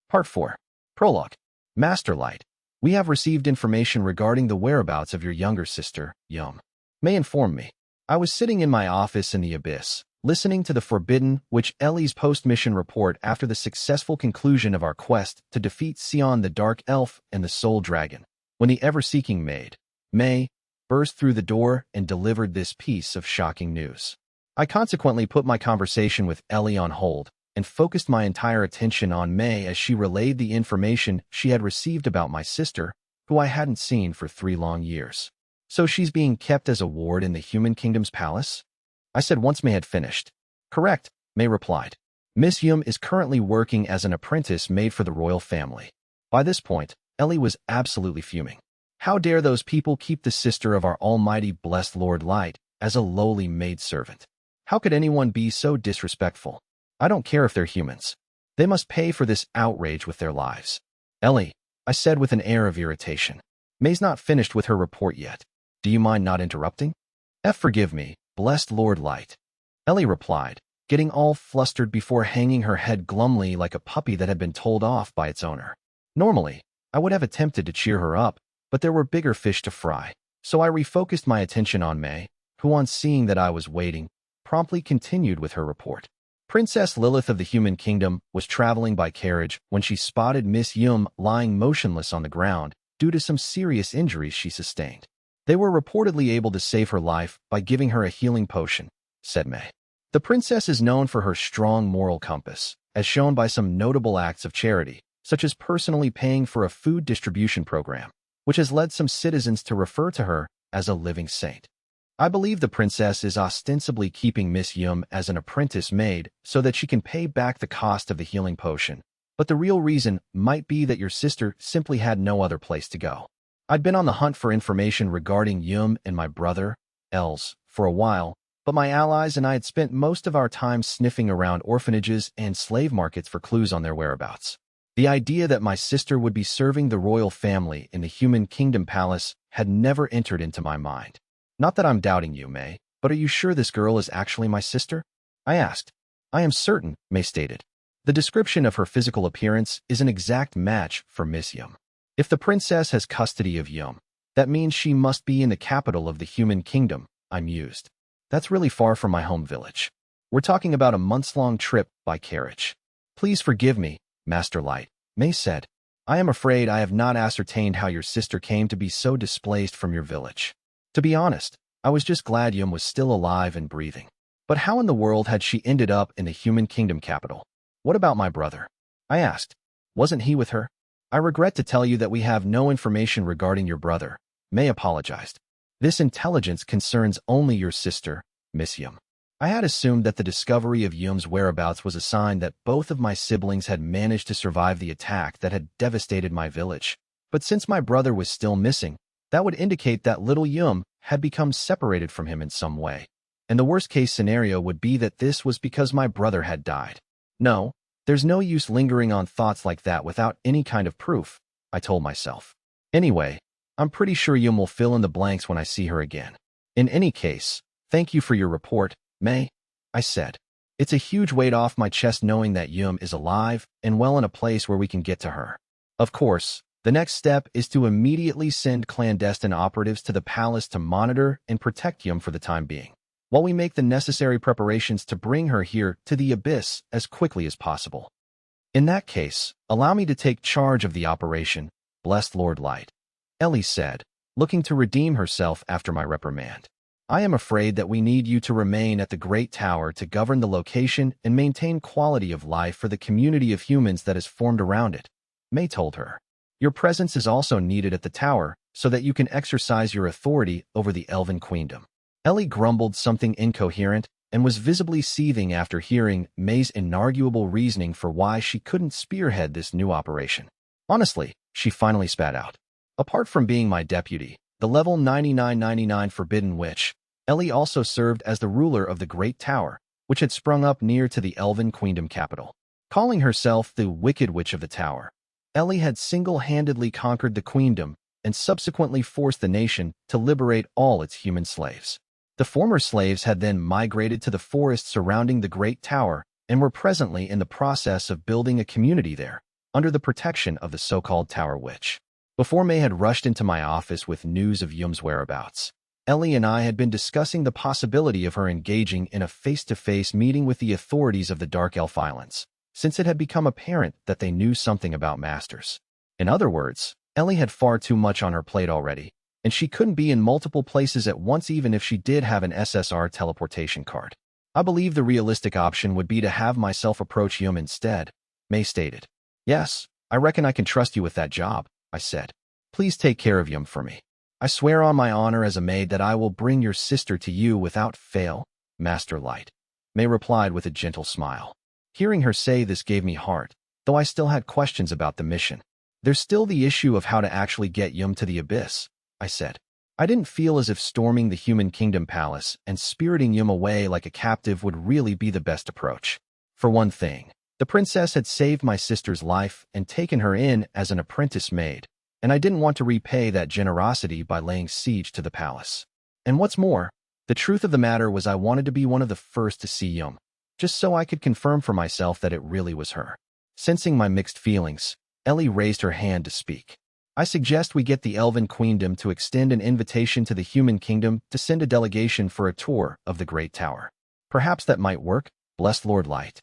Part 4. Prologue. Master Light. We have received information regarding the whereabouts of your younger sister, Yum. May informed me. I was sitting in my office in the Abyss, listening to the Forbidden Witch Ellie's post-mission report after the successful conclusion of our quest to defeat Sion the Dark Elf and the Soul Dragon, when the ever-seeking maid, May, burst through the door and delivered this piece of shocking news. I consequently put my conversation with Ellie on hold and focused my entire attention on May as she relayed the information she had received about my sister, who I hadn't seen for 3 long years. So she's being kept as a ward in the Human Kingdom's palace? I said once May had finished. Correct, May replied. Miss Yum is currently working as an apprentice maid for the royal family. By this point, Ellie was absolutely fuming. How dare those people keep the sister of our almighty blessed Lord Light as a lowly maidservant? How could anyone be so disrespectful? I don't care if they're humans. They must pay for this outrage with their lives. Ellie, I said with an air of irritation. May's not finished with her report yet. Do you mind not interrupting? Forgive me, blessed Lord Light. Ellie replied, getting all flustered before hanging her head glumly like a puppy that had been told off by its owner. Normally, I would have attempted to cheer her up, but there were bigger fish to fry, so I refocused my attention on May, who, on seeing that I was waiting, promptly continued with her report. Princess Lilith of the Human Kingdom was traveling by carriage when she spotted Miss Yum lying motionless on the ground due to some serious injuries she sustained. They were reportedly able to save her life by giving her a healing potion, said May. The princess is known for her strong moral compass, as shown by some notable acts of charity, such as personally paying for a food distribution program, which has led some citizens to refer to her as a living saint. I believe the princess is ostensibly keeping Miss Yum as an apprentice maid so that she can pay back the cost of the healing potion, but the real reason might be that your sister simply had no other place to go. I'd been on the hunt for information regarding Yum and my brother, Els, for a while, but my allies and I had spent most of our time sniffing around orphanages and slave markets for clues on their whereabouts. The idea that my sister would be serving the royal family in the Human Kingdom Palace had never entered into my mind. Not that I'm doubting you, May, but are you sure this girl is actually my sister? I asked. I am certain, May stated. The description of her physical appearance is an exact match for Miss Yum. If the princess has custody of Yum, that means she must be in the capital of the Human Kingdom, I mused. That's really far from my home village. We're talking about a months-long trip by carriage. Please forgive me, Master Light, May said. I am afraid I have not ascertained how your sister came to be so displaced from your village. To be honest, I was just glad Yum was still alive and breathing. But how in the world had she ended up in the Human Kingdom capital? What about my brother? I asked. Wasn't he with her? I regret to tell you that we have no information regarding your brother, May apologized. This intelligence concerns only your sister, Miss Yum. I had assumed that the discovery of Yum's whereabouts was a sign that both of my siblings had managed to survive the attack that had devastated my village. But since my brother was still missing, that would indicate that little Yum had become separated from him in some way. And the worst-case scenario would be that this was because my brother had died. No, there's no use lingering on thoughts like that without any kind of proof, I told myself. Anyway, I'm pretty sure Yum will fill in the blanks when I see her again. In any case, thank you for your report, May, I said. It's a huge weight off my chest knowing that Yum is alive and well in a place where we can get to her. Of course, the next step is to immediately send clandestine operatives to the palace to monitor and protect Yum for the time being, while we make the necessary preparations to bring her here to the Abyss as quickly as possible. In that case, allow me to take charge of the operation, blessed Lord Light, Ellie said, looking to redeem herself after my reprimand. I am afraid that we need you to remain at the Great Tower to govern the location and maintain quality of life for the community of humans that is formed around it, May told her. Your presence is also needed at the tower so that you can exercise your authority over the Elven Queendom. Ellie grumbled something incoherent and was visibly seething after hearing May's inarguable reasoning for why she couldn't spearhead this new operation. Honestly, she finally spat out. Apart from being my deputy, the level 9999 Forbidden Witch, Ellie also served as the ruler of the Great Tower, which had sprung up near to the Elven Queendom capital. Calling herself the Wicked Witch of the Tower, Ellie had single-handedly conquered the queendom and subsequently forced the nation to liberate all its human slaves. The former slaves had then migrated to the forests surrounding the Great Tower and were presently in the process of building a community there, under the protection of the so-called Tower Witch. Before May had rushed into my office with news of Yum's whereabouts, Ellie and I had been discussing the possibility of her engaging in a face-to-face meeting with the authorities of the Dark Elf Islands, since it had become apparent that they knew something about Masters. In other words, Ellie had far too much on her plate already, and she couldn't be in multiple places at once even if she did have an SSR teleportation card. I believe the realistic option would be to have myself approach Yum instead, May stated. Yes, I reckon I can trust you with that job, I said. Please take care of Yum for me. I swear on my honor as a maid that I will bring your sister to you without fail, Master Light. May replied with a gentle smile. Hearing her say this gave me heart, though I still had questions about the mission. There's still the issue of how to actually get Yum to the abyss, I said. I didn't feel as if storming the Human Kingdom Palace and spiriting Yum away like a captive would really be the best approach. For one thing, the princess had saved my sister's life and taken her in as an apprentice maid, and I didn't want to repay that generosity by laying siege to the palace. And what's more, the truth of the matter was I wanted to be one of the first to see Yum, just so I could confirm for myself that it really was her. Sensing my mixed feelings, Ellie raised her hand to speak. I suggest we get the Elven Queendom to extend an invitation to the Human Kingdom to send a delegation for a tour of the Great Tower. Perhaps that might work, blessed Lord Light.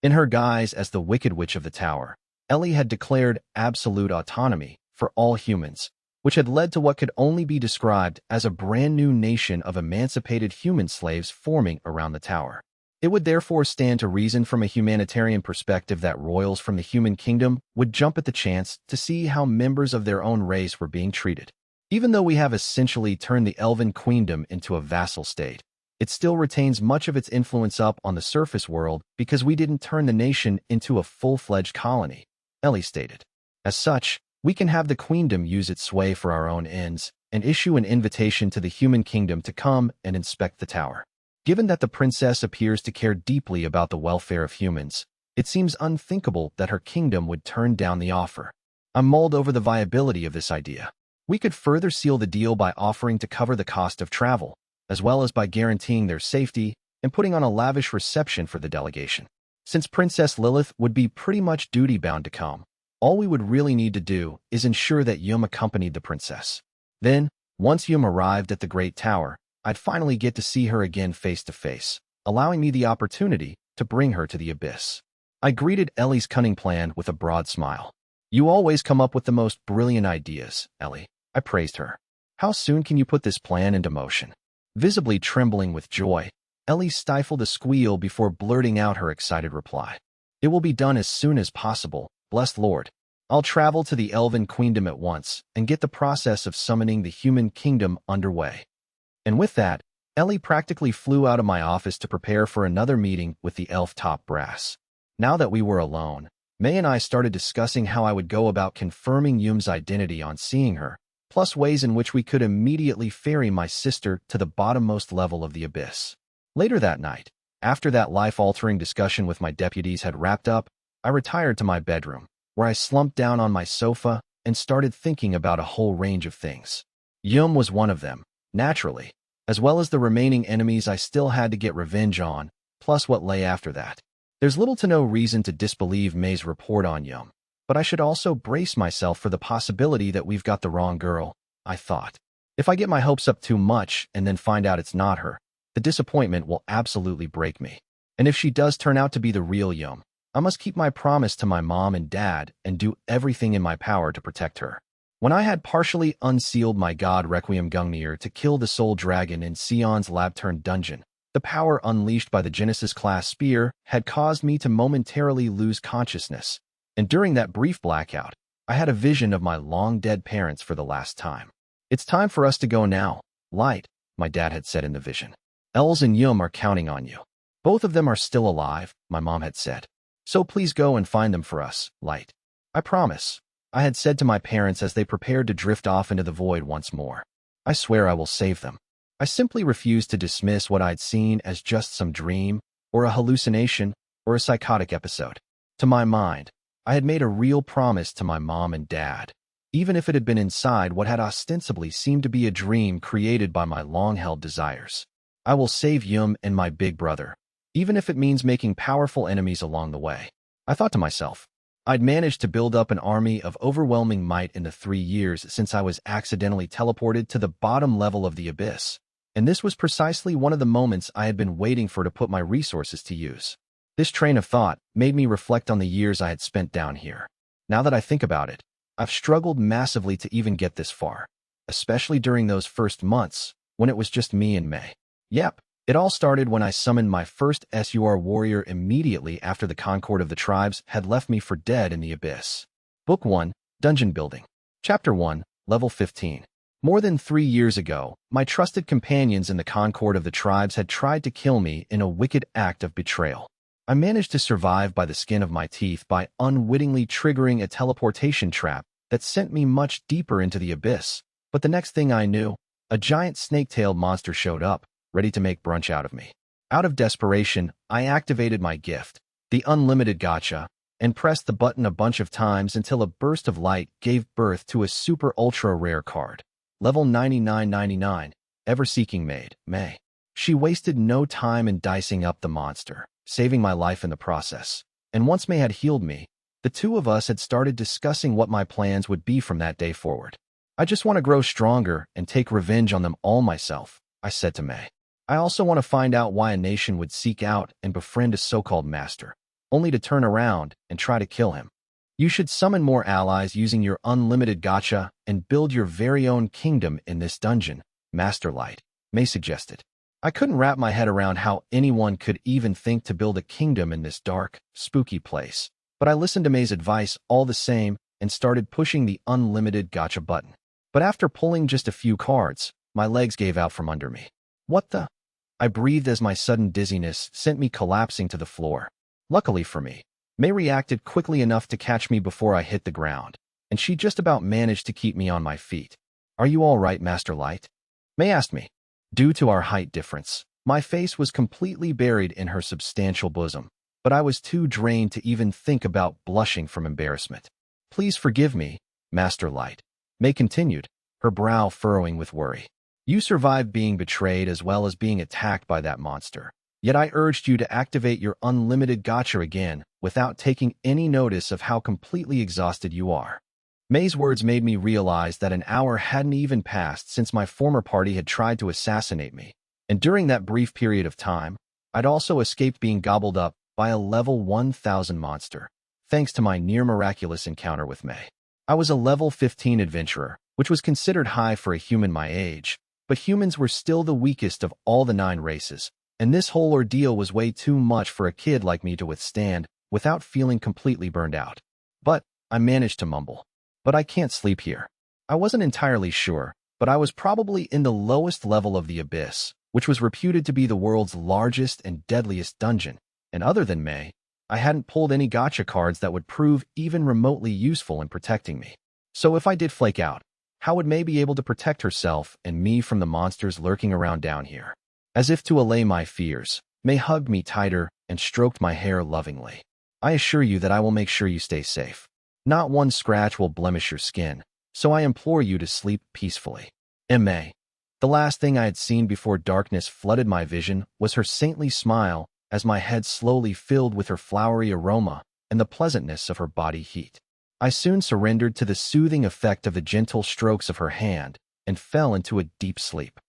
In her guise as the Wicked Witch of the Tower, Ellie had declared absolute autonomy for all humans, which had led to what could only be described as a brand new nation of emancipated human slaves forming around the tower. It would therefore stand to reason from a humanitarian perspective that royals from the Human Kingdom would jump at the chance to see how members of their own race were being treated. Even though we have essentially turned the Elven Queendom into a vassal state, it still retains much of its influence up on the surface world because we didn't turn the nation into a full-fledged colony, Ellie stated. As such, we can have the Queendom use its sway for our own ends and issue an invitation to the Human Kingdom to come and inspect the tower. Given that the princess appears to care deeply about the welfare of humans, it seems unthinkable that her kingdom would turn down the offer. I mulled over the viability of this idea. We could further seal the deal by offering to cover the cost of travel, as well as by guaranteeing their safety and putting on a lavish reception for the delegation. Since Princess Lilith would be pretty much duty-bound to come, all we would really need to do is ensure that Yum accompanied the princess. Then, once Yum arrived at the Great Tower, I'd finally get to see her again face to face, allowing me the opportunity to bring her to the abyss. I greeted Ellie's cunning plan with a broad smile. You always come up with the most brilliant ideas, Ellie, I praised her. How soon can you put this plan into motion? Visibly trembling with joy, Ellie stifled a squeal before blurting out her excited reply. It will be done as soon as possible, blessed Lord. I'll travel to the Elven Queendom at once and get the process of summoning the Human Kingdom underway. And with that, Ellie practically flew out of my office to prepare for another meeting with the elf top brass. Now that we were alone, May and I started discussing how I would go about confirming Yum's identity on seeing her, plus ways in which we could immediately ferry my sister to the bottommost level of the abyss. Later that night, after that life-altering discussion with my deputies had wrapped up, I retired to my bedroom, where I slumped down on my sofa and started thinking about a whole range of things. Yum was one of them, naturally, as well as the remaining enemies I still had to get revenge on, plus what lay after that. There's little to no reason to disbelieve May's report on Yum, but I should also brace myself for the possibility that we've got the wrong girl, I thought. If I get my hopes up too much and then find out it's not her, the disappointment will absolutely break me. And if she does turn out to be the real Yum, I must keep my promise to my mom and dad and do everything in my power to protect her. When I had partially unsealed my god Requiem Gungnir to kill the soul dragon in Sion's lab-turned dungeon, the power unleashed by the Genesis-class spear had caused me to momentarily lose consciousness, and during that brief blackout, I had a vision of my long-dead parents for the last time. It's time for us to go now, Light, my dad had said in the vision. Els and Yum are counting on you. Both of them are still alive, my mom had said. So please go and find them for us, Light. I promise, I had said to my parents as they prepared to drift off into the void once more. I swear I will save them. I simply refused to dismiss what I'd seen as just some dream, or a hallucination, or a psychotic episode. To my mind, I had made a real promise to my mom and dad, even if it had been inside what had ostensibly seemed to be a dream created by my long-held desires. I will save Yum and my big brother, even if it means making powerful enemies along the way. I thought to myself, I'd managed to build up an army of overwhelming might in the 3 years since I was accidentally teleported to the bottom level of the abyss, and this was precisely one of the moments I had been waiting for to put my resources to use. This train of thought made me reflect on the years I had spent down here. Now that I think about it, I've struggled massively to even get this far, especially during those first months when it was just me and May. Yep, it all started when I summoned my first SUR warrior immediately after the Concord of the tribes had left me for dead in the abyss. Book 1, Dungeon Building. Chapter 1, Level 15. More than 3 years ago, my trusted companions in the Concord of the tribes had tried to kill me in a wicked act of betrayal. I managed to survive by the skin of my teeth by unwittingly triggering a teleportation trap that sent me much deeper into the abyss, but the next thing I knew, a giant snake-tailed monster showed up, ready to make brunch out of me. Out of desperation, I activated my gift, the Unlimited Gacha, and pressed the button a bunch of times until a burst of light gave birth to a super ultra rare card. Level 9999, Ever-Seeking Maid, May. She wasted no time in dicing up the monster, saving my life in the process. And once May had healed me, the two of us had started discussing what my plans would be from that day forward. I just want to grow stronger and take revenge on them all myself, I said to May. I also want to find out why a nation would seek out and befriend a so-called master, only to turn around and try to kill him. You should summon more allies using your Unlimited Gacha and build your very own kingdom in this dungeon, Master Light, May suggested. I couldn't wrap my head around how anyone could even think to build a kingdom in this dark, spooky place, but I listened to May's advice all the same and started pushing the Unlimited Gacha button. But after pulling just a few cards, my legs gave out from under me. What the? I breathed as my sudden dizziness sent me collapsing to the floor. Luckily for me, May reacted quickly enough to catch me before I hit the ground, and she just about managed to keep me on my feet. Are you all right, Master Light? May asked me. Due to our height difference, my face was completely buried in her substantial bosom, but I was too drained to even think about blushing from embarrassment. Please forgive me, Master Light, May continued, her brow furrowing with worry. You survived being betrayed as well as being attacked by that monster. Yet I urged you to activate your Unlimited Gacha again without taking any notice of how completely exhausted you are. May's words made me realize that an hour hadn't even passed since my former party had tried to assassinate me, and during that brief period of time, I'd also escaped being gobbled up by a level 1000 monster, thanks to my near-miraculous encounter with May. I was a level 15 adventurer, which was considered high for a human my age, but humans were still the weakest of all the 9 races, and this whole ordeal was way too much for a kid like me to withstand without feeling completely burned out. But I managed to mumble. But I can't sleep here. I wasn't entirely sure, but I was probably in the lowest level of the abyss, which was reputed to be the world's largest and deadliest dungeon, and other than May, I hadn't pulled any gacha cards that would prove even remotely useful in protecting me. So if I did flake out, how would May be able to protect herself and me from the monsters lurking around down here? As if to allay my fears, May hugged me tighter and stroked my hair lovingly. I assure you that I will make sure you stay safe. Not one scratch will blemish your skin, so I implore you to sleep peacefully. May. The last thing I had seen before darkness flooded my vision was her saintly smile as my head slowly filled with her flowery aroma and the pleasantness of her body heat. I soon surrendered to the soothing effect of the gentle strokes of her hand and fell into a deep sleep.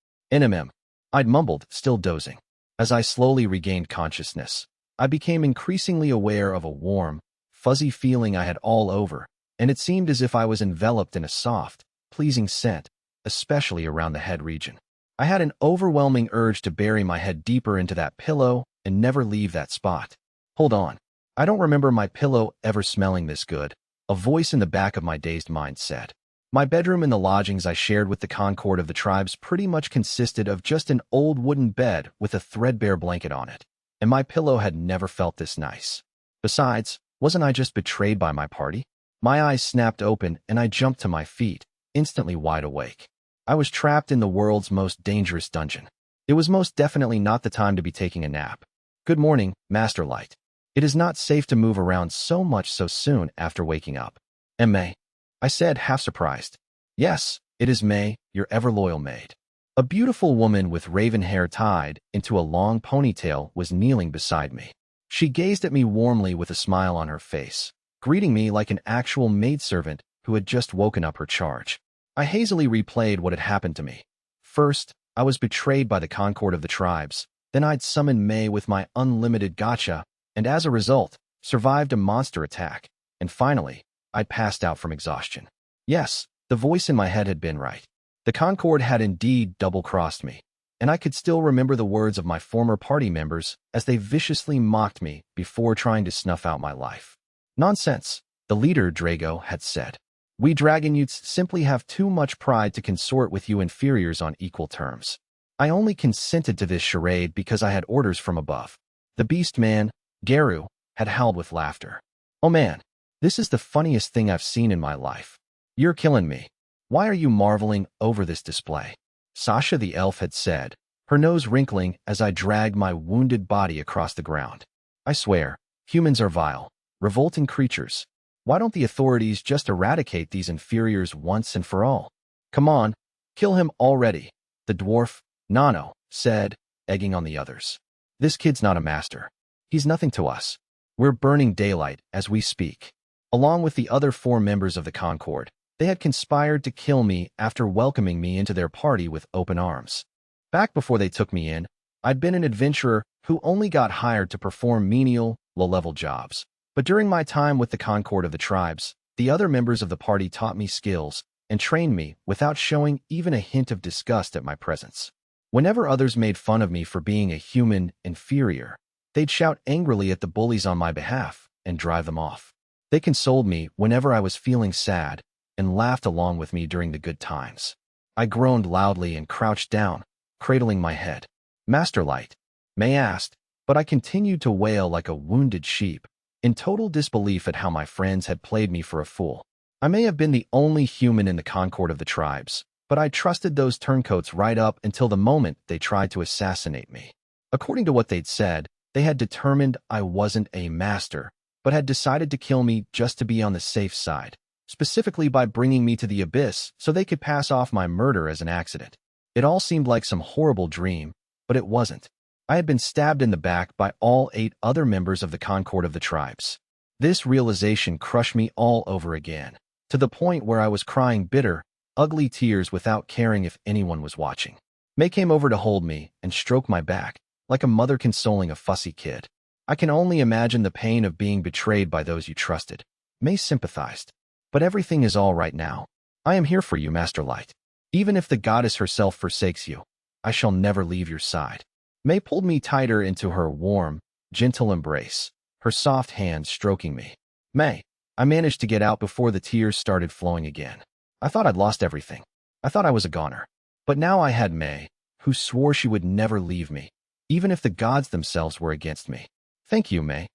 I'd mumbled, still dozing. As I slowly regained consciousness, I became increasingly aware of a warm, fuzzy feeling I had all over, and it seemed as if I was enveloped in a soft, pleasing scent, especially around the head region. I had an overwhelming urge to bury my head deeper into that pillow and never leave that spot. Hold on. I don't remember my pillow ever smelling this good, a voice in the back of my dazed mind said. My bedroom in the lodgings I shared with the Concord of the tribes pretty much consisted of just an old wooden bed with a threadbare blanket on it, and my pillow had never felt this nice. Besides, wasn't I just betrayed by my party? My eyes snapped open and I jumped to my feet, instantly wide awake. I was trapped in the world's most dangerous dungeon. It was most definitely not the time to be taking a nap. Good morning, Master Light. It is not safe to move around so much so soon after waking up. May, I said, half surprised. Yes, it is May, your ever-loyal maid. A beautiful woman with raven hair tied into a long ponytail was kneeling beside me. She gazed at me warmly with a smile on her face, greeting me like an actual maidservant who had just woken up her charge. I hazily replayed what had happened to me. First, I was betrayed by the Concord of the tribes. Then I'd summoned May with my Unlimited Gacha, and as a result, survived a monster attack. And finally, I'd passed out from exhaustion. Yes, the voice in my head had been right. The Concord had indeed double-crossed me, and I could still remember the words of my former party members as they viciously mocked me before trying to snuff out my life. Nonsense, the leader, Drago, had said. We dragon youths simply have too much pride to consort with you inferiors on equal terms. I only consented to this charade because I had orders from above. The beast man, Garu, had howled with laughter. Oh man, this is the funniest thing I've seen in my life. You're killing me. Why are you marveling over this display? Sasha the elf had said, her nose wrinkling as I dragged my wounded body across the ground. I swear, humans are vile, revolting creatures. Why don't the authorities just eradicate these inferiors once and for all? Come on, kill him already, the dwarf, Nano, said, egging on the others. This kid's not a master. He's nothing to us. We're burning daylight as we speak. Along with the other 4 members of the Concord, they had conspired to kill me after welcoming me into their party with open arms. Back before they took me in, I'd been an adventurer who only got hired to perform menial, low-level jobs. But during my time with the Concord of the tribes, the other members of the party taught me skills and trained me without showing even a hint of disgust at my presence. Whenever others made fun of me for being a human inferior, they'd shout angrily at the bullies on my behalf and drive them off. They consoled me whenever I was feeling sad and laughed along with me during the good times. I groaned loudly and crouched down, cradling my head. Master Light, May asked, but I continued to wail like a wounded sheep, in total disbelief at how my friends had played me for a fool. I may have been the only human in the Concord of the tribes, but I trusted those turncoats right up until the moment they tried to assassinate me. According to what they'd said, they had determined I wasn't a master, but had decided to kill me just to be on the safe side, specifically by bringing me to the abyss so they could pass off my murder as an accident. It all seemed like some horrible dream, but it wasn't. I had been stabbed in the back by all 8 other members of the Concord of the tribes. This realization crushed me all over again, to the point where I was crying bitter, ugly tears without caring if anyone was watching. May came over to hold me and stroke my back, like a mother consoling a fussy kid. I can only imagine the pain of being betrayed by those you trusted. May sympathized. But everything is all right now. I am here for you, Master Light. Even if the goddess herself forsakes you, I shall never leave your side. May pulled me tighter into her warm, gentle embrace, her soft hands stroking me. May, I managed to get out before the tears started flowing again. I thought I'd lost everything. I thought I was a goner. But now I had May, who swore she would never leave me, even if the gods themselves were against me. Thank you, May.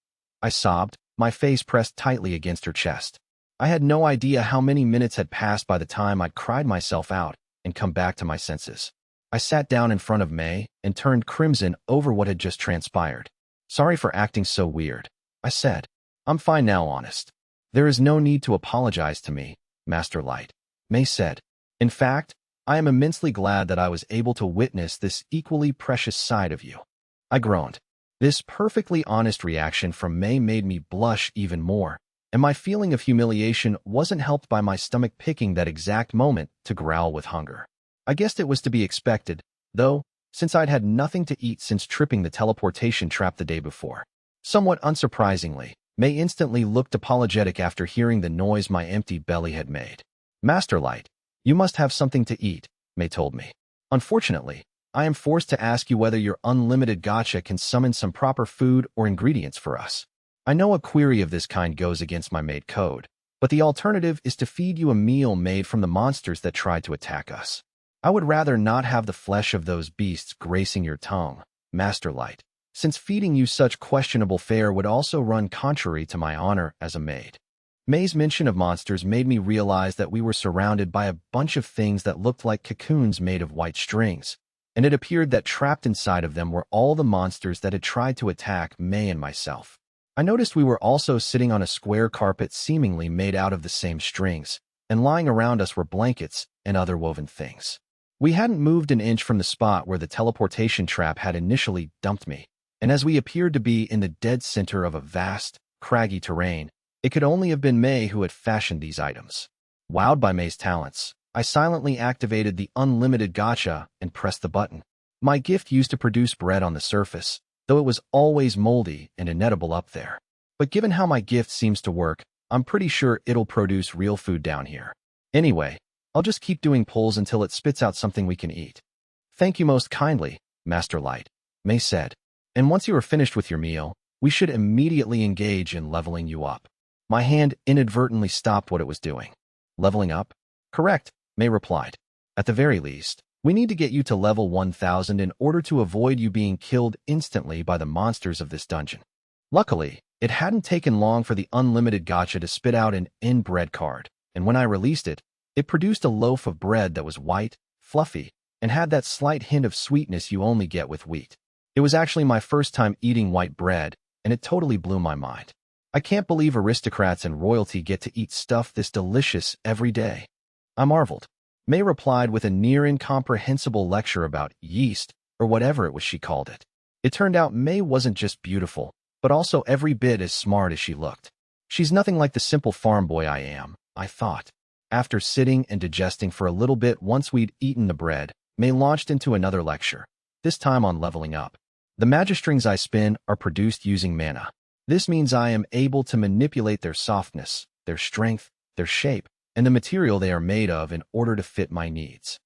I sobbed, my face pressed tightly against her chest. I had no idea how many minutes had passed by the time I'd cried myself out and come back to my senses. I sat down in front of May and turned crimson over what had just transpired. Sorry for acting so weird, I said. I'm fine now, honest. There is no need to apologize to me, Master Light, May said. In fact, I am immensely glad that I was able to witness this equally precious side of you. I groaned. This perfectly honest reaction from May made me blush even more, and my feeling of humiliation wasn't helped by my stomach picking that exact moment to growl with hunger. I guessed it was to be expected, though, since I'd had nothing to eat since tripping the teleportation trap the day before. Somewhat unsurprisingly, May instantly looked apologetic after hearing the noise my empty belly had made. Master Light, you must have something to eat, May told me. Unfortunately, I am forced to ask you whether your Unlimited Gacha can summon some proper food or ingredients for us. I know a query of this kind goes against my maid code, but the alternative is to feed you a meal made from the monsters that tried to attack us. I would rather not have the flesh of those beasts gracing your tongue, Master Light, since feeding you such questionable fare would also run contrary to my honor as a maid. May's mention of monsters made me realize that we were surrounded by a bunch of things that looked like cocoons made of white strings, and it appeared that trapped inside of them were all the monsters that had tried to attack May and myself. I noticed we were also sitting on a square carpet seemingly made out of the same strings, and lying around us were blankets and other woven things. We hadn't moved an inch from the spot where the teleportation trap had initially dumped me, and as we appeared to be in the dead center of a vast, craggy terrain, It could only have been May who had fashioned these items. Wowed by May's talents, I silently activated the Unlimited Gacha and pressed the button. My gift used to produce bread on the surface, though it was always moldy and inedible up there. But given how my gift seems to work, I'm pretty sure it'll produce real food down here. Anyway, I'll just keep doing pulls until it spits out something we can eat. Thank you most kindly, Master Light, May said. And once you are finished with your meal, we should immediately engage in leveling you up. My hand inadvertently stopped what it was doing. Leveling up? Correct, May replied. At the very least, we need to get you to level 1000 in order to avoid you being killed instantly by the monsters of this dungeon. Luckily, it hadn't taken long for the Unlimited Gacha to spit out an in-bread card, and when I released it, it produced a loaf of bread that was white, fluffy, and had that slight hint of sweetness you only get with wheat. It was actually my first time eating white bread, and it totally blew my mind. I can't believe aristocrats and royalty get to eat stuff this delicious every day. I marveled. May replied with a near-incomprehensible lecture about yeast, or whatever it was she called it. It turned out May wasn't just beautiful, but also every bit as smart as she looked. She's nothing like the simple farm boy I am, I thought. After sitting and digesting for a little bit once we'd eaten the bread, May launched into another lecture, this time on leveling up. The magistrings I spin are produced using mana. This means I am able to manipulate their softness, their strength, their shape, and the material they are made of in order to fit my needs.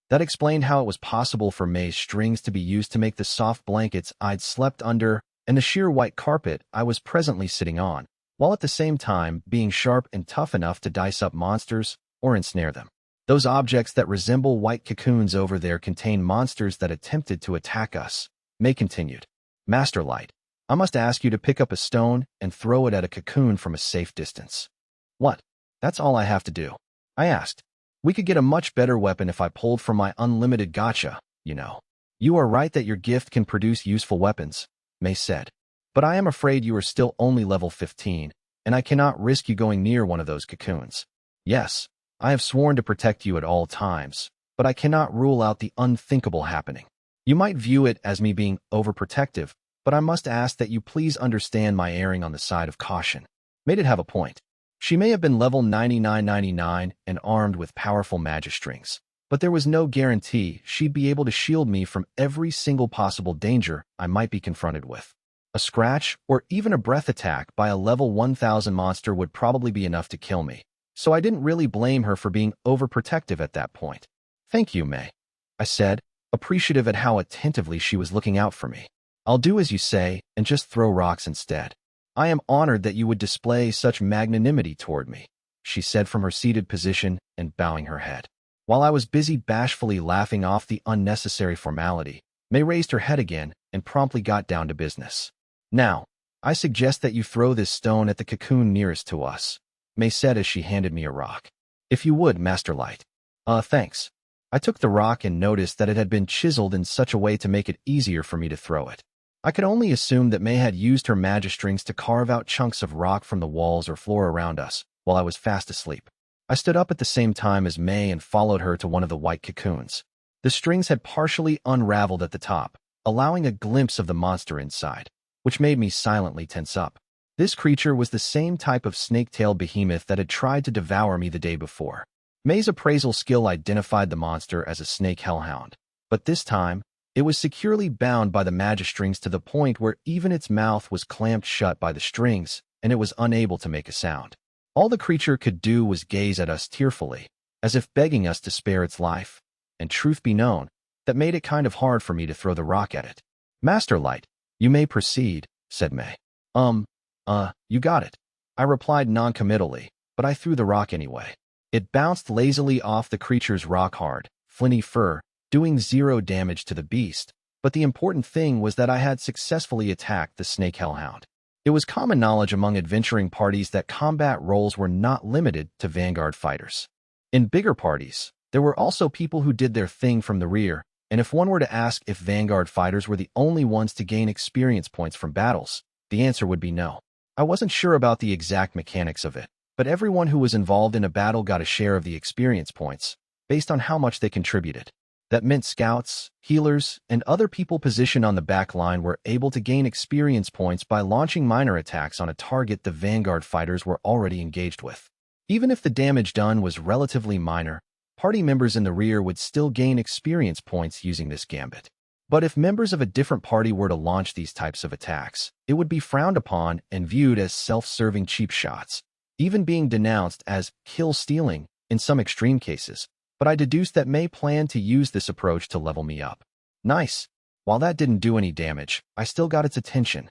That explained how it was possible for May's strings to be used to make the soft blankets I'd slept under and the sheer white carpet I was presently sitting on, while at the same time being sharp and tough enough to dice up monsters or ensnare them. Those objects that resemble white cocoons over there contain monsters that attempted to attack us, May continued. Master Light, I must ask you to pick up a stone and throw it at a cocoon from a safe distance. What? That's all I have to do? I asked. We could get a much better weapon if I pulled from my Unlimited Gacha, you know. You are right that your gift can produce useful weapons, May said. But I am afraid you are still only level 15, and I cannot risk you going near one of those cocoons. Yes, I have sworn to protect you at all times, but I cannot rule out the unthinkable happening. You might view it as me being overprotective, but I must ask that you please understand my erring on the side of caution. May did have a point. She may have been level 9999 and armed with powerful magistrings, but there was no guarantee she'd be able to shield me from every single possible danger I might be confronted with. A scratch or even a breath attack by a level 1000 monster would probably be enough to kill me, so I didn't really blame her for being overprotective at that point. Thank you, May, I said, appreciative at how attentively she was looking out for me. I'll do as you say and just throw rocks instead. I am honored that you would display such magnanimity toward me, she said from her seated position and bowing her head. While I was busy bashfully laughing off the unnecessary formality, May raised her head again and promptly got down to business. Now, I suggest that you throw this stone at the cocoon nearest to us, May said as she handed me a rock. If you would, Master Light. Thanks. I took the rock and noticed that it had been chiseled in such a way to make it easier for me to throw it. I could only assume that May had used her magistrings to carve out chunks of rock from the walls or floor around us while I was fast asleep. I stood up at the same time as May and followed her to one of the white cocoons. The strings had partially unraveled at the top, allowing a glimpse of the monster inside, which made me silently tense up. This creature was the same type of snake-tailed behemoth that had tried to devour me the day before. May's appraisal skill identified the monster as a snake hellhound, but this time, it was securely bound by the magistrings to the point where even its mouth was clamped shut by the strings, and it was unable to make a sound. All the creature could do was gaze at us tearfully, as if begging us to spare its life, and truth be known, that made it kind of hard for me to throw the rock at it. Master Light, you may proceed, said May. You got it. I replied non-committally, but I threw the rock anyway. It bounced lazily off the creature's rock-hard, flinty fur, doing 0 damage to the beast, but the important thing was that I had successfully attacked the snake hellhound. It was common knowledge among adventuring parties that combat roles were not limited to vanguard fighters. In bigger parties, there were also people who did their thing from the rear, and if one were to ask if vanguard fighters were the only ones to gain experience points from battles, the answer would be no. I wasn't sure about the exact mechanics of it, but everyone who was involved in a battle got a share of the experience points, based on how much they contributed. That meant scouts, healers, and other people positioned on the back line were able to gain experience points by launching minor attacks on a target the vanguard fighters were already engaged with. Even if the damage done was relatively minor, party members in the rear would still gain experience points using this gambit. But if members of a different party were to launch these types of attacks, it would be frowned upon and viewed as self-serving cheap shots, even being denounced as kill-stealing in some extreme cases. But I deduced that May planned to use this approach to level me up. Nice. While that didn't do any damage, I still got its attention.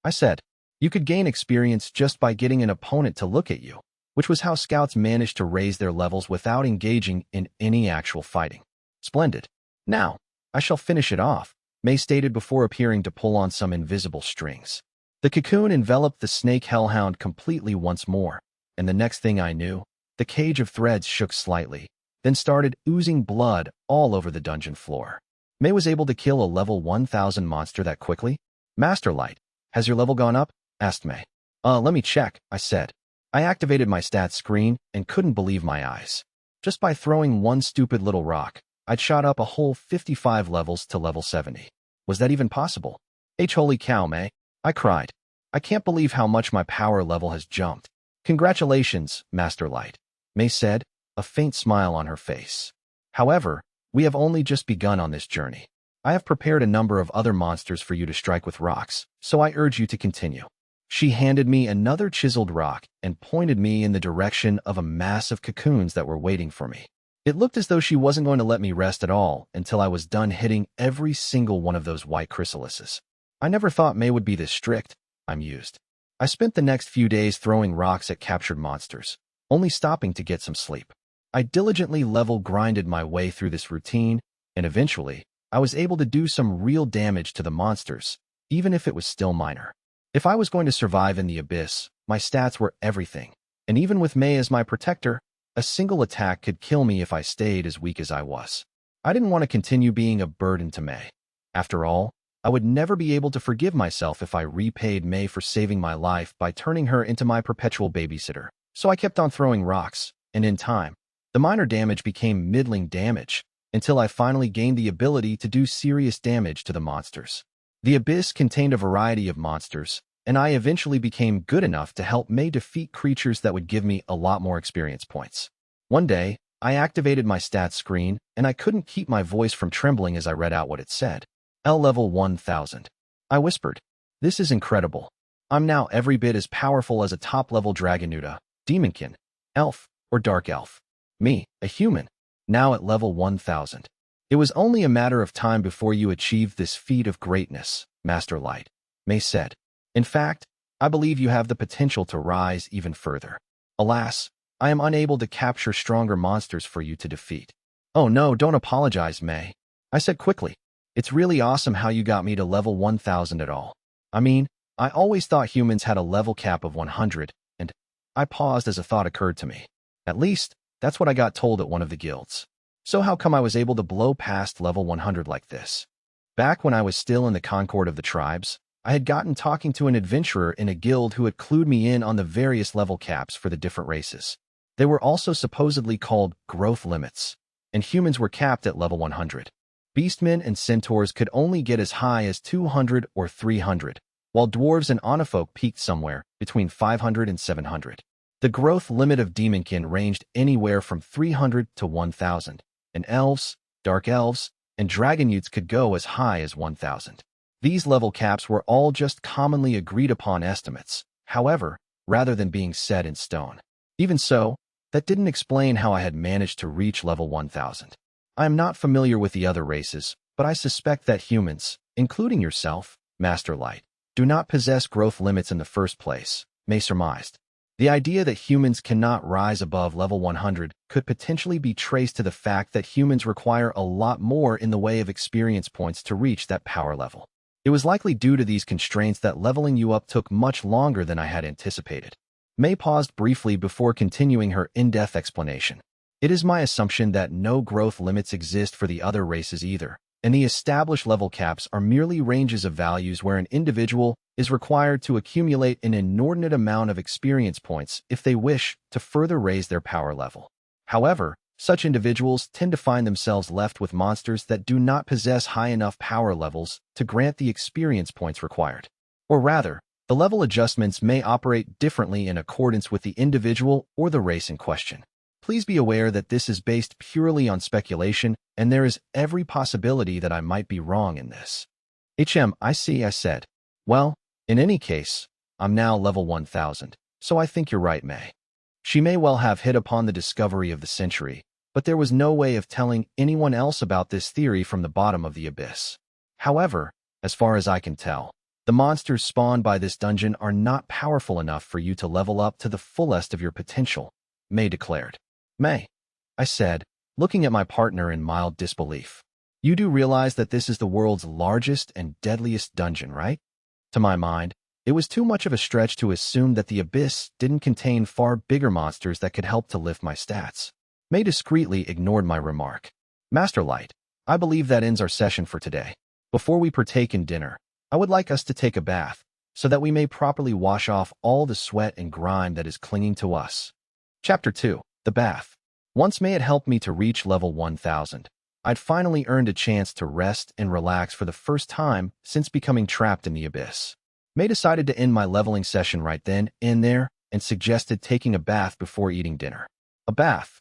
I said, you could gain experience just by getting an opponent to look at you, which was how scouts managed to raise their levels without engaging in any actual fighting. Splendid. Now, I shall finish it off, May stated before appearing to pull on some invisible strings. The cocoon enveloped the snake hellhound completely once more, and the next thing I knew, the cage of threads shook slightly, then started oozing blood all over the dungeon floor. May was able to kill a level 1000 monster that quickly? Masterlight, has your level gone up? Asked May. Let me check, I said. I activated my stats screen and couldn't believe my eyes. Just by throwing one stupid little rock, I'd shot up a whole 55 levels to level 70. Was that even possible? Holy cow, May, I cried. I can't believe how much my power level has jumped. Congratulations, Masterlight, May said, a faint smile on her face. However, we have only just begun on this journey. I have prepared a number of other monsters for you to strike with rocks, so I urge you to continue. She handed me another chiseled rock and pointed me in the direction of a mass of cocoons that were waiting for me. It looked as though she wasn't going to let me rest at all until I was done hitting every single one of those white chrysalises. I never thought May would be this strict, I mused. I spent the next few days throwing rocks at captured monsters, only stopping to get some sleep. I diligently level grinded my way through this routine, and eventually, I was able to do some real damage to the monsters, even if it was still minor. If I was going to survive in the abyss, my stats were everything, and even with May as my protector, a single attack could kill me if I stayed as weak as I was. I didn't want to continue being a burden to May. After all, I would never be able to forgive myself if I repaid May for saving my life by turning her into my perpetual babysitter. So I kept on throwing rocks, and in time, the minor damage became middling damage, until I finally gained the ability to do serious damage to the monsters. The abyss contained a variety of monsters, and I eventually became good enough to help May defeat creatures that would give me a lot more experience points. One day, I activated my stats screen, and I couldn't keep my voice from trembling as I read out what it said. L level 1000. I whispered, "This is incredible. I'm now every bit as powerful as a top-level Dragonuda, Demonkin, Elf, or Dark Elf. Me, a human, now at level 1000. It was only a matter of time before you achieved this feat of greatness, Master Light," May said. "In fact, I believe you have the potential to rise even further. Alas, I am unable to capture stronger monsters for you to defeat." "Oh no, don't apologize, May," I said quickly. "It's really awesome how you got me to level 1000 at all. I mean, I always thought humans had a level cap of 100, and..." I paused as a thought occurred to me. At least, that's what I got told at one of the guilds. So how come I was able to blow past level 100 like this? Back when I was still in the Concord of the tribes, I had gotten talking to an adventurer in a guild who had clued me in on the various level caps for the different races. They were also supposedly called growth limits, and humans were capped at level 100. Beastmen and centaurs could only get as high as 200 or 300, while dwarves and onofolk peaked somewhere between 500 and 700. The growth limit of Demonkin ranged anywhere from 300 to 1000, and elves, dark elves, and dragon youths could go as high as 1000. These level caps were all just commonly agreed upon estimates, however, rather than being set in stone. Even so, that didn't explain how I had managed to reach level 1000. I am not familiar with the other races, but I suspect that humans, including yourself, Master Light, do not possess growth limits in the first place, May surmised. The idea that humans cannot rise above level 100 could potentially be traced to the fact that humans require a lot more in the way of experience points to reach that power level. It was likely due to these constraints that leveling you up took much longer than I had anticipated. May paused briefly before continuing her in-depth explanation. "It is my assumption that no growth limits exist for the other races either, and the established level caps are merely ranges of values where an individual is required to accumulate an inordinate amount of experience points if they wish to further raise their power level. However, Such individuals tend to find themselves left with monsters that do not possess high enough power levels to grant the experience points required. Or rather, the level adjustments may operate differently in accordance with the individual or the race in question. Please be aware that this is based purely on speculation, and there is every possibility that I might be wrong in this. I see, I said. Well, in any case, I'm now level 1000, so I think you're right, May. She may well have hit upon the discovery of the century, but there was no way of telling anyone else about this theory from the bottom of the abyss. However, as far as I can tell, the monsters spawned by this dungeon are not powerful enough for you to level up to the fullest of your potential, May declared. May, I said, looking at my partner in mild disbelief. You do realize that this is the world's largest and deadliest dungeon, right? To my mind, it was too much of a stretch to assume that the abyss didn't contain far bigger monsters that could help to lift my stats. May discreetly ignored my remark. Master Light, I believe that ends our session for today. Before we partake in dinner, I would like us to take a bath, so that we may properly wash off all the sweat and grime that is clinging to us. Chapter 2. The Bath. Once May had helped me to reach level 1000, I'd finally earned a chance to rest and relax for the first time since becoming trapped in the abyss. May decided to end my leveling session right then and there and suggested taking a bath before eating dinner. A bath?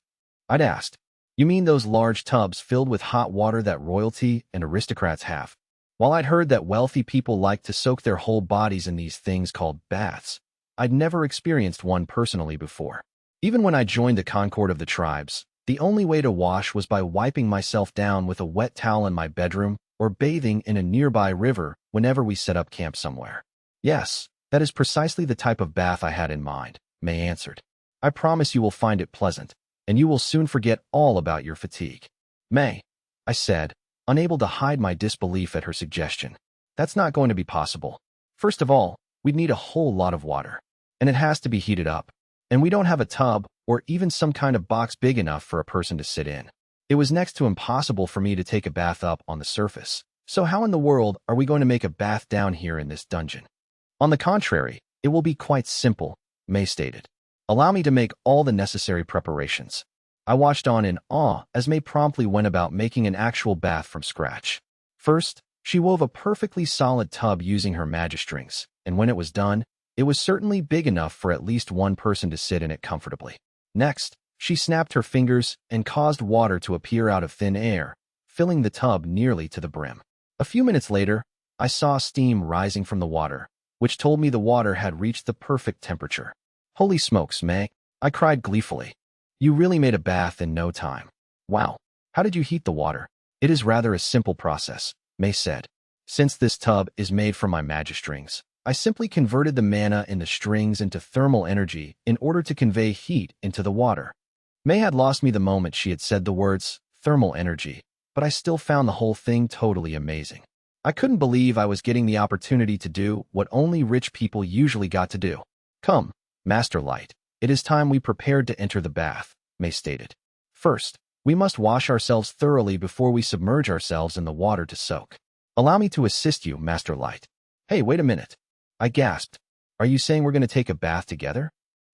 I'd asked. You mean those large tubs filled with hot water that royalty and aristocrats have? While I'd heard that wealthy people like to soak their whole bodies in these things called baths, I'd never experienced one personally before. Even when I joined the Concord of the tribes, the only way to wash was by wiping myself down with a wet towel in my bedroom or bathing in a nearby river whenever we set up camp somewhere. Yes, that is precisely the type of bath I had in mind, May answered. I promise you will find it pleasant, and you will soon forget all about your fatigue. May, I said, unable to hide my disbelief at her suggestion. That's not going to be possible. First of all, we'd need a whole lot of water, and it has to be heated up. And we don't have a tub or even some kind of box big enough for a person to sit in. It was next to impossible for me to take a bath up on the surface. So how in the world are we going to make a bath down here in this dungeon? On the contrary, it will be quite simple, May stated. Allow me to make all the necessary preparations. I watched on in awe as May promptly went about making an actual bath from scratch. First, she wove a perfectly solid tub using her magic strings, and when it was done, it was certainly big enough for at least one person to sit in it comfortably. Next, she snapped her fingers and caused water to appear out of thin air, filling the tub nearly to the brim. A few minutes later, I saw steam rising from the water, which told me the water had reached the perfect temperature. Holy smokes, May, I cried gleefully. You really made a bath in no time. Wow, how did you heat the water? It is rather a simple process, May said. Since this tub is made from my magic strings, I simply converted the mana in the strings into thermal energy in order to convey heat into the water. May had lost me the moment she had said the words, thermal energy, but I still found the whole thing totally amazing. I couldn't believe I was getting the opportunity to do what only rich people usually got to do. Come, Master Light, it is time we prepared to enter the bath, May stated. First, we must wash ourselves thoroughly before we submerge ourselves in the water to soak. Allow me to assist you, Master Light. Hey, wait a minute. I gasped. Are you saying we're going to take a bath together?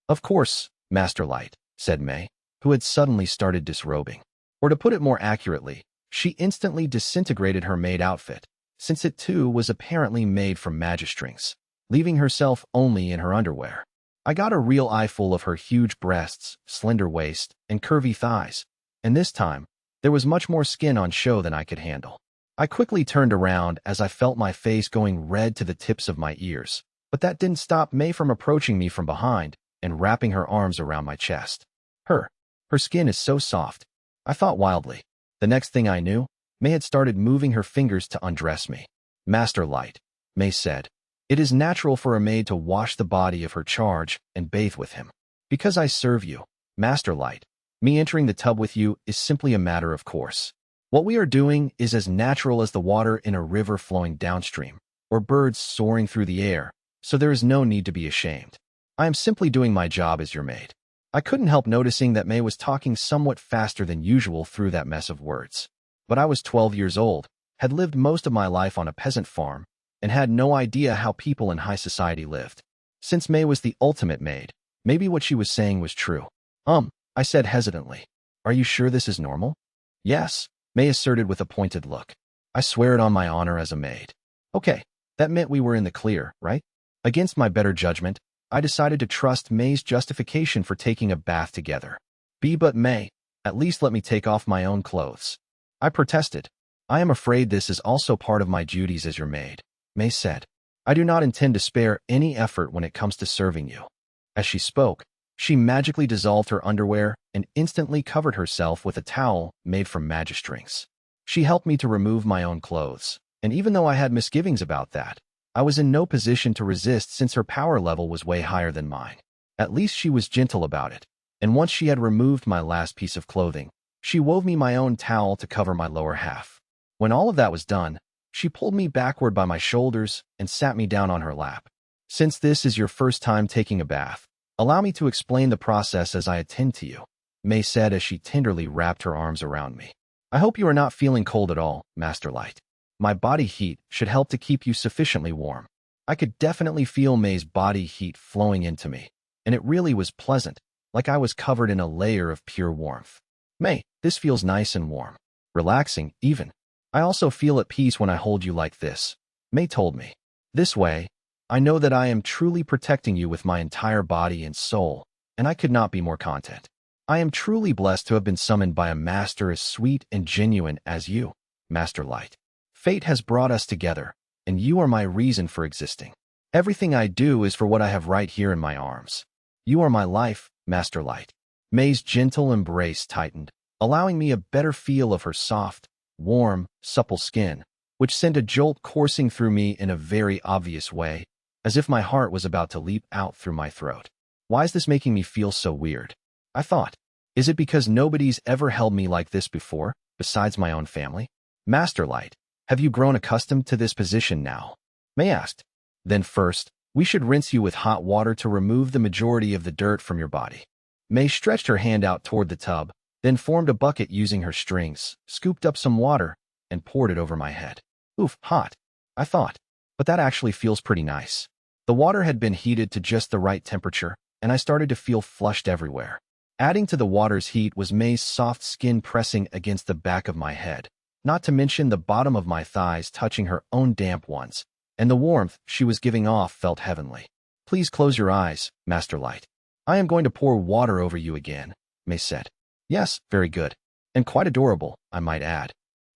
Of course, Master Light, said May, who had suddenly started disrobing. Or to put it more accurately, she instantly disintegrated her maid outfit, since it too was apparently made from magic strings, leaving herself only in her underwear. I got a real eyeful of her huge breasts, slender waist, and curvy thighs, and this time, there was much more skin on show than I could handle. I quickly turned around as I felt my face going red to the tips of my ears, but that didn't stop May from approaching me from behind and wrapping her arms around my chest. Her skin is so soft, I thought wildly. The next thing I knew, May had started moving her fingers to undress me. Master Light, May said, it is natural for a maid to wash the body of her charge and bathe with him. Because I serve you, Master Light, me entering the tub with you is simply a matter of course. What we are doing is as natural as the water in a river flowing downstream, or birds soaring through the air, so there is no need to be ashamed. I am simply doing my job as your maid. I couldn't help noticing that May was talking somewhat faster than usual through that mess of words. But I was 12 years old, had lived most of my life on a peasant farm, and had no idea how people in high society lived. Since May was the ultimate maid, maybe what she was saying was true. I said hesitantly. Are you sure this is normal? Yes, May asserted with a pointed look. I swear it on my honor as a maid. Okay, that meant we were in the clear, right? Against my better judgment, I decided to trust May's justification for taking a bath together. But May, at least let me take off my own clothes. I protested. I am afraid this is also part of my duties as your maid, May said. I do not intend to spare any effort when it comes to serving you. As she spoke, she magically dissolved her underwear and instantly covered herself with a towel made from magic strings. She helped me to remove my own clothes, and even though I had misgivings about that, I was in no position to resist since her power level was way higher than mine. At least she was gentle about it, and once she had removed my last piece of clothing, she wove me my own towel to cover my lower half. When all of that was done, she pulled me backward by my shoulders and sat me down on her lap. Since this is your first time taking a bath, allow me to explain the process as I attend to you, May said as she tenderly wrapped her arms around me. I hope you are not feeling cold at all, Master Light. My body heat should help to keep you sufficiently warm. I could definitely feel May's body heat flowing into me, and it really was pleasant, like I was covered in a layer of pure warmth. May, this feels nice and warm. Relaxing, even. I also feel at peace when I hold you like this, May told me. This way, I know that I am truly protecting you with my entire body and soul, and I could not be more content. I am truly blessed to have been summoned by a master as sweet and genuine as you, Master Light. Fate has brought us together, and you are my reason for existing. Everything I do is for what I have right here in my arms. You are my life, Master Light. May's gentle embrace tightened, allowing me a better feel of her soft, warm, supple skin, which sent a jolt coursing through me in a very obvious way, as if my heart was about to leap out through my throat. Why is this making me feel so weird? I thought. Is it because nobody's ever held me like this before, besides my own family? Master Light, have you grown accustomed to this position now? May asked. Then first, we should rinse you with hot water to remove the majority of the dirt from your body. May stretched her hand out toward the tub, then formed a bucket using her strings, scooped up some water, and poured it over my head. Oof, hot, I thought, but that actually feels pretty nice. The water had been heated to just the right temperature, and I started to feel flushed everywhere. Adding to the water's heat was May's soft skin pressing against the back of my head, not to mention the bottom of my thighs touching her own damp ones, and the warmth she was giving off felt heavenly. Please close your eyes, Master Light. I am going to pour water over you again, May said. Yes, very good. And quite adorable, I might add.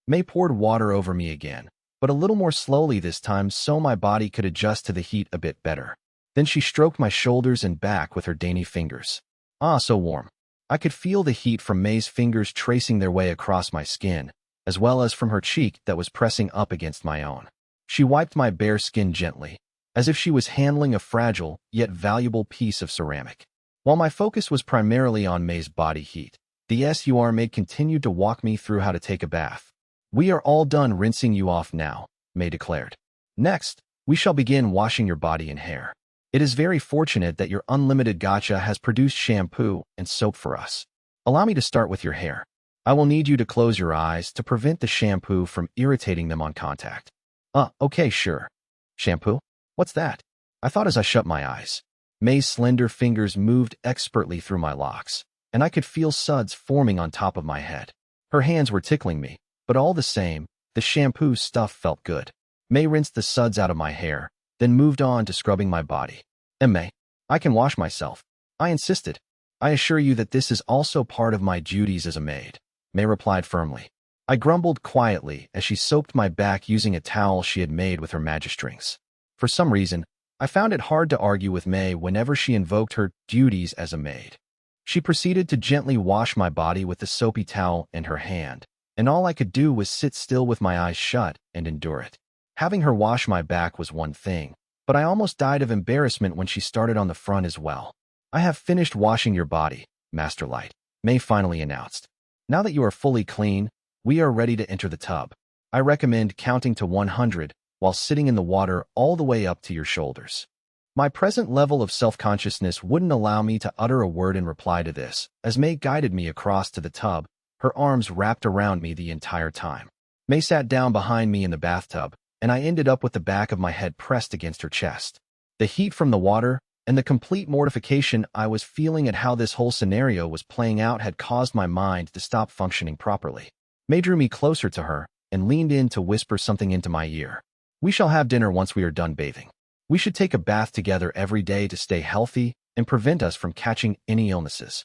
May poured water over me again, but a little more slowly this time so my body could adjust to the heat a bit better. Then she stroked my shoulders and back with her dainty fingers. Ah, so warm. I could feel the heat from May's fingers tracing their way across my skin, as well as from her cheek that was pressing up against my own. She wiped my bare skin gently, as if she was handling a fragile yet valuable piece of ceramic. While my focus was primarily on May's body heat, the SUR maid continued to walk me through how to take a bath. We are all done rinsing you off now, May declared. Next, we shall begin washing your body and hair. It is very fortunate that your Unlimited Gacha has produced shampoo and soap for us. Allow me to start with your hair. I will need you to close your eyes to prevent the shampoo from irritating them on contact. Okay, sure. Shampoo? What's that? I thought as I shut my eyes. May's slender fingers moved expertly through my locks, and I could feel suds forming on top of my head. Her hands were tickling me, but all the same, the shampoo stuff felt good. May rinsed the suds out of my hair, then moved on to scrubbing my body. May, I can wash myself. I insisted. I assure you that this is also part of my duties as a maid, May replied firmly. I grumbled quietly as she soaped my back using a towel she had made with her magic strings. For some reason, I found it hard to argue with May whenever she invoked her duties as a maid. She proceeded to gently wash my body with the soapy towel in her hand, and all I could do was sit still with my eyes shut and endure it. Having her wash my back was one thing, but I almost died of embarrassment when she started on the front as well. I have finished washing your body, Master Light, May finally announced. Now that you are fully clean, we are ready to enter the tub. I recommend counting to 100 while sitting in the water all the way up to your shoulders. My present level of self-consciousness wouldn't allow me to utter a word in reply to this, as May guided me across to the tub, her arms wrapped around me the entire time. May sat down behind me in the bathtub, and I ended up with the back of my head pressed against her chest. The heat from the water and the complete mortification I was feeling at how this whole scenario was playing out had caused my mind to stop functioning properly. May drew me closer to her and leaned in to whisper something into my ear. We shall have dinner once we are done bathing. We should take a bath together every day to stay healthy and prevent us from catching any illnesses.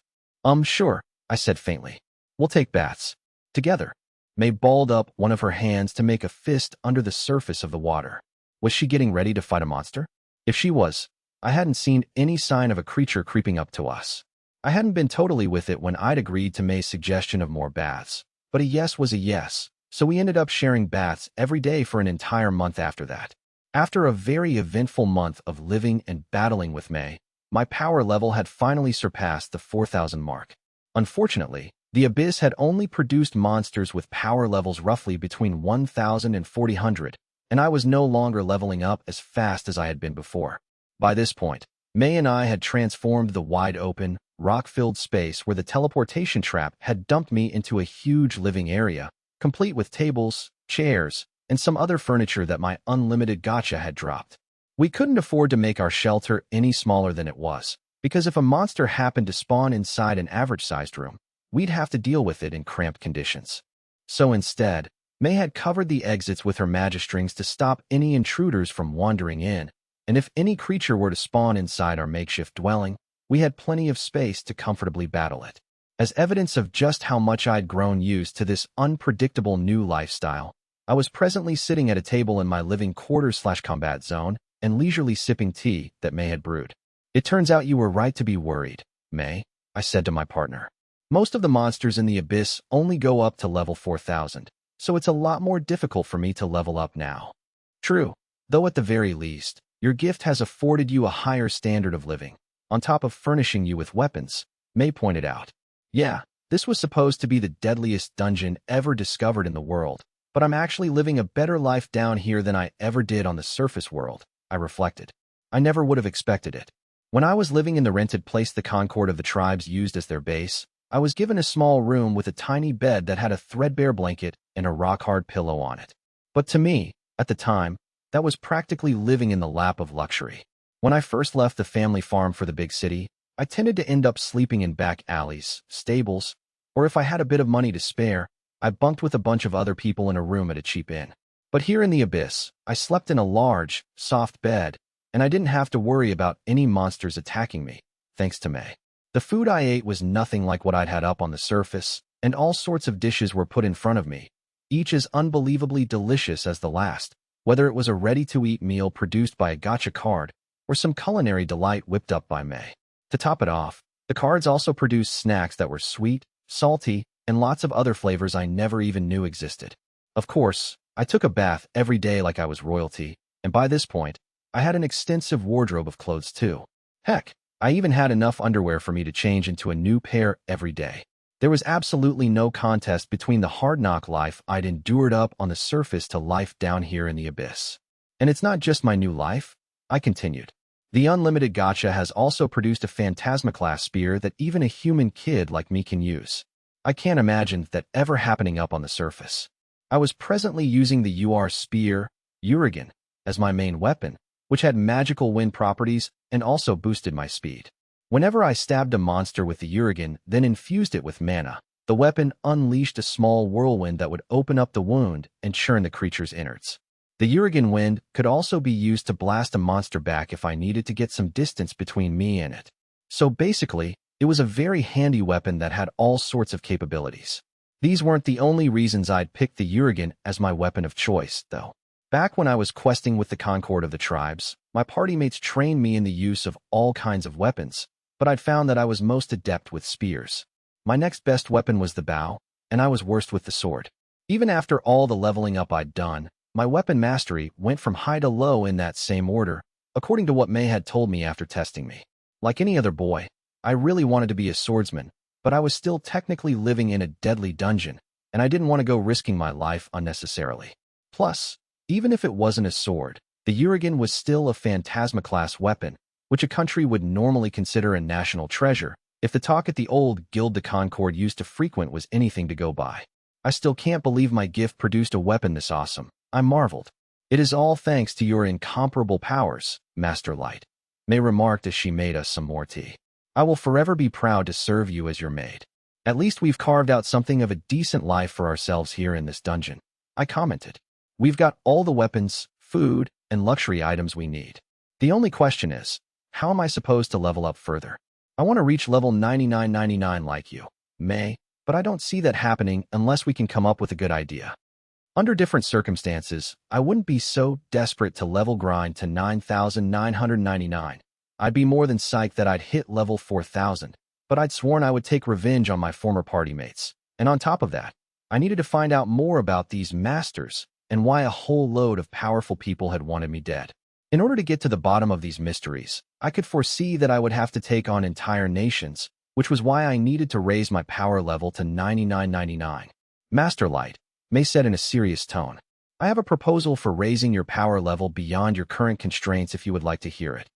Sure, I said faintly. We'll take baths. Together. May balled up one of her hands to make a fist under the surface of the water. Was she getting ready to fight a monster? If she was, I hadn't seen any sign of a creature creeping up to us. I hadn't been totally with it when I'd agreed to May's suggestion of more baths, but a yes was a yes, so we ended up sharing baths every day for an entire month after that. After a very eventful month of living and battling with May, my power level had finally surpassed the 4,000 mark. Unfortunately, the Abyss had only produced monsters with power levels roughly between 1,000 and 4,000, and I was no longer leveling up as fast as I had been before. By this point, May and I had transformed the wide-open, rock-filled space where the teleportation trap had dumped me into a huge living area, complete with tables, chairs, and some other furniture that my Unlimited Gacha had dropped. We couldn't afford to make our shelter any smaller than it was, because if a monster happened to spawn inside an average-sized room, we'd have to deal with it in cramped conditions. So instead, May had covered the exits with her magistrings to stop any intruders from wandering in, and if any creature were to spawn inside our makeshift dwelling, we had plenty of space to comfortably battle it. As evidence of just how much I'd grown used to this unpredictable new lifestyle, I was presently sitting at a table in my living quarters/combat zone and leisurely sipping tea that May had brewed. It turns out you were right to be worried, May, I said to my partner. Most of the monsters in the Abyss only go up to level 4,000, so it's a lot more difficult for me to level up now. True, though at the very least, your gift has afforded you a higher standard of living, on top of furnishing you with weapons, May pointed out. Yeah, this was supposed to be the deadliest dungeon ever discovered in the world, but I'm actually living a better life down here than I ever did on the surface world, I reflected. I never would have expected it. When I was living in the rented place the Concord of the tribes used as their base, I was given a small room with a tiny bed that had a threadbare blanket and a rock-hard pillow on it. But to me, at the time, that was practically living in the lap of luxury. When I first left the family farm for the big city, I tended to end up sleeping in back alleys, stables, or if I had a bit of money to spare, I bunked with a bunch of other people in a room at a cheap inn. But here in the Abyss, I slept in a large, soft bed, and I didn't have to worry about any monsters attacking me, thanks to May. The food I ate was nothing like what I'd had up on the surface, and all sorts of dishes were put in front of me, each as unbelievably delicious as the last, whether it was a ready-to-eat meal produced by a gacha card or some culinary delight whipped up by May. To top it off, the cards also produced snacks that were sweet, salty, and lots of other flavors I never even knew existed. Of course, I took a bath every day like I was royalty, and by this point, I had an extensive wardrobe of clothes too. Heck, I even had enough underwear for me to change into a new pair every day. There was absolutely no contest between the hard-knock life I'd endured up on the surface to life down here in the Abyss. And it's not just my new life, I continued. The Unlimited Gacha has also produced a Phantasma-class spear that even a human kid like me can use. I can't imagine that ever happening up on the surface. I was presently using the UR spear, Urigen, as my main weapon, which had magical wind properties and also boosted my speed. Whenever I stabbed a monster with the Urigen, then infused it with mana, the weapon unleashed a small whirlwind that would open up the wound and churn the creature's innards. The Urigen wind could also be used to blast a monster back if I needed to get some distance between me and it. So basically, it was a very handy weapon that had all sorts of capabilities. These weren't the only reasons I'd picked the Urigen as my weapon of choice, though. Back when I was questing with the Concord of the tribes, my party mates trained me in the use of all kinds of weapons, but I'd found that I was most adept with spears. My next best weapon was the bow, and I was worst with the sword. Even after all the leveling up I'd done, my weapon mastery went from high to low in that same order, according to what May had told me after testing me. Like any other boy, I really wanted to be a swordsman, but I was still technically living in a deadly dungeon, and I didn't want to go risking my life unnecessarily. Plus, even if it wasn't a sword, the Urigen was still a Phantasma-class weapon, which a country would normally consider a national treasure, if the talk at the old guild the Concord used to frequent was anything to go by. I still can't believe my gift produced a weapon this awesome, I marveled. It is all thanks to your incomparable powers, Master Light. May remarked as she made us some more tea. I will forever be proud to serve you as your maid. At least we've carved out something of a decent life for ourselves here in this dungeon, I commented. We've got all the weapons, food, and luxury items we need. The only question is, how am I supposed to level up further? I want to reach level 9999 like you, May, but I don't see that happening unless we can come up with a good idea. Under different circumstances, I wouldn't be so desperate to level grind to 9999. I'd be more than psyched that I'd hit level 4000, but I'd sworn I would take revenge on my former party mates. And on top of that, I needed to find out more about these masters and why a whole load of powerful people had wanted me dead. In order to get to the bottom of these mysteries, I could foresee that I would have to take on entire nations, which was why I needed to raise my power level to 9999. Master Light, May said in a serious tone, I have a proposal for raising your power level beyond your current constraints if you would like to hear it.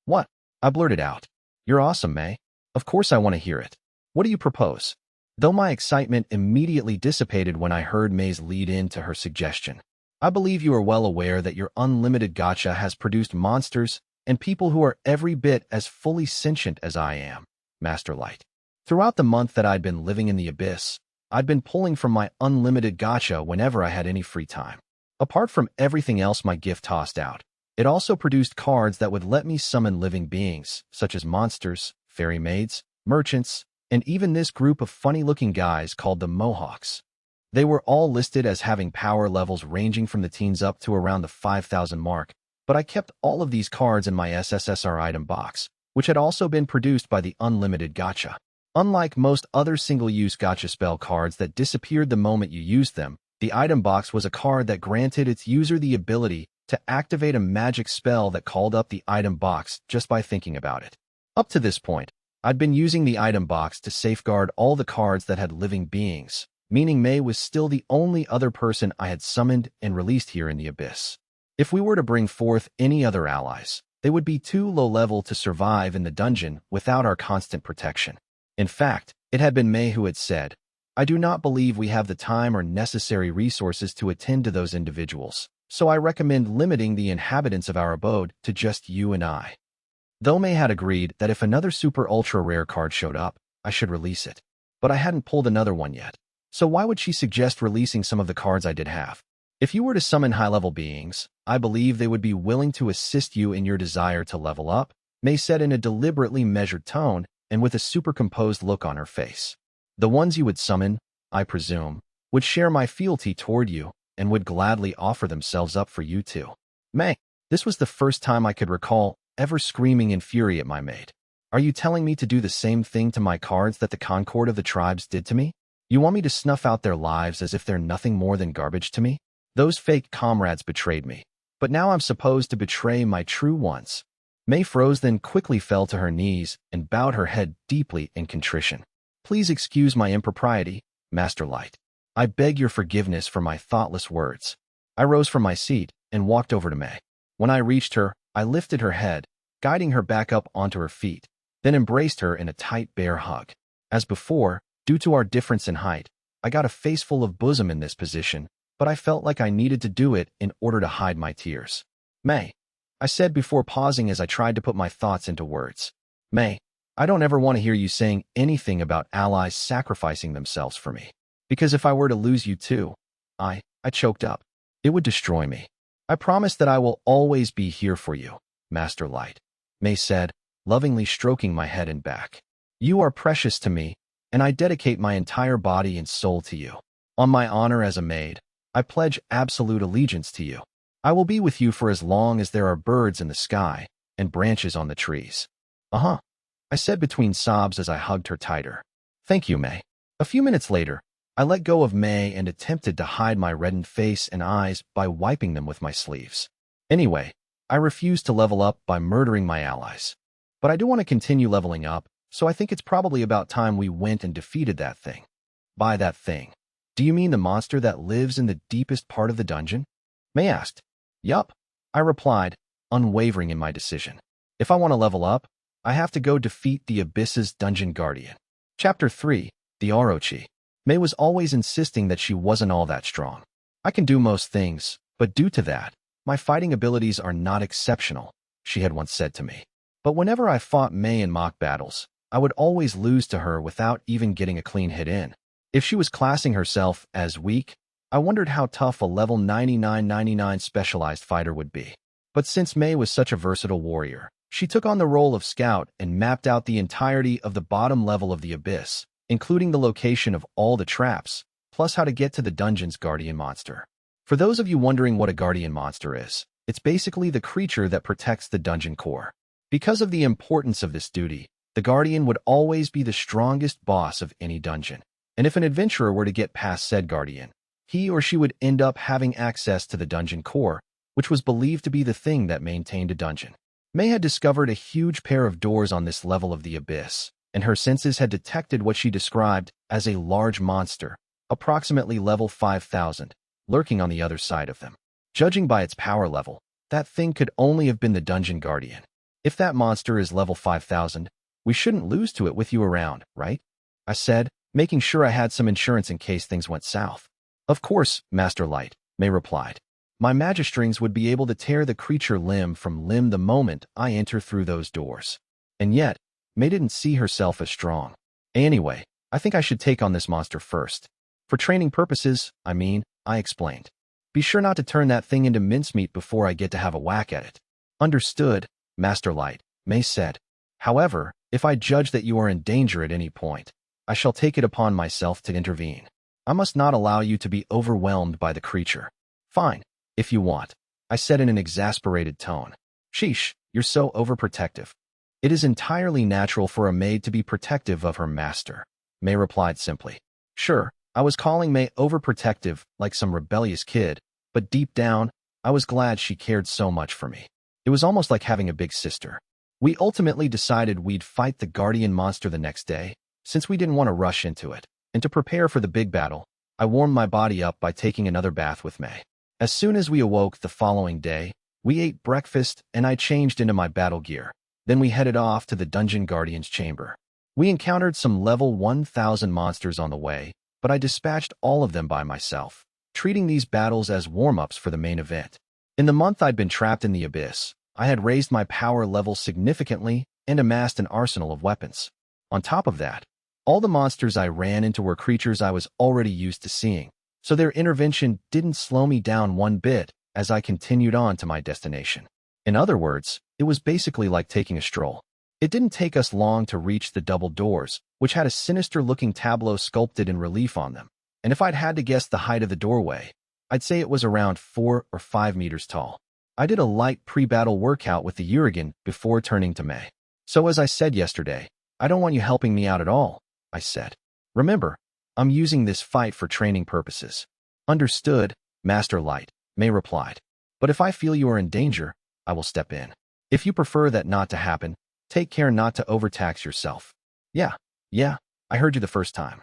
What? I blurted out. You're awesome, May. Of course I want to hear it. What do you propose? Though my excitement immediately dissipated when I heard May's lead in to her suggestion. I believe you are well aware that your Unlimited Gacha has produced monsters and people who are every bit as fully sentient as I am, Master Light. Throughout the month that I'd been living in the Abyss, I'd been pulling from my Unlimited Gacha whenever I had any free time. Apart from everything else my gift tossed out, it also produced cards that would let me summon living beings, such as monsters, fairy maids, merchants, and even this group of funny-looking guys called the Mohawks. They were all listed as having power levels ranging from the teens up to around the 5,000 mark, but I kept all of these cards in my SSSR item box, which had also been produced by the Unlimited Gacha. Unlike most other single-use gacha spell cards that disappeared the moment you used them, the item box was a card that granted its user the ability to activate a magic spell that called up the item box just by thinking about it. Up to this point, I'd been using the item box to safeguard all the cards that had living beings, meaning May was still the only other person I had summoned and released here in the Abyss. If we were to bring forth any other allies, they would be too low-level to survive in the dungeon without our constant protection. In fact, it had been May who had said, I do not believe we have the time or necessary resources to attend to those individuals, so I recommend limiting the inhabitants of our abode to just you and I. Though May had agreed that if another super ultra rare card showed up, I should release it, but I hadn't pulled another one yet. So why would she suggest releasing some of the cards I did have? If you were to summon high-level beings, I believe they would be willing to assist you in your desire to level up, May said in a deliberately measured tone and with a super composed look on her face. The ones you would summon, I presume, would share my fealty toward you and would gladly offer themselves up for you too. May, this was the first time I could recall ever screaming in fury at my maid. Are you telling me to do the same thing to my cards that the Concord of the tribes did to me? You want me to snuff out their lives as if they're nothing more than garbage to me? Those fake comrades betrayed me, but now I'm supposed to betray my true ones. May froze, then quickly fell to her knees and bowed her head deeply in contrition. Please excuse my impropriety, Master Light. I beg your forgiveness for my thoughtless words. I rose from my seat and walked over to May. When I reached her, I lifted her head, guiding her back up onto her feet, then embraced her in a tight bear hug. As before, due to our difference in height, I got a face full of bosom in this position, but I felt like I needed to do it in order to hide my tears. May, I said before pausing as I tried to put my thoughts into words. May, I don't ever want to hear you saying anything about allies sacrificing themselves for me. Because if I were to lose you too, I choked up. It would destroy me. I promise that I will always be here for you, Master Light, May said, lovingly stroking my head and back. You are precious to me, and I dedicate my entire body and soul to you. On my honor as a maid, I pledge absolute allegiance to you. I will be with you for as long as there are birds in the sky and branches on the trees. I said between sobs as I hugged her tighter. Thank you, May. A few minutes later, I let go of May and attempted to hide my reddened face and eyes by wiping them with my sleeves. Anyway, I refused to level up by murdering my allies. But I do want to continue leveling up, so I think it's probably about time we went and defeated that thing. By that thing, do you mean the monster that lives in the deepest part of the dungeon? May asked. Yup, I replied, unwavering in my decision. If I want to level up, I have to go defeat the Abyss's dungeon guardian. Chapter 3, the Orochi. May was always insisting that she wasn't all that strong. I can do most things, but due to that, my fighting abilities are not exceptional, she had once said to me. But whenever I fought May in mock battles, I would always lose to her without even getting a clean hit in. If she was classing herself as weak, I wondered how tough a level 99 specialized fighter would be. But since May was such a versatile warrior, she took on the role of scout and mapped out the entirety of the bottom level of the abyss, including the location of all the traps, plus how to get to the dungeon's guardian monster. For those of you wondering what a guardian monster is, it's basically the creature that protects the dungeon core. Because of the importance of this duty, the guardian would always be the strongest boss of any dungeon. And if an adventurer were to get past said guardian, he or she would end up having access to the dungeon core, which was believed to be the thing that maintained a dungeon. May had discovered a huge pair of doors on this level of the abyss, and her senses had detected what she described as a large monster, approximately level 5,000, lurking on the other side of them. Judging by its power level, that thing could only have been the dungeon guardian. If that monster is level 5,000, we shouldn't lose to it with you around, right? I said, making sure I had some insurance in case things went south. Of course, Master Light, May replied. My magistrings would be able to tear the creature limb from limb the moment I enter through those doors. And yet, May didn't see herself as strong. Anyway, I think I should take on this monster first. For training purposes, I explained. Be sure not to turn that thing into mincemeat before I get to have a whack at it. Understood, Master Light, May said. However, if I judge that you are in danger at any point, I shall take it upon myself to intervene. I must not allow you to be overwhelmed by the creature. Fine, if you want, I said in an exasperated tone. Sheesh, you're so overprotective. It is entirely natural for a maid to be protective of her master, May replied simply. Sure, I was calling May overprotective like some rebellious kid, but deep down, I was glad she cared so much for me. It was almost like having a big sister. We ultimately decided we'd fight the guardian monster the next day, since we didn't want to rush into it. And to prepare for the big battle, I warmed my body up by taking another bath with May. As soon as we awoke the following day, we ate breakfast and I changed into my battle gear. Then we headed off to the dungeon guardian's chamber. We encountered some level 1000 monsters on the way, but I dispatched all of them by myself, treating these battles as warm-ups for the main event. In the month I'd been trapped in the abyss, I had raised my power level significantly and amassed an arsenal of weapons. On top of that, all the monsters I ran into were creatures I was already used to seeing, so their intervention didn't slow me down one bit as I continued on to my destination. In other words, it was basically like taking a stroll. It didn't take us long to reach the double doors, which had a sinister-looking tableau sculpted in relief on them. And if I'd had to guess the height of the doorway, I'd say it was around 4 or 5 meters tall. I did a light pre-battle workout with the Urigan before turning to May. So as I said yesterday, I don't want you helping me out at all, I said. Remember, I'm using this fight for training purposes. Understood, Master Light, May replied. But if I feel you are in danger, I will step in. If you prefer that not to happen, take care not to overtax yourself. Yeah, I heard you the first time.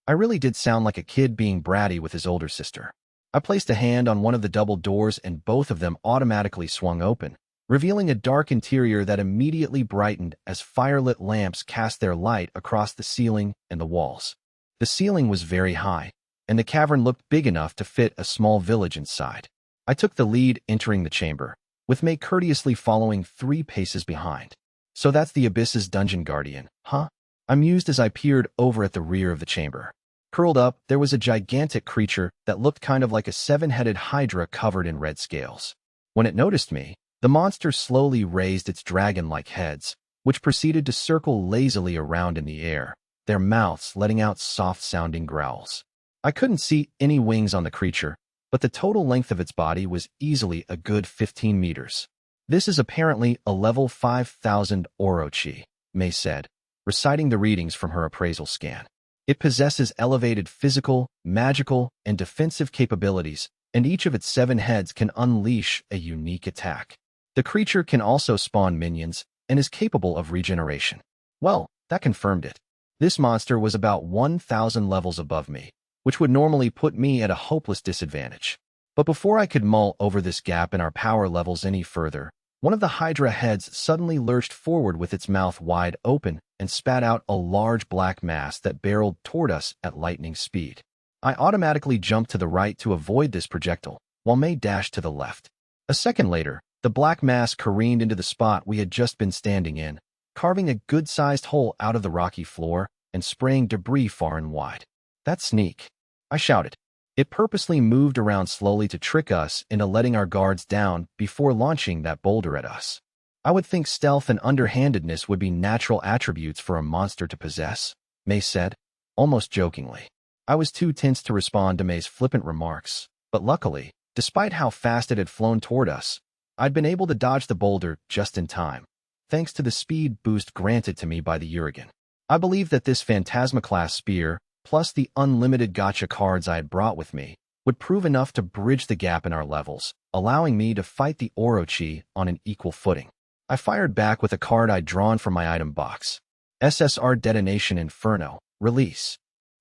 I really did sound like a kid being bratty with his older sister. I placed a hand on one of the double doors and both of them automatically swung open, revealing a dark interior that immediately brightened as firelit lamps cast their light across the ceiling and the walls. The ceiling was very high, and the cavern looked big enough to fit a small village inside. I took the lead entering the chamber, with May courteously following 3 paces behind. So that's the Abyss's dungeon guardian, huh? I mused as I peered over at the rear of the chamber. Curled up, there was a gigantic creature that looked kind of like a 7-headed hydra covered in red scales. When it noticed me, the monster slowly raised its dragon-like heads, which proceeded to circle lazily around in the air, their mouths letting out soft-sounding growls. I couldn't see any wings on the creature, but the total length of its body was easily a good 15 meters. This is apparently a level 5000 Orochi, May said, reciting the readings from her appraisal scan. It possesses elevated physical, magical, and defensive capabilities, and each of its 7 heads can unleash a unique attack. The creature can also spawn minions and is capable of regeneration. Well, that confirmed it. This monster was about 1000 levels above me, which would normally put me at a hopeless disadvantage. But before I could mull over this gap in our power levels any further, one of the Hydra heads suddenly lurched forward with its mouth wide open and spat out a large black mass that barreled toward us at lightning speed. I automatically jumped to the right to avoid this projectile, while May dashed to the left. A second later, the The black mass careened into the spot we had just been standing in, carving a good-sized hole out of the rocky floor and spraying debris far and wide. "That's sneak," I shouted. It purposely moved around slowly to trick us into letting our guards down before launching that boulder at us. "I would think stealth and underhandedness would be natural attributes for a monster to possess," May said, almost jokingly. I was too tense to respond to May's flippant remarks, but luckily, despite how fast it had flown toward us, I'd been able to dodge the boulder just in time, thanks to the speed boost granted to me by the Urigan. I believed that this Phantasma-class spear, plus the Unlimited Gacha cards I had brought with me, would prove enough to bridge the gap in our levels, allowing me to fight the Orochi on an equal footing. I fired back with a card I'd drawn from my item box. "SSR Detonation Inferno. Release,"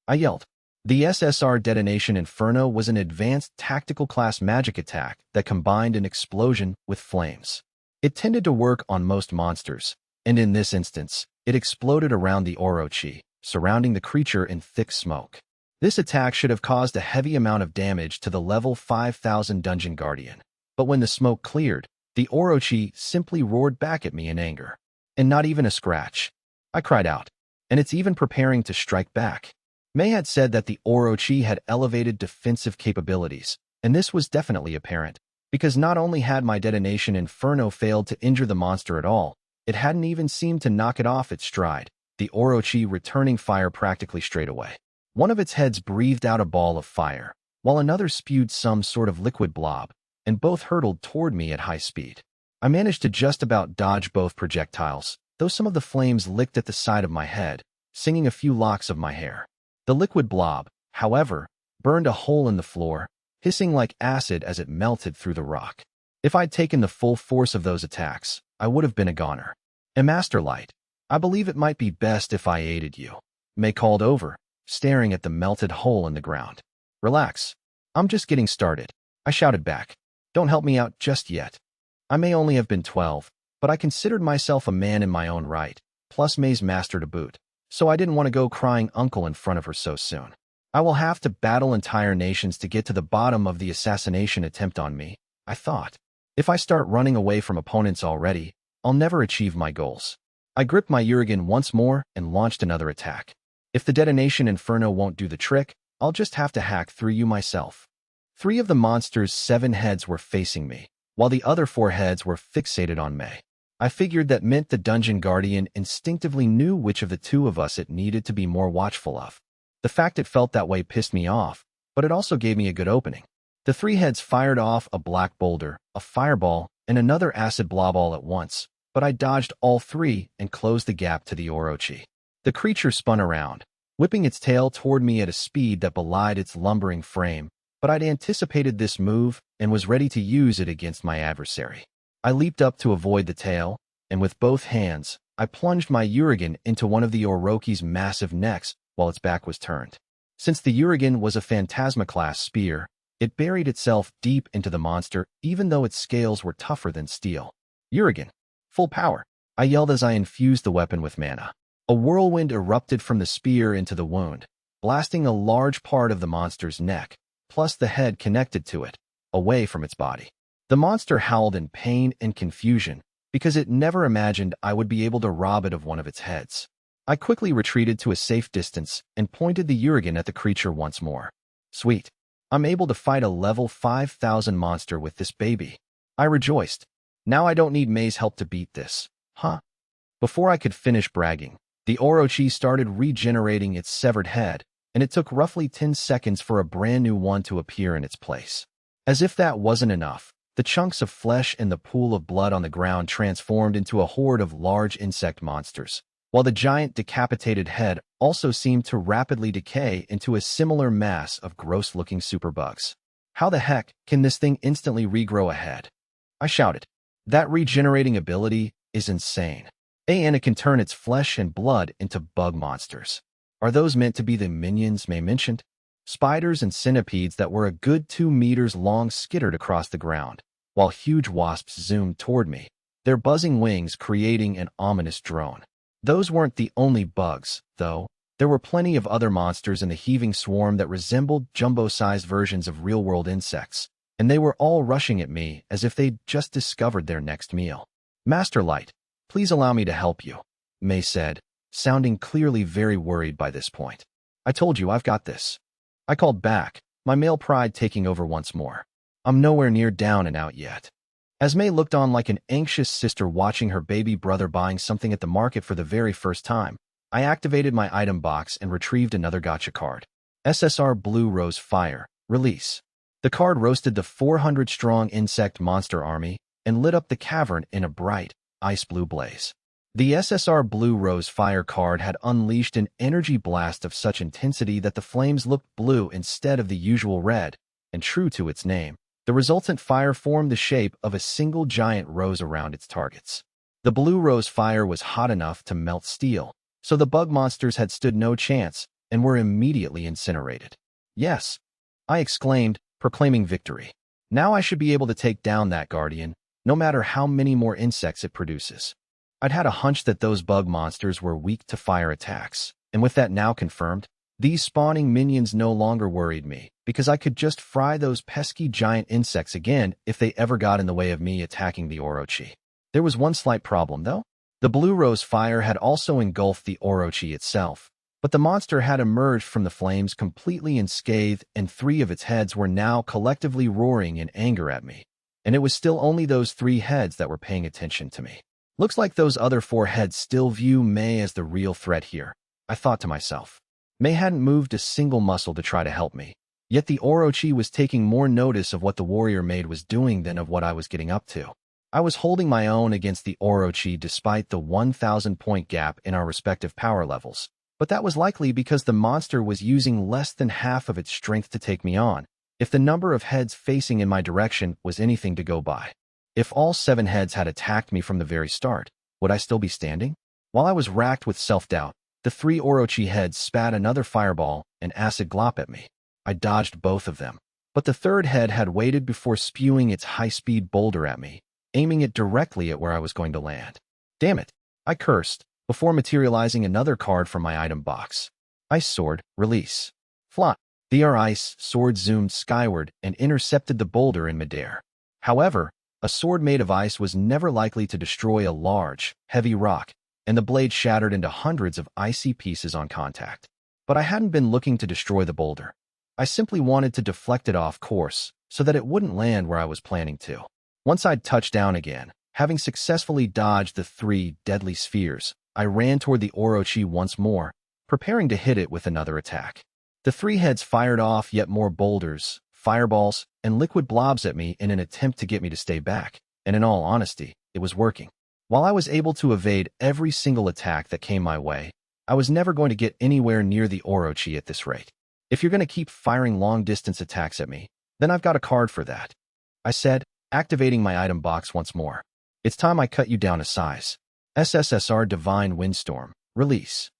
I yelled. The SSR Detonation Inferno was an advanced tactical class magic attack that combined an explosion with flames. It tended to work on most monsters, and in this instance, it exploded around the Orochi, surrounding the creature in thick smoke. This attack should have caused a heavy amount of damage to the level 5000 Dungeon Guardian, but when the smoke cleared, the Orochi simply roared back at me in anger. "And not even a scratch," I cried out. "And it's even preparing to strike back." May had said that the Orochi had elevated defensive capabilities, and this was definitely apparent, because not only had my Detonation Inferno failed to injure the monster at all, it hadn't even seemed to knock it off its stride, the Orochi returning fire practically straight away. One of its heads breathed out a ball of fire, while another spewed some sort of liquid blob, and both hurtled toward me at high speed. I managed to just about dodge both projectiles, though some of the flames licked at the side of my head, singing a few locks of my hair. The liquid blob, however, burned a hole in the floor, hissing like acid as it melted through the rock. If I'd taken the full force of those attacks, I would have been a goner. "And Master Light, I believe it might be best if I aided you," May called over, staring at the melted hole in the ground. "Relax. I'm just getting started," I shouted back. "Don't help me out just yet." I may only have been 12, but I considered myself a man in my own right, plus May's master to boot, so I didn't want to go crying uncle in front of her so soon. I will have to battle entire nations to get to the bottom of the assassination attempt on me, I thought. If I start running away from opponents already, I'll never achieve my goals. I gripped my Urigan once more and launched another attack. If the Detonation Inferno won't do the trick, I'll just have to hack through you myself. 3 of the monster's 7 heads were facing me, while the other 4 heads were fixated on May. I figured that meant the Dungeon Guardian instinctively knew which of the 2 of us it needed to be more watchful of. The fact it felt that way pissed me off, but it also gave me a good opening. The 3 heads fired off a black boulder, a fireball, and another acid blob all at once, but I dodged all 3 and closed the gap to the Orochi. The creature spun around, whipping its tail toward me at a speed that belied its lumbering frame, but I'd anticipated this move and was ready to use it against my adversary. I leaped up to avoid the tail, and with both hands, I plunged my Urigan into one of the Orochi's massive necks while its back was turned. Since the Urigan was a Phantasma-class spear, it buried itself deep into the monster even though its scales were tougher than steel. "Urigan, full power," I yelled as I infused the weapon with mana. A whirlwind erupted from the spear into the wound, blasting a large part of the monster's neck, plus the head connected to it, away from its body. The monster howled in pain and confusion because it never imagined I would be able to rob it of one of its heads. I quickly retreated to a safe distance and pointed the Urigan at the creature once more. "Sweet. I'm able to fight a level 5000 monster with this baby," I rejoiced. "Now I don't need May's help to beat this, huh?" Before I could finish bragging, the Orochi started regenerating its severed head, and it took roughly 10 seconds for a brand new one to appear in its place. As if that wasn't enough, the chunks of flesh and the pool of blood on the ground transformed into a horde of large insect monsters, while the giant decapitated head also seemed to rapidly decay into a similar mass of gross-looking superbugs. "How the heck can this thing instantly regrow a head?" I shouted. "That regenerating ability is insane. And it can turn its flesh and blood into bug monsters. Are those meant to be the minions May mentioned?" Spiders and centipedes that were a good 2 meters long skittered across the ground, while huge wasps zoomed toward me, their buzzing wings creating an ominous drone. Those weren't the only bugs, though. There were plenty of other monsters in the heaving swarm that resembled jumbo-sized versions of real-world insects, and they were all rushing at me as if they'd just discovered their next meal. Master Light, please allow me to help you, May said, sounding clearly very worried by this point. I told you I've got this. I called back, my male pride taking over once more. I'm nowhere near down and out yet. As May looked on like an anxious sister watching her baby brother buying something at the market for the very first time, I activated my item box and retrieved another gacha card. SSR Blue Rose Fire, Release. The card roasted the 400-strong insect monster army and lit up the cavern in a bright, ice blue blaze. The SSR Blue Rose Fire card had unleashed an energy blast of such intensity that the flames looked blue instead of the usual red, and true to its name, the resultant fire formed the shape of a single giant rose around its targets. The Blue Rose Fire was hot enough to melt steel, so the bug monsters had stood no chance and were immediately incinerated. Yes, I exclaimed, proclaiming victory. Now I should be able to take down that guardian, no matter how many more insects it produces. I'd had a hunch that those bug monsters were weak to fire attacks, and with that now confirmed, these spawning minions no longer worried me, because I could just fry those pesky giant insects again if they ever got in the way of me attacking the Orochi. There was one slight problem, though. The Blue Rose Fire had also engulfed the Orochi itself, but the monster had emerged from the flames completely unscathed, and 3 of its heads were now collectively roaring in anger at me. And it was still only those 3 heads that were paying attention to me. Looks like those other 4 heads still view May as the real threat here, I thought to myself. May hadn't moved a single muscle to try to help me, yet the Orochi was taking more notice of what the warrior maid was doing than of what I was getting up to. I was holding my own against the Orochi despite the 1,000-point gap in our respective power levels, but that was likely because the monster was using less than half of its strength to take me on, if the number of heads facing in my direction was anything to go by. If all 7 heads had attacked me from the very start, would I still be standing? While I was racked with self-doubt, the 3 Orochi heads spat another fireball and acid glop at me. I dodged both of them, but the 3rd head had waited before spewing its high-speed boulder at me, aiming it directly at where I was going to land. Damn it, I cursed, before materializing another card from my item box. Ice Sword, Release. Fly. The ice sword zoomed skyward and intercepted the boulder in midair. However, a sword made of ice was never likely to destroy a large, heavy rock, and the blade shattered into hundreds of icy pieces on contact. But I hadn't been looking to destroy the boulder. I simply wanted to deflect it off course so that it wouldn't land where I was planning to. Once I'd touched down again, having successfully dodged the 3 deadly spheres, I ran toward the Orochi once more, preparing to hit it with another attack. The 3 heads fired off yet more boulders, fireballs, and liquid blobs at me in an attempt to get me to stay back, and in all honesty, it was working. While I was able to evade every single attack that came my way, I was never going to get anywhere near the Orochi at this rate. If you're going to keep firing long-distance attacks at me, then I've got a card for that, I said, activating my item box once more. It's time I cut you down a size. SSSR Divine Windstorm, Release.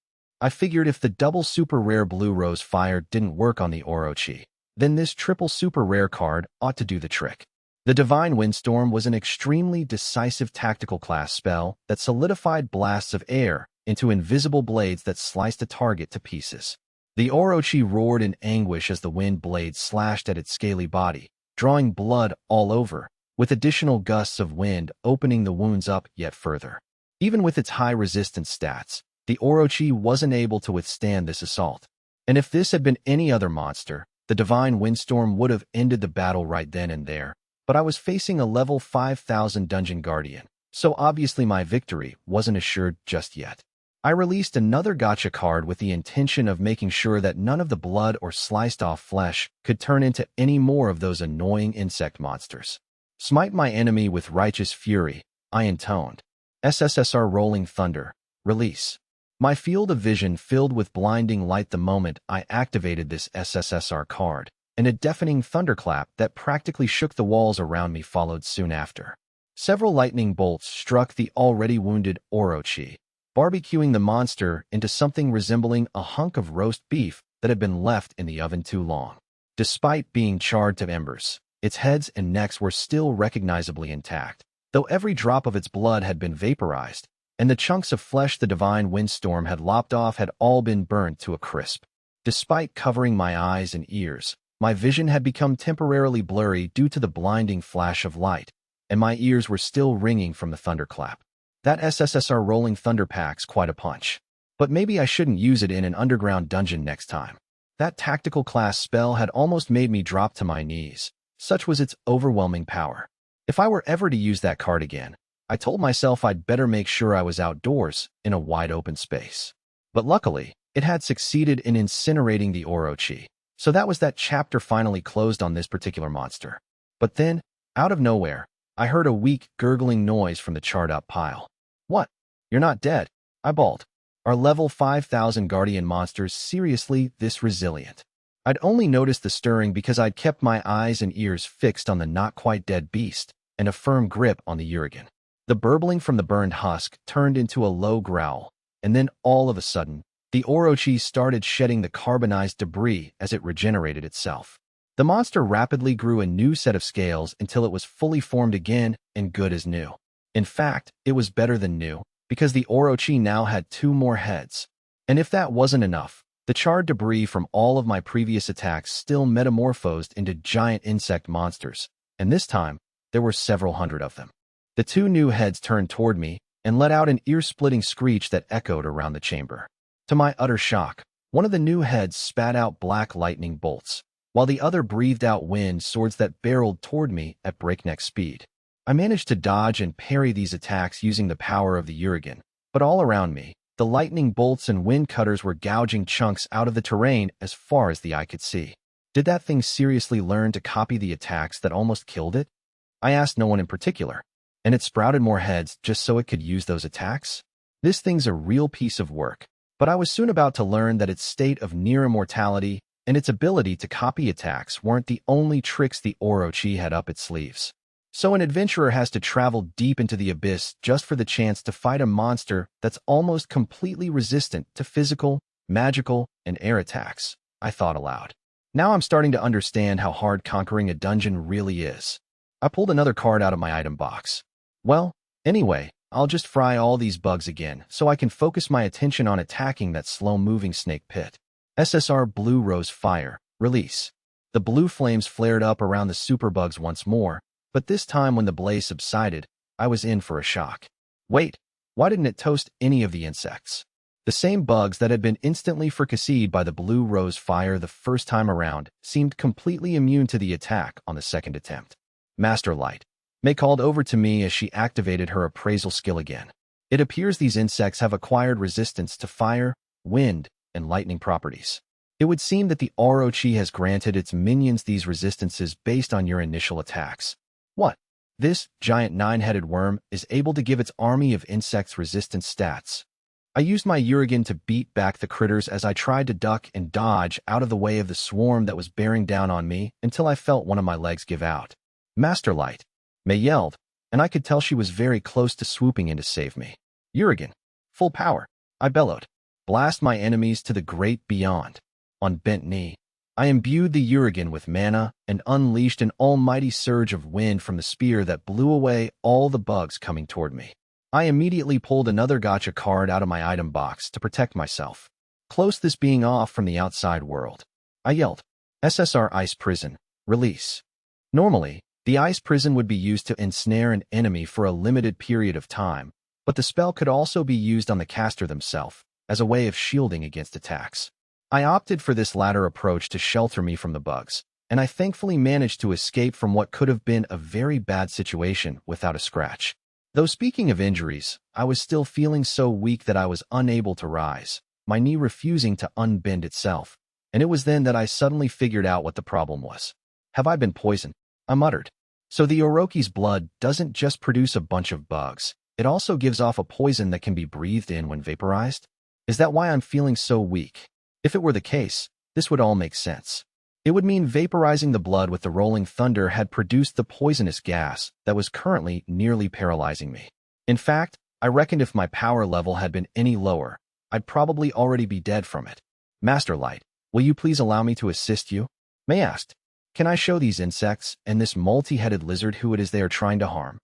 I figured if the double super rare Blue Rose Fire didn't work on the Orochi, then this triple super rare card ought to do the trick. The Divine Windstorm was an extremely decisive tactical class spell that solidified blasts of air into invisible blades that sliced a target to pieces. The Orochi roared in anguish as the wind blades slashed at its scaly body, drawing blood all over, with additional gusts of wind opening the wounds up yet further. Even with its high resistance stats, the Orochi wasn't able to withstand this assault. And if this had been any other monster, the Divine Windstorm would have ended the battle right then and there. But I was facing a level 5,000 Dungeon Guardian, so obviously my victory wasn't assured just yet. I released another gacha card with the intention of making sure that none of the blood or sliced-off flesh could turn into any more of those annoying insect monsters. Smite my enemy with righteous fury, I intoned. SSSR Rolling Thunder, Release. My field of vision filled with blinding light the moment I activated this SSSR card, and a deafening thunderclap that practically shook the walls around me followed soon after. Several lightning bolts struck the already wounded Orochi, barbecuing the monster into something resembling a hunk of roast beef that had been left in the oven too long. Despite being charred to embers, its heads and necks were still recognizably intact, though every drop of its blood had been vaporized, and the chunks of flesh the Divine Windstorm had lopped off had all been burned to a crisp. Despite covering my eyes and ears, My vision had become temporarily blurry due to the blinding flash of light, and my ears were still ringing from the thunderclap. That SSSR rolling thunder packs quite a punch. But maybe I shouldn't use it in an underground dungeon next time. That tactical class spell had almost made me drop to my knees. Such was its overwhelming power. If I were ever to use that card again, I told myself I'd better make sure I was outdoors in a wide open space. But luckily, it had succeeded in incinerating the Orochi. So that chapter finally closed on this particular monster. But then, out of nowhere, I heard a weak, gurgling noise from the charred-up pile. What? You're not dead? I bawled. Are level 5000 guardian monsters seriously this resilient? I'd only noticed the stirring because I'd kept my eyes and ears fixed on the not-quite-dead beast and a firm grip on the Urigan. The burbling from the burned husk turned into a low growl, and then all of a sudden, the Orochi started shedding the carbonized debris as it regenerated itself. The monster rapidly grew a new set of scales until it was fully formed again and good as new. In fact, it was better than new, because the Orochi now had 2 more heads. And if that wasn't enough, the charred debris from all of my previous attacks still metamorphosed into giant insect monsters, and this time, there were several hundred of them. The 2 new heads turned toward me and let out an ear-splitting screech that echoed around the chamber. To my utter shock, one of the new heads spat out black lightning bolts, while the other breathed out wind swords that barreled toward me at breakneck speed. I managed to dodge and parry these attacks using the power of the Urigan, but all around me, the lightning bolts and wind cutters were gouging chunks out of the terrain as far as the eye could see. Did that thing seriously learn to copy the attacks that almost killed it? I asked no one in particular, and it sprouted more heads just so it could use those attacks? This thing's a real piece of work, but I was soon about to learn that its state of near immortality and its ability to copy attacks weren't the only tricks the Orochi had up its sleeves. So an adventurer has to travel deep into the abyss just for the chance to fight a monster that's almost completely resistant to physical, magical, and air attacks, I thought aloud. Now I'm starting to understand how hard conquering a dungeon really is. I pulled another card out of my item box. Well, anyway, I'll just fry all these bugs again so I can focus my attention on attacking that slow-moving snake pit. SSR Blue Rose Fire, release. The blue flames flared up around the superbugs once more, but this time when the blaze subsided, I was in for a shock. Wait, why didn't it toast any of the insects? The same bugs that had been instantly fricasseed by the Blue Rose Fire the first time around seemed completely immune to the attack on the second attempt. Master Light. May called over to me as she activated her appraisal skill again. It appears these insects have acquired resistance to fire, wind, and lightning properties. It would seem that the Orochi has granted its minions these resistances based on your initial attacks. What? This giant 9-headed worm is able to give its army of insects resistance stats. I used my Urigan to beat back the critters as I tried to duck and dodge out of the way of the swarm that was bearing down on me until I felt one of my legs give out. Master Light. May yelled, and I could tell she was very close to swooping in to save me. Urigan. Full power. I bellowed. Blast my enemies to the great beyond. On bent knee, I imbued the Urigan with mana and unleashed an almighty surge of wind from the spear that blew away all the bugs coming toward me. I immediately pulled another gacha card out of my item box to protect myself. Close this being off from the outside world. I yelled, SSR Ice Prison, release. Normally, the ice prison would be used to ensnare an enemy for a limited period of time, but the spell could also be used on the caster themselves as a way of shielding against attacks. I opted for this latter approach to shelter me from the bugs, and I thankfully managed to escape from what could have been a very bad situation without a scratch. Though speaking of injuries, I was still feeling so weak that I was unable to rise, my knee refusing to unbend itself, and it was then that I suddenly figured out what the problem was. Have I been poisoned? I muttered. So the Orochi's blood doesn't just produce a bunch of bugs, it also gives off a poison that can be breathed in when vaporized? Is that why I'm feeling so weak? If it were the case, this would all make sense. It would mean vaporizing the blood with the rolling thunder had produced the poisonous gas that was currently nearly paralyzing me. In fact, I reckoned if my power level had been any lower, I'd probably already be dead from it. Master Light, will you please allow me to assist you? May asked. Can I show these insects and this multi-headed lizard who it is they are trying to harm?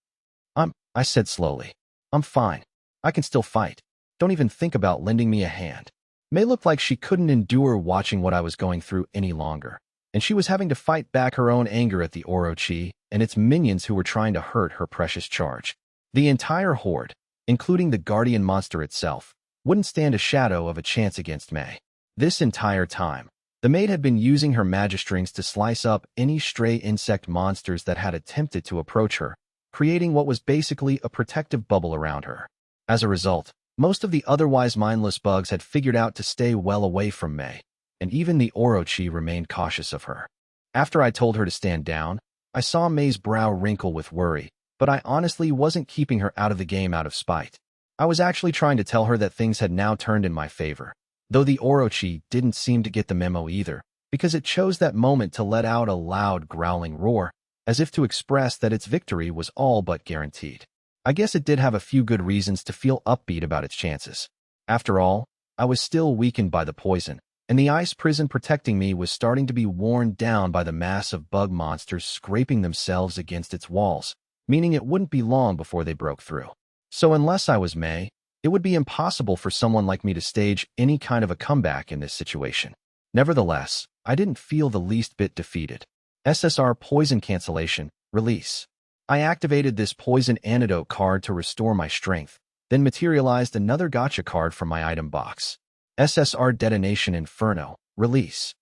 I said slowly. I'm fine. I can still fight. Don't even think about lending me a hand. May looked like she couldn't endure watching what I was going through any longer. and she was having to fight back her own anger at the Orochi and its minions who were trying to hurt her precious charge. The entire horde, including the guardian monster itself, wouldn't stand a shadow of a chance against May. This entire time, the maid had been using her magistrings to slice up any stray insect monsters that had attempted to approach her, creating what was basically a protective bubble around her. As a result, most of the otherwise mindless bugs had figured out to stay well away from May, and even the Orochi remained cautious of her. After I told her to stand down, I saw May's brow wrinkle with worry, but I honestly wasn't keeping her out of the game out of spite. I was actually trying to tell her that things had now turned in my favor, though the Orochi didn't seem to get the memo either, because it chose that moment to let out a loud growling roar, as if to express that its victory was all but guaranteed. I guess it did have a few good reasons to feel upbeat about its chances. After all, I was still weakened by the poison, and the ice prison protecting me was starting to be worn down by the mass of bug monsters scraping themselves against its walls, meaning it wouldn't be long before they broke through. So unless I was May, it would be impossible for someone like me to stage any kind of a comeback in this situation. Nevertheless, I didn't feel the least bit defeated. SSR Poison Cancellation, Release. I activated this poison antidote card to restore my strength, then materialized another gacha card from my item box. SSR Detonation Inferno, Release.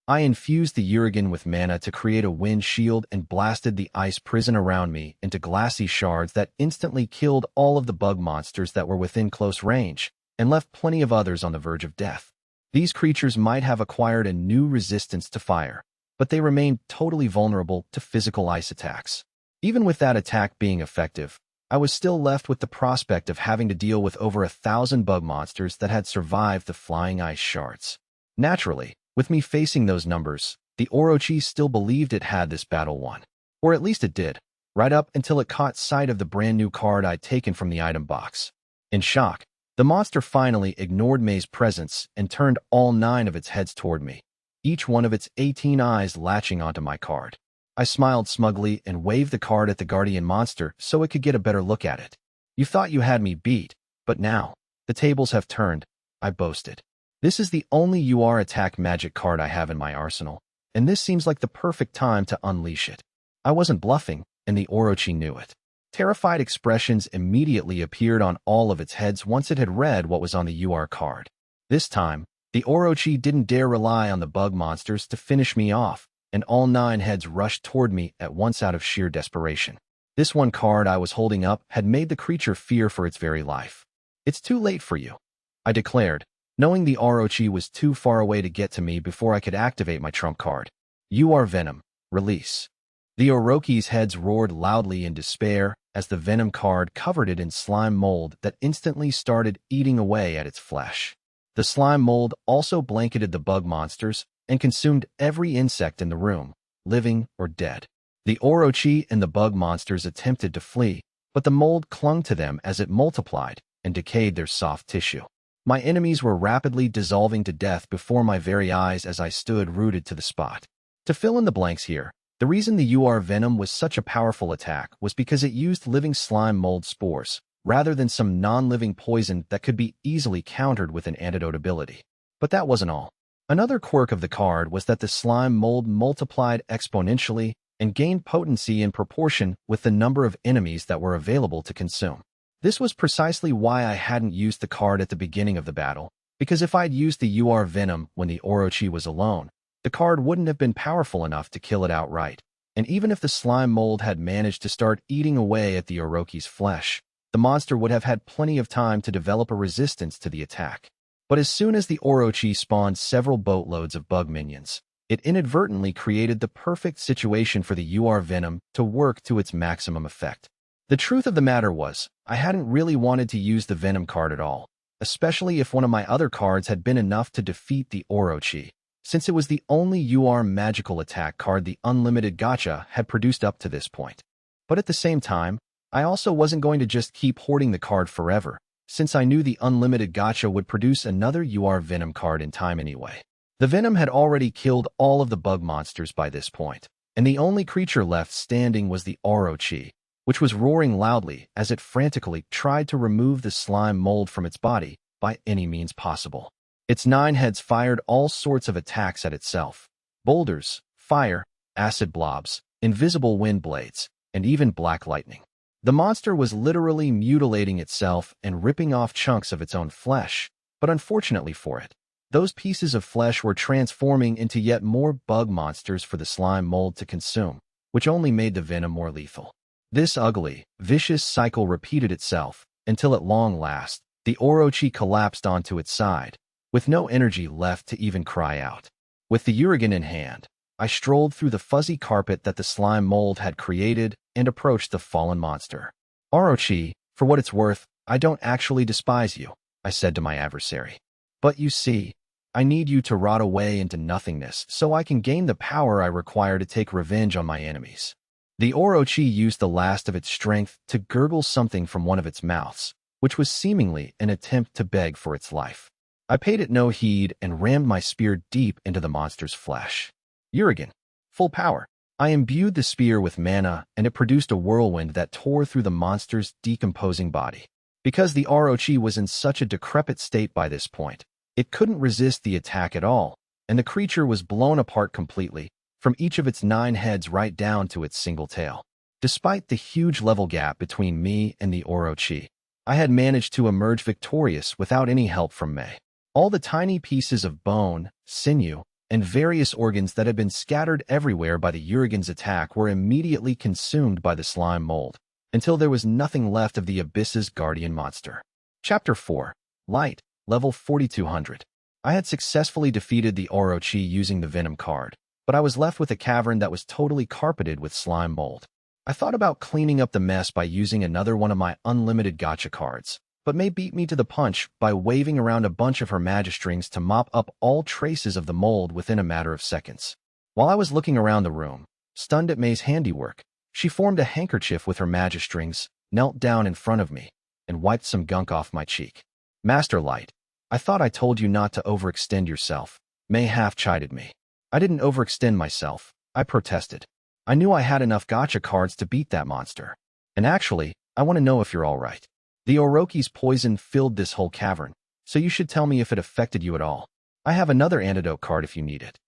I infused the Urigan with mana to create a wind shield and blasted the ice prison around me into glassy shards that instantly killed all of the bug monsters that were within close range, and left plenty of others on the verge of death. These creatures might have acquired a new resistance to fire, but they remained totally vulnerable to physical ice attacks. Even with that attack being effective, I was still left with the prospect of having to deal with over 1,000 bug monsters that had survived the flying ice shards. Naturally, with me facing those numbers, the Orochi still believed it had this battle won. Or at least it did, right up until it caught sight of the brand new card I'd taken from the item box. In shock, the monster finally ignored May's presence and turned all 9 of its heads toward me, each one of its 18 eyes latching onto my card. I smiled smugly and waved the card at the guardian monster so it could get a better look at it. You thought you had me beat, but now, the tables have turned, I boasted. This is the only UR attack magic card I have in my arsenal, and this seems like the perfect time to unleash it. I wasn't bluffing, and the Orochi knew it. Terrified expressions immediately appeared on all of its heads once it had read what was on the UR card. This time, the Orochi didn't dare rely on the bug monsters to finish me off, and all 9 heads rushed toward me at once out of sheer desperation. This one card I was holding up had made the creature fear for its very life. It's too late for you, I declared, knowing the Orochi was too far away to get to me before I could activate my trump card. UR Venom, Release. The Orochi's heads roared loudly in despair as the Venom card covered it in slime mold that instantly started eating away at its flesh. The slime mold also blanketed the bug monsters and consumed every insect in the room, living or dead. The Orochi and the bug monsters attempted to flee, but the mold clung to them as it multiplied and decayed their soft tissue. My enemies were rapidly dissolving to death before my very eyes as I stood rooted to the spot. To fill in the blanks here, the reason the UR Venom was such a powerful attack was because it used living slime mold spores, rather than some non-living poison that could be easily countered with an antidote ability. But that wasn't all. Another quirk of the card was that the slime mold multiplied exponentially and gained potency in proportion with the number of enemies that were available to consume. This was precisely why I hadn't used the card at the beginning of the battle, because if I'd used the UR Venom when the Orochi was alone, the card wouldn't have been powerful enough to kill it outright. And even if the slime mold had managed to start eating away at the Orochi's flesh, the monster would have had plenty of time to develop a resistance to the attack. But as soon as the Orochi spawned several boatloads of bug minions, it inadvertently created the perfect situation for the UR Venom to work to its maximum effect. The truth of the matter was, I hadn't really wanted to use the Venom card at all, especially if one of my other cards had been enough to defeat the Orochi, since it was the only UR magical attack card the Unlimited Gacha had produced up to this point. But at the same time, I also wasn't going to just keep hoarding the card forever, since I knew the Unlimited Gacha would produce another UR Venom card in time anyway. The Venom had already killed all of the bug monsters by this point, and the only creature left standing was the Orochi, which was roaring loudly as it frantically tried to remove the slime mold from its body by any means possible. Its 9 heads fired all sorts of attacks at itself. Boulders, fire, acid blobs, invisible wind blades, and even black lightning. The monster was literally mutilating itself and ripping off chunks of its own flesh, but unfortunately for it, those pieces of flesh were transforming into yet more bug monsters for the slime mold to consume, which only made the venom more lethal. This ugly, vicious cycle repeated itself until at long last, the Orochi collapsed onto its side, with no energy left to even cry out. With the Urigan in hand, I strolled through the fuzzy carpet that the slime mold had created and approached the fallen monster. Orochi, for what it's worth, I don't actually despise you, I said to my adversary. But you see, I need you to rot away into nothingness so I can gain the power I require to take revenge on my enemies. The Orochi used the last of its strength to gurgle something from one of its mouths, which was seemingly an attempt to beg for its life. I paid it no heed and rammed my spear deep into the monster's flesh. Urigan, full power. I imbued the spear with mana, and it produced a whirlwind that tore through the monster's decomposing body. Because the Orochi was in such a decrepit state by this point, it couldn't resist the attack at all, and the creature was blown apart completely, from each of its 9 heads right down to its single tail. Despite the huge level gap between me and the Orochi, I had managed to emerge victorious without any help from May. All the tiny pieces of bone, sinew, and various organs that had been scattered everywhere by the Urigan's attack were immediately consumed by the slime mold, until there was nothing left of the Abyss's guardian monster. Chapter 4. Light, level 4200. I had successfully defeated the Orochi using the Venom card, but I was left with a cavern that was totally carpeted with slime mold. I thought about cleaning up the mess by using another one of my Unlimited Gacha cards, but May beat me to the punch by waving around a bunch of her magistrings to mop up all traces of the mold within a matter of seconds. While I was looking around the room, stunned at May's handiwork, she formed a handkerchief with her magistrings, knelt down in front of me, and wiped some gunk off my cheek. Master Light, I thought I told you not to overextend yourself, May half chided me. I didn't overextend myself, I protested. I knew I had enough gacha cards to beat that monster. And actually, I want to know if you're all right. The Orochi's poison filled this whole cavern, so you should tell me if it affected you at all. I have another antidote card if you need it.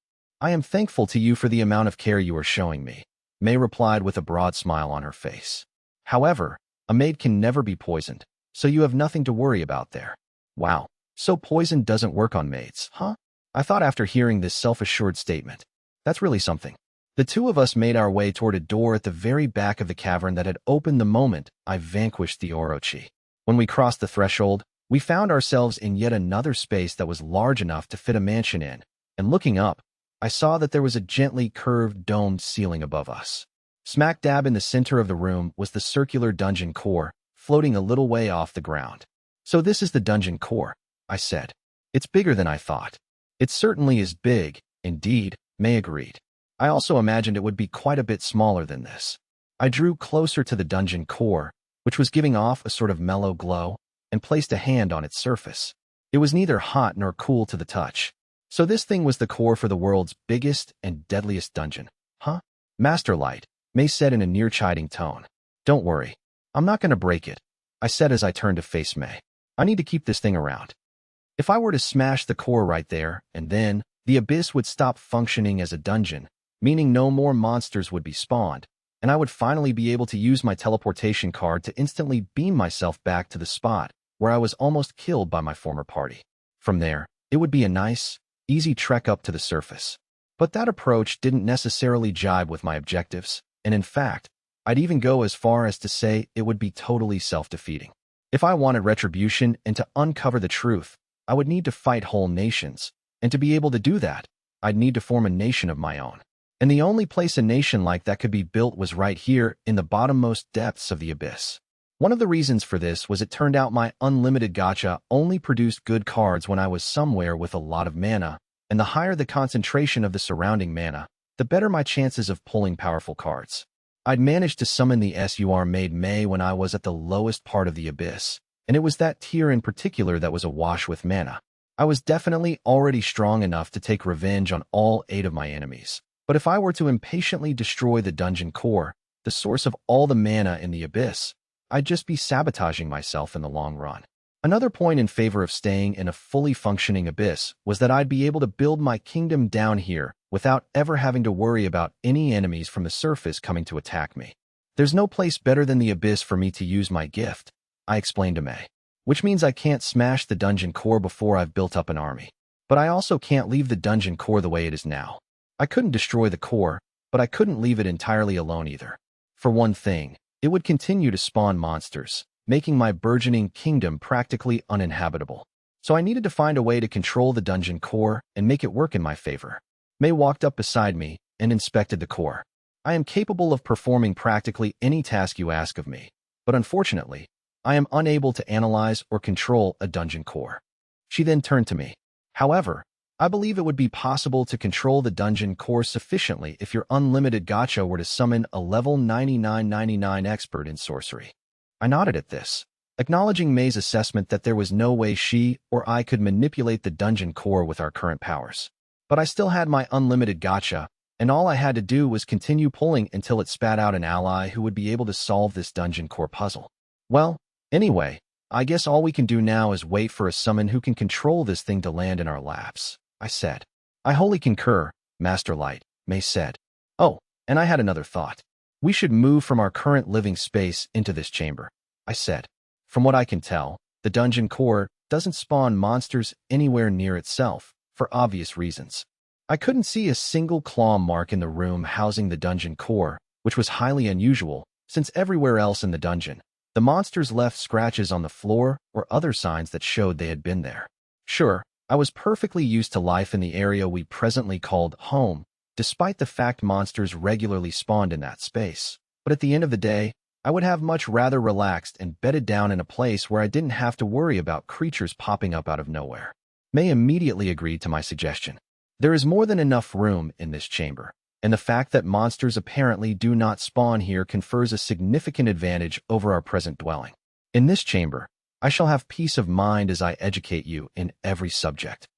I am thankful to you for the amount of care you are showing me, May replied with a broad smile on her face. However, a maid can never be poisoned, so you have nothing to worry about there. Wow, so poison doesn't work on maids, huh? I thought after hearing this self-assured statement. That's really something. The two of us made our way toward a door at the very back of the cavern that had opened the moment I vanquished the Orochi. When we crossed the threshold, we found ourselves in yet another space that was large enough to fit a mansion in, and looking up, I saw that there was a gently curved domed ceiling above us. Smack dab in the center of the room was the circular dungeon core, floating a little way off the ground. So this is the dungeon core, I said. It's bigger than I thought. It certainly is big, indeed, May agreed. I also imagined it would be quite a bit smaller than this. I drew closer to the dungeon core, which was giving off a sort of mellow glow, and placed a hand on its surface. It was neither hot nor cool to the touch. So this thing was the core for the world's biggest and deadliest dungeon, huh? Master Light, May said in a near-chiding tone. Don't worry, I'm not going to break it, I said as I turned to face May. I need to keep this thing around. If I were to smash the core right there and then, the abyss would stop functioning as a dungeon, meaning no more monsters would be spawned, and I would finally be able to use my teleportation card to instantly beam myself back to the spot where I was almost killed by my former party. From there, it would be a nice, easy trek up to the surface. But that approach didn't necessarily jibe with my objectives, and in fact, I'd even go as far as to say it would be totally self-defeating. If I wanted retribution and to uncover the truth, I would need to fight whole nations, and to be able to do that, I'd need to form a nation of my own. And the only place a nation like that could be built was right here in the bottommost depths of the abyss. One of the reasons for this was it turned out my Unlimited Gacha only produced good cards when I was somewhere with a lot of mana, and the higher the concentration of the surrounding mana, the better my chances of pulling powerful cards. I'd managed to summon the SUR maid May when I was at the lowest part of the abyss, and it was that tier in particular that was awash with mana. I was definitely already strong enough to take revenge on all 8 of my enemies. But if I were to impatiently destroy the dungeon core, the source of all the mana in the abyss, I'd just be sabotaging myself in the long run. Another point in favor of staying in a fully functioning abyss was that I'd be able to build my kingdom down here without ever having to worry about any enemies from the surface coming to attack me. There's no place better than the abyss for me to use my gift, I explained to May. Which means I can't smash the dungeon core before I've built up an army. But I also can't leave the dungeon core the way it is now. I couldn't destroy the core, but I couldn't leave it entirely alone either. For one thing, it would continue to spawn monsters, making my burgeoning kingdom practically uninhabitable. So I needed to find a way to control the dungeon core and make it work in my favor. May walked up beside me and inspected the core. I am capable of performing practically any task you ask of me, but unfortunately, I am unable to analyze or control a dungeon core. She then turned to me. However, I believe it would be possible to control the dungeon core sufficiently if your Unlimited Gacha were to summon a level 9999 expert in sorcery. I nodded at this, acknowledging May's assessment that there was no way she or I could manipulate the dungeon core with our current powers. But I still had my Unlimited Gacha, and all I had to do was continue pulling until it spat out an ally who would be able to solve this dungeon core puzzle. Well, anyway, I guess all we can do now is wait for a summon who can control this thing to land in our laps, I said. I wholly concur, Master Light, May said. Oh, and I had another thought. We should move from our current living space into this chamber, I said. From what I can tell, the dungeon core doesn't spawn monsters anywhere near itself, for obvious reasons. I couldn't see a single claw mark in the room housing the dungeon core, which was highly unusual, since everywhere else in the dungeon, the monsters left scratches on the floor or other signs that showed they had been there. Sure, I was perfectly used to life in the area we presently called home, despite the fact monsters regularly spawned in that space. But at the end of the day, I would have much rather relaxed and bedded down in a place where I didn't have to worry about creatures popping up out of nowhere. May immediately agreed to my suggestion. There is more than enough room in this chamber, and the fact that monsters apparently do not spawn here confers a significant advantage over our present dwelling. In this chamber, I shall have peace of mind as I educate you in every subject.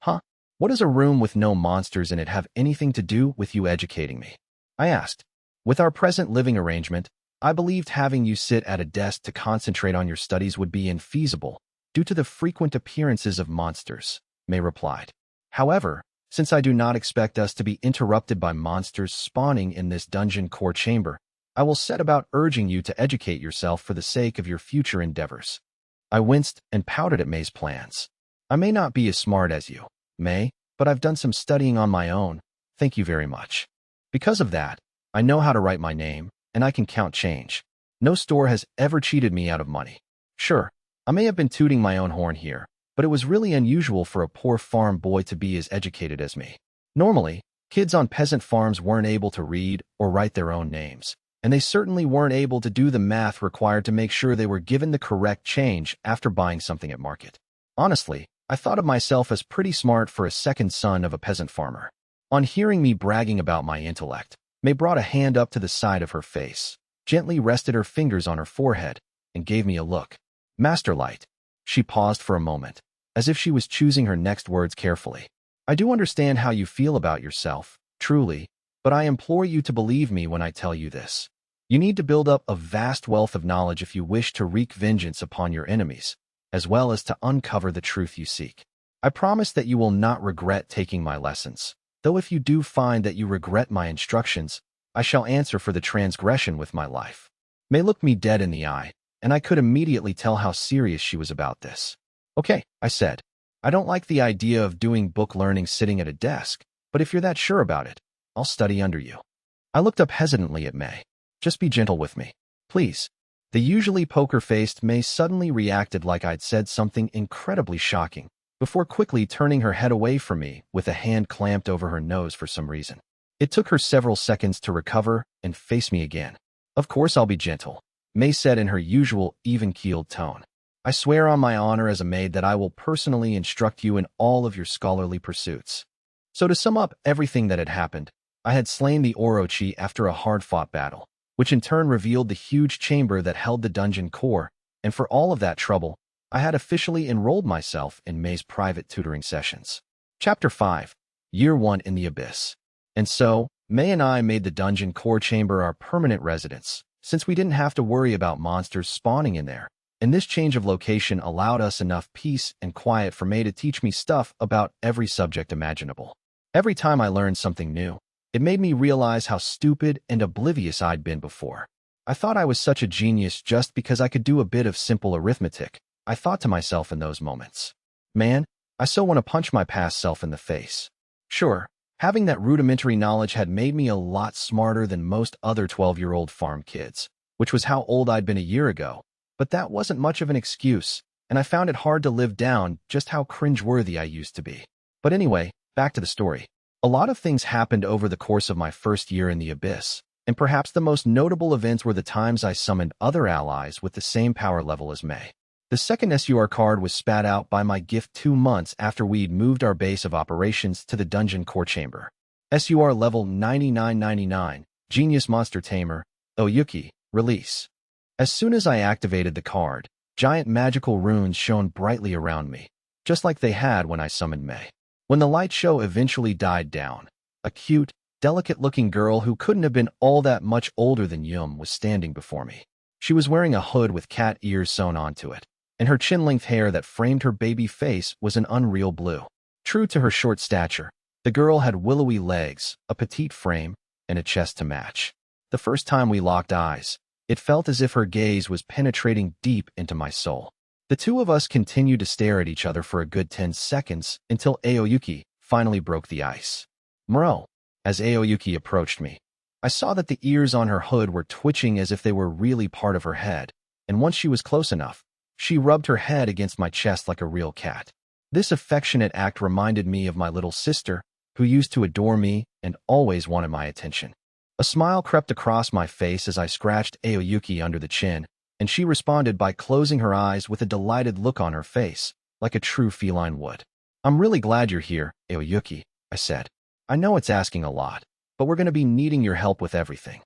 Huh? What does a room with no monsters in it have anything to do with you educating me? I asked. With our present living arrangement, I believed having you sit at a desk to concentrate on your studies would be infeasible due to the frequent appearances of monsters, May replied. However, since I do not expect us to be interrupted by monsters spawning in this dungeon core chamber, I will set about urging you to educate yourself for the sake of your future endeavors. I winced and pouted at May's plans. I may not be as smart as you, May, but I've done some studying on my own, thank you very much. Because of that, I know how to write my name, and I can count change. No store has ever cheated me out of money. Sure, I may have been tooting my own horn here, but it was really unusual for a poor farm boy to be as educated as me. Normally, kids on peasant farms weren't able to read or write their own names, and they certainly weren't able to do the math required to make sure they were given the correct change after buying something at market. Honestly, I thought of myself as pretty smart for a second son of a peasant farmer. On hearing me bragging about my intellect, May brought a hand up to the side of her face, gently rested her fingers on her forehead, and gave me a look. Master Light. She paused for a moment, as if she was choosing her next words carefully. I do understand how you feel about yourself, truly, but I implore you to believe me when I tell you this. You need to build up a vast wealth of knowledge if you wish to wreak vengeance upon your enemies, as well as to uncover the truth you seek. I promise that you will not regret taking my lessons, though if you do find that you regret my instructions, I shall answer for the transgression with my life. May looked me dead in the eye, and I could immediately tell how serious she was about this. Okay, I said. I don't like the idea of doing book learning sitting at a desk, but if you're that sure about it, I'll study under you. I looked up hesitantly at May. Just be gentle with me, please. The usually poker-faced May suddenly reacted like I'd said something incredibly shocking, before quickly turning her head away from me with a hand clamped over her nose for some reason. It took her several seconds to recover and face me again. Of course I'll be gentle, May said in her usual even-keeled tone. I swear on my honor as a maid that I will personally instruct you in all of your scholarly pursuits. So to sum up everything that had happened, I had slain the Orochi after a hard-fought battle, which in turn revealed the huge chamber that held the dungeon core, and for all of that trouble, I had officially enrolled myself in May's private tutoring sessions. Chapter 5. Year 1 in the Abyss. And so, May and I made the dungeon core chamber our permanent residence, since we didn't have to worry about monsters spawning in there, and this change of location allowed us enough peace and quiet for May to teach me stuff about every subject imaginable. Every time I learned something new, it made me realize how stupid and oblivious I'd been before. I thought I was such a genius just because I could do a bit of simple arithmetic, I thought to myself in those moments. Man, I so want to punch my past self in the face. Sure, having that rudimentary knowledge had made me a lot smarter than most other 12-year-old farm kids, which was how old I'd been a year ago, but that wasn't much of an excuse, and I found it hard to live down just how cringeworthy I used to be. But anyway, back to the story. A lot of things happened over the course of my first year in the Abyss, and perhaps the most notable events were the times I summoned other allies with the same power level as May. The second SUR card was spat out by my gift 2 months after we'd moved our base of operations to the dungeon core chamber. SUR level 9999, Genius Monster Tamer, Oyuki, release. As soon as I activated the card, giant magical runes shone brightly around me, just like they had when I summoned May. When the light show eventually died down, a cute, delicate-looking girl who couldn't have been all that much older than Yum was standing before me. She was wearing a hood with cat ears sewn onto it, and her chin-length hair that framed her baby face was an unreal blue. True to her short stature, the girl had willowy legs, a petite frame, and a chest to match. The first time we locked eyes, it felt as if her gaze was penetrating deep into my soul. The two of us continued to stare at each other for a good 10 seconds until Aoyuki finally broke the ice. Muro. As Aoyuki approached me, I saw that the ears on her hood were twitching as if they were really part of her head, and once she was close enough, she rubbed her head against my chest like a real cat. This affectionate act reminded me of my little sister, who used to adore me and always wanted my attention. A smile crept across my face as I scratched Aoyuki under the chin, and she responded by closing her eyes with a delighted look on her face, like a true feline would. "I'm really glad you're here, Aoyuki," I said. "I know it's asking a lot, but we're going to be needing your help with everything."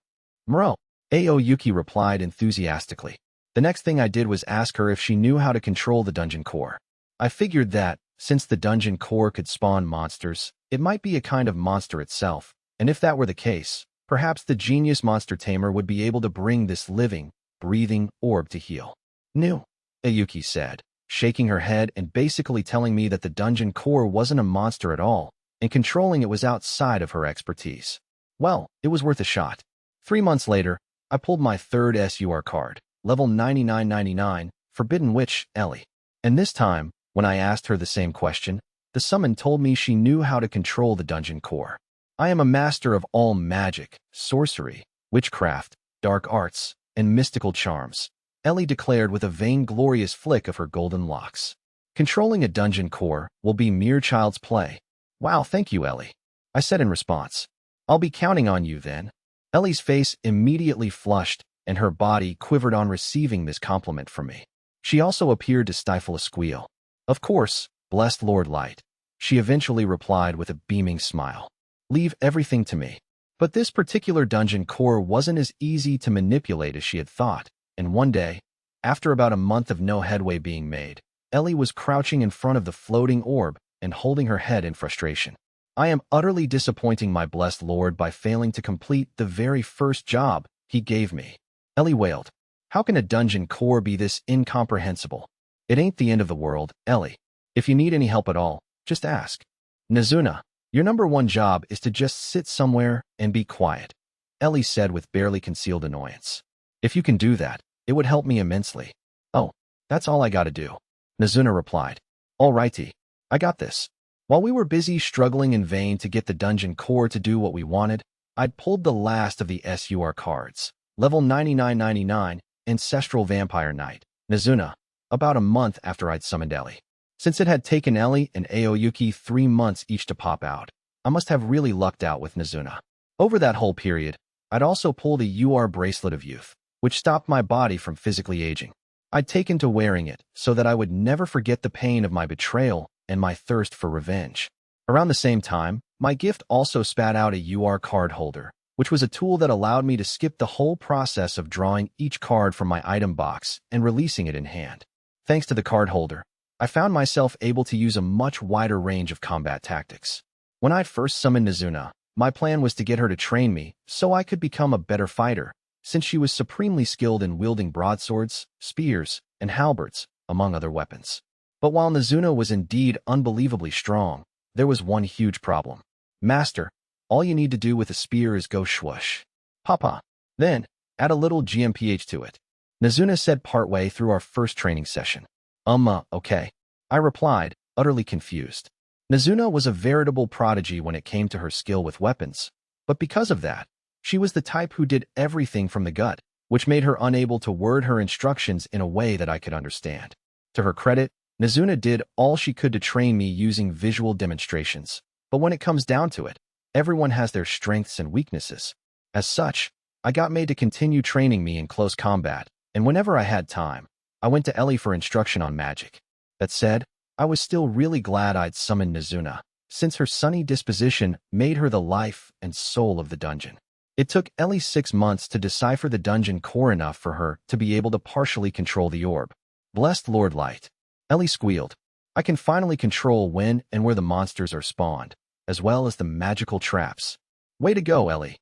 "Muro," Aoyuki replied enthusiastically. The next thing I did was ask her if she knew how to control the dungeon core. I figured that, since the dungeon core could spawn monsters, it might be a kind of monster itself, and if that were the case, perhaps the Genius Monster Tamer would be able to bring this living, breathing orb to heal. "No," Aoyuki said, shaking her head and basically telling me that the dungeon core wasn't a monster at all, and controlling it was outside of her expertise. Well, it was worth a shot. 3 months later, I pulled my third SUR card, level 9999, Forbidden Witch, Ellie. And this time, when I asked her the same question, the summon told me she knew how to control the dungeon core. "I am a master of all magic, sorcery, witchcraft, dark arts, and mystical charms," Ellie declared with a vainglorious flick of her golden locks. "Controlling a dungeon core will be mere child's play." "Wow, thank you, Ellie," I said in response. "I'll be counting on you then." Ellie's face immediately flushed, and her body quivered on receiving this compliment from me. She also appeared to stifle a squeal. "Of course, blessed Lord Light," she eventually replied with a beaming smile. "Leave everything to me." But this particular dungeon core wasn't as easy to manipulate as she had thought, and one day, after about a month of no headway being made, Ellie was crouching in front of the floating orb and holding her head in frustration. "I am utterly disappointing my blessed Lord by failing to complete the very first job he gave me," Ellie wailed. "How can a dungeon core be this incomprehensible?" "It ain't the end of the world, Ellie. If you need any help at all, just ask. Nazuna, your #1 job is to just sit somewhere and be quiet," Ellie said with barely concealed annoyance. "If you can do that, it would help me immensely." "Oh, that's all I gotta do," Nazuna replied. "All righty, I got this." While we were busy struggling in vain to get the dungeon core to do what we wanted, I'd pulled the last of the SUR cards, level 9999, Ancestral Vampire Knight, Nazuna, about a month after I'd summoned Ellie. Since it had taken Ellie and Aoyuki 3 months each to pop out, I must have really lucked out with Nazuna. Over that whole period, I'd also pulled a UR Bracelet of Youth, which stopped my body from physically aging. I'd taken to wearing it so that I would never forget the pain of my betrayal and my thirst for revenge. Around the same time, my gift also spat out a UR card holder, which was a tool that allowed me to skip the whole process of drawing each card from my item box and releasing it in hand. Thanks to the card holder, I found myself able to use a much wider range of combat tactics. When I'd first summoned Nazuna, my plan was to get her to train me so I could become a better fighter, since she was supremely skilled in wielding broadswords, spears, and halberds, among other weapons. But while Nazuna was indeed unbelievably strong, there was one huge problem. Master, all you need to do with a spear is go swoosh. Papa. Then, add a little GMPH to it. Nazuna said partway through our first training session. Okay. I replied, utterly confused. Nazuna was a veritable prodigy when it came to her skill with weapons, but because of that, she was the type who did everything from the gut, which made her unable to word her instructions in a way that I could understand. To her credit, Nazuna did all she could to train me using visual demonstrations, but when it comes down to it, everyone has their strengths and weaknesses. As such, I got Maid to continue training me in close combat, and whenever I had time, I went to Ellie for instruction on magic. That said, I was still really glad I'd summoned Nazuna, since her sunny disposition made her the life and soul of the dungeon. It took Ellie 6 months to decipher the dungeon core enough for her to be able to partially control the orb. Blessed Lord Light. Ellie squealed. I can finally control when and where the monsters are spawned, as well as the magical traps. Way to go, Ellie.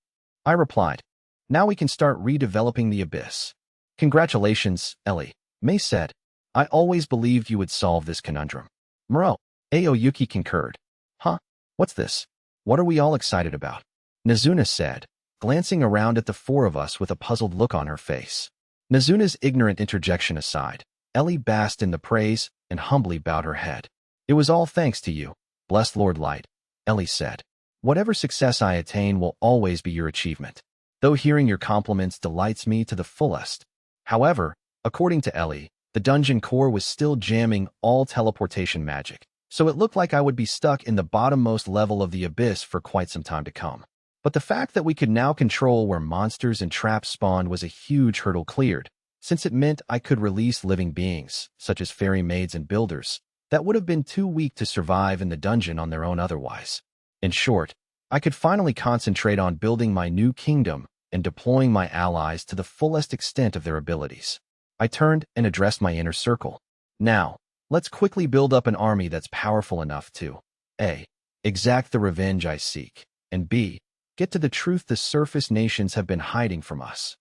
I replied. Now we can start redeveloping the abyss. Congratulations, Ellie, May said. I always believed you would solve this conundrum. Muro, Aoyuki concurred. Huh? What's this? What are we all excited about? Nazuna said, glancing around at the four of us with a puzzled look on her face. Nazuna's ignorant interjection aside, Ellie basked in the praise and humbly bowed her head. It was all thanks to you, blessed Lord Light, Ellie said. Whatever success I attain will always be your achievement, though hearing your compliments delights me to the fullest. However, according to Ellie, the dungeon core was still jamming all teleportation magic, so it looked like I would be stuck in the bottommost level of the abyss for quite some time to come. But the fact that we could now control where monsters and traps spawned was a huge hurdle cleared, since it meant I could release living beings, such as fairy maids and builders, that would have been too weak to survive in the dungeon on their own otherwise. In short, I could finally concentrate on building my new kingdom and deploying my allies to the fullest extent of their abilities. I turned and addressed my inner circle. Now, let's quickly build up an army that's powerful enough to A. Exact the revenge I seek, and B. Get to the truth the surface nations have been hiding from us.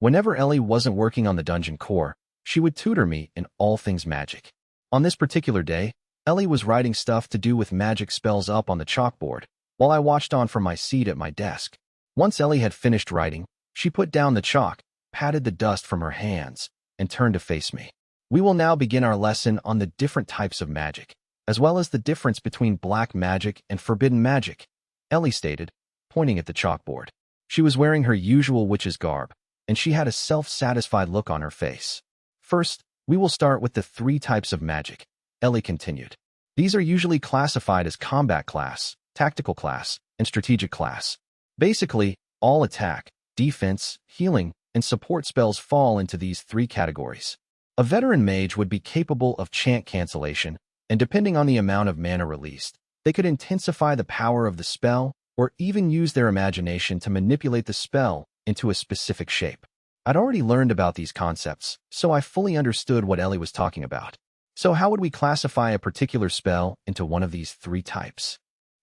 Whenever Ellie wasn't working on the dungeon core, she would tutor me in all things magic. On this particular day, Ellie was writing stuff to do with magic spells up on the chalkboard, while I watched on from my seat at my desk. Once Ellie had finished writing, she put down the chalk, patted the dust from her hands, and turned to face me. We will now begin our lesson on the different types of magic, as well as the difference between black magic and forbidden magic, Ellie stated, pointing at the chalkboard. She was wearing her usual witch's garb, and she had a self-satisfied look on her face. First, we will start with the 3 types of magic, Ellie continued. These are usually classified as combat class, tactical class, and strategic class. Basically, all attack, defense, healing, and support spells fall into these 3 categories. A veteran mage would be capable of chant cancellation, and depending on the amount of mana released, they could intensify the power of the spell or even use their imagination to manipulate the spell into a specific shape. I'd already learned about these concepts, so I fully understood what Ellie was talking about. So how would we classify a particular spell into one of these 3 types?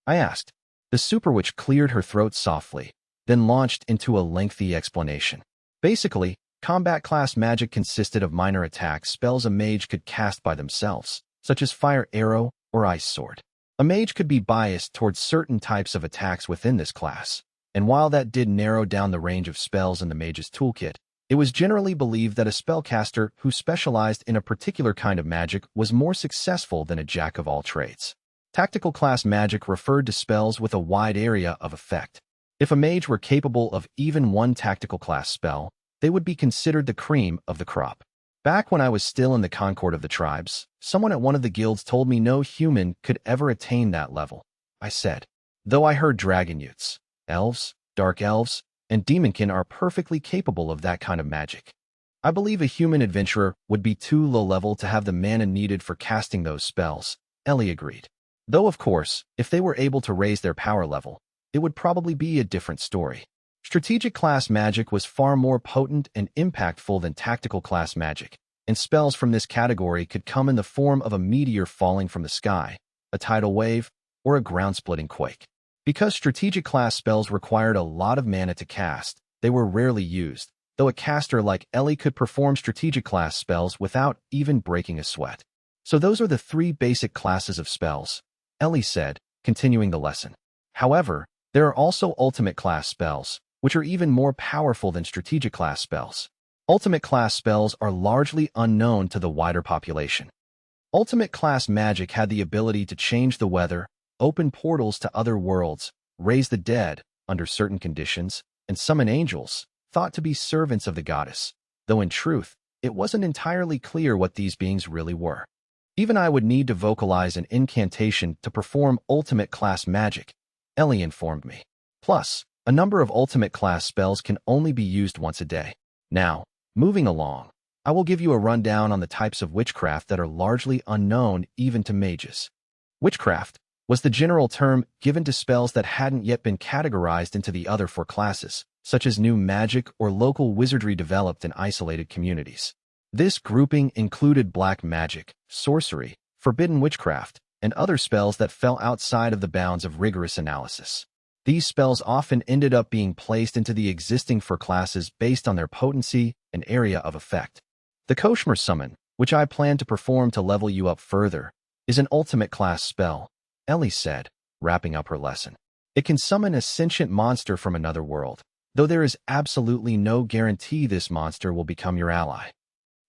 I asked. The super witch cleared her throat softly, then launched into a lengthy explanation. Basically, combat class magic consisted of minor attack spells a mage could cast by themselves, such as fire arrow or ice sword. A mage could be biased towards certain types of attacks within this class, and while that did narrow down the range of spells in the mage's toolkit, it was generally believed that a spellcaster who specialized in a particular kind of magic was more successful than a jack of all trades. Tactical class magic referred to spells with a wide area of effect. If a mage were capable of even one tactical class spell, they would be considered the cream of the crop. Back when I was still in the Concord of the tribes, someone at one of the guilds told me no human could ever attain that level. I said, though I heard dragon youths, elves, dark elves, and demonkin are perfectly capable of that kind of magic. I believe a human adventurer would be too low-level to have the mana needed for casting those spells, Ellie agreed. Though, of course, if they were able to raise their power level, it would probably be a different story. Strategic class magic was far more potent and impactful than tactical class magic, and spells from this category could come in the form of a meteor falling from the sky, a tidal wave, or a ground-splitting quake. Because strategic class spells required a lot of mana to cast, they were rarely used, though a caster like Ellie could perform strategic class spells without even breaking a sweat. So those are the 3 basic classes of spells, Ellie said, continuing the lesson. However, there are also ultimate class spells, which are even more powerful than strategic class spells. Ultimate class spells are largely unknown to the wider population. Ultimate class magic had the ability to change the weather, open portals to other worlds, raise the dead under certain conditions, and summon angels, thought to be servants of the goddess, though in truth, it wasn't entirely clear what these beings really were. Even I would need to vocalize an incantation to perform ultimate class magic, Ellie informed me. Plus, a number of ultimate class spells can only be used once a day. Now, moving along, I will give you a rundown on the types of witchcraft that are largely unknown even to mages. Witchcraft was the general term given to spells that hadn't yet been categorized into the other four classes, such as new magic or local wizardry developed in isolated communities. This grouping included black magic, sorcery, forbidden witchcraft, and other spells that fell outside of the bounds of rigorous analysis. These spells often ended up being placed into the existing four classes based on their potency and area of effect. The Koshmer Summon, which I plan to perform to level you up further, is an ultimate class spell, Ellie said, wrapping up her lesson. It can summon a sentient monster from another world, though there is absolutely no guarantee this monster will become your ally.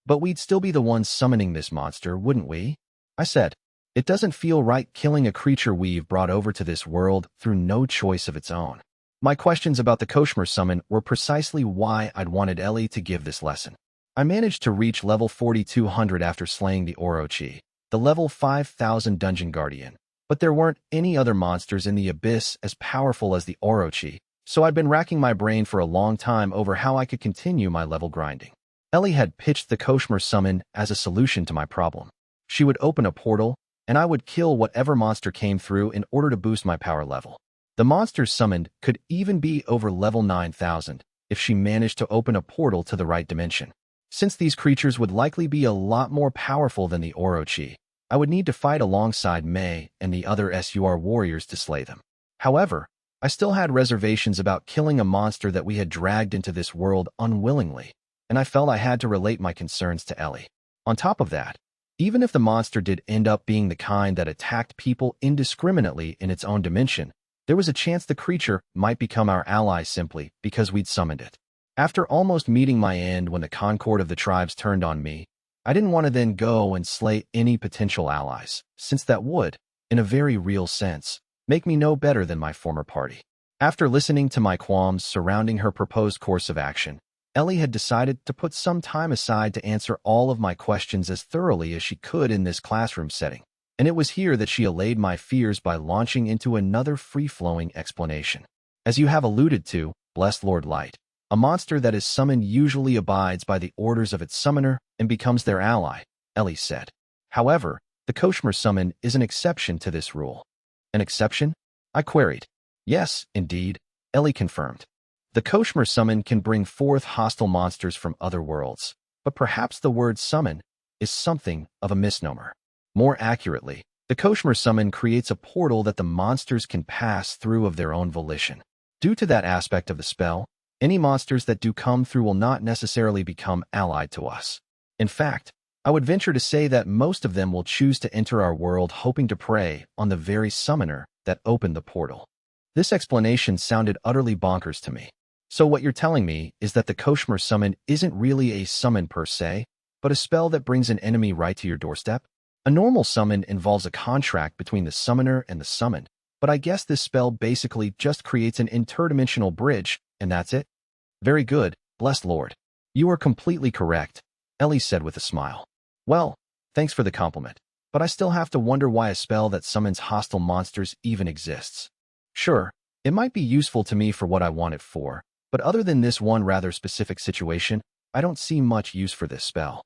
But we'd still be the ones summoning this monster, wouldn't we? I said. It doesn't feel right killing a creature we've brought over to this world through no choice of its own. My questions about the Koshmer Summon were precisely why I'd wanted Ellie to give this lesson. I managed to reach level 4200 after slaying the Orochi, the level 5000 Dungeon Guardian, but there weren't any other monsters in the Abyss as powerful as the Orochi, so I'd been racking my brain for a long time over how I could continue my level grinding. Ellie had pitched the Koshmer Summon as a solution to my problem. She would open a portal, and I would kill whatever monster came through in order to boost my power level. The monsters summoned could even be over level 9000 if she managed to open a portal to the right dimension. Since these creatures would likely be a lot more powerful than the Orochi, I would need to fight alongside May and the other SUR warriors to slay them. However, I still had reservations about killing a monster that we had dragged into this world unwillingly, and I felt I had to relate my concerns to Ellie. On top of that, even if the monster did end up being the kind that attacked people indiscriminately in its own dimension, there was a chance the creature might become our ally simply because we'd summoned it. After almost meeting my end when the Concord of the tribes turned on me, I didn't want to then go and slay any potential allies, since that would, in a very real sense, make me no better than my former party. After listening to my qualms surrounding her proposed course of action, Ellie had decided to put some time aside to answer all of my questions as thoroughly as she could in this classroom setting, and it was here that she allayed my fears by launching into another free-flowing explanation. As you have alluded to, blessed Lord Light, a monster that is summoned usually abides by the orders of its summoner and becomes their ally, Ellie said. However, the Koshmer Summon is an exception to this rule. An exception? I queried. Yes, indeed, Ellie confirmed. The Koshmer Summon can bring forth hostile monsters from other worlds, but perhaps the word summon is something of a misnomer. More accurately, the Koshmer Summon creates a portal that the monsters can pass through of their own volition. Due to that aspect of the spell, any monsters that do come through will not necessarily become allied to us. In fact, I would venture to say that most of them will choose to enter our world hoping to prey on the very summoner that opened the portal. This explanation sounded utterly bonkers to me. So what you're telling me is that the Koshmer Summon isn't really a summon per se, but a spell that brings an enemy right to your doorstep? A normal summon involves a contract between the summoner and the summoned, but I guess this spell basically just creates an interdimensional bridge, and that's it? Very good, blessed Lord. You are completely correct, Ellie said with a smile. Well, thanks for the compliment, but I still have to wonder why a spell that summons hostile monsters even exists. Sure, it might be useful to me for what I want it for, but other than this one rather specific situation, I don't see much use for this spell.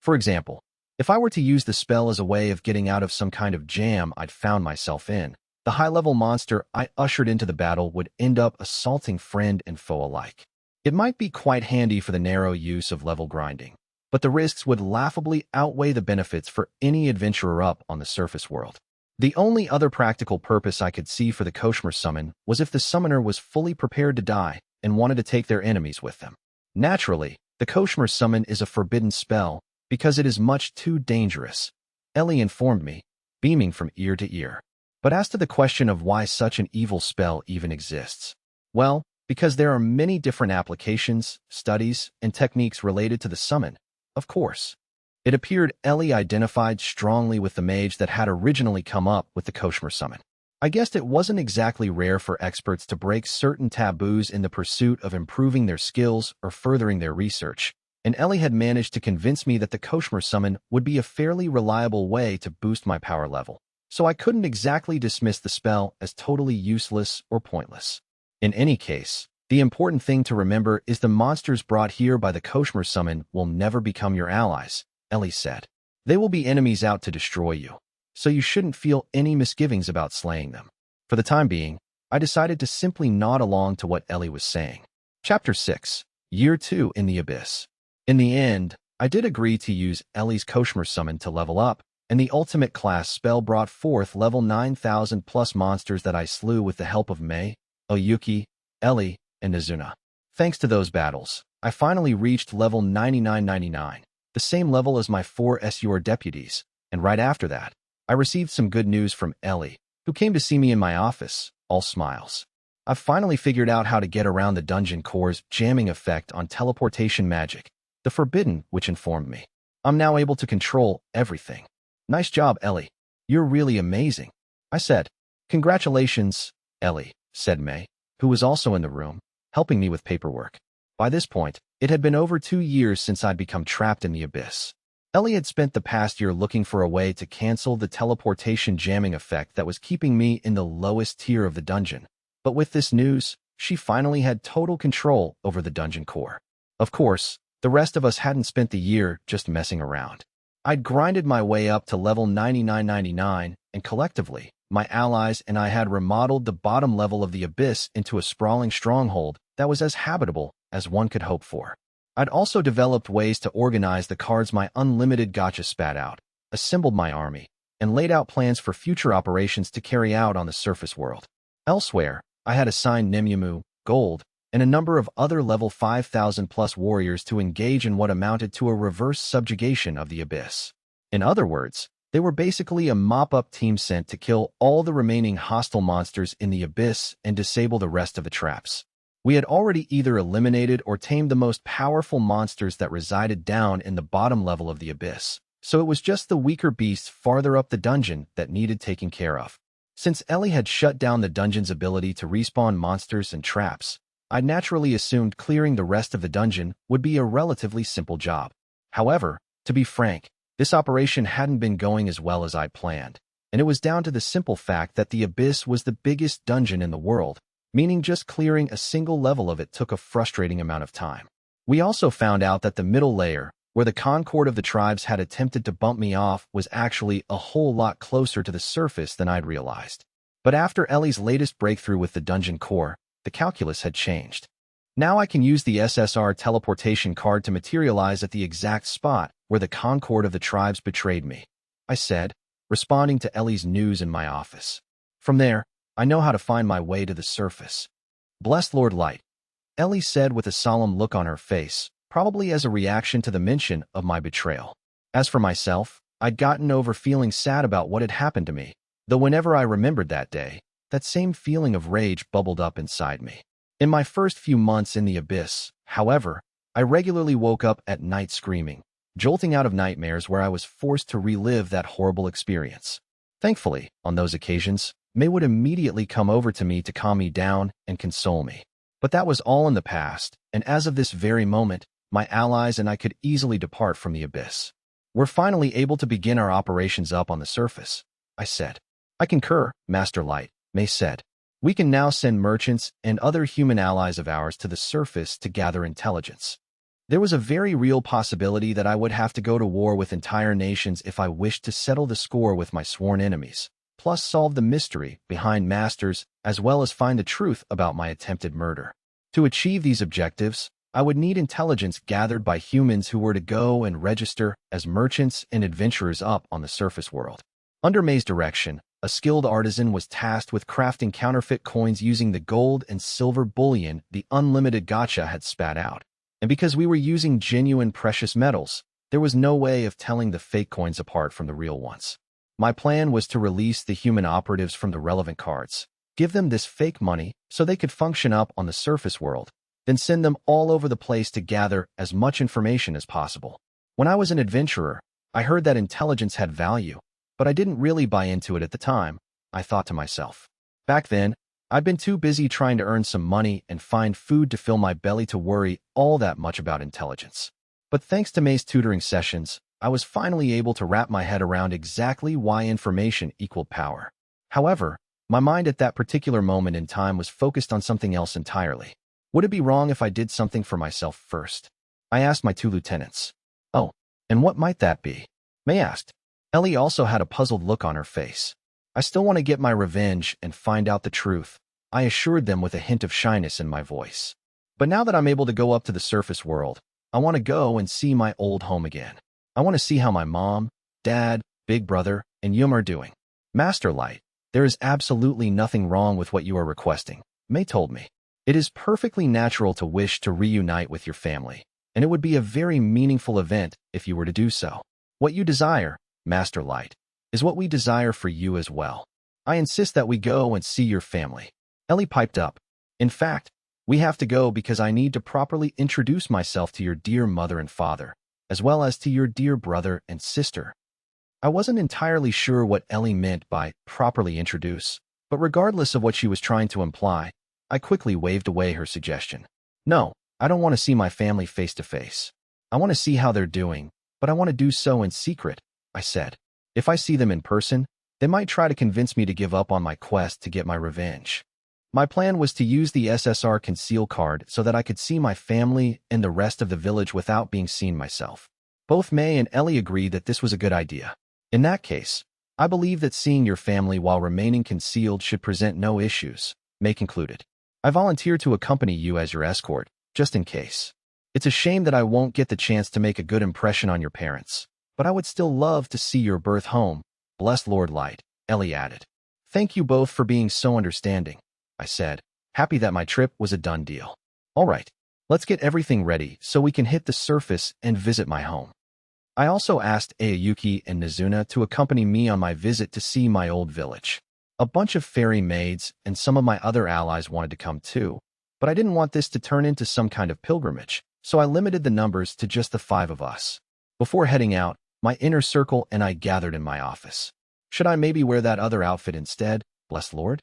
For example, if I were to use the spell as a way of getting out of some kind of jam I'd found myself in, the high-level monster I ushered into the battle would end up assaulting friend and foe alike. It might be quite handy for the narrow use of level grinding, but the risks would laughably outweigh the benefits for any adventurer up on the surface world. The only other practical purpose I could see for the Koshmer Summon was if the summoner was fully prepared to die and wanted to take their enemies with them. Naturally, the Koshmer Summon is a forbidden spell because it is much too dangerous, Ellie informed me, beaming from ear to ear. But as to the question of why such an evil spell even exists, well, because there are many different applications, studies, and techniques related to the summon, of course. It appeared Ellie identified strongly with the mage that had originally come up with the Koshmer summon. I guessed it wasn't exactly rare for experts to break certain taboos in the pursuit of improving their skills or furthering their research, and Ellie had managed to convince me that the Koshmer summon would be a fairly reliable way to boost my power level, so I couldn't exactly dismiss the spell as totally useless or pointless. In any case, the important thing to remember is the monsters brought here by the Koshmer summon will never become your allies, Ellie said. They will be enemies out to destroy you, so you shouldn't feel any misgivings about slaying them. For the time being, I decided to simply nod along to what Ellie was saying. Chapter 6, Year 2 in the Abyss. In the end, I did agree to use Ellie's Koshmer summon to level up, and the ultimate class spell brought forth level 9,000 plus monsters that I slew with the help of Mei, Oyuki, Ellie, and Nazuna. Thanks to those battles, I finally reached level 9999, the same level as my 4 SUR deputies, and right after that, I received some good news from Ellie, who came to see me in my office, all smiles. I've finally figured out how to get around the dungeon core's jamming effect on teleportation magic, the forbidden, which informed me. I'm now able to control everything. Nice job, Ellie. You're really amazing, I said. Congratulations, Ellie, said Mei, who was also in the room, helping me with paperwork. By this point, it had been over 2 years since I'd become trapped in the abyss. Ellie had spent the past year looking for a way to cancel the teleportation jamming effect that was keeping me in the lowest tier of the dungeon. But with this news, she finally had total control over the dungeon core. Of course, the rest of us hadn't spent the year just messing around. I'd grinded my way up to level 9999, and collectively, my allies and I had remodeled the bottom level of the abyss into a sprawling stronghold that was as habitable as one could hope for. I'd also developed ways to organize the cards my Unlimited Gacha spat out, assembled my army, and laid out plans for future operations to carry out on the surface world. Elsewhere, I had assigned Nimyamu, Gold, and a number of other level 5,000 plus warriors to engage in what amounted to a reverse subjugation of the abyss. In other words, they were basically a mop-up team sent to kill all the remaining hostile monsters in the abyss and disable the rest of the traps. We had already either eliminated or tamed the most powerful monsters that resided down in the bottom level of the abyss, so it was just the weaker beasts farther up the dungeon that needed taking care of. Since Ellie had shut down the dungeon's ability to respawn monsters and traps, I naturally assumed clearing the rest of the dungeon would be a relatively simple job. However, to be frank, this operation hadn't been going as well as I'd planned, and it was down to the simple fact that the abyss was the biggest dungeon in the world, meaning just clearing a single level of it took a frustrating amount of time. We also found out that the middle layer, where the Concord of the tribes had attempted to bump me off, was actually a whole lot closer to the surface than I'd realized. But after Ellie's latest breakthrough with the dungeon core, the calculus had changed. Now I can use the SSR teleportation card to materialize at the exact spot where the Concord of the tribes betrayed me, I said, responding to Ellie's news in my office. From there, I know how to find my way to the surface. Bless Lord Light, Ellie said with a solemn look on her face, probably as a reaction to the mention of my betrayal. As for myself, I'd gotten over feeling sad about what had happened to me, though whenever I remembered that day, that same feeling of rage bubbled up inside me. In my first few months in the abyss, however, I regularly woke up at night screaming, jolting out of nightmares where I was forced to relive that horrible experience. Thankfully, on those occasions, Mei would immediately come over to me to calm me down and console me. But that was all in the past, and as of this very moment, my allies and I could easily depart from the abyss. We're finally able to begin our operations up on the surface, I said. I concur, Master Light, Mei said. We can now send merchants and other human allies of ours to the surface to gather intelligence. There was a very real possibility that I would have to go to war with entire nations if I wished to settle the score with my sworn enemies, plus solve the mystery behind Masters as well as find the truth about my attempted murder. To achieve these objectives, I would need intelligence gathered by humans who were to go and register as merchants and adventurers up on the surface world. Under Mei's direction, a skilled artisan was tasked with crafting counterfeit coins using the gold and silver bullion the Unlimited Gacha had spat out. And because we were using genuine precious metals, there was no way of telling the fake coins apart from the real ones. My plan was to release the human operatives from the relevant cards, give them this fake money so they could function up on the surface world, then send them all over the place to gather as much information as possible. When I was an adventurer, I heard that intelligence had value, but I didn't really buy into it at the time, I thought to myself. Back then, I'd been too busy trying to earn some money and find food to fill my belly to worry all that much about intelligence. But thanks to May's tutoring sessions, I was finally able to wrap my head around exactly why information equaled power. However, my mind at that particular moment in time was focused on something else entirely. Would it be wrong if I did something for myself first? I asked my 2 lieutenants. Oh, and what might that be? May asked. Ellie also had a puzzled look on her face. I still want to get my revenge and find out the truth, I assured them with a hint of shyness in my voice. But now that I'm able to go up to the surface world, I want to go and see my old home again. I want to see how my mom, dad, big brother, and Yum are doing. Master Light, there is absolutely nothing wrong with what you are requesting, May told me. It is perfectly natural to wish to reunite with your family, and it would be a very meaningful event if you were to do so. What you desire, Master Light, is what we desire for you as well. I insist that we go and see your family. Ellie piped up. In fact, we have to go because I need to properly introduce myself to your dear mother and father, as well as to your dear brother and sister. I wasn't entirely sure what Ellie meant by properly introduce, but regardless of what she was trying to imply, I quickly waved away her suggestion. No, I don't want to see my family face to face. I want to see how they're doing, but I want to do so in secret, I said. If I see them in person, they might try to convince me to give up on my quest to get my revenge. My plan was to use the SSR conceal card so that I could see my family and the rest of the village without being seen myself. Both May and Ellie agreed that this was a good idea. In that case, I believe that seeing your family while remaining concealed should present no issues, May concluded. I volunteered to accompany you as your escort, just in case. It's a shame that I won't get the chance to make a good impression on your parents, but I would still love to see your birth home, bless Lord Light, Ellie added. Thank you both for being so understanding, I said, happy that my trip was a done deal. All right, let's get everything ready so we can hit the surface and visit my home. I also asked Aoyuki and Nizuna to accompany me on my visit to see my old village. A bunch of fairy maids and some of my other allies wanted to come too, but I didn't want this to turn into some kind of pilgrimage, so I limited the numbers to just the 5 of us. Before heading out, my inner circle and I gathered in my office. Should I maybe wear that other outfit instead, bless Lord?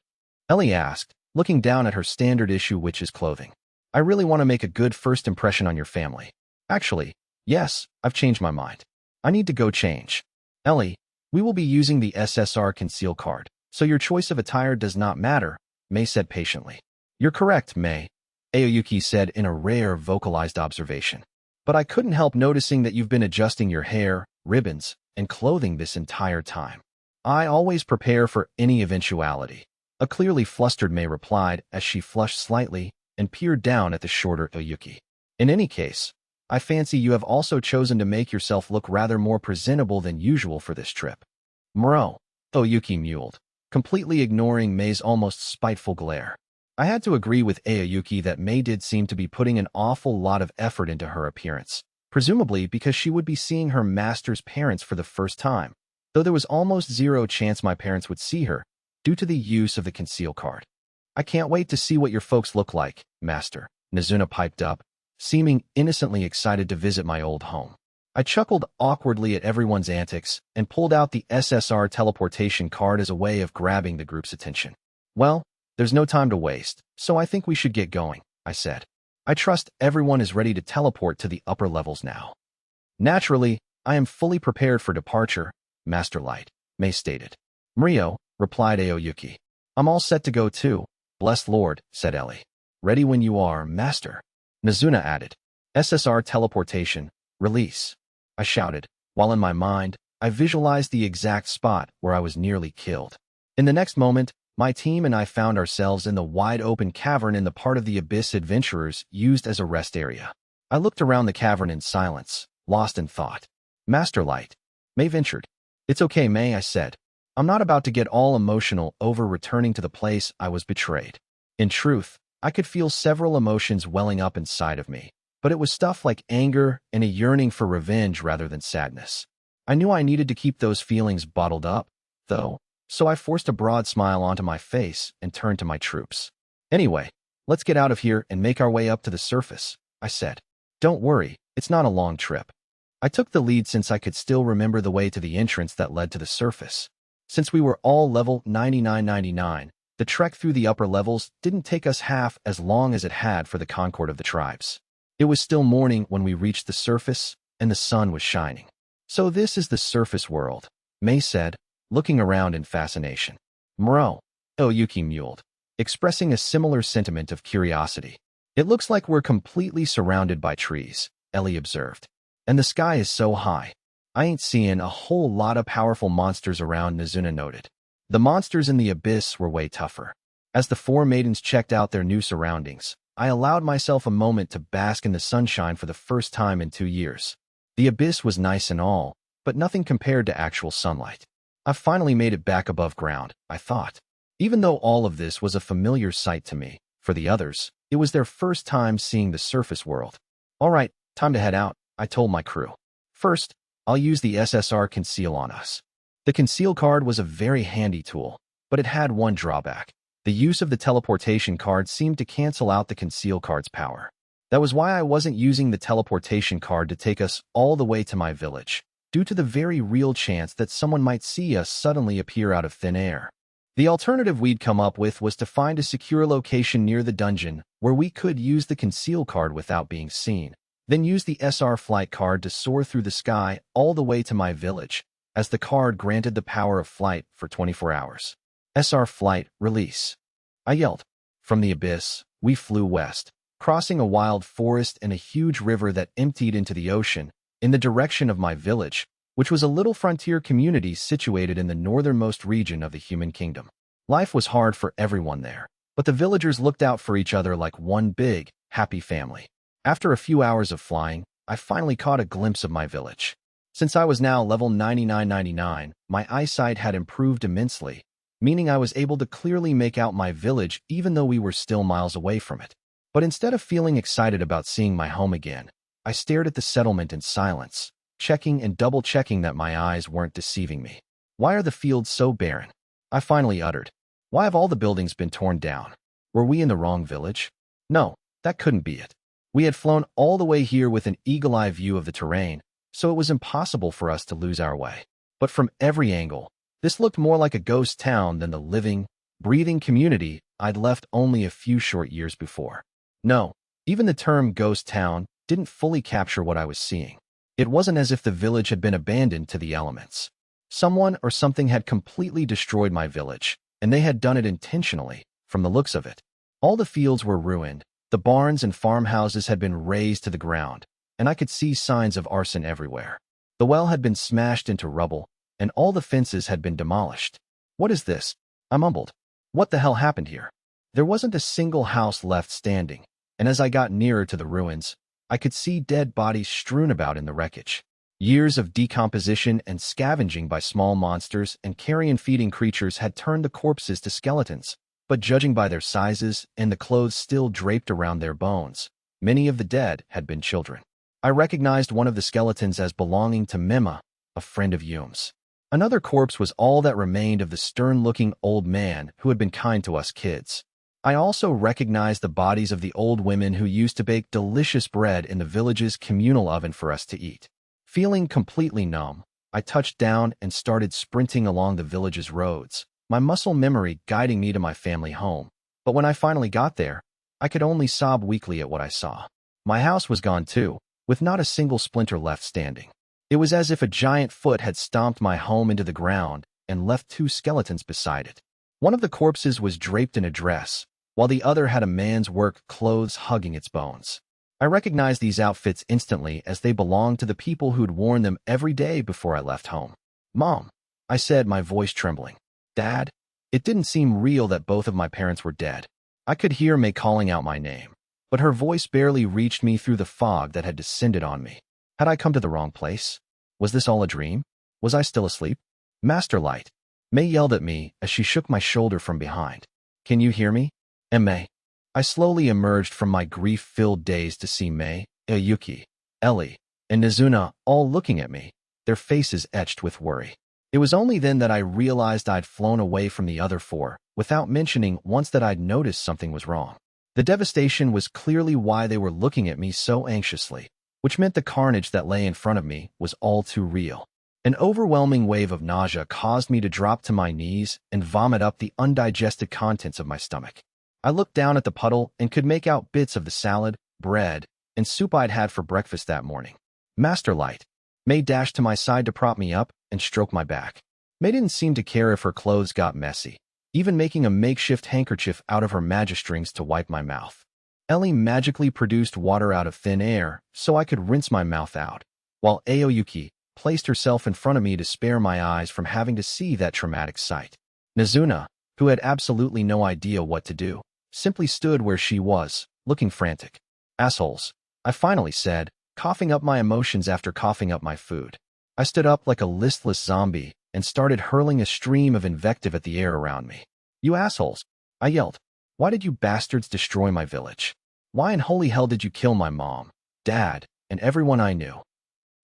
Ellie asked, looking down at her standard issue witch's clothing. I really want to make a good first impression on your family. Actually, yes, I've changed my mind. I need to go change. Ellie, we will be using the SSR conceal card, so your choice of attire does not matter, May said patiently. You're correct, May, Aoyuki said in a rare vocalized observation. But I couldn't help noticing that you've been adjusting your hair, ribbons, and clothing this entire time. I always prepare for any eventuality, a clearly flustered May replied as she flushed slightly and peered down at the shorter Aoyuki. In any case, I fancy you have also chosen to make yourself look rather more presentable than usual for this trip. Mro, Aoyuki mewed, completely ignoring May's almost spiteful glare. I had to agree with Aoyuki that May did seem to be putting an awful lot of effort into her appearance, presumably because she would be seeing her master's parents for the first time, though there was almost zero chance my parents would see her, due to the use of the conceal card. I can't wait to see what your folks look like, Master, Nizuna piped up, seeming innocently excited to visit my old home. I chuckled awkwardly at everyone's antics and pulled out the SSR teleportation card as a way of grabbing the group's attention. Well, there's no time to waste, so I think we should get going, I said. I trust everyone is ready to teleport to the upper levels now. Naturally, I am fully prepared for departure, Master Light, May stated. Mrio, replied Aoyuki. I'm all set to go too, bless Lord, said Ellie. Ready when you are, Master. Nizuna added. SSR teleportation, release. I shouted, while in my mind, I visualized the exact spot where I was nearly killed. In the next moment, my team and I found ourselves in the wide-open cavern in the part of the abyss adventurers used as a rest area. I looked around the cavern in silence, lost in thought. Master Light, May ventured. It's okay, May, I said. I'm not about to get all emotional over returning to the place I was betrayed. In truth, I could feel several emotions welling up inside of me, but it was stuff like anger and a yearning for revenge rather than sadness. I knew I needed to keep those feelings bottled up, though, so I forced a broad smile onto my face and turned to my troops. Anyway, let's get out of here and make our way up to the surface, I said. Don't worry, it's not a long trip. I took the lead since I could still remember the way to the entrance that led to the surface. Since we were all level 9999, the trek through the upper levels didn't take us half as long as it had for the Concord of the tribes. It was still morning when we reached the surface, and the sun was shining. So this is the surface world, May said, looking around in fascination. Mro, Oyuki mewed, expressing a similar sentiment of curiosity. It looks like we're completely surrounded by trees, Ellie observed. And the sky is so high. I ain't seeing a whole lot of powerful monsters around, Nizuna noted. The monsters in the abyss were way tougher. As the four maidens checked out their new surroundings, I allowed myself a moment to bask in the sunshine for the first time in 2 years. The abyss was nice and all, but nothing compared to actual sunlight. I finally made it back above ground, I thought. Even though all of this was a familiar sight to me, for the others, it was their first time seeing the surface world. All right, time to head out, I told my crew. First, I'll use the SSR conceal on us. The conceal card was a very handy tool, but it had one drawback. The use of the teleportation card seemed to cancel out the conceal card's power. That was why I wasn't using the teleportation card to take us all the way to my village, due to the very real chance that someone might see us suddenly appear out of thin air. The alternative we'd come up with was to find a secure location near the dungeon where we could use the conceal card without being seen, then use the SR flight card to soar through the sky all the way to my village, as the card granted the power of flight for 24 hours. SR flight release. I yelled. From the abyss, we flew west, crossing a wild forest and a huge river that emptied into the ocean, in the direction of my village, which was a little frontier community situated in the northernmost region of the human kingdom. Life was hard for everyone there, but the villagers looked out for each other like one big, happy family. After a few hours of flying, I finally caught a glimpse of my village. Since I was now level 9999, my eyesight had improved immensely, meaning I was able to clearly make out my village even though we were still miles away from it. But instead of feeling excited about seeing my home again, I stared at the settlement in silence, checking and double-checking that my eyes weren't deceiving me. Why are the fields so barren? I finally uttered. Why have all the buildings been torn down? Were we in the wrong village? No, that couldn't be it. We had flown all the way here with an eagle-eye view of the terrain, so it was impossible for us to lose our way. But from every angle, this looked more like a ghost town than the living, breathing community I'd left only a few short years before. No, even the term ghost town didn't fully capture what I was seeing. It wasn't as if the village had been abandoned to the elements. Someone or something had completely destroyed my village, and they had done it intentionally, from the looks of it. All the fields were ruined, the barns and farmhouses had been razed to the ground, and I could see signs of arson everywhere. The well had been smashed into rubble, and all the fences had been demolished. What is this? I mumbled. What the hell happened here? There wasn't a single house left standing, and as I got nearer to the ruins, I could see dead bodies strewn about in the wreckage. Years of decomposition and scavenging by small monsters and carrion-feeding creatures had turned the corpses to skeletons, but judging by their sizes and the clothes still draped around their bones, many of the dead had been children. I recognized one of the skeletons as belonging to Mima, a friend of Yum's. Another corpse was all that remained of the stern-looking old man who had been kind to us kids. I also recognized the bodies of the old women who used to bake delicious bread in the village's communal oven for us to eat. Feeling completely numb, I touched down and started sprinting along the village's roads, my muscle memory guiding me to my family home. But when I finally got there, I could only sob weakly at what I saw. My house was gone too, with not a single splinter left standing. It was as if a giant foot had stomped my home into the ground and left 2 skeletons beside it. One of the corpses was draped in a dress, while the other had a man's work clothes hugging its bones. I recognized these outfits instantly as they belonged to the people who'd worn them every day before I left home. Mom, I said, my voice trembling. Dad? It didn't seem real that both of my parents were dead. I could hear May calling out my name, but her voice barely reached me through the fog that had descended on me. Had I come to the wrong place? Was this all a dream? Was I still asleep? Master Light. May yelled at me as she shook my shoulder from behind. Can you hear me? May. I slowly emerged from my grief-filled daze to see May, Yuki, Ellie, and Nizuna all looking at me, their faces etched with worry. It was only then that I realized I'd flown away from the other four, without mentioning once that I'd noticed something was wrong. The devastation was clearly why they were looking at me so anxiously, which meant the carnage that lay in front of me was all too real. An overwhelming wave of nausea caused me to drop to my knees and vomit up the undigested contents of my stomach. I looked down at the puddle and could make out bits of the salad, bread, and soup I'd had for breakfast that morning. Master Light. May dashed to my side to prop me up and stroke my back. May didn't seem to care if her clothes got messy, even making a makeshift handkerchief out of her magistrings to wipe my mouth. Ellie magically produced water out of thin air so I could rinse my mouth out, while Aoyuki placed herself in front of me to spare my eyes from having to see that traumatic sight. Nizuna, who had absolutely no idea what to do, simply stood where she was, looking frantic. Assholes, I finally said, coughing up my emotions after coughing up my food. I stood up like a listless zombie and started hurling a stream of invective at the air around me. You assholes, I yelled. Why did you bastards destroy my village? Why in holy hell did you kill my mom, dad, and everyone I knew?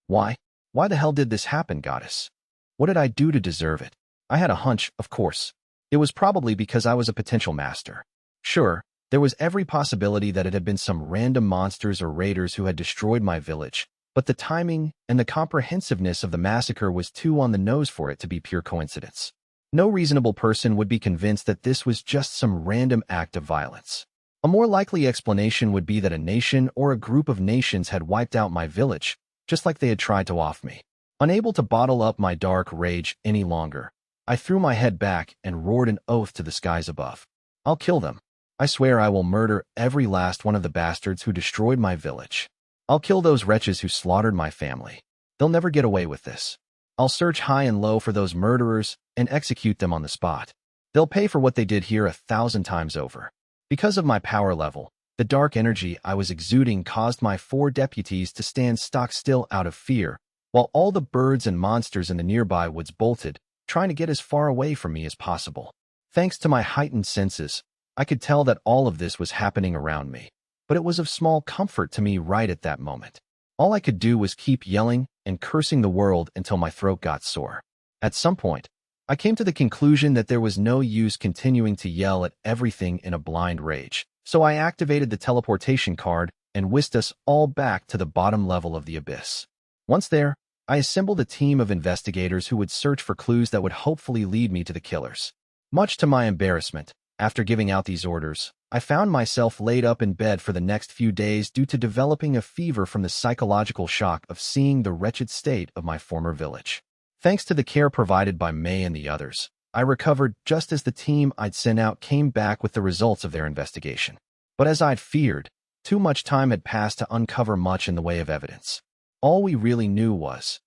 Why? Why the hell did this happen, goddess? What did I do to deserve it? I had a hunch, of course. It was probably because I was a potential master. Sure, there was every possibility that it had been some random monsters or raiders who had destroyed my village, but the timing and the comprehensiveness of the massacre was too on the nose for it to be pure coincidence. No reasonable person would be convinced that this was just some random act of violence. A more likely explanation would be that a nation or a group of nations had wiped out my village, just like they had tried to off me. Unable to bottle up my dark rage any longer, I threw my head back and roared an oath to the skies above. I'll kill them. I swear I will murder every last one of the bastards who destroyed my village. I'll kill those wretches who slaughtered my family. They'll never get away with this. I'll search high and low for those murderers and execute them on the spot. They'll pay for what they did here 1,000 times over. Because of my power level, the dark energy I was exuding caused my 4 deputies to stand stock still out of fear, while all the birds and monsters in the nearby woods bolted, trying to get as far away from me as possible. Thanks to my heightened senses, I could tell that all of this was happening around me, but it was of small comfort to me right at that moment. All I could do was keep yelling and cursing the world until my throat got sore. At some point, I came to the conclusion that there was no use continuing to yell at everything in a blind rage, so I activated the teleportation card and whisked us all back to the bottom level of the abyss. Once there, I assembled a team of investigators who would search for clues that would hopefully lead me to the killers. Much to my embarrassment, after giving out these orders, I found myself laid up in bed for the next few days due to developing a fever from the psychological shock of seeing the wretched state of my former village. Thanks to the care provided by May and the others, I recovered just as the team I'd sent out came back with the results of their investigation. But as I'd feared, too much time had passed to uncover much in the way of evidence. All we really knew was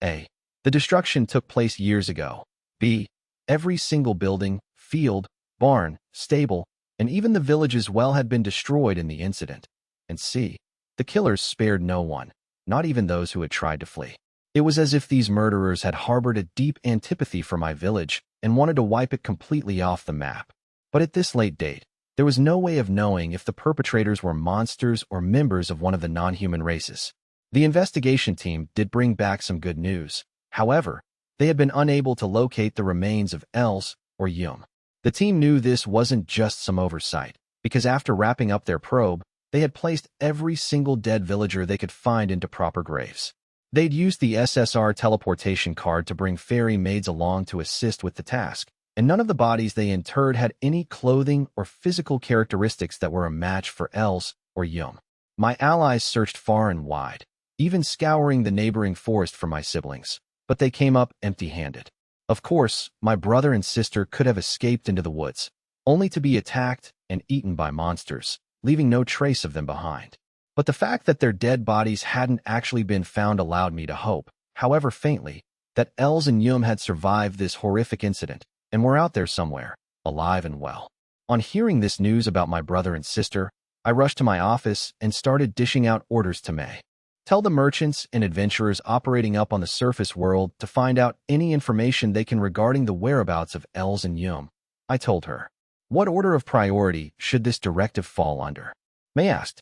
A. The destruction took place years ago. B. Every single building, field, barn, stable, and even the village's well had been destroyed in the incident. And C. The killers spared no one, not even those who had tried to flee. It was as if these murderers had harbored a deep antipathy for my village and wanted to wipe it completely off the map. But at this late date, there was no way of knowing if the perpetrators were monsters or members of one of the non-human races. The investigation team did bring back some good news. However, they had been unable to locate the remains of Els or Yum. The team knew this wasn't just some oversight, because after wrapping up their probe, they had placed every single dead villager they could find into proper graves. They'd used the SSR teleportation card to bring fairy maids along to assist with the task, and none of the bodies they interred had any clothing or physical characteristics that were a match for Els or Yum. My allies searched far and wide, even scouring the neighboring forest for my siblings, but they came up empty-handed. Of course, my brother and sister could have escaped into the woods, only to be attacked and eaten by monsters, leaving no trace of them behind. But the fact that their dead bodies hadn't actually been found allowed me to hope, however faintly, that Els and Yum had survived this horrific incident and were out there somewhere, alive and well. On hearing this news about my brother and sister, I rushed to my office and started dishing out orders to May. Tell the merchants and adventurers operating up on the surface world to find out any information they can regarding the whereabouts of Els and Yum. I told her. What order of priority should this directive fall under? May asked.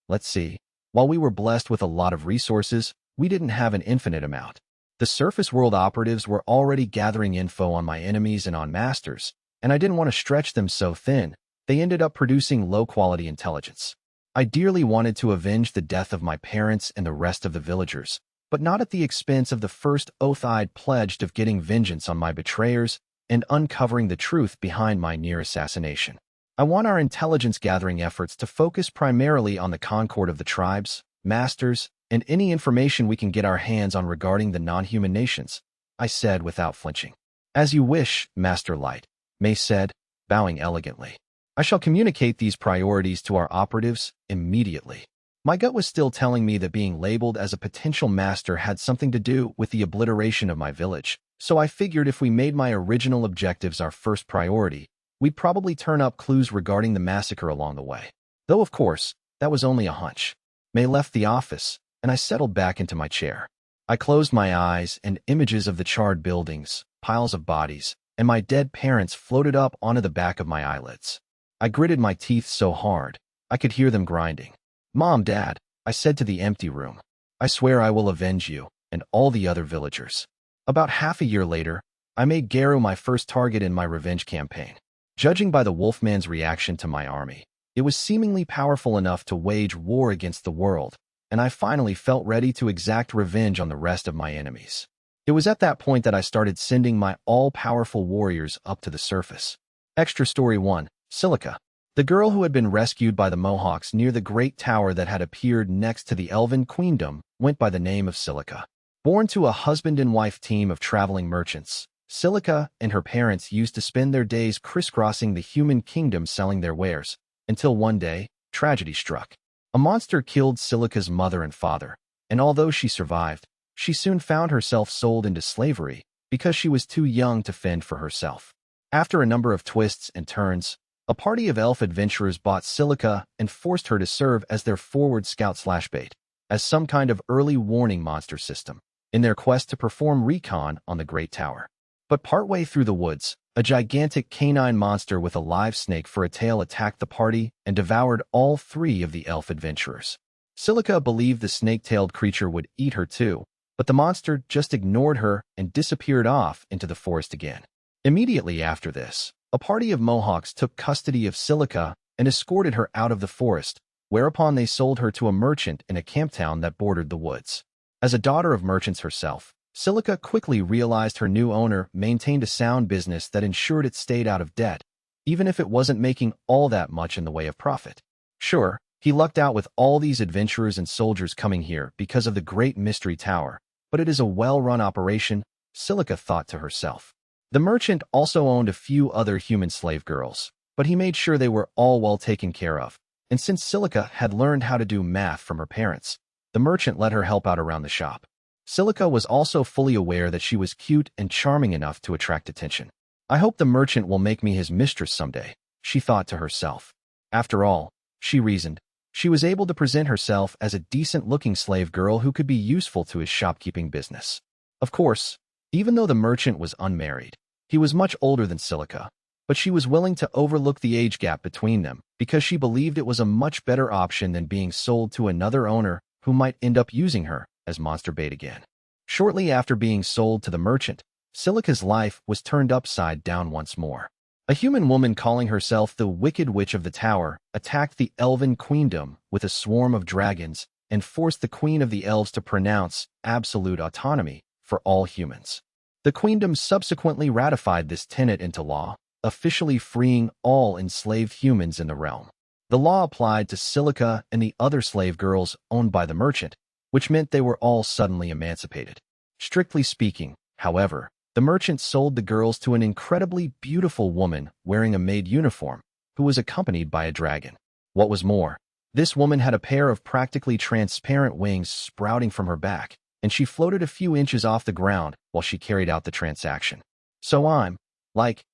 Let's see. While we were blessed with a lot of resources, we didn't have an infinite amount. The surface world operatives were already gathering info on my enemies and on masters, and I didn't want to stretch them so thin. They ended up producing low-quality intelligence. I dearly wanted to avenge the death of my parents and the rest of the villagers, but not at the expense of the first oath I'd pledged of getting vengeance on my betrayers and uncovering the truth behind my near assassination. I want our intelligence-gathering efforts to focus primarily on the Concord of the tribes, masters, and any information we can get our hands on regarding the non-human nations, I said without flinching. As you wish, Master Light, May said, bowing elegantly. I shall communicate these priorities to our operatives immediately. My gut was still telling me that being labeled as a potential master had something to do with the obliteration of my village, so I figured if we made my original objectives our first priority, we'd probably turn up clues regarding the massacre along the way. Though, of course, that was only a hunch. May left the office, and I settled back into my chair. I closed my eyes, and images of the charred buildings, piles of bodies, and my dead parents floated up onto the back of my eyelids. I gritted my teeth so hard, I could hear them grinding. Mom, Dad, I said to the empty room, I swear I will avenge you and all the other villagers. About half a year later, I made Garu my first target in my revenge campaign. Judging by the Wolfman's reaction to my army, it was seemingly powerful enough to wage war against the world, and I finally felt ready to exact revenge on the rest of my enemies. It was at that point that I started sending my all-powerful warriors up to the surface. Extra Story 1, Silica. The girl who had been rescued by the Mohawks near the great tower that had appeared next to the Elven Queendom went by the name of Silica. Born to a husband and wife team of traveling merchants, Silica and her parents used to spend their days crisscrossing the human kingdom selling their wares, until one day, tragedy struck. A monster killed Silica's mother and father, and although she survived, she soon found herself sold into slavery because she was too young to fend for herself. After a number of twists and turns, a party of elf adventurers bought Silica and forced her to serve as their forward scout/bait, as some kind of early warning monster system, in their quest to perform recon on the Great Tower. But partway through the woods, a gigantic canine monster with a live snake for a tail attacked the party and devoured all three of the elf adventurers. Silica believed the snake-tailed creature would eat her too, but the monster just ignored her and disappeared off into the forest again. Immediately after this, a party of Mohawks took custody of Silica and escorted her out of the forest, whereupon they sold her to a merchant in a camp town that bordered the woods. As a daughter of merchants herself, Silica quickly realized her new owner maintained a sound business that ensured it stayed out of debt, even if it wasn't making all that much in the way of profit. Sure, he lucked out with all these adventurers and soldiers coming here because of the Great Mystery Tower, but it is a well-run operation, Silica thought to herself. The merchant also owned a few other human slave girls, but he made sure they were all well taken care of, and since Silica had learned how to do math from her parents, the merchant let her help out around the shop. Silica was also fully aware that she was cute and charming enough to attract attention. I hope the merchant will make me his mistress someday, she thought to herself. After all, she reasoned, she was able to present herself as a decent-looking slave girl who could be useful to his shopkeeping business. Of course, even though the merchant was unmarried, he was much older than Silica, but she was willing to overlook the age gap between them because she believed it was a much better option than being sold to another owner who might end up using her as monster bait again. Shortly after being sold to the merchant, Silica's life was turned upside down once more. A human woman calling herself the Wicked Witch of the Tower attacked the Elven Queendom with a swarm of dragons and forced the Queen of the Elves to pronounce absolute autonomy for all humans. The Queendom subsequently ratified this tenet into law, officially freeing all enslaved humans in the realm. The law applied to Silica and the other slave girls owned by the merchant, which meant they were all suddenly emancipated. Strictly speaking, however, the merchant sold the girls to an incredibly beautiful woman wearing a maid uniform, who was accompanied by a dragon. What was more, this woman had a pair of practically transparent wings sprouting from her back, and she floated a few inches off the ground while she carried out the transaction. So I'm,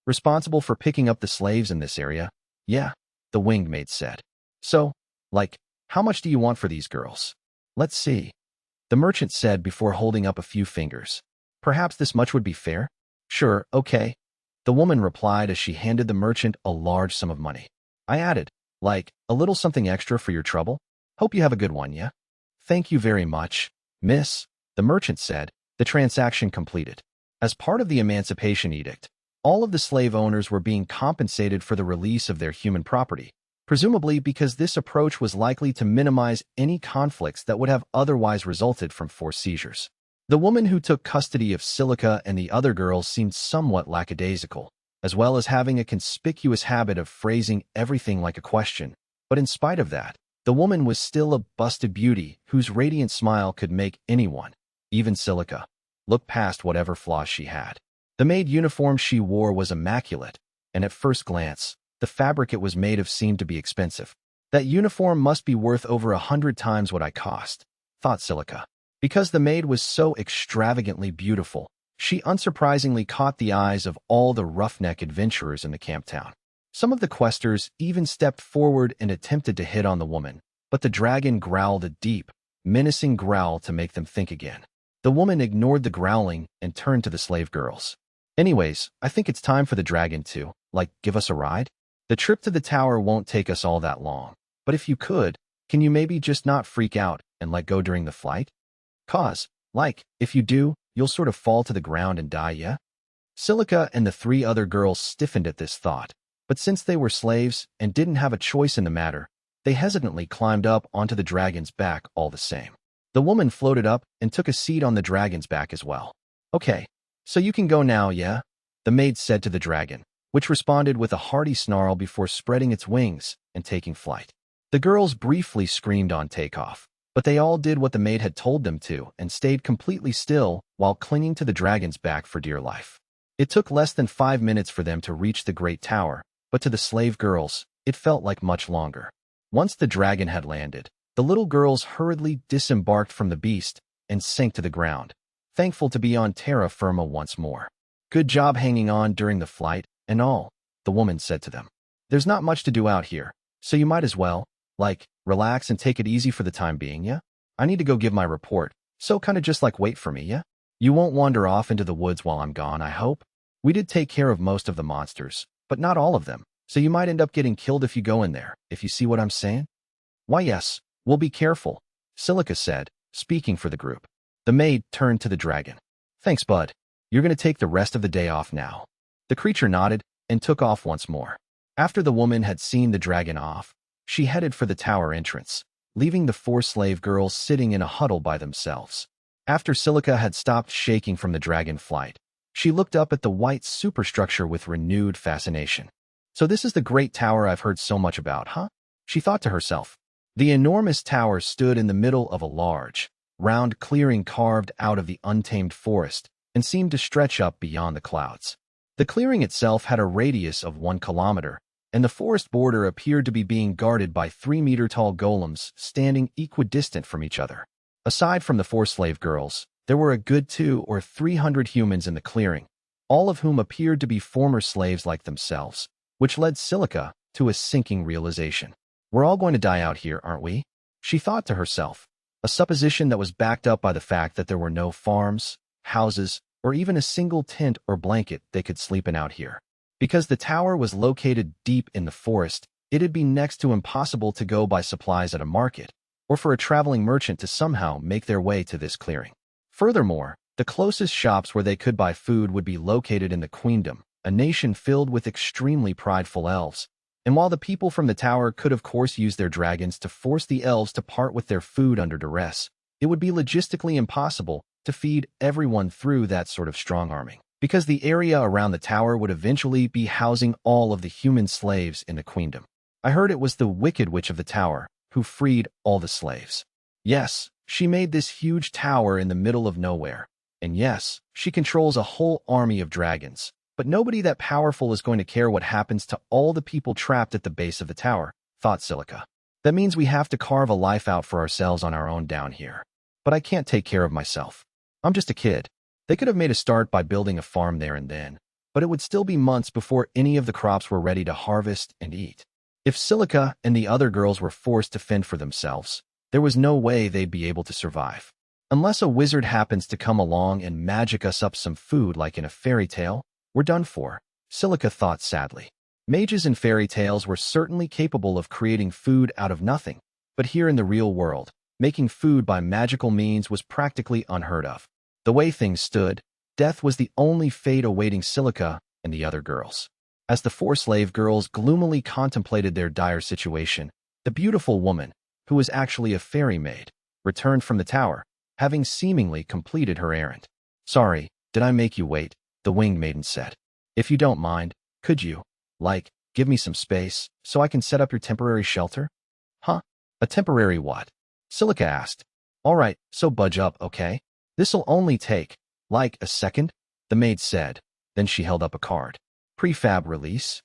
responsible for picking up the slaves in this area? Yeah, the winged maid said. So, how much do you want for these girls? Let's see, the merchant said before holding up a few fingers. Perhaps this much would be fair? Sure, okay, the woman replied as she handed the merchant a large sum of money. I added, a little something extra for your trouble? Hope you have a good one, yeah? Thank you very much, miss, the merchant said, The transaction completed. As part of the Emancipation Edict, all of the slave owners were being compensated for the release of their human property, presumably because this approach was likely to minimize any conflicts that would have otherwise resulted from forced seizures. The woman who took custody of Silica and the other girls seemed somewhat lackadaisical, as well as having a conspicuous habit of phrasing everything like a question. But in spite of that, the woman was still a busted beauty whose radiant smile could make anyone, even Silica, look past whatever flaws she had. The maid uniform she wore was immaculate, and at first glance, the fabric it was made of seemed to be expensive. That uniform must be worth over 100 times what I cost, thought Silica. Because the maid was so extravagantly beautiful, she unsurprisingly caught the eyes of all the roughneck adventurers in the camp town. Some of the questers even stepped forward and attempted to hit on the woman, but the dragon growled a deep, menacing growl to make them think again. The woman ignored the growling and turned to the slave girls. Anyways, I think it's time for the dragon to, give us a ride? The trip to the tower won't take us all that long, but if you could, can you maybe just not freak out and let go during the flight? If you do, you'll sort of fall to the ground and die, yeah? Silica and the 3 other girls stiffened at this thought, but since they were slaves and didn't have a choice in the matter, they hesitantly climbed up onto the dragon's back all the same. The woman floated up and took a seat on the dragon's back as well. Okay, so you can go now, yeah? The maid said to the dragon, which responded with a hearty snarl before spreading its wings and taking flight. The girls briefly screamed on takeoff, but they all did what the maid had told them to and stayed completely still while clinging to the dragon's back for dear life. It took less than 5 minutes for them to reach the great tower, but to the slave girls, it felt like much longer. Once the dragon had landed, the little girls hurriedly disembarked from the beast and sank to the ground, thankful to be on terra firma once more. Good job hanging on during the flight and all, the woman said to them. There's not much to do out here, so you might as well, relax and take it easy for the time being, yeah? I need to go give my report, so kinda just wait for me, yeah? You won't wander off into the woods while I'm gone, I hope? We did take care of most of the monsters, but not all of them, so you might end up getting killed if you go in there, if you see what I'm saying? Why yes, we'll be careful, Silica said, speaking for the group. The maid turned to the dragon. Thanks, bud. You're gonna take the rest of the day off now. The creature nodded and took off once more. After the woman had seen the dragon off, she headed for the tower entrance, leaving the 4 slave girls sitting in a huddle by themselves. After Silica had stopped shaking from the dragon flight, she looked up at the white superstructure with renewed fascination. So this is the great tower I've heard so much about, huh? She thought to herself. The enormous tower stood in the middle of a large, round clearing carved out of the untamed forest and seemed to stretch up beyond the clouds. The clearing itself had a radius of 1 kilometer, and the forest border appeared to be being guarded by 3-meter-tall golems standing equidistant from each other. Aside from the 4 slave girls, there were a good 200 or 300 humans in the clearing, all of whom appeared to be former slaves like themselves, which led Silica to a sinking realization. We're all going to die out here, aren't we? She thought to herself, a supposition that was backed up by the fact that there were no farms, houses, or even a single tent or blanket they could sleep in out here. Because the tower was located deep in the forest, it'd be next to impossible to go buy supplies at a market, or for a traveling merchant to somehow make their way to this clearing. Furthermore, the closest shops where they could buy food would be located in the Queendom, a nation filled with extremely prideful elves. And while the people from the tower could of course use their dragons to force the elves to part with their food under duress, it would be logistically impossible to feed everyone through that sort of strong-arming, because the area around the tower would eventually be housing all of the human slaves in the Queendom. I heard it was the Wicked Witch of the tower who freed all the slaves. Yes, she made this huge tower in the middle of nowhere, and yes, she controls a whole army of dragons. But nobody that powerful is going to care what happens to all the people trapped at the base of the tower, thought Silica. That means we have to carve a life out for ourselves on our own down here. But I can't take care of myself. I'm just a kid. They could have made a start by building a farm there and then, but it would still be months before any of the crops were ready to harvest and eat. If Silica and the other girls were forced to fend for themselves, there was no way they'd be able to survive. Unless a wizard happens to come along and magic us up some food like in a fairy tale, we're done for, Silica thought sadly. Mages in fairy tales were certainly capable of creating food out of nothing, but here in the real world, making food by magical means was practically unheard of. The way things stood, death was the only fate awaiting Silica and the other girls. As the 4 slave girls gloomily contemplated their dire situation, the beautiful woman, who was actually a fairy maid, returned from the tower, having seemingly completed her errand. "Sorry, did I make you wait?" the winged maiden said. "If you don't mind, could you, give me some space so I can set up your temporary shelter?" "Huh? A temporary what?" Silica asked. "All right, so budge up, okay? This'll only take, a second," the maid said. Then she held up a card. "Prefab release."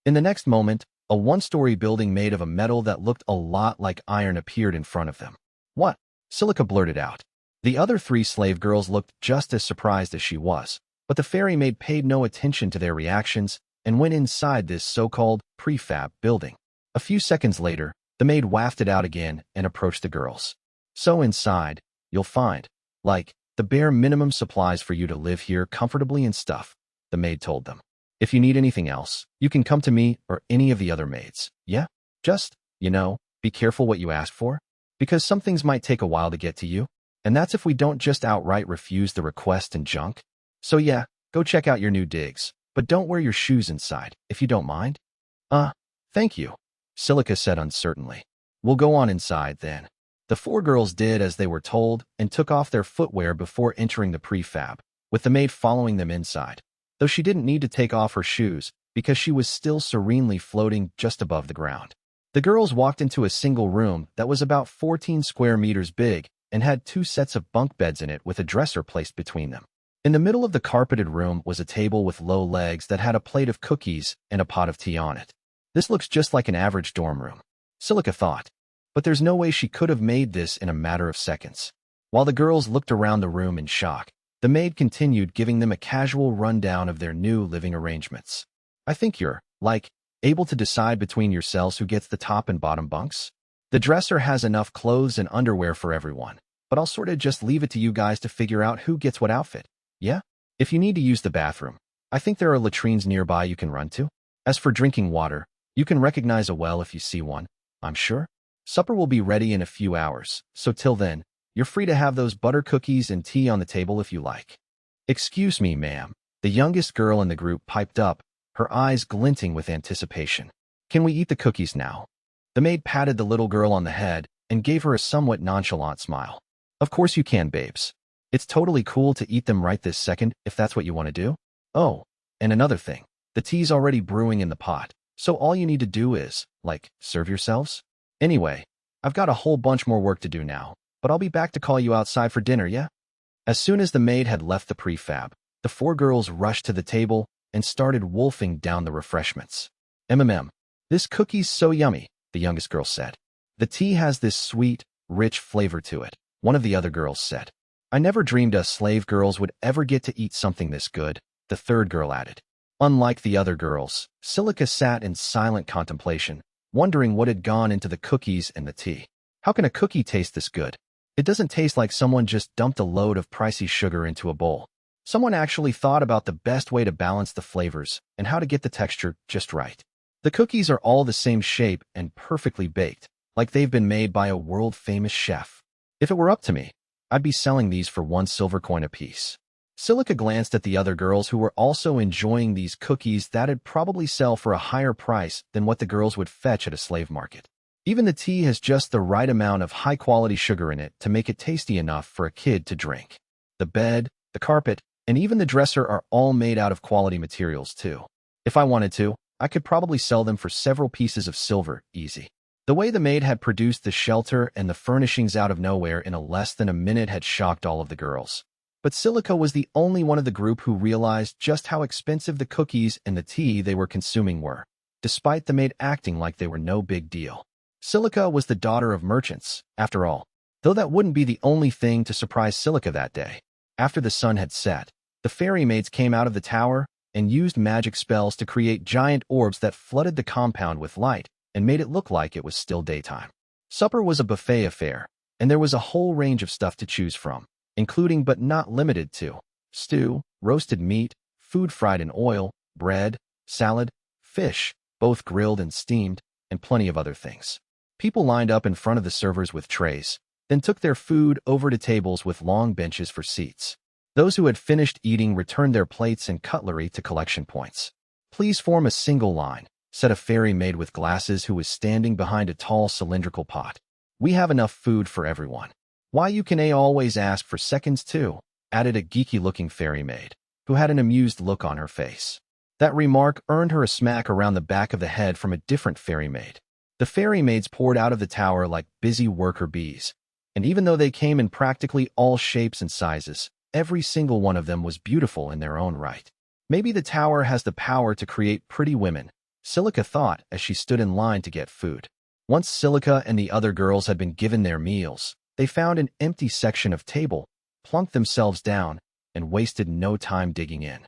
In the next moment, a 1-story building made of a metal that looked a lot like iron appeared in front of them. "What?" Silica blurted out. The other 3 slave girls looked just as surprised as she was, but the fairy maid paid no attention to their reactions and went inside this so-called prefab building. A few seconds later, the maid wafted out again and approached the girls. "So inside, you'll find, the bare minimum supplies for you to live here comfortably and stuff," the maid told them. "If you need anything else, you can come to me or any of the other maids, yeah? Just, be careful what you ask for, because some things might take a while to get to you, and that's if we don't just outright refuse the request and junk. So yeah, go check out your new digs, but don't wear your shoes inside, if you don't mind." Thank you," Silica said uncertainly. "We'll go on inside then." The 4 girls did as they were told and took off their footwear before entering the prefab, with the maid following them inside, though she didn't need to take off her shoes because she was still serenely floating just above the ground. The girls walked into a single room that was about 14 square meters big and had 2 sets of bunk beds in it with a dresser placed between them. In the middle of the carpeted room was a table with low legs that had a plate of cookies and a pot of tea on it. "This looks just like an average dorm room," Silica thought, but there's no way she could have made this in a matter of seconds. While the girls looked around the room in shock, the maid continued giving them a casual rundown of their new living arrangements. "I think you're, able to decide between yourselves who gets the top and bottom bunks. The dresser has enough clothes and underwear for everyone, but I'll sort of just leave it to you guys to figure out who gets what outfit, yeah? If you need to use the bathroom, I think there are latrines nearby you can run to. As for drinking water, you can recognize a well if you see one, I'm sure. Supper will be ready in a few hours, so till then, you're free to have those butter cookies and tea on the table if you like." "Excuse me, ma'am," the youngest girl in the group piped up, her eyes glinting with anticipation. "Can we eat the cookies now?" The maid patted the little girl on the head and gave her a somewhat nonchalant smile. "Of course you can, babes. It's totally cool to eat them right this second if that's what you want to do. Oh, and another thing, the tea's already brewing in the pot, so all you need to do is, serve yourselves. Anyway, I've got a whole bunch more work to do now, but I'll be back to call you outside for dinner, yeah?" As soon as the maid had left the prefab, the 4 girls rushed to the table and started wolfing down the refreshments. This cookie's so yummy," the youngest girl said. "The tea has this sweet, rich flavor to it," one of the other girls said. "I never dreamed us slave girls would ever get to eat something this good," the 3rd girl added. Unlike the other girls, Silica sat in silent contemplation, wondering what had gone into the cookies and the tea. How can a cookie taste this good? It doesn't taste like someone just dumped a load of pricey sugar into a bowl. Someone actually thought about the best way to balance the flavors and how to get the texture just right. The cookies are all the same shape and perfectly baked, like they've been made by a world-famous chef. If it were up to me, I'd be selling these for 1 silver coin apiece. Silica glanced at the other girls who were also enjoying these cookies that'd probably sell for a higher price than what the girls would fetch at a slave market. Even the tea has just the right amount of high-quality sugar in it to make it tasty enough for a kid to drink. The bed, the carpet, and even the dresser are all made out of quality materials too. If I wanted to, I could probably sell them for several pieces of silver, easy. The way the maid had produced the shelter and the furnishings out of nowhere in less than a minute had shocked all of the girls. But Silica was the only one of the group who realized just how expensive the cookies and the tea they were consuming were, despite the maid acting like they were no big deal. Silica was the daughter of merchants, after all, though that wouldn't be the only thing to surprise Silica that day. After the sun had set, the fairy maids came out of the tower and used magic spells to create giant orbs that flooded the compound with light and made it look like it was still daytime. Supper was a buffet affair, and there was a whole range of stuff to choose from, including but not limited to stew, roasted meat, food fried in oil, bread, salad, fish, both grilled and steamed, and plenty of other things. People lined up in front of the servers with trays, then took their food over to tables with long benches for seats. Those who had finished eating returned their plates and cutlery to collection points. Please form a single line, said a fairy maid with glasses who was standing behind a tall cylindrical pot. We have enough food for everyone. Why you can always ask for seconds too, added a geeky-looking fairy maid, who had an amused look on her face. That remark earned her a smack around the back of the head from a different fairy maid. The fairy maids poured out of the tower like busy worker bees, and even though they came in practically all shapes and sizes, every single one of them was beautiful in their own right. Maybe the tower has the power to create pretty women, Silica thought as she stood in line to get food. Once Silica and the other girls had been given their meals, they found an empty section of table, plunked themselves down, and wasted no time digging in.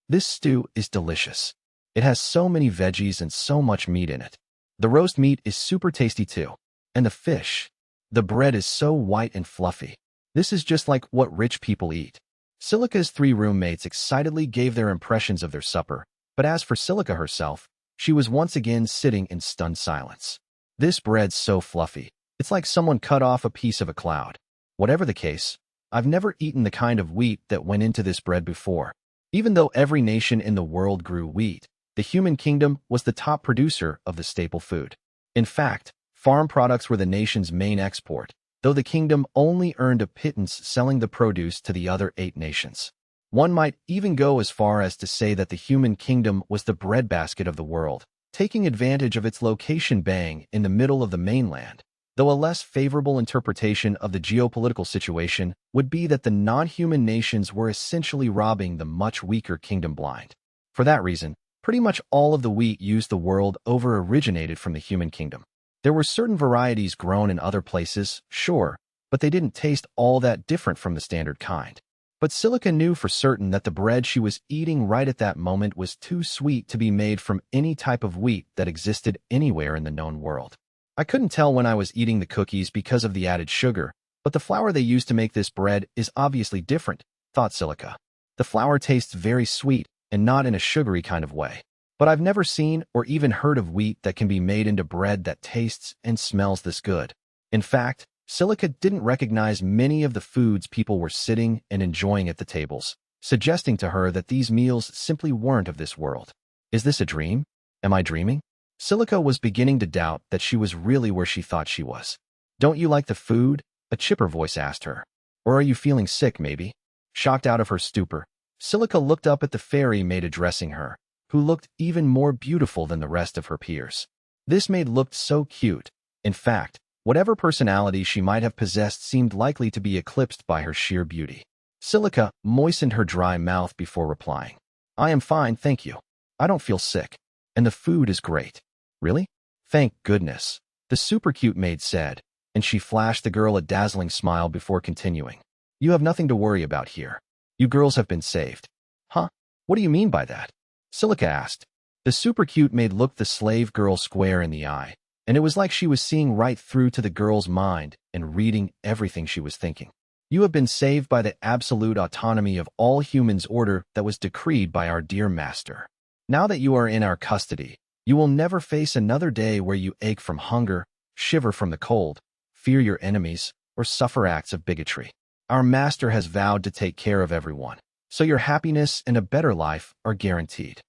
This stew is delicious. It has so many veggies and so much meat in it. The roast meat is super tasty too. And the fish. The bread is so white and fluffy. This is just like what rich people eat. Silica's 3 roommates excitedly gave their impressions of their supper, but as for Silica herself, she was once again sitting in stunned silence. This bread's so fluffy. It's like someone cut off a piece of a cloud. Whatever the case, I've never eaten the kind of wheat that went into this bread before. Even though every nation in the world grew wheat, the human kingdom was the top producer of the staple food. In fact, farm products were the nation's main export, though the kingdom only earned a pittance selling the produce to the other 8 nations. One might even go as far as to say that the human kingdom was the breadbasket of the world, taking advantage of its location bang in the middle of the mainland, though a less favorable interpretation of the geopolitical situation would be that the non-human nations were essentially robbing the much weaker kingdom blind. For that reason, pretty much all of the wheat used the world over originated from the human kingdom. There were certain varieties grown in other places, sure, but they didn't taste all that different from the standard kind. But Silica knew for certain that the bread she was eating right at that moment was too sweet to be made from any type of wheat that existed anywhere in the known world. I couldn't tell when I was eating the cookies because of the added sugar, but the flour they used to make this bread is obviously different, thought Silica. The flour tastes very sweet and not in a sugary kind of way. But I've never seen or even heard of wheat that can be made into bread that tastes and smells this good. In fact, Silica didn't recognize many of the foods people were sitting and enjoying at the tables, suggesting to her that these meals simply weren't of this world. Is this a dream? Am I dreaming? Silica was beginning to doubt that she was really where she thought she was. Don't you like the food? A chipper voice asked her. Or are you feeling sick, maybe? Shocked out of her stupor, Silica looked up at the fairy maid addressing her, who looked even more beautiful than the rest of her peers. This maid looked so cute. In fact, whatever personality she might have possessed seemed likely to be eclipsed by her sheer beauty. Silica moistened her dry mouth before replying. I am fine, thank you. I don't feel sick. And the food is great. Really? Thank goodness, the super cute maid said, and she flashed the girl a dazzling smile before continuing. You have nothing to worry about here. You girls have been saved. Huh? What do you mean by that? Silica asked. The super cute maid looked the slave girl square in the eye, and it was like she was seeing right through to the girl's mind and reading everything she was thinking. You have been saved by the absolute autonomy of all humans order that was decreed by our dear master. Now that you are in our custody, you will never face another day where you ache from hunger, shiver from the cold, fear your enemies, or suffer acts of bigotry. Our master has vowed to take care of everyone, so your happiness and a better life are guaranteed.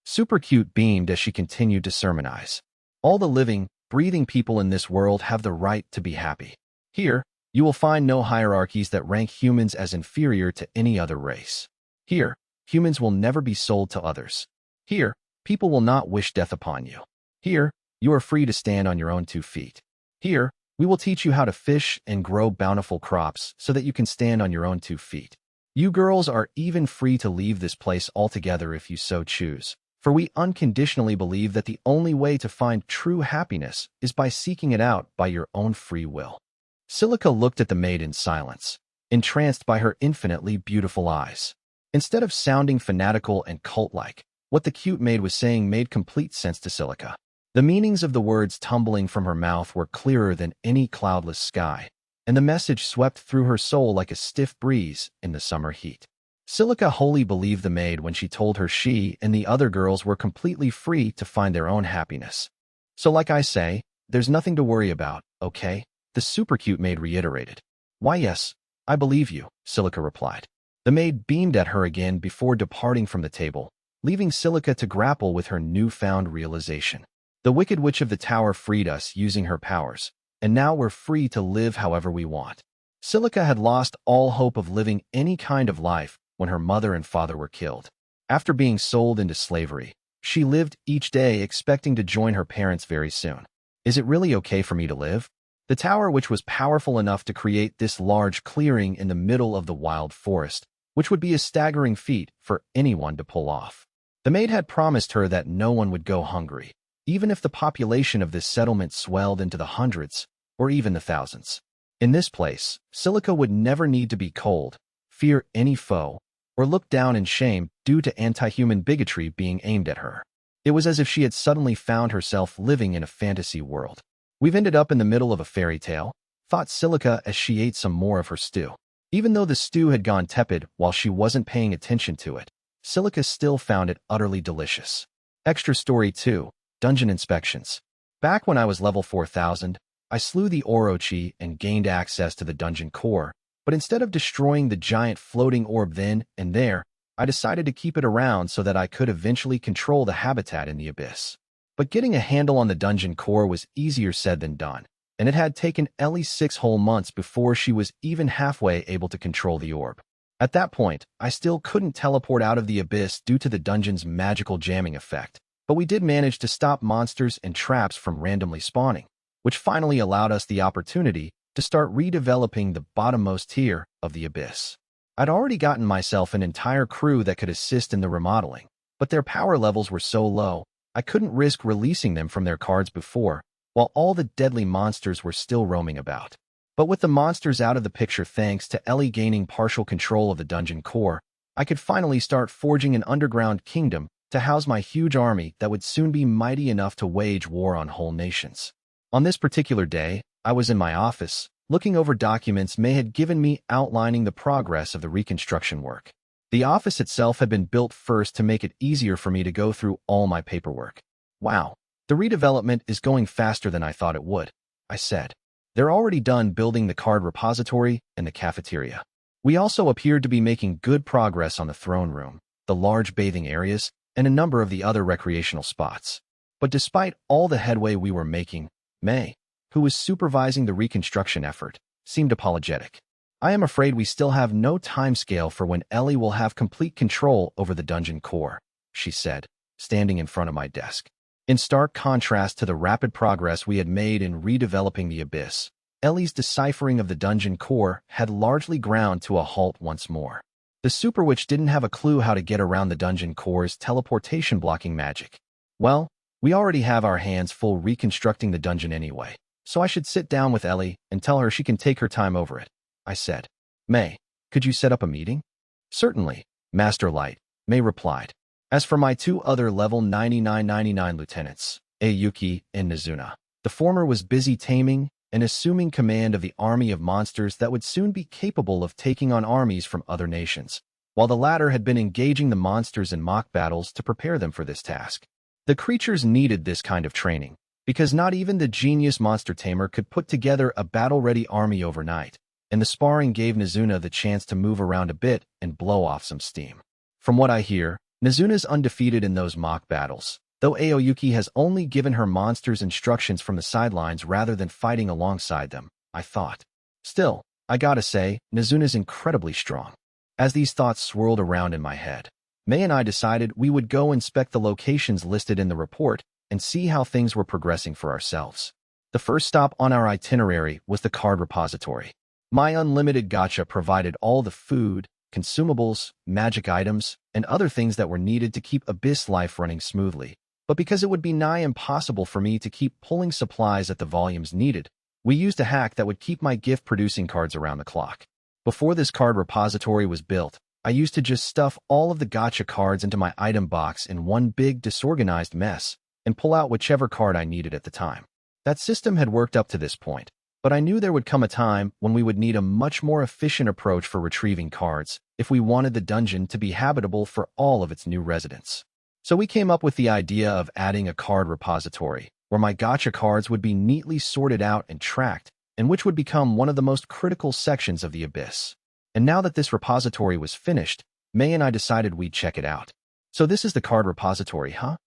Super Cute beamed as she continued to sermonize. All the living, breathing people in this world have the right to be happy. Here, you will find no hierarchies that rank humans as inferior to any other race. Here, humans will never be sold to others. Here, people will not wish death upon you. Here, you are free to stand on your own 2 feet. Here, we will teach you how to fish and grow bountiful crops so that you can stand on your own 2 feet. You girls are even free to leave this place altogether if you so choose, for we unconditionally believe that the only way to find true happiness is by seeking it out by your own free will. Silica looked at the maid in silence, entranced by her infinitely beautiful eyes. Instead of sounding fanatical and cult-like, what the cute maid was saying made complete sense to Silica. The meanings of the words tumbling from her mouth were clearer than any cloudless sky, and the message swept through her soul like a stiff breeze in the summer heat. Silica wholly believed the maid when she told her she and the other girls were completely free to find their own happiness. So like I say, there's nothing to worry about, okay? The super cute maid reiterated. Why yes, I believe you, Silica replied. The maid beamed at her again before departing from the table, leaving Silica to grapple with her newfound realization. The Wicked Witch of the Tower freed us using her powers, and now we're free to live however we want. Silica had lost all hope of living any kind of life when her mother and father were killed. After being sold into slavery, she lived each day expecting to join her parents very soon. Is it really okay for me to live? The tower, which was powerful enough to create this large clearing in the middle of the wild forest, which would be a staggering feat for anyone to pull off. The maid had promised her that no one would go hungry, even if the population of this settlement swelled into the hundreds or even the thousands. In this place, Silica would never need to be cold, fear any foe, or look down in shame due to anti-human bigotry being aimed at her. It was as if she had suddenly found herself living in a fantasy world. We've ended up in the middle of a fairy tale, thought Silica as she ate some more of her stew. Even though the stew had gone tepid while she wasn't paying attention to it, Silica still found it utterly delicious. Extra Story 2, Dungeon Inspections. Back when I was level 4000, I slew the Orochi and gained access to the dungeon core, but instead of destroying the giant floating orb then and there, I decided to keep it around so that I could eventually control the habitat in the abyss. But getting a handle on the dungeon core was easier said than done, and it had taken Ellie 6 whole months before she was even halfway able to control the orb. At that point, I still couldn't teleport out of the abyss due to the dungeon's magical jamming effect, but we did manage to stop monsters and traps from randomly spawning, which finally allowed us the opportunity to start redeveloping the bottommost tier of the abyss. I'd already gotten myself an entire crew that could assist in the remodeling, but their power levels were so low, I couldn't risk releasing them from their cards before, while all the deadly monsters were still roaming about. But with the monsters out of the picture thanks to Ellie gaining partial control of the dungeon core, I could finally start forging an underground kingdom to house my huge army that would soon be mighty enough to wage war on whole nations. On this particular day, I was in my office, looking over documents May had given me outlining the progress of the reconstruction work. The office itself had been built first to make it easier for me to go through all my paperwork. Wow, the redevelopment is going faster than I thought it would, I said. They're already done building the card repository and the cafeteria. We also appeared to be making good progress on the throne room, the large bathing areas, and a number of the other recreational spots. But despite all the headway we were making, May, who was supervising the reconstruction effort, seemed apologetic. I am afraid we still have no timescale for when Ellie will have complete control over the dungeon core, she said, standing in front of my desk. In stark contrast to the rapid progress we had made in redeveloping the abyss, Ellie's deciphering of the dungeon core had largely ground to a halt once more. The Super Witch didn't have a clue how to get around the dungeon core's teleportation blocking magic. Well, we already have our hands full reconstructing the dungeon anyway, so I should sit down with Ellie and tell her she can take her time over it, I said. May, could you set up a meeting? Certainly, Master Light, May replied. As for my 2 other level 9999 lieutenants, Ayuki and Nizuna, the former was busy taming and assuming command of the army of monsters that would soon be capable of taking on armies from other nations, while the latter had been engaging the monsters in mock battles to prepare them for this task. The creatures needed this kind of training, because not even the genius monster tamer could put together a battle-ready army overnight, and the sparring gave Nizuna the chance to move around a bit and blow off some steam. From what I hear, Nizuna's undefeated in those mock battles, though Aoyuki has only given her monsters instructions from the sidelines rather than fighting alongside them, I thought. Still, I gotta say, Nizuna's incredibly strong. As these thoughts swirled around in my head, May and I decided we would go inspect the locations listed in the report and see how things were progressing for ourselves. The first stop on our itinerary was the card repository. My Unlimited Gacha provided all the food, consumables, magic items, and other things that were needed to keep Abyss life running smoothly. But because it would be nigh impossible for me to keep pulling supplies at the volumes needed, we used a hack that would keep my gift-producing cards around the clock. Before this card repository was built, I used to just stuff all of the gacha cards into my item box in one big disorganized mess and pull out whichever card I needed at the time. That system had worked up to this point, but I knew there would come a time when we would need a much more efficient approach for retrieving cards if we wanted the dungeon to be habitable for all of its new residents. So we came up with the idea of adding a card repository, where my gacha cards would be neatly sorted out and tracked, and which would become one of the most critical sections of the Abyss. And now that this repository was finished, May and I decided we'd check it out. So this is the card repository, huh?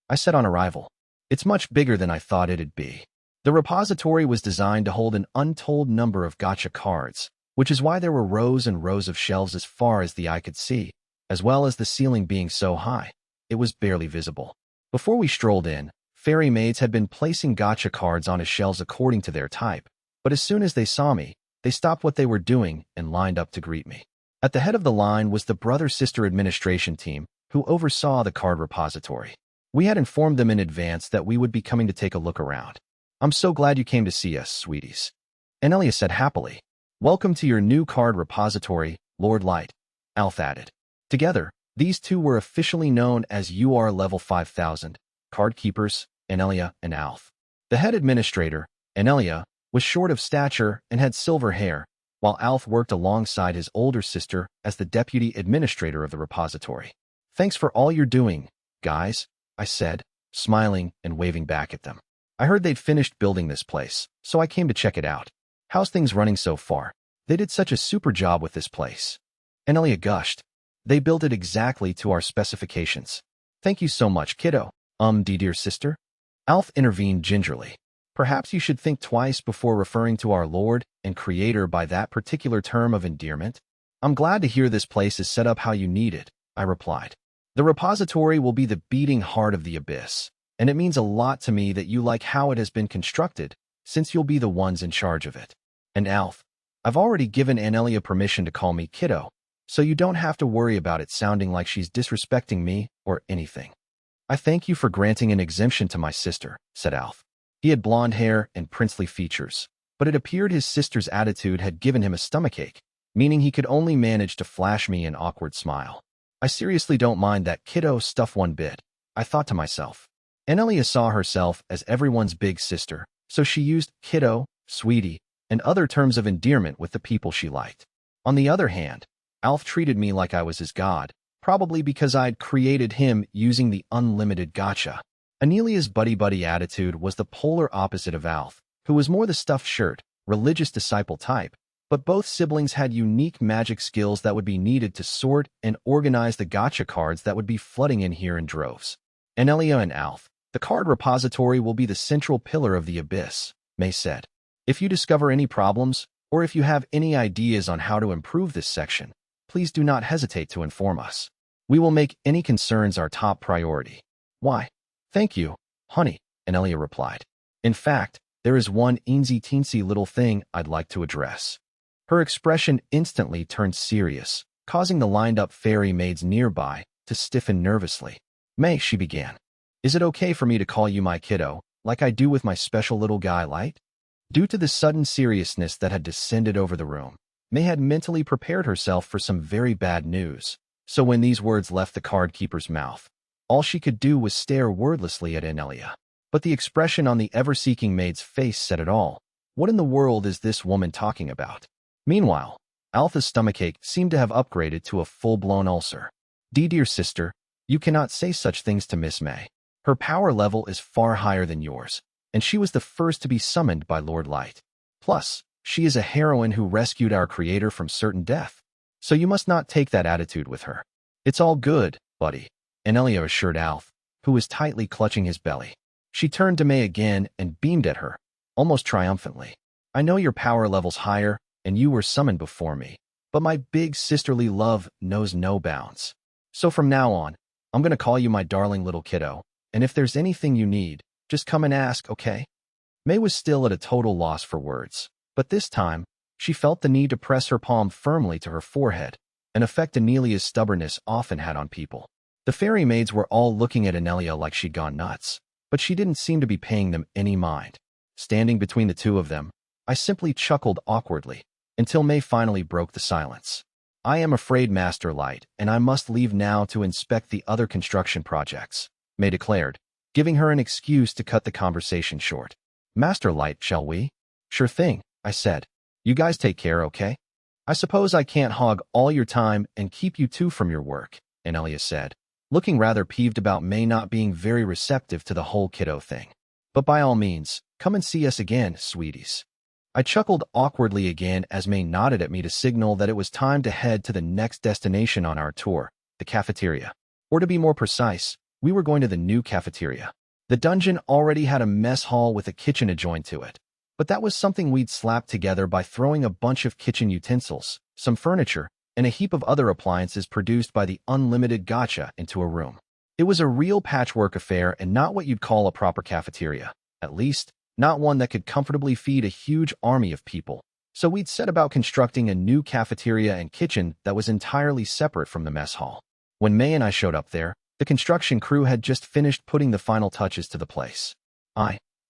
I said on arrival. It's much bigger than I thought it'd be. The repository was designed to hold an untold number of gacha cards, which is why there were rows and rows of shelves as far as the eye could see, as well as the ceiling being so high, it was barely visible. Before we strolled in, fairy maids had been placing gacha cards on his shelves according to their type, but as soon as they saw me, they stopped what they were doing and lined up to greet me. At the head of the line was the brother-sister administration team, who oversaw the card repository. We had informed them in advance that we would be coming to take a look around. I'm so glad you came to see us, sweeties. Anelia said happily. Welcome to your new card repository, Lord Light, Alf added. Together, these two were officially known as UR Level 5000, card keepers, Anelia and Alf. The head administrator, Anelia, was short of stature and had silver hair, while Alf worked alongside his older sister as the deputy administrator of the repository. Thanks for all you're doing, guys, I said, smiling and waving back at them. I heard they'd finished building this place, so I came to check it out. How's things running so far? They did such a super job with this place. Anelia gushed. They built it exactly to our specifications. Thank you so much, kiddo. Dear sister? Alf intervened gingerly. Perhaps you should think twice before referring to our Lord and Creator by that particular term of endearment. I'm glad to hear this place is set up how you need it, I replied. The repository will be the beating heart of the abyss, and it means a lot to me that you like how it has been constructed, since you'll be the ones in charge of it. And Alf, I've already given Anelia permission to call me kiddo, so you don't have to worry about it sounding like she's disrespecting me or anything. I thank you for granting an exemption to my sister, said Alf. He had blonde hair and princely features, but it appeared his sister's attitude had given him a stomachache, meaning he could only manage to flash me an awkward smile. I seriously don't mind that kiddo stuff one bit, I thought to myself. Anelia saw herself as everyone's big sister, so she used kiddo, sweetie, and other terms of endearment with the people she liked. On the other hand, Alf treated me like I was his god, probably because I'd created him using the Unlimited Gacha. Anelia's buddy-buddy attitude was the polar opposite of Alf, who was more the stuffed shirt, religious disciple type, but both siblings had unique magic skills that would be needed to sort and organize the gacha cards that would be flooding in here in droves. Anelia and Alf, the card repository will be the central pillar of the abyss, May said. If you discover any problems, or if you have any ideas on how to improve this section, please do not hesitate to inform us. We will make any concerns our top priority. Why? Thank you, honey, Anelia replied. In fact, there is one eensy-teensy little thing I'd like to address. Her expression instantly turned serious, causing the lined-up fairy maids nearby to stiffen nervously. May, she began. Is it okay for me to call you my kiddo, like I do with my special little guy Light? Due to the sudden seriousness that had descended over the room, May had mentally prepared herself for some very bad news, so when these words left the card keeper's mouth, all she could do was stare wordlessly at Anelia. But the expression on the ever-seeking maid's face said it all. What in the world is this woman talking about? Meanwhile, Alpha's stomachache seemed to have upgraded to a full-blown ulcer. Dear sister, you cannot say such things to Miss May. Her power level is far higher than yours, and she was the first to be summoned by Lord Light. Plus, she is a heroine who rescued our creator from certain death. So you must not take that attitude with her. It's all good, buddy, Anelia assured Alf, who was tightly clutching his belly. She turned to May again and beamed at her, almost triumphantly. I know your power level's higher, and you were summoned before me, but my big sisterly love knows no bounds. So from now on, I'm going to call you my darling little kiddo, and if there's anything you need, just come and ask, okay? May was still at a total loss for words, but this time, she felt the need to press her palm firmly to her forehead, an effect Anelia's stubbornness often had on people. The fairy maids were all looking at Anelia like she'd gone nuts, but she didn't seem to be paying them any mind. Standing between the two of them, I simply chuckled awkwardly, until May finally broke the silence. I am afraid, Master Light, and I must leave now to inspect the other construction projects, May declared, giving her an excuse to cut the conversation short. Master Light, shall we? Sure thing, I said. You guys take care, okay? I suppose I can't hog all your time and keep you two from your work, Anelia said, looking rather peeved about May not being very receptive to the whole kiddo thing. But by all means, come and see us again, sweeties. I chuckled awkwardly again as May nodded at me to signal that it was time to head to the next destination on our tour, the cafeteria. Or to be more precise, we were going to the new cafeteria. The dungeon already had a mess hall with a kitchen adjoined to it. But that was something we'd slapped together by throwing a bunch of kitchen utensils, some furniture, and a heap of other appliances produced by the Unlimited Gacha into a room. It was a real patchwork affair and not what you'd call a proper cafeteria. At least, not one that could comfortably feed a huge army of people. So we'd set about constructing a new cafeteria and kitchen that was entirely separate from the mess hall. When May and I showed up there, the construction crew had just finished putting the final touches to the place.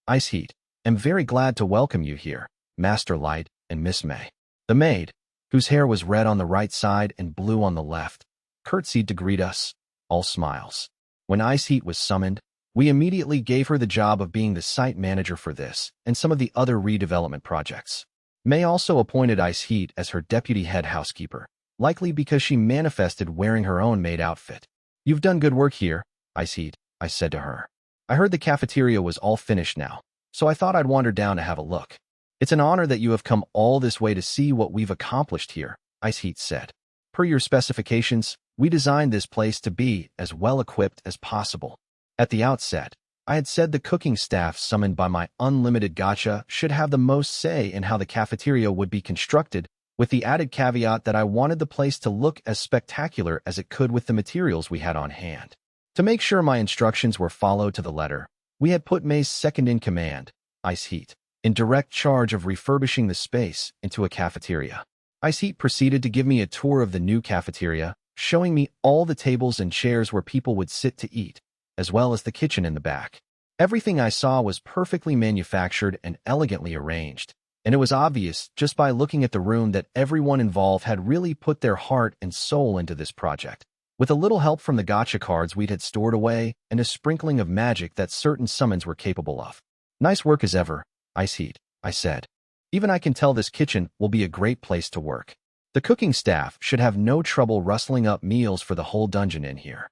Ice Heat, am very glad to welcome you here, Master Light and Miss May. The maid, whose hair was red on the right side and blue on the left, curtsied to greet us, all smiles. When Ice Heat was summoned, we immediately gave her the job of being the site manager for this and some of the other redevelopment projects. May also appointed Ice Heat as her deputy head housekeeper, likely because she manifested wearing her own maid outfit. You've done good work here, Ice Heat, I said to her. I heard the cafeteria was all finished now, so I thought I'd wander down to have a look. It's an honor that you have come all this way to see what we've accomplished here, Ice Heat said. Per your specifications, we designed this place to be as well equipped as possible. At the outset, I had said the cooking staff summoned by my Unlimited Gacha should have the most say in how the cafeteria would be constructed, with the added caveat that I wanted the place to look as spectacular as it could with the materials we had on hand. To make sure my instructions were followed to the letter, we had put May's second-in-command, Ice Heat, in direct charge of refurbishing the space into a cafeteria. Ice Heat proceeded to give me a tour of the new cafeteria, showing me all the tables and chairs where people would sit to eat, as well as the kitchen in the back. Everything I saw was perfectly manufactured and elegantly arranged, and it was obvious just by looking at the room that everyone involved had really put their heart and soul into this project. With a little help from the gacha cards we'd had stored away and a sprinkling of magic that certain summons were capable of. Nice work as ever, Ice Heat, I said. Even I can tell this kitchen will be a great place to work. The cooking staff should have no trouble rustling up meals for the whole dungeon in here.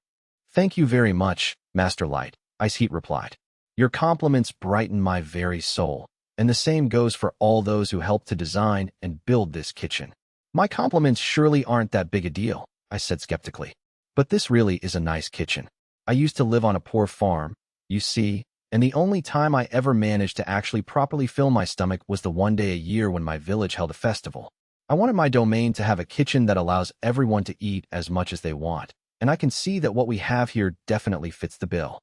Thank you very much, Master Light, Ice Heat replied. Your compliments brighten my very soul, and the same goes for all those who helped to design and build this kitchen. My compliments surely aren't that big a deal, I said skeptically. But this really is a nice kitchen. I used to live on a poor farm, you see, and the only time I ever managed to actually properly fill my stomach was the one day a year when my village held a festival. I wanted my domain to have a kitchen that allows everyone to eat as much as they want, and I can see that what we have here definitely fits the bill.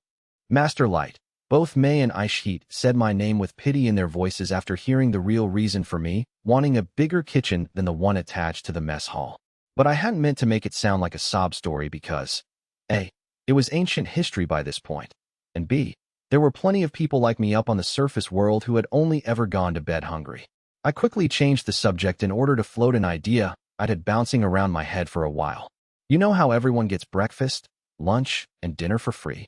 Master Light, both May and Ice Heat said my name with pity in their voices after hearing the real reason for me wanting a bigger kitchen than the one attached to the mess hall. But I hadn't meant to make it sound like a sob story because A, it was ancient history by this point, and B, there were plenty of people like me up on the surface world who had only ever gone to bed hungry. I quickly changed the subject in order to float an idea I'd had bouncing around my head for a while. You know how everyone gets breakfast, lunch, and dinner for free?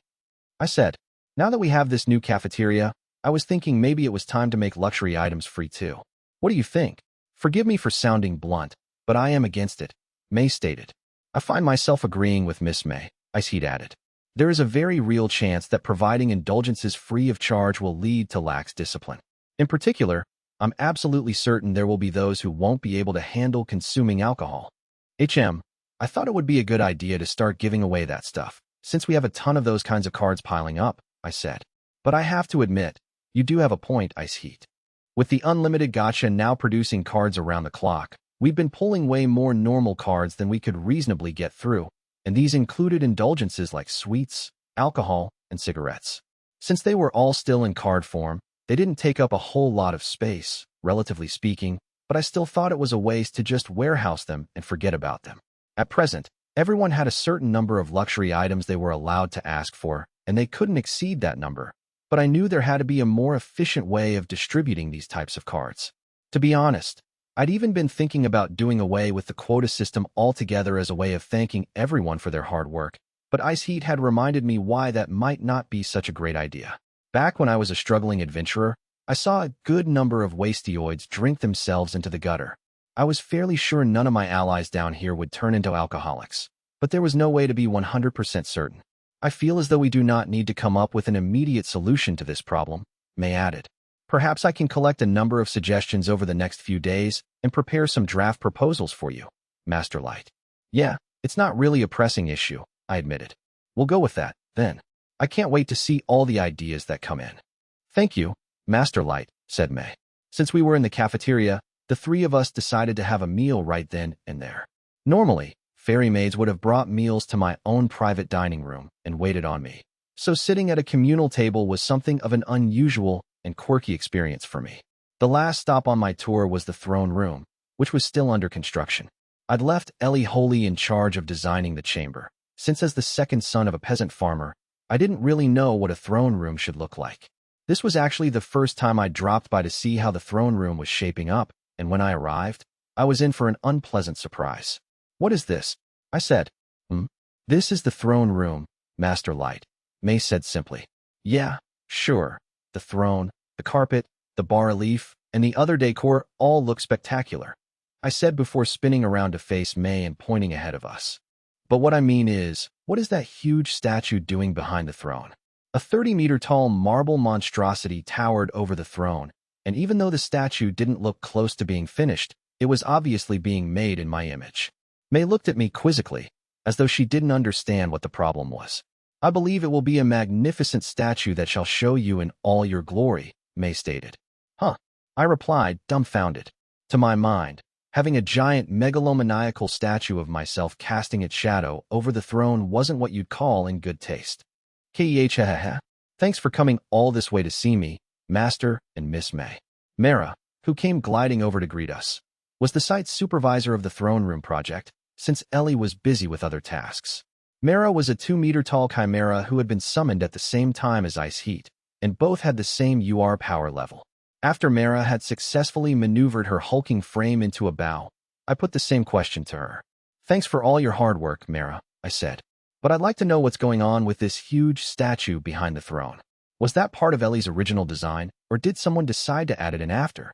I said, now that we have this new cafeteria, I was thinking maybe it was time to make luxury items free too. What do you think? Forgive me for sounding blunt, but I am against it, May stated. I find myself agreeing with Miss May, Ice Heat added. There is a very real chance that providing indulgences free of charge will lead to lax discipline. In particular, I'm absolutely certain there will be those who won't be able to handle consuming alcohol. I thought it would be a good idea to start giving away that stuff, since we have a ton of those kinds of cards piling up, I said. But I have to admit, you do have a point, Ice Heat. With the Unlimited Gacha now producing cards around the clock, we've been pulling way more normal cards than we could reasonably get through, and these included indulgences like sweets, alcohol, and cigarettes. Since they were all still in card form, they didn't take up a whole lot of space, relatively speaking, but I still thought it was a waste to just warehouse them and forget about them. At present, everyone had a certain number of luxury items they were allowed to ask for, and they couldn't exceed that number. But I knew there had to be a more efficient way of distributing these types of cards. To be honest, I'd even been thinking about doing away with the quota system altogether as a way of thanking everyone for their hard work, but Ice Heat had reminded me why that might not be such a great idea. Back when I was a struggling adventurer, I saw a good number of wastioids drink themselves into the gutter. I was fairly sure none of my allies down here would turn into alcoholics, but there was no way to be 100% certain. I feel as though we do not need to come up with an immediate solution to this problem, May added. Perhaps I can collect a number of suggestions over the next few days and prepare some draft proposals for you, Master Light. Yeah, it's not really a pressing issue, I admitted. We'll go with that, then. I can't wait to see all the ideas that come in. Thank you, Master Light, said May. Since we were in the cafeteria, the three of us decided to have a meal right then and there. Normally, fairy maids would have brought meals to my own private dining room and waited on me. So sitting at a communal table was something of an unusual and quirky experience for me. The last stop on my tour was the throne room, which was still under construction. I'd left Ellie wholly in charge of designing the chamber, since as the second son of a peasant farmer, I didn't really know what a throne room should look like. This was actually the first time I dropped by to see how the throne room was shaping up, and when I arrived, I was in for an unpleasant surprise. What is this? I said. This is the throne room, Master Light, May said simply. Yeah, sure. The throne, the carpet, the bas-relief, and the other decor all look spectacular, I said before spinning around to face May and pointing ahead of us. But what I mean is, what is that huge statue doing behind the throne? A 30-meter-tall marble monstrosity towered over the throne, and even though the statue didn't look close to being finished, it was obviously being made in my image. May looked at me quizzically, as though she didn't understand what the problem was. I believe it will be a magnificent statue that shall show you in all your glory, May stated. Huh, I replied, dumbfounded. To my mind, having a giant megalomaniacal statue of myself casting its shadow over the throne wasn't what you'd call in good taste. Keh. Thanks for coming all this way to see me, Master and Miss May. Mara, who came gliding over to greet us, was the site supervisor of the throne room project, since Ellie was busy with other tasks. Mara was a 2-meter-tall chimera who had been summoned at the same time as Ice Heat, and both had the same UR power level. After Mara had successfully maneuvered her hulking frame into a bow, I put the same question to her. Thanks for all your hard work, Mara, I said. But I'd like to know what's going on with this huge statue behind the throne. Was that part of Ellie's original design, or did someone decide to add it in after?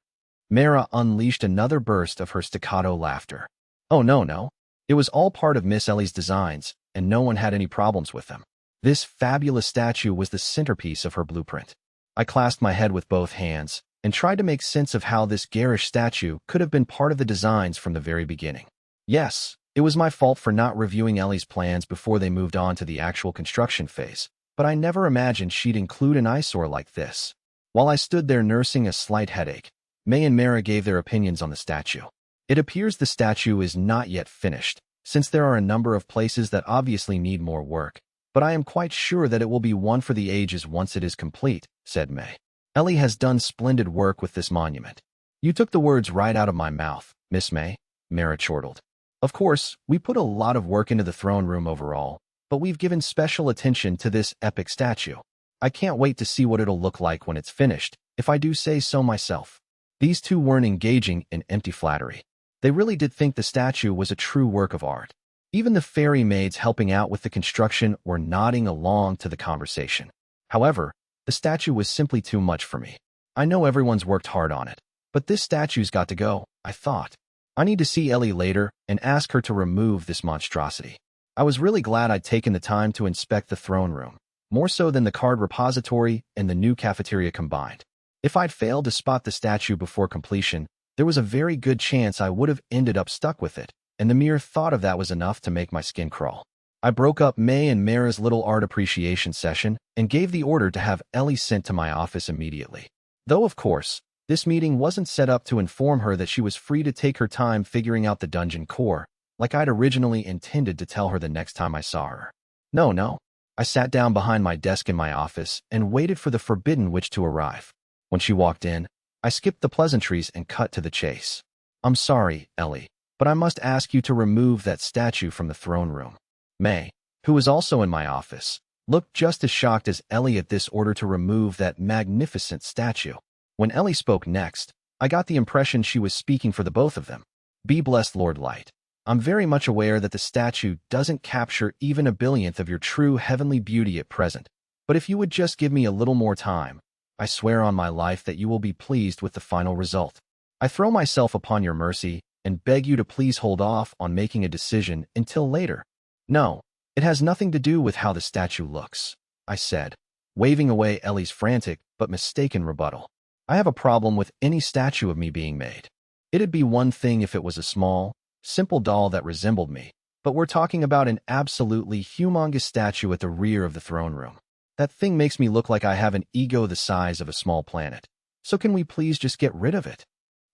Mara unleashed another burst of her staccato laughter. Oh no. It was all part of Miss Ellie's designs, and no one had any problems with them. This fabulous statue was the centerpiece of her blueprint. I clasped my head with both hands and tried to make sense of how this garish statue could have been part of the designs from the very beginning. Yes, it was my fault for not reviewing Ellie's plans before they moved on to the actual construction phase, but I never imagined she'd include an eyesore like this. While I stood there nursing a slight headache, May and Mara gave their opinions on the statue. It appears the statue is not yet finished, since there are a number of places that obviously need more work, but I am quite sure that it will be one for the ages once it is complete, said May. Ellie has done splendid work with this monument. You took the words right out of my mouth, Miss May, Mara chortled. Of course, we put a lot of work into the throne room overall, but we've given special attention to this epic statue. I can't wait to see what it'll look like when it's finished, if I do say so myself. These two weren't engaging in empty flattery. They really did think the statue was a true work of art. Even the fairy maids helping out with the construction were nodding along to the conversation. However, the statue was simply too much for me. I know everyone's worked hard on it, but this statue's got to go, I thought. I need to see Ellie later and ask her to remove this monstrosity. I was really glad I'd taken the time to inspect the throne room, more so than the card repository and the new cafeteria combined. If I'd failed to spot the statue before completion, there was a very good chance I would have ended up stuck with it, and the mere thought of that was enough to make my skin crawl. I broke up May and Mara's little art appreciation session and gave the order to have Ellie sent to my office immediately. Though, of course, this meeting wasn't set up to inform her that she was free to take her time figuring out the dungeon core, like I'd originally intended to tell her the next time I saw her. No. I sat down behind my desk in my office and waited for the forbidden witch to arrive. When she walked in, I skipped the pleasantries and cut to the chase. I'm sorry, Ellie, but I must ask you to remove that statue from the throne room. May, who was also in my office, looked just as shocked as Ellie at this order to remove that magnificent statue. When Ellie spoke next, I got the impression she was speaking for the both of them. Be blessed, Lord Light. I'm very much aware that the statue doesn't capture even a billionth of your true heavenly beauty at present, but if you would just give me a little more time, I swear on my life that you will be pleased with the final result. I throw myself upon your mercy and beg you to please hold off on making a decision until later. No, it has nothing to do with how the statue looks, I said, waving away Ellie's frantic but mistaken rebuttal. I have a problem with any statue of me being made. It'd be one thing if it was a small, simple doll that resembled me, but we're talking about an absolutely humongous statue at the rear of the throne room. That thing makes me look like I have an ego the size of a small planet. So can we please just get rid of it?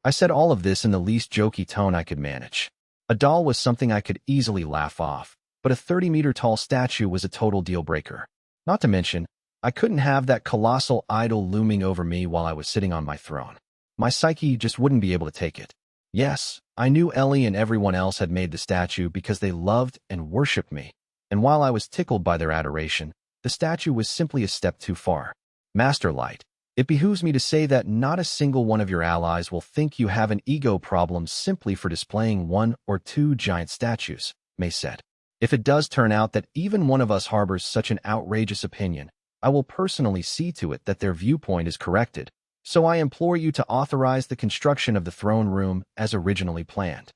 I said all of this in the least jokey tone I could manage. A doll was something I could easily laugh off, but a 30-meter-tall statue was a total deal-breaker. Not to mention, I couldn't have that colossal idol looming over me while I was sitting on my throne. My psyche just wouldn't be able to take it. Yes, I knew Ellie and everyone else had made the statue because they loved and worshipped me, and while I was tickled by their adoration, the statue was simply a step too far. Master Light, it behooves me to say that not a single one of your allies will think you have an ego problem simply for displaying one or two giant statues, May said. If it does turn out that even one of us harbors such an outrageous opinion, I will personally see to it that their viewpoint is corrected, so I implore you to authorize the construction of the throne room as originally planned.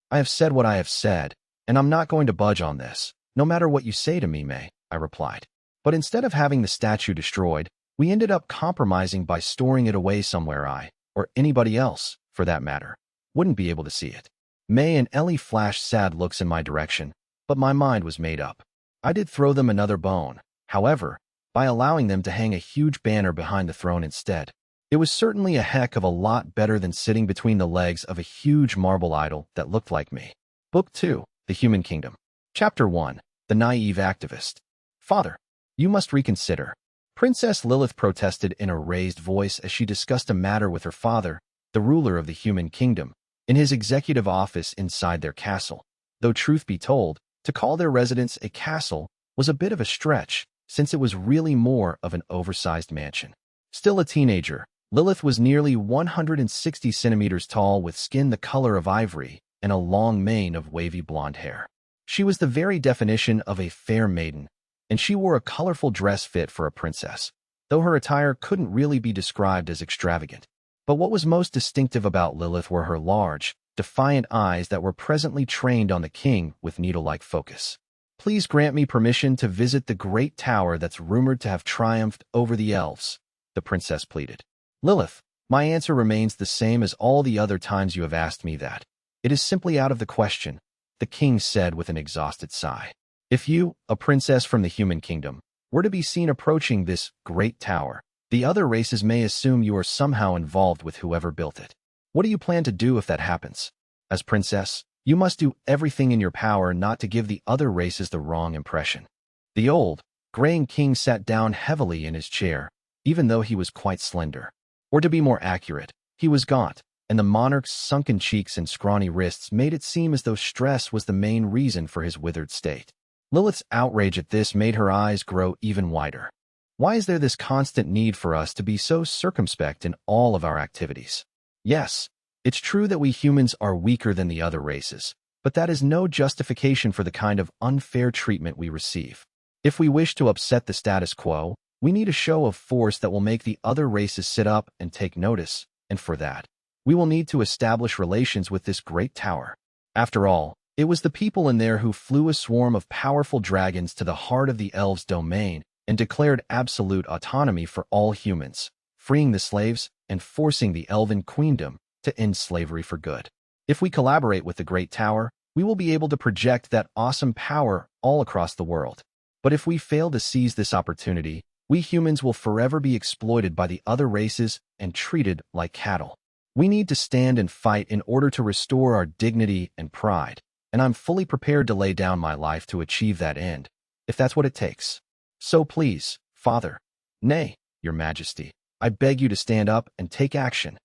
I have said what I have said, and I'm not going to budge on this, no matter what you say to me, May, I replied. But instead of having the statue destroyed, we ended up compromising by storing it away somewhere I, or anybody else, for that matter, wouldn't be able to see it. May and Ellie flashed sad looks in my direction, but my mind was made up. I did throw them another bone, however, by allowing them to hang a huge banner behind the throne instead. It was certainly a heck of a lot better than sitting between the legs of a huge marble idol that looked like me. Book 2, The Human Kingdom. Chapter 1, The Naive Activist. Father, you must reconsider. Princess Lilith protested in a raised voice as she discussed a matter with her father, the ruler of the Human Kingdom, in his executive office inside their castle. Though truth be told, to call their residence a castle was a bit of a stretch, since it was really more of an oversized mansion. Still a teenager, Lilith was nearly 160 centimeters tall with skin the color of ivory and a long mane of wavy blonde hair. She was the very definition of a fair maiden, and she wore a colorful dress fit for a princess, though her attire couldn't really be described as extravagant. But what was most distinctive about Lilith were her large, defiant eyes that were presently trained on the king with needle-like focus. Please grant me permission to visit the great tower that's rumored to have triumphed over the elves, the princess pleaded. Lilith, my answer remains the same as all the other times you have asked me that. It is simply out of the question, the king said with an exhausted sigh. If you, a princess from the Human Kingdom, were to be seen approaching this great tower, the other races may assume you are somehow involved with whoever built it. What do you plan to do if that happens? As princess, you must do everything in your power not to give the other races the wrong impression. The old, graying king sat down heavily in his chair, even though he was quite slender. Or to be more accurate, he was gaunt, and the monarch's sunken cheeks and scrawny wrists made it seem as though stress was the main reason for his withered state. Lilith's outrage at this made her eyes grow even wider. Why is there this constant need for us to be so circumspect in all of our activities? Yes, it's true that we humans are weaker than the other races, but that is no justification for the kind of unfair treatment we receive. If we wish to upset the status quo, we need a show of force that will make the other races sit up and take notice, and for that, we will need to establish relations with this great tower. After all, it was the people in there who flew a swarm of powerful dragons to the heart of the elves' domain and declared absolute autonomy for all humans, freeing the slaves and forcing the elven queendom to end slavery for good. If we collaborate with the great tower, we will be able to project that awesome power all across the world. But if we fail to seize this opportunity, we humans will forever be exploited by the other races and treated like cattle. We need to stand and fight in order to restore our dignity and pride, and I'm fully prepared to lay down my life to achieve that end, if that's what it takes. So please, Father, nay, Your Majesty, I beg you to stand up and take action.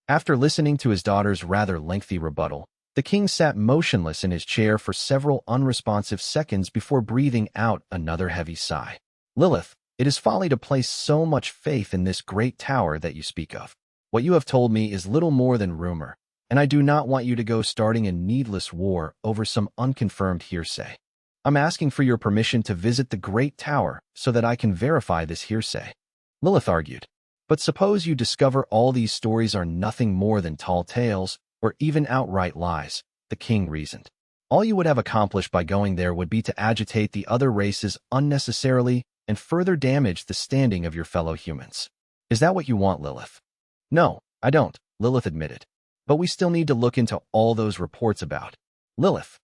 After listening to his daughter's rather lengthy rebuttal, the king sat motionless in his chair for several unresponsive seconds before breathing out another heavy sigh. Lilith, it is folly to place so much faith in this great tower that you speak of. What you have told me is little more than rumor, and I do not want you to go starting a needless war over some unconfirmed hearsay. I'm asking for your permission to visit the great tower so that I can verify this hearsay. Lilith argued. But suppose you discover all these stories are nothing more than tall tales or even outright lies, the king reasoned. All you would have accomplished by going there would be to agitate the other races unnecessarily and further damage the standing of your fellow humans. Is that what you want, Lilith? No, I don't, Lilith admitted. But we still need to look into all those reports about Lilith.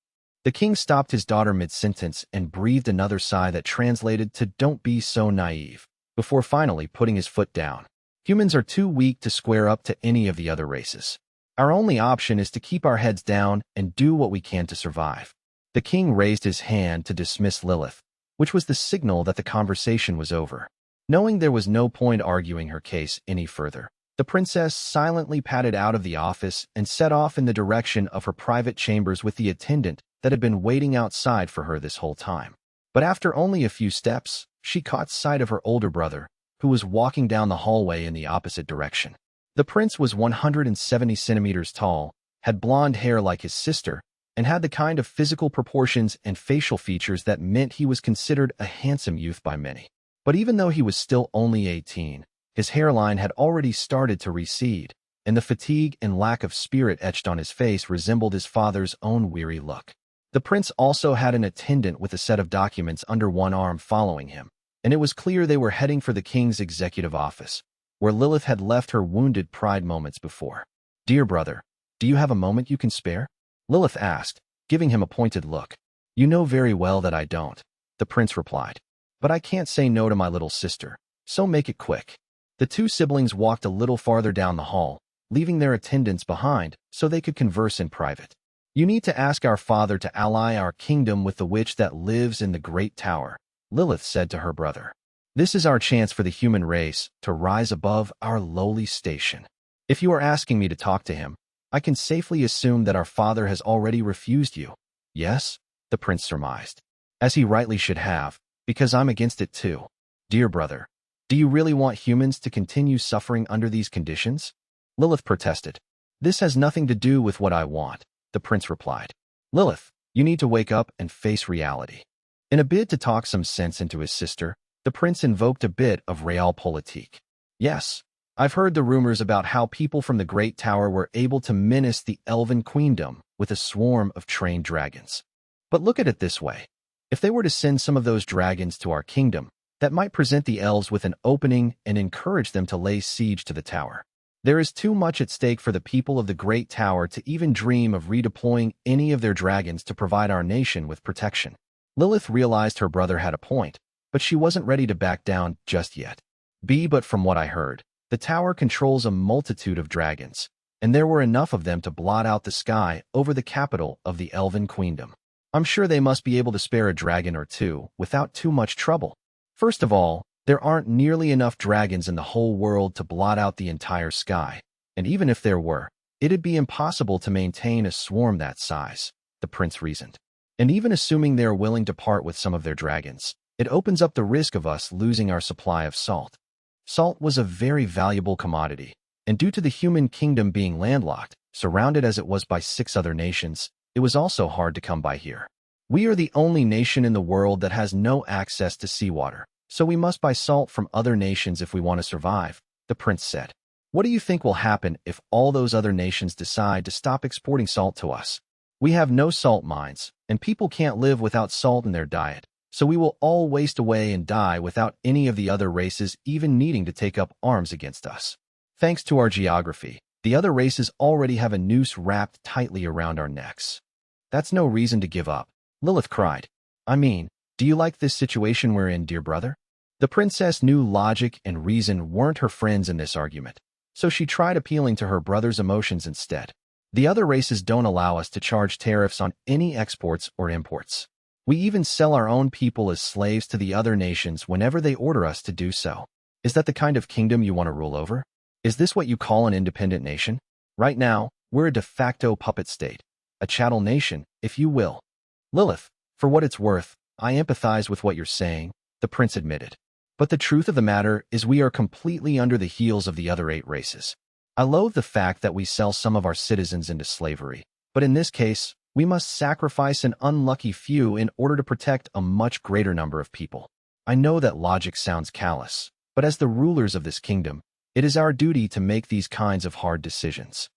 The king stopped his daughter mid-sentence and breathed another sigh that translated to "don't be so naive," before finally putting his foot down. Humans are too weak to square up to any of the other races. Our only option is to keep our heads down and do what we can to survive. The king raised his hand to dismiss Lilith, which was the signal that the conversation was over. Knowing there was no point arguing her case any further, the princess silently padded out of the office and set off in the direction of her private chambers with the attendant that had been waiting outside for her this whole time. But after only a few steps, she caught sight of her older brother, who was walking down the hallway in the opposite direction. The prince was 170 centimeters tall, had blonde hair like his sister, and had the kind of physical proportions and facial features that meant he was considered a handsome youth by many. But even though he was still only 18, his hairline had already started to recede, and the fatigue and lack of spirit etched on his face resembled his father's own weary look. The prince also had an attendant with a set of documents under one arm following him, and it was clear they were heading for the king's executive office, where Lilith had left her wounded pride moments before. "Dear brother, do you have a moment you can spare?" Lilith asked, giving him a pointed look. "You know very well that I don't," the prince replied. "But I can't say no to my little sister, so make it quick." The two siblings walked a little farther down the hall, leaving their attendants behind so they could converse in private. "You need to ask our father to ally our kingdom with the witch that lives in the Great Tower," Lilith said to her brother. "This is our chance for the human race to rise above our lowly station. If you are asking me to talk to him, I can safely assume that our father has already refused you." "Yes," the prince surmised, "as he rightly should have, because I'm against it too." "Dear brother, do you really want humans to continue suffering under these conditions?" Lilith protested. "This has nothing to do with what I want," the prince replied. "Lilith, you need to wake up and face reality." In a bid to talk some sense into his sister, the prince invoked a bit of realpolitik. "Yes, I've heard the rumors about how people from the Great Tower were able to menace the Elven Queendom with a swarm of trained dragons. But look at it this way. If they were to send some of those dragons to our kingdom, that might present the elves with an opening and encourage them to lay siege to the tower. There is too much at stake for the people of the Great Tower to even dream of redeploying any of their dragons to provide our nation with protection." Lilith realized her brother had a point, but she wasn't ready to back down just yet. But from what I heard, the tower controls a multitude of dragons, and there were enough of them to blot out the sky over the capital of the Elven Queendom. I'm sure they must be able to spare a dragon or two without too much trouble. First of all, there aren't nearly enough dragons in the whole world to blot out the entire sky, and even if there were, it'd be impossible to maintain a swarm that size, the prince reasoned. And even assuming they're willing to part with some of their dragons, it opens up the risk of us losing our supply of salt. Salt was a very valuable commodity, and due to the human kingdom being landlocked, surrounded as it was by 6 other nations, it was also hard to come by here. We are the only nation in the world that has no access to seawater, so we must buy salt from other nations if we want to survive, the prince said. What do you think will happen if all those other nations decide to stop exporting salt to us? We have no salt mines, and people can't live without salt in their diet, so we will all waste away and die without any of the other races even needing to take up arms against us. Thanks to our geography, the other races already have a noose wrapped tightly around our necks. That's no reason to give up, Lilith cried. I mean, do you like this situation we're in, dear brother? The princess knew logic and reason weren't her friends in this argument, so she tried appealing to her brother's emotions instead. The other races don't allow us to charge tariffs on any exports or imports. We even sell our own people as slaves to the other nations whenever they order us to do so. Is that the kind of kingdom you want to rule over? Is this what you call an independent nation? Right now, we're a de facto puppet state, a chattel nation, if you will. Lilith, for what it's worth, I empathize with what you're saying, the prince admitted. But the truth of the matter is we are completely under the heels of the other 8 races. I loathe the fact that we sell some of our citizens into slavery, but in this case, we must sacrifice an unlucky few in order to protect a much greater number of people. I know that logic sounds callous, but as the rulers of this kingdom, it is our duty to make these kinds of hard decisions.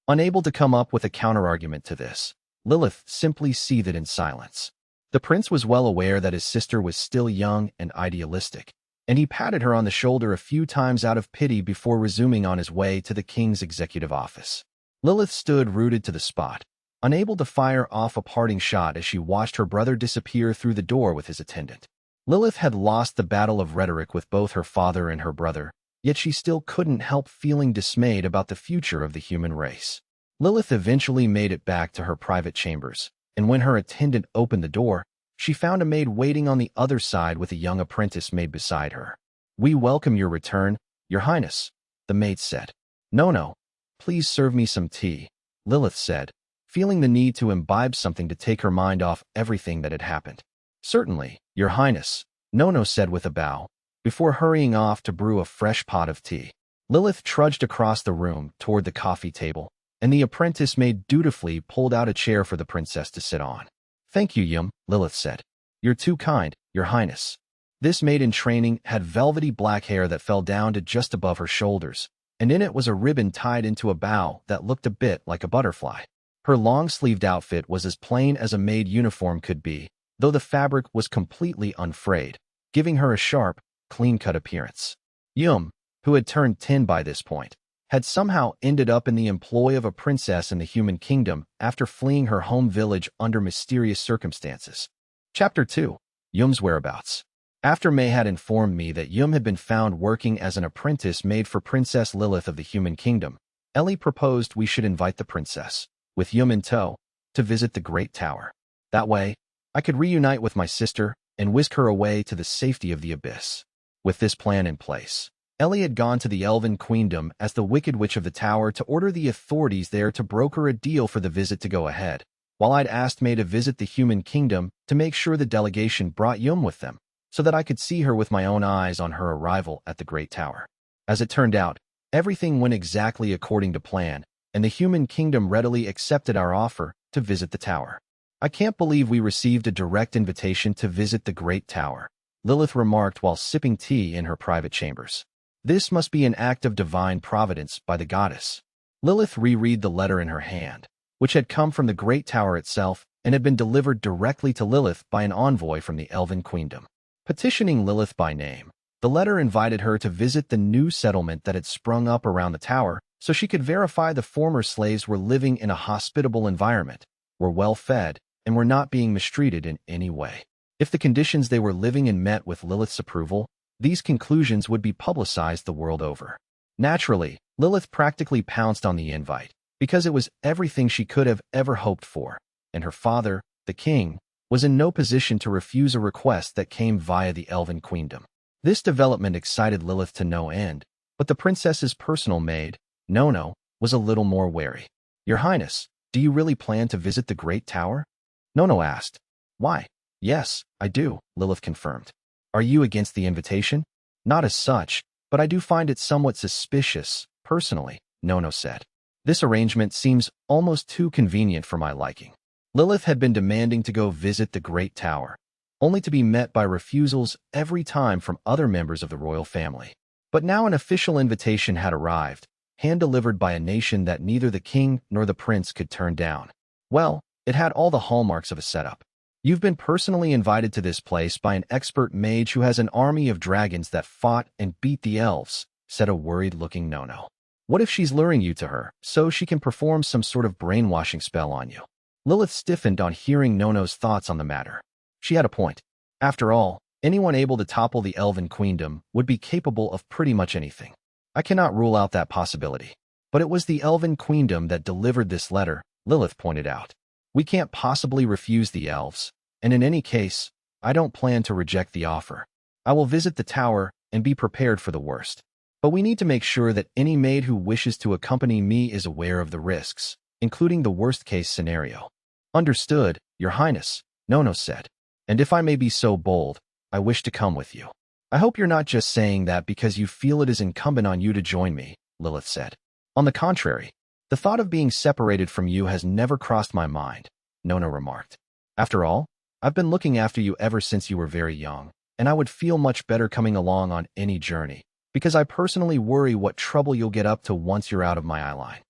Unable to come up with a counterargument to this, Lilith simply seethed in silence. The prince was well aware that his sister was still young and idealistic, and he patted her on the shoulder a few times out of pity before resuming on his way to the king's executive office. Lilith stood rooted to the spot, unable to fire off a parting shot as she watched her brother disappear through the door with his attendant. Lilith had lost the battle of rhetoric with both her father and her brother, yet she still couldn't help feeling dismayed about the future of the human race. Lilith eventually made it back to her private chambers, and when her attendant opened the door, she found a maid waiting on the other side with a young apprentice maid beside her. "We welcome your return, Your Highness," the maid said. "No, please serve me some tea," Lilith said, feeling the need to imbibe something to take her mind off everything that had happened. "Certainly, Your Highness," No said with a bow, before hurrying off to brew a fresh pot of tea. Lilith trudged across the room toward the coffee table, and the apprentice maid dutifully pulled out a chair for the princess to sit on. "Thank you, Yum," Lilith said. "You're too kind, Your Highness." This maid in training had velvety black hair that fell down to just above her shoulders, and in it was a ribbon tied into a bow that looked a bit like a butterfly. Her long-sleeved outfit was as plain as a maid uniform could be, though the fabric was completely unfrayed, giving her a sharp, clean-cut appearance. Yum, who had turned 10 by this point, had somehow ended up in the employ of a princess in the human kingdom after fleeing her home village under mysterious circumstances. Chapter 2. Yum's Whereabouts. After May had informed me that Yum had been found working as an apprentice maid for Princess Lilith of the human kingdom, Ellie proposed we should invite the princess, with Yum in tow, to visit the Great Tower. That way, I could reunite with my sister and whisk her away to the safety of the abyss. With this plan in place, Ellie had gone to the Elven Queendom as the Wicked Witch of the Tower to order the authorities there to broker a deal for the visit to go ahead, while I'd asked May to visit the human kingdom to make sure the delegation brought Yum with them, so that I could see her with my own eyes on her arrival at the Great Tower. As it turned out, everything went exactly according to plan, and the human kingdom readily accepted our offer to visit the tower. "I can't believe we received a direct invitation to visit the Great Tower," Lilith remarked while sipping tea in her private chambers. "This must be an act of divine providence by the goddess." Lilith reread the letter in her hand, which had come from the Great Tower itself and had been delivered directly to Lilith by an envoy from the Elven Queendom. Petitioning Lilith by name, the letter invited her to visit the new settlement that had sprung up around the tower so she could verify the former slaves were living in a hospitable environment, were well-fed, and were not being mistreated in any way. If the conditions they were living in met with Lilith's approval, these conclusions would be publicized the world over. Naturally, Lilith practically pounced on the invite, because it was everything she could have ever hoped for, and her father, the king, was in no position to refuse a request that came via the Elven Queendom. This development excited Lilith to no end, but the princess's personal maid, No, was a little more wary. "Your Highness, do you really plan to visit the Great Tower?" No asked. "Why, yes, I do," Lilith confirmed. "Are you against the invitation?" "Not as such, but I do find it somewhat suspicious, personally," No said. "This arrangement seems almost too convenient for my liking." Lilith had been demanding to go visit the Great Tower, only to be met by refusals every time from other members of the royal family. But now an official invitation had arrived, hand-delivered by a nation that neither the king nor the prince could turn down. Well, it had all the hallmarks of a setup. "You've been personally invited to this place by an expert mage who has an army of dragons that fought and beat the elves," said a worried-looking No. "What if she's luring you to her, so she can perform some sort of brainwashing spell on you?" Lilith stiffened on hearing No's thoughts on the matter. She had a point. After all, anyone able to topple the Elven Queendom would be capable of pretty much anything. "I cannot rule out that possibility. But it was the Elven Queendom that delivered this letter," Lilith pointed out. "We can't possibly refuse the elves, and in any case, I don't plan to reject the offer. I will visit the tower and be prepared for the worst. But we need to make sure that any maid who wishes to accompany me is aware of the risks, including the worst-case scenario." "Understood, Your Highness," No said. "And if I may be so bold, I wish to come with you." "I hope you're not just saying that because you feel it is incumbent on you to join me," Lilith said. "On the contrary, the thought of being separated from you has never crossed my mind," No remarked. "After all, I've been looking after you ever since you were very young, and I would feel much better coming along on any journey, because I personally worry what trouble you'll get up to once you're out of my eyeline."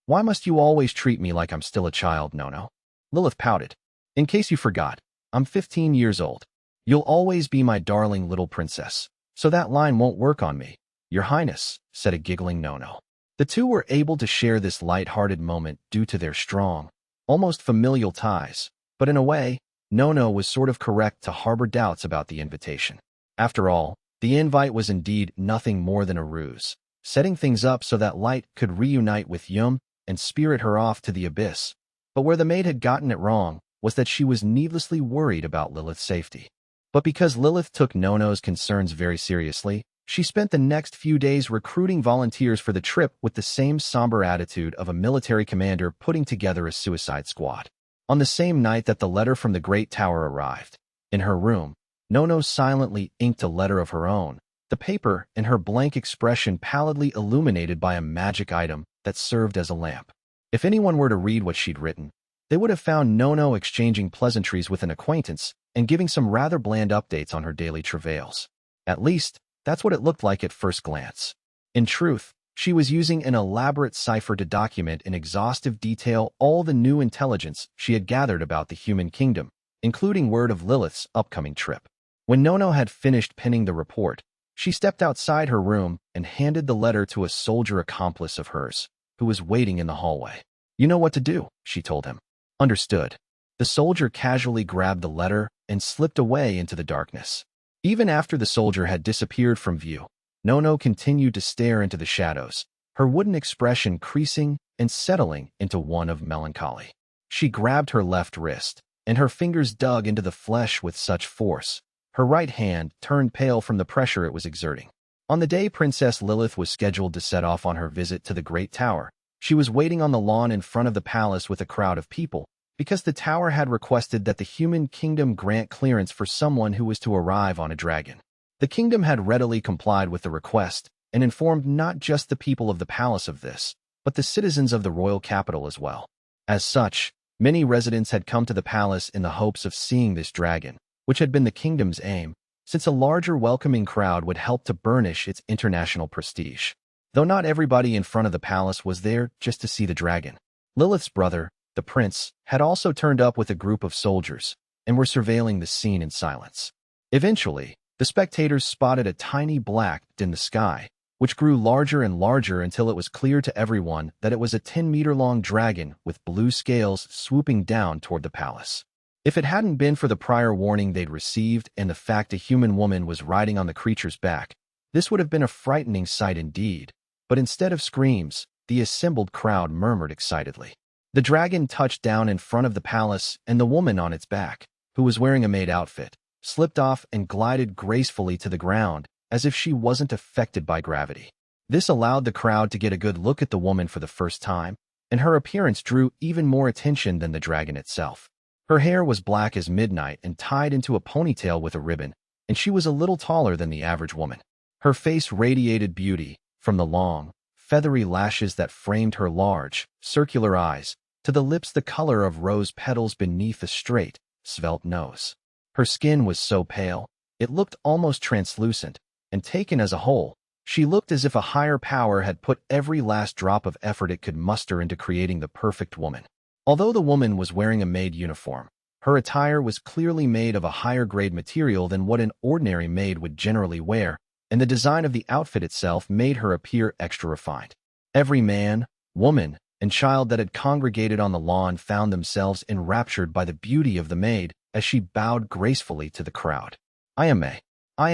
"Why must you always treat me like I'm still a child, No?" Lilith pouted. "In case you forgot, I'm 15 years old. You'll always be my darling little princess." so that line won't work on me, Your Highness, said a giggling Nono. The two were able to share this light-hearted moment due to their strong, almost familial ties, but in a way, Nono was sort of correct to harbor doubts about the invitation. After all, the invite was indeed nothing more than a ruse, setting things up so that Light could reunite with Yum and spirit her off to the abyss. But where the maid had gotten it wrong was that she was needlessly worried about Lilith's safety. But because Lilith took Nono's concerns very seriously, she spent the next few days recruiting volunteers for the trip with the same somber attitude of a military commander putting together a suicide squad. On the same night that the letter from the Great Tower arrived, in her room, Nono silently inked a letter of her own, the paper and her blank expression pallidly illuminated by a magic item that served as a lamp. If anyone were to read what she'd written, they would have found Nono exchanging pleasantries with an acquaintance and giving some rather bland updates on her daily travails. At least, that's what it looked like at first glance. In truth, she was using an elaborate cipher to document in exhaustive detail all the new intelligence she had gathered about the human kingdom, including word of Lilith's upcoming trip. When Nono had finished penning the report, she stepped outside her room and handed the letter to a soldier accomplice of hers, who was waiting in the hallway. You know what to do, she told him. Understood. The soldier casually grabbed the letter and slipped away into the darkness. Even after the soldier had disappeared from view, Nono continued to stare into the shadows, her wooden expression creasing and settling into one of melancholy. She grabbed her left wrist, and her fingers dug into the flesh with such force. Her right hand turned pale from the pressure it was exerting. On the day Princess Lilith was scheduled to set off on her visit to the Great Tower, she was waiting on the lawn in front of the palace with a crowd of people, because the tower had requested that the human kingdom grant clearance for someone who was to arrive on a dragon. The kingdom had readily complied with the request and informed not just the people of the palace of this, but the citizens of the royal capital as well. As such, many residents had come to the palace in the hopes of seeing this dragon, which had been the kingdom's aim, since a larger welcoming crowd would help to burnish its international prestige. Though not everybody in front of the palace was there just to see the dragon. Lilith's brother, the prince, had also turned up with a group of soldiers and were surveilling the scene in silence. Eventually, the spectators spotted a tiny black dot in the sky, which grew larger and larger until it was clear to everyone that it was a 10-meter-long dragon with blue scales swooping down toward the palace. If it hadn't been for the prior warning they'd received and the fact a human woman was riding on the creature's back, this would have been a frightening sight indeed. But instead of screams, the assembled crowd murmured excitedly. The dragon touched down in front of the palace, and the woman on its back, who was wearing a maid outfit, slipped off and glided gracefully to the ground, as if she wasn't affected by gravity. This allowed the crowd to get a good look at the woman for the first time, and her appearance drew even more attention than the dragon itself. Her hair was black as midnight and tied into a ponytail with a ribbon, and she was a little taller than the average woman. Her face radiated beauty, from the long, feathery lashes that framed her large, circular eyes, to the lips the color of rose petals beneath a straight, svelte nose. Her skin was so pale, it looked almost translucent, and taken as a whole, she looked as if a higher power had put every last drop of effort it could muster into creating the perfect woman. Although the woman was wearing a maid uniform, her attire was clearly made of a higher-grade material than what an ordinary maid would generally wear, and the design of the outfit itself made her appear extra refined. Every man, woman, and child that had congregated on the lawn found themselves enraptured by the beauty of the maid as she bowed gracefully to the crowd. I am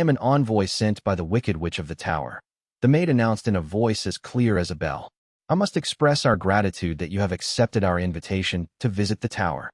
an envoy sent by the Wicked Witch of the Tower, the maid announced in a voice as clear as a bell. I must express our gratitude that you have accepted our invitation to visit the tower.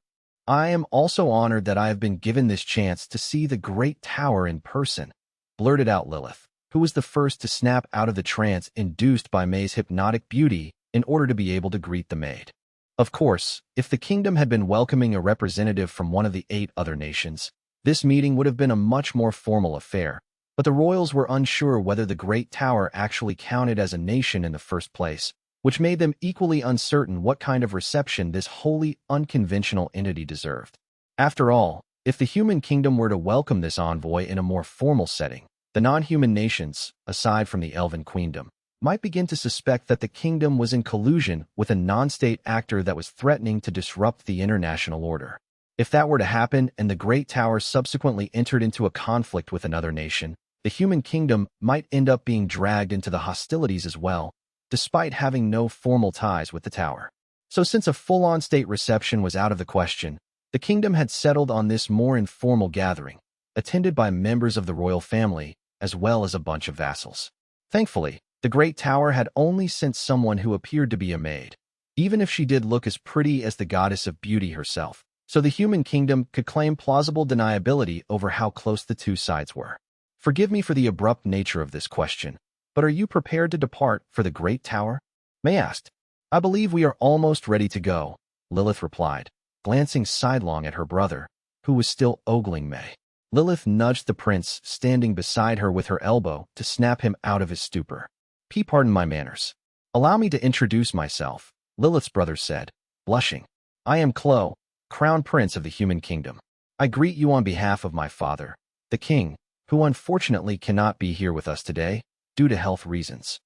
I am also honored that I have been given this chance to see the Great Tower in person, blurted out Lilith, who was the first to snap out of the trance induced by May's hypnotic beauty in order to be able to greet the maid. Of course, if the kingdom had been welcoming a representative from one of the 8 other nations, this meeting would have been a much more formal affair, but the royals were unsure whether the Great Tower actually counted as a nation in the first place, which made them equally uncertain what kind of reception this wholly unconventional entity deserved. After all, if the human kingdom were to welcome this envoy in a more formal setting, the non-human nations, aside from the Elven Queendom, might begin to suspect that the kingdom was in collusion with a non-state actor that was threatening to disrupt the international order. If that were to happen and the Great Tower subsequently entered into a conflict with another nation, the human kingdom might end up being dragged into the hostilities as well, despite having no formal ties with the tower. So since a full-on state reception was out of the question, the kingdom had settled on this more informal gathering, attended by members of the royal family, as well as a bunch of vassals. Thankfully, the Great Tower had only sent someone who appeared to be a maid, even if she did look as pretty as the goddess of beauty herself, so the human kingdom could claim plausible deniability over how close the two sides were. Forgive me for the abrupt nature of this question, but are you prepared to depart for the Great Tower? May asked. I believe we are almost ready to go, Lilith replied, glancing sidelong at her brother, who was still ogling May. Lilith nudged the prince standing beside her with her elbow to snap him out of his stupor. Pardon my manners. Allow me to introduce myself, Lilith's brother said, blushing. I am Chloe, Crown Prince of the Human Kingdom. I greet you on behalf of my father, the king, who unfortunately cannot be here with us today, due to health reasons.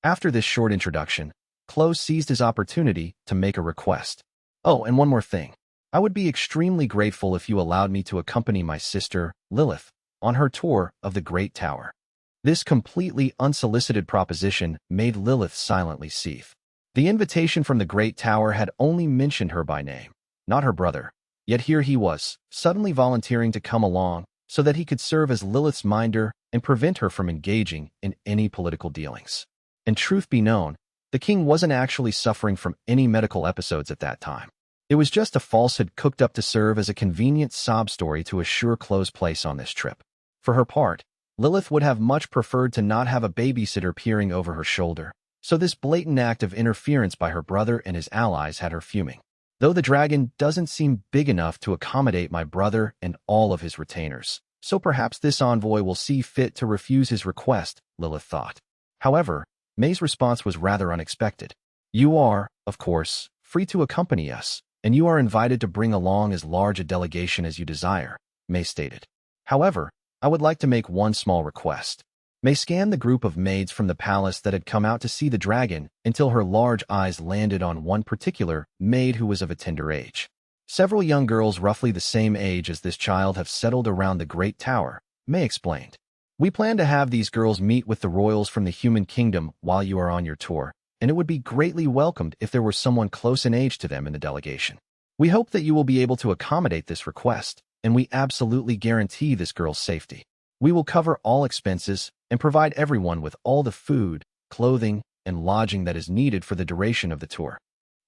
After this short introduction, Chloe seized his opportunity to make a request. Oh, and one more thing. I would be extremely grateful if you allowed me to accompany my sister, Lilith, on her tour of the Great Tower. This completely unsolicited proposition made Lilith silently seethe. The invitation from the Great Tower had only mentioned her by name, not her brother. Yet here he was, suddenly volunteering to come along so that he could serve as Lilith's minder and prevent her from engaging in any political dealings. And truth be known, the king wasn't actually suffering from any medical episodes at that time. It was just a falsehood cooked up to serve as a convenient sob story to assure Chloe's place on this trip. For her part, Lilith would have much preferred to not have a babysitter peering over her shoulder, so this blatant act of interference by her brother and his allies had her fuming. Though the dragon doesn't seem big enough to accommodate my brother and all of his retainers, so perhaps this envoy will see fit to refuse his request, Lilith thought. However, May's response was rather unexpected. You are, of course, free to accompany us, and you are invited to bring along as large a delegation as you desire, May stated. However, I would like to make one small request. May scanned the group of maids from the palace that had come out to see the dragon until her large eyes landed on one particular maid who was of a tender age. Several young girls roughly the same age as this child have settled around the Great Tower, May explained. We plan to have these girls meet with the royals from the human kingdom while you are on your tour, and it would be greatly welcomed if there were someone close in age to them in the delegation. We hope that you will be able to accommodate this request, and we absolutely guarantee this girl's safety. We will cover all expenses and provide everyone with all the food, clothing, and lodging that is needed for the duration of the tour.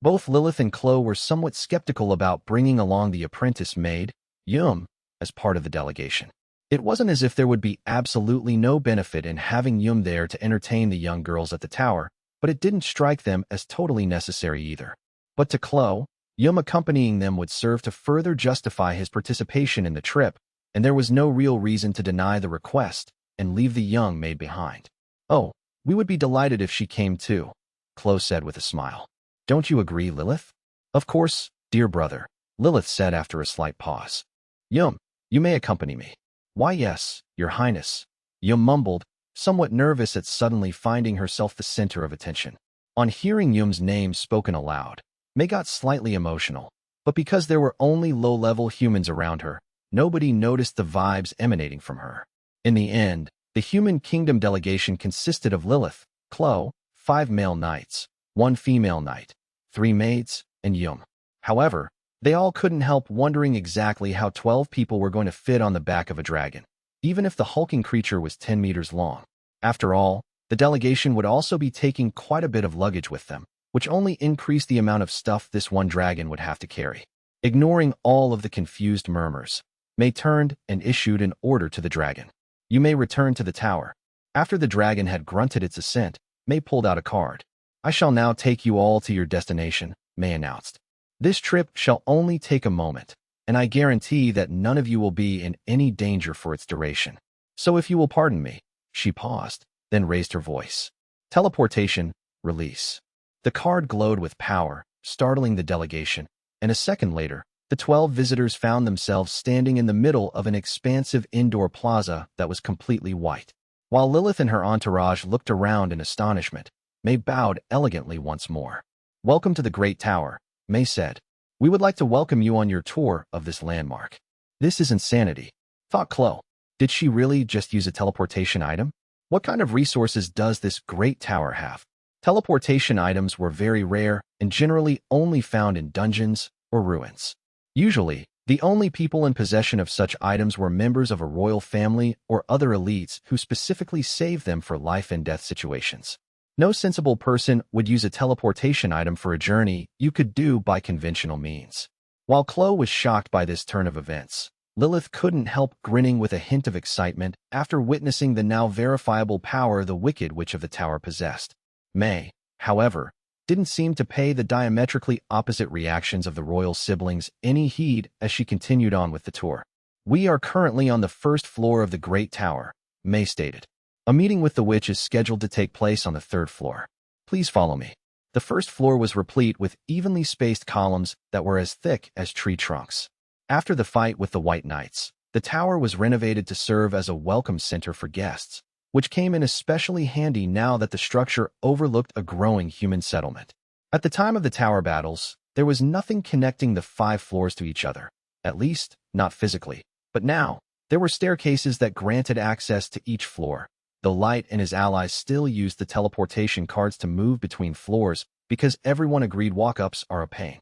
Both Lilith and Chloe were somewhat skeptical about bringing along the apprentice maid, Yum, as part of the delegation. It wasn't as if there would be absolutely no benefit in having Yum there to entertain the young girls at the tower, but it didn't strike them as totally necessary either. But to Chloe, Yum accompanying them would serve to further justify his participation in the trip, and there was no real reason to deny the request and leave the young maid behind. Oh, we would be delighted if she came too, Chloe said with a smile. Don't you agree, Lilith? Of course, dear brother, Lilith said after a slight pause. Yum, you may accompany me. Why yes, your highness, Yum mumbled, somewhat nervous at suddenly finding herself the center of attention. On hearing Yum's name spoken aloud, May got slightly emotional, but because there were only low-level humans around her, nobody noticed the vibes emanating from her. In the end, the human kingdom delegation consisted of Lilith, Chloe, 5 male knights, 1 female knight, 3 maids, and Yum. However, they all couldn't help wondering exactly how 12 people were going to fit on the back of a dragon, even if the hulking creature was 10 meters long. After all, the delegation would also be taking quite a bit of luggage with them, which only increased the amount of stuff this one dragon would have to carry. Ignoring all of the confused murmurs, May turned and issued an order to the dragon. You may return to the tower. After the dragon had grunted its assent, May pulled out a card. I shall now take you all to your destination, May announced. This trip shall only take a moment, and I guarantee that none of you will be in any danger for its duration. So if you will pardon me, she paused, then raised her voice. Teleportation, release. The card glowed with power, startling the delegation, and a second later, the 12 visitors found themselves standing in the middle of an expansive indoor plaza that was completely white. While Lilith and her entourage looked around in astonishment, May bowed elegantly once more. Welcome to the Great Tower, May said. We would like to welcome you on your tour of this landmark. This is insanity, thought Chloe. Did she really just use a teleportation item? What kind of resources does this great tower have? Teleportation items were very rare and generally only found in dungeons or ruins. Usually, the only people in possession of such items were members of a royal family or other elites who specifically saved them for life and death situations. No sensible person would use a teleportation item for a journey you could do by conventional means. While Chloe was shocked by this turn of events, Lilith couldn't help grinning with a hint of excitement after witnessing the now verifiable power the Wicked Witch of the Tower possessed. May, however, didn't seem to pay the diametrically opposite reactions of the royal siblings any heed as she continued on with the tour. "We are currently on the first floor of the Great Tower," May stated. "A meeting with the witch is scheduled to take place on the third floor. Please follow me." The first floor was replete with evenly spaced columns that were as thick as tree trunks. After the fight with the White Knights, the tower was renovated to serve as a welcome center for guests, which came in especially handy now that the structure overlooked a growing human settlement. At the time of the tower battles, there was nothing connecting the 5 floors to each other, at least not physically. But now, there were staircases that granted access to each floor, though Light and his allies still used the teleportation cards to move between floors because everyone agreed walk-ups are a pain.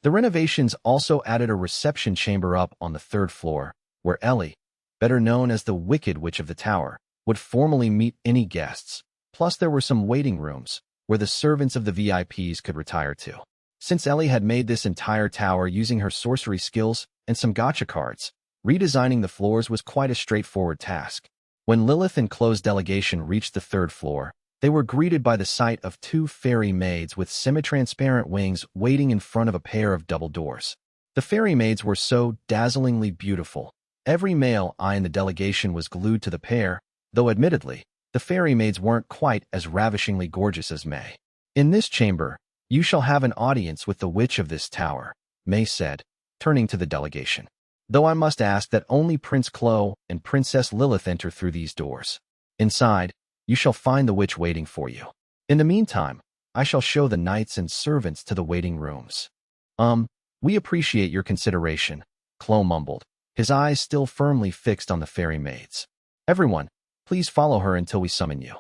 The renovations also added a reception chamber up on the 3rd floor, where Ellie, better known as the Wicked Witch of the Tower, would formally meet any guests. Plus, there were some waiting rooms, where the servants of the VIPs could retire to. Since Ellie had made this entire tower using her sorcery skills and some gacha cards, redesigning the floors was quite a straightforward task. When Lilith and Chloe's delegation reached the 3rd floor, they were greeted by the sight of 2 fairy maids with semi-transparent wings waiting in front of a pair of double doors. The fairy maids were so dazzlingly beautiful. Every male eye in the delegation was glued to the pair, though admittedly, the fairy maids weren't quite as ravishingly gorgeous as May. "In this chamber, you shall have an audience with the witch of this tower," May said, turning to the delegation. "Though I must ask that only Prince Chloe and Princess Lilith enter through these doors. Inside, you shall find the witch waiting for you. In the meantime, I shall show the knights and servants to the waiting rooms." We appreciate your consideration," Chloe mumbled, his eyes still firmly fixed on the fairy maids. "Everyone, please follow her until we summon you."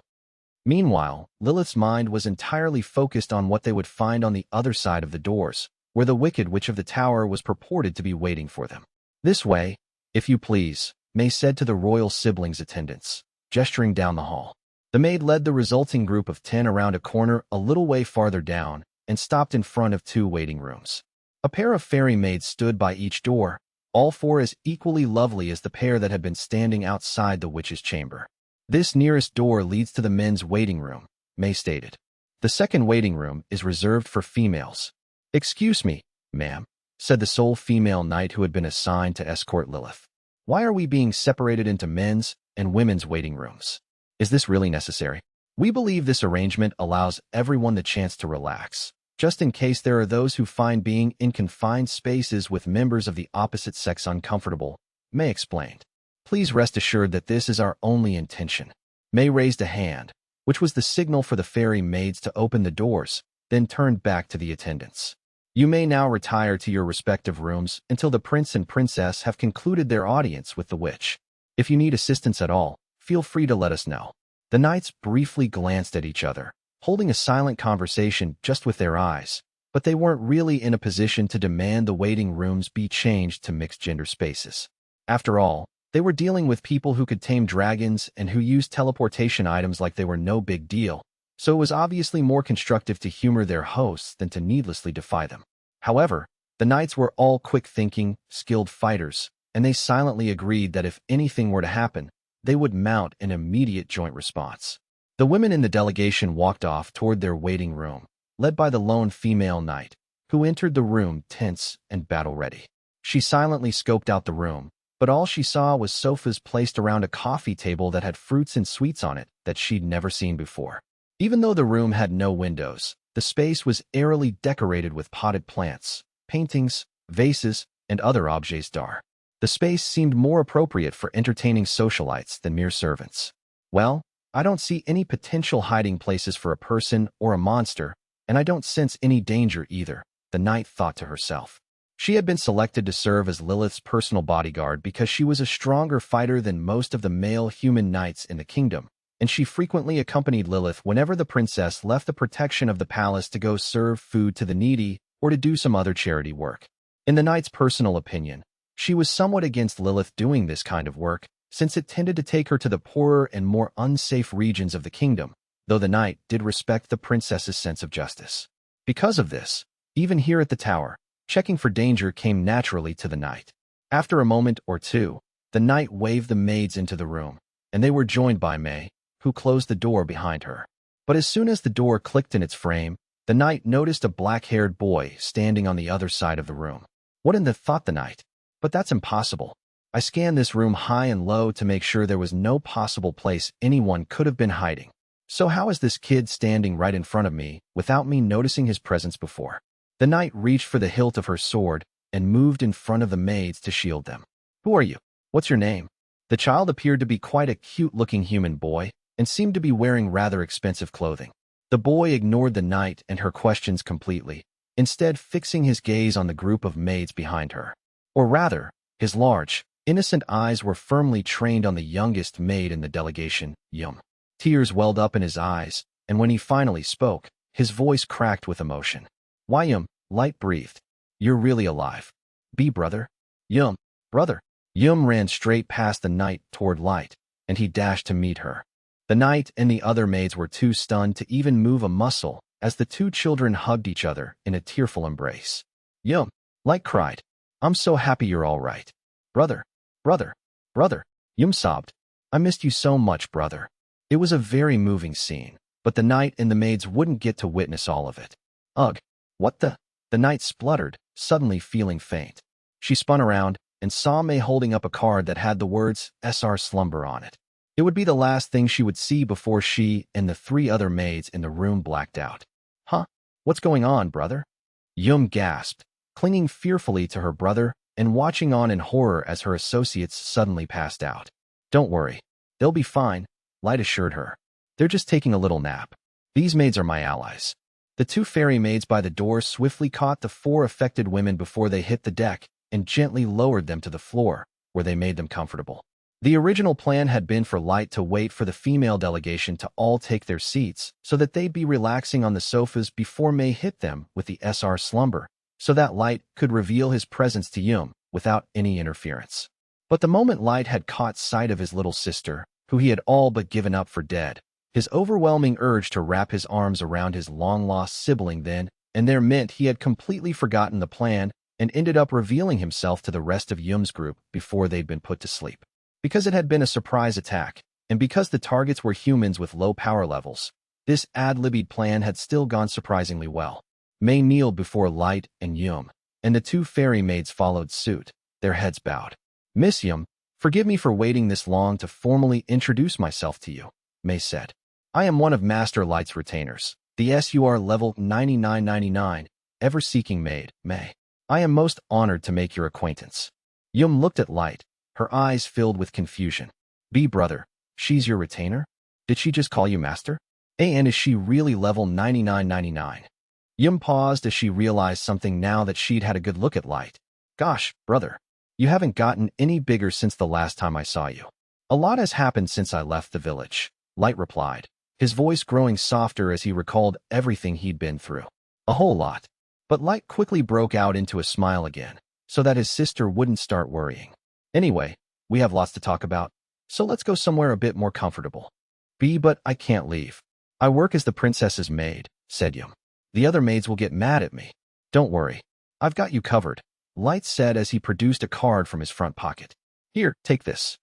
Meanwhile, Lilith's mind was entirely focused on what they would find on the other side of the doors, where the Wicked Witch of the Tower was purported to be waiting for them. "This way, if you please," May said to the royal siblings' attendants, gesturing down the hall. The maid led the resulting group of 10 around a corner a little way farther down and stopped in front of 2 waiting rooms. A pair of fairy maids stood by each door, all 4 as equally lovely as the pair that had been standing outside the witch's chamber. "This nearest door leads to the men's waiting room," May stated. "The second waiting room is reserved for females." "Excuse me, ma'am," said the sole female knight who had been assigned to escort Lilith. "Why are we being separated into men's and women's waiting rooms? Is this really necessary? We believe this arrangement allows everyone the chance to relax, just in case there are those who find being in confined spaces with members of the opposite sex uncomfortable," May explained. "Please rest assured that this is our only intention." May raised a hand, which was the signal for the fairy maids to open the doors, then turned back to the attendants. "You may now retire to your respective rooms until the prince and princess have concluded their audience with the witch. If you need assistance at all, feel free to let us know." The knights briefly glanced at each other, holding a silent conversation just with their eyes, but they weren't really in a position to demand the waiting rooms be changed to mixed-gender spaces. After all, they were dealing with people who could tame dragons and who used teleportation items like they were no big deal, so it was obviously more constructive to humor their hosts than to needlessly defy them. However, the knights were all quick-thinking, skilled fighters, and they silently agreed that if anything were to happen, they would mount an immediate joint response. The women in the delegation walked off toward their waiting room, led by the lone female knight, who entered the room tense and battle-ready. She silently scoped out the room, but all she saw was sofas placed around a coffee table that had fruits and sweets on it that she'd never seen before. Even though the room had no windows, the space was airily decorated with potted plants, paintings, vases, and other objets d'art. The space seemed more appropriate for entertaining socialites than mere servants. "Well, I don't see any potential hiding places for a person or a monster, and I don't sense any danger either," the knight thought to herself. She had been selected to serve as Lilith's personal bodyguard because she was a stronger fighter than most of the male human knights in the kingdom, and she frequently accompanied Lilith whenever the princess left the protection of the palace to go serve food to the needy or to do some other charity work. In the knight's personal opinion, she was somewhat against Lilith doing this kind of work, since it tended to take her to the poorer and more unsafe regions of the kingdom, though the knight did respect the princess's sense of justice. Because of this, even here at the tower, checking for danger came naturally to the knight. After a moment or two, the knight waved the maids into the room, and they were joined by May, who closed the door behind her. But as soon as the door clicked in its frame, the knight noticed a black-haired boy standing on the other side of the room. What in the thought the knight? But that's impossible. I scanned this room high and low to make sure there was no possible place anyone could have been hiding. So how is this kid standing right in front of me without me noticing his presence before? The knight reached for the hilt of her sword and moved in front of the maids to shield them. Who are you? What's your name? The child appeared to be quite a cute-looking human boy and seemed to be wearing rather expensive clothing. The boy ignored the knight and her questions completely, instead fixing his gaze on the group of maids behind her. Or rather, his large, innocent eyes were firmly trained on the youngest maid in the delegation, Yum. Tears welled up in his eyes, and when he finally spoke, his voice cracked with emotion. Why, Yum, Light breathed. You're really alive. Be brother? Yum, brother. Yum ran straight past the knight toward Light, and he dashed to meet her. The knight and the other maids were too stunned to even move a muscle as the two children hugged each other in a tearful embrace. Yum, Light cried. I'm so happy you're all right. Brother, brother, brother. Yum sobbed. I missed you so much, brother. It was a very moving scene, but the knight and the maids wouldn't get to witness all of it. Ugh, what the? The knight spluttered, suddenly feeling faint. She spun around and saw May holding up a card that had the words SR Slumber on it. It would be the last thing she would see before she and the three other maids in the room blacked out. Huh? What's going on, brother? Yum gasped, clinging fearfully to her brother and watching on in horror as her associates suddenly passed out. Don't worry. They'll be fine, Light assured her. They're just taking a little nap. These maids are my allies. The two fairy maids by the door swiftly caught the four affected women before they hit the deck and gently lowered them to the floor, where they made them comfortable. The original plan had been for Light to wait for the female delegation to all take their seats so that they'd be relaxing on the sofas before May hit them with the SR Slumber, so that Light could reveal his presence to Yum without any interference. But the moment Light had caught sight of his little sister, who he had all but given up for dead, his overwhelming urge to wrap his arms around his long-lost sibling then and there meant he had completely forgotten the plan and ended up revealing himself to the rest of Yum's group before they'd been put to sleep. Because it had been a surprise attack, and because the targets were humans with low power levels, this ad-libbed plan had still gone surprisingly well. May kneeled before Light and Yum, and the two fairy maids followed suit, their heads bowed. Miss Yum, forgive me for waiting this long to formally introduce myself to you, May said. I am one of Master Light's retainers, the SUR level 9999, ever-seeking maid, May. I am most honored to make your acquaintance. Yum looked at Light, her eyes filled with confusion. B brother, she's your retainer? Did she just call you master? And is she really level 9999? Yum paused as she realized something now that she'd had a good look at Light. Gosh, brother, you haven't gotten any bigger since the last time I saw you. A lot has happened since I left the village, Light replied, his voice growing softer as he recalled everything he'd been through. A whole lot. But Light quickly broke out into a smile again, so that his sister wouldn't start worrying. Anyway, we have lots to talk about, so let's go somewhere a bit more comfortable. But I can't leave. I work as the princess's maid, said Yum. The other maids will get mad at me. Don't worry. I've got you covered, Light said as he produced a card from his front pocket. Here, take this.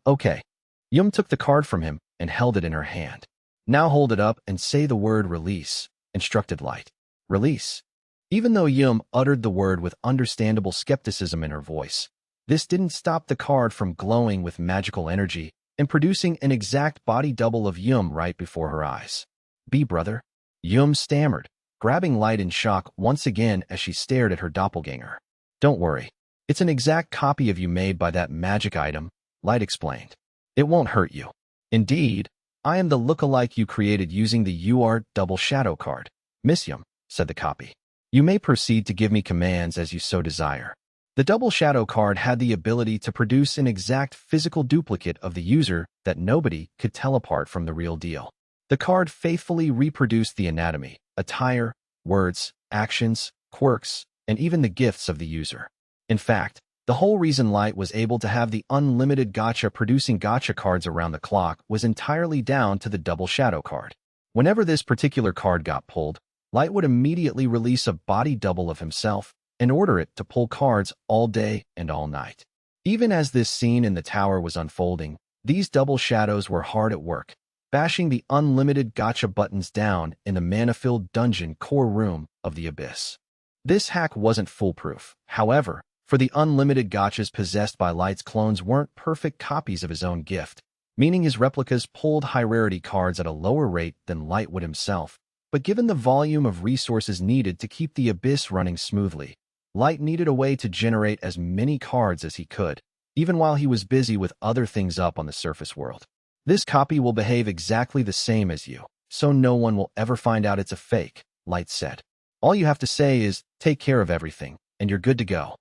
Okay. Yum took the card from him and held it in her hand. Now hold it up and say the word release, instructed Light. Release. Even though Yum uttered the word with understandable skepticism in her voice, this didn't stop the card from glowing with magical energy and producing an exact body double of Yum right before her eyes. B brother? Yum stammered, grabbing Light in shock once again as she stared at her doppelganger. Don't worry. It's an exact copy of you made by that magic item, Light explained. It won't hurt you. Indeed, I am the look-alike you created using the UR double shadow card. Miss Yum, said the copy. You may proceed to give me commands as you so desire. The double shadow card had the ability to produce an exact physical duplicate of the user that nobody could tell apart from the real deal. The card faithfully reproduced the anatomy, attire, words, actions, quirks, and even the gifts of the user. In fact, the whole reason Light was able to have the Unlimited Gacha producing gacha cards around the clock was entirely down to the double shadow card. Whenever this particular card got pulled, Light would immediately release a body double of himself and order it to pull cards all day and all night. Even as this scene in the tower was unfolding, these double shadows were hard at work, bashing the Unlimited Gacha buttons down in the mana-filled dungeon core room of the Abyss. This hack wasn't foolproof, however, for the Unlimited Gachas possessed by Light's clones weren't perfect copies of his own gift, meaning his replicas pulled high-rarity cards at a lower rate than Light would himself. But given the volume of resources needed to keep the Abyss running smoothly, Light needed a way to generate as many cards as he could, even while he was busy with other things up on the surface world. This copy will behave exactly the same as you, so no one will ever find out it's a fake, Light said. All you have to say is, take care of everything, and you're good to go.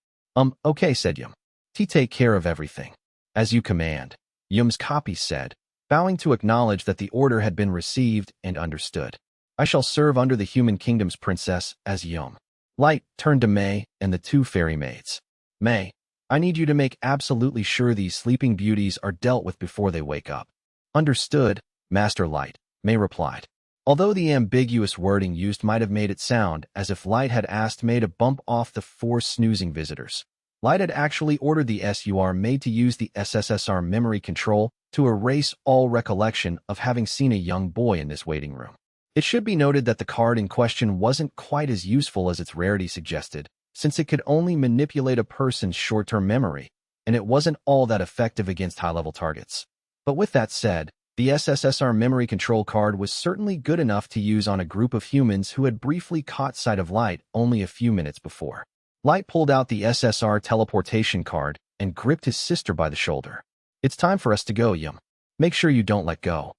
Okay, said Yum. Take care of everything. As you command, Yum's copy said, bowing to acknowledge that the order had been received and understood. I shall serve under the human kingdom's princess as Yum. Light turned to May and the two fairy maids. May, I need you to make absolutely sure these sleeping beauties are dealt with before they wake up. Understood, Master Light, May replied. Although the ambiguous wording used might have made it sound as if Light had asked May to bump off the 4 snoozing visitors, Light had actually ordered the SUR Maid to use the SSSR memory control to erase all recollection of having seen a young boy in this waiting room. It should be noted that the card in question wasn't quite as useful as its rarity suggested, since it could only manipulate a person's short-term memory, and it wasn't all that effective against high-level targets. But with that said, the SSSR memory control card was certainly good enough to use on a group of humans who had briefly caught sight of Light only a few minutes before. Light pulled out the SSR teleportation card and gripped his sister by the shoulder. It's time for us to go, Yum. Make sure you don't let go.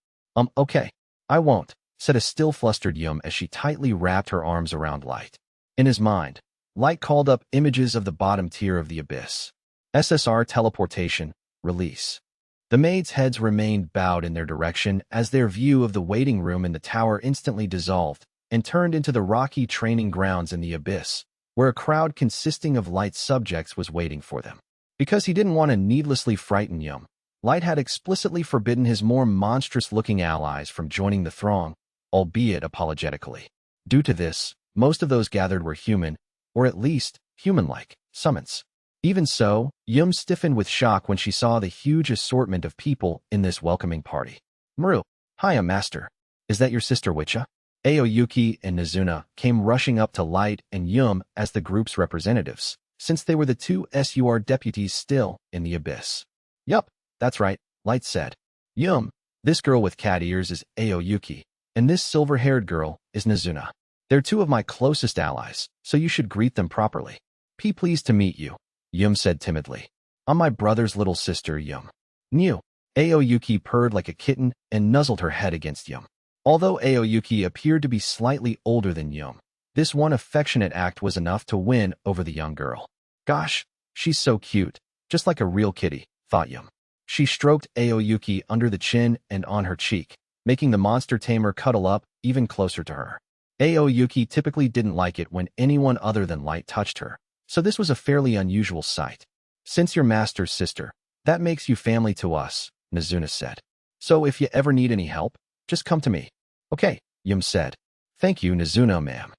Okay. I won't, said a still flustered Yum as she tightly wrapped her arms around Light. In his mind, Light called up images of the bottom tier of the Abyss. SSR teleportation, release. The maids' heads remained bowed in their direction as their view of the waiting room in the tower instantly dissolved and turned into the rocky training grounds in the Abyss, where a crowd consisting of Light's subjects was waiting for them. Because he didn't want to needlessly frighten Yum, Light had explicitly forbidden his more monstrous-looking allies from joining the throng, albeit apologetically. Due to this, most of those gathered were human, or at least human-like, summons. Even so, Yum stiffened with shock when she saw the huge assortment of people in this welcoming party. Maru, hiya master. Is that your sister Witcha? Aoyuki and Nizuna came rushing up to Light and Yum as the group's representatives, since they were the 2 SUR deputies still in the Abyss. Yup, that's right, Light said. Yum, this girl with cat ears is Aoyuki, and this silver-haired girl is Nizuna. They're 2 of my closest allies, so you should greet them properly. Pleased to meet you, Yum said timidly. I'm my brother's little sister, Yum. New. Aoyuki purred like a kitten and nuzzled her head against Yum. Although Aoyuki appeared to be slightly older than Yum, this one affectionate act was enough to win over the young girl. Gosh, she's so cute, just like a real kitty, thought Yum. She stroked Aoyuki under the chin and on her cheek, making the monster tamer cuddle up even closer to her. Aoyuki typically didn't like it when anyone other than Light touched her, so this was a fairly unusual sight. Since you're master's sister, that makes you family to us, Nizuna said. So if you ever need any help, just come to me. Okay, Yum said. Thank you, Nizuna, ma'am.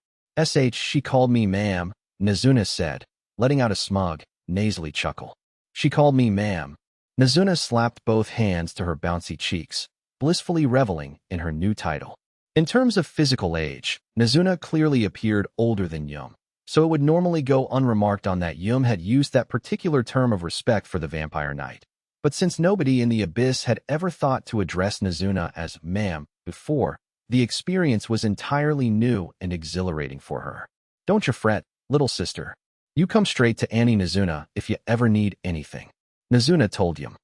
She called me ma'am, Nizuna said, letting out a smug, nasally chuckle. She called me ma'am. Nizuna slapped both hands to her bouncy cheeks, blissfully reveling in her new title. In terms of physical age, Nizuna clearly appeared older than Yum, so it would normally go unremarked on that Yum had used that particular term of respect for the Vampire Knight. But since nobody in the Abyss had ever thought to address Nizuna as ma'am before, the experience was entirely new and exhilarating for her. Don't you fret, little sister. You come straight to Annie Nizuna if you ever need anything, Nizuna told Yum.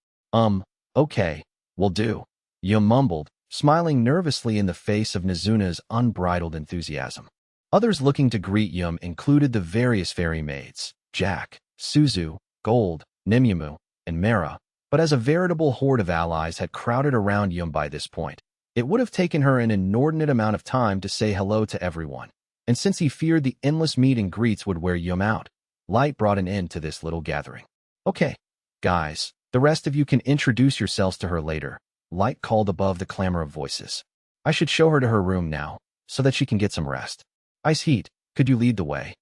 Okay, will do, Yum mumbled, smiling nervously in the face of Nizuna's unbridled enthusiasm. Others looking to greet Yum included the various fairy maids, Jack, Suzu, Gold, Nimyamu, and Mara, but as a veritable horde of allies had crowded around Yum by this point, it would have taken her an inordinate amount of time to say hello to everyone. And since he feared the endless meet and greets would wear Yum out, Light brought an end to this little gathering. Okay, guys, the rest of you can introduce yourselves to her later, Light called above the clamor of voices. I should show her to her room now, so that she can get some rest. Ice Heat, could you lead the way?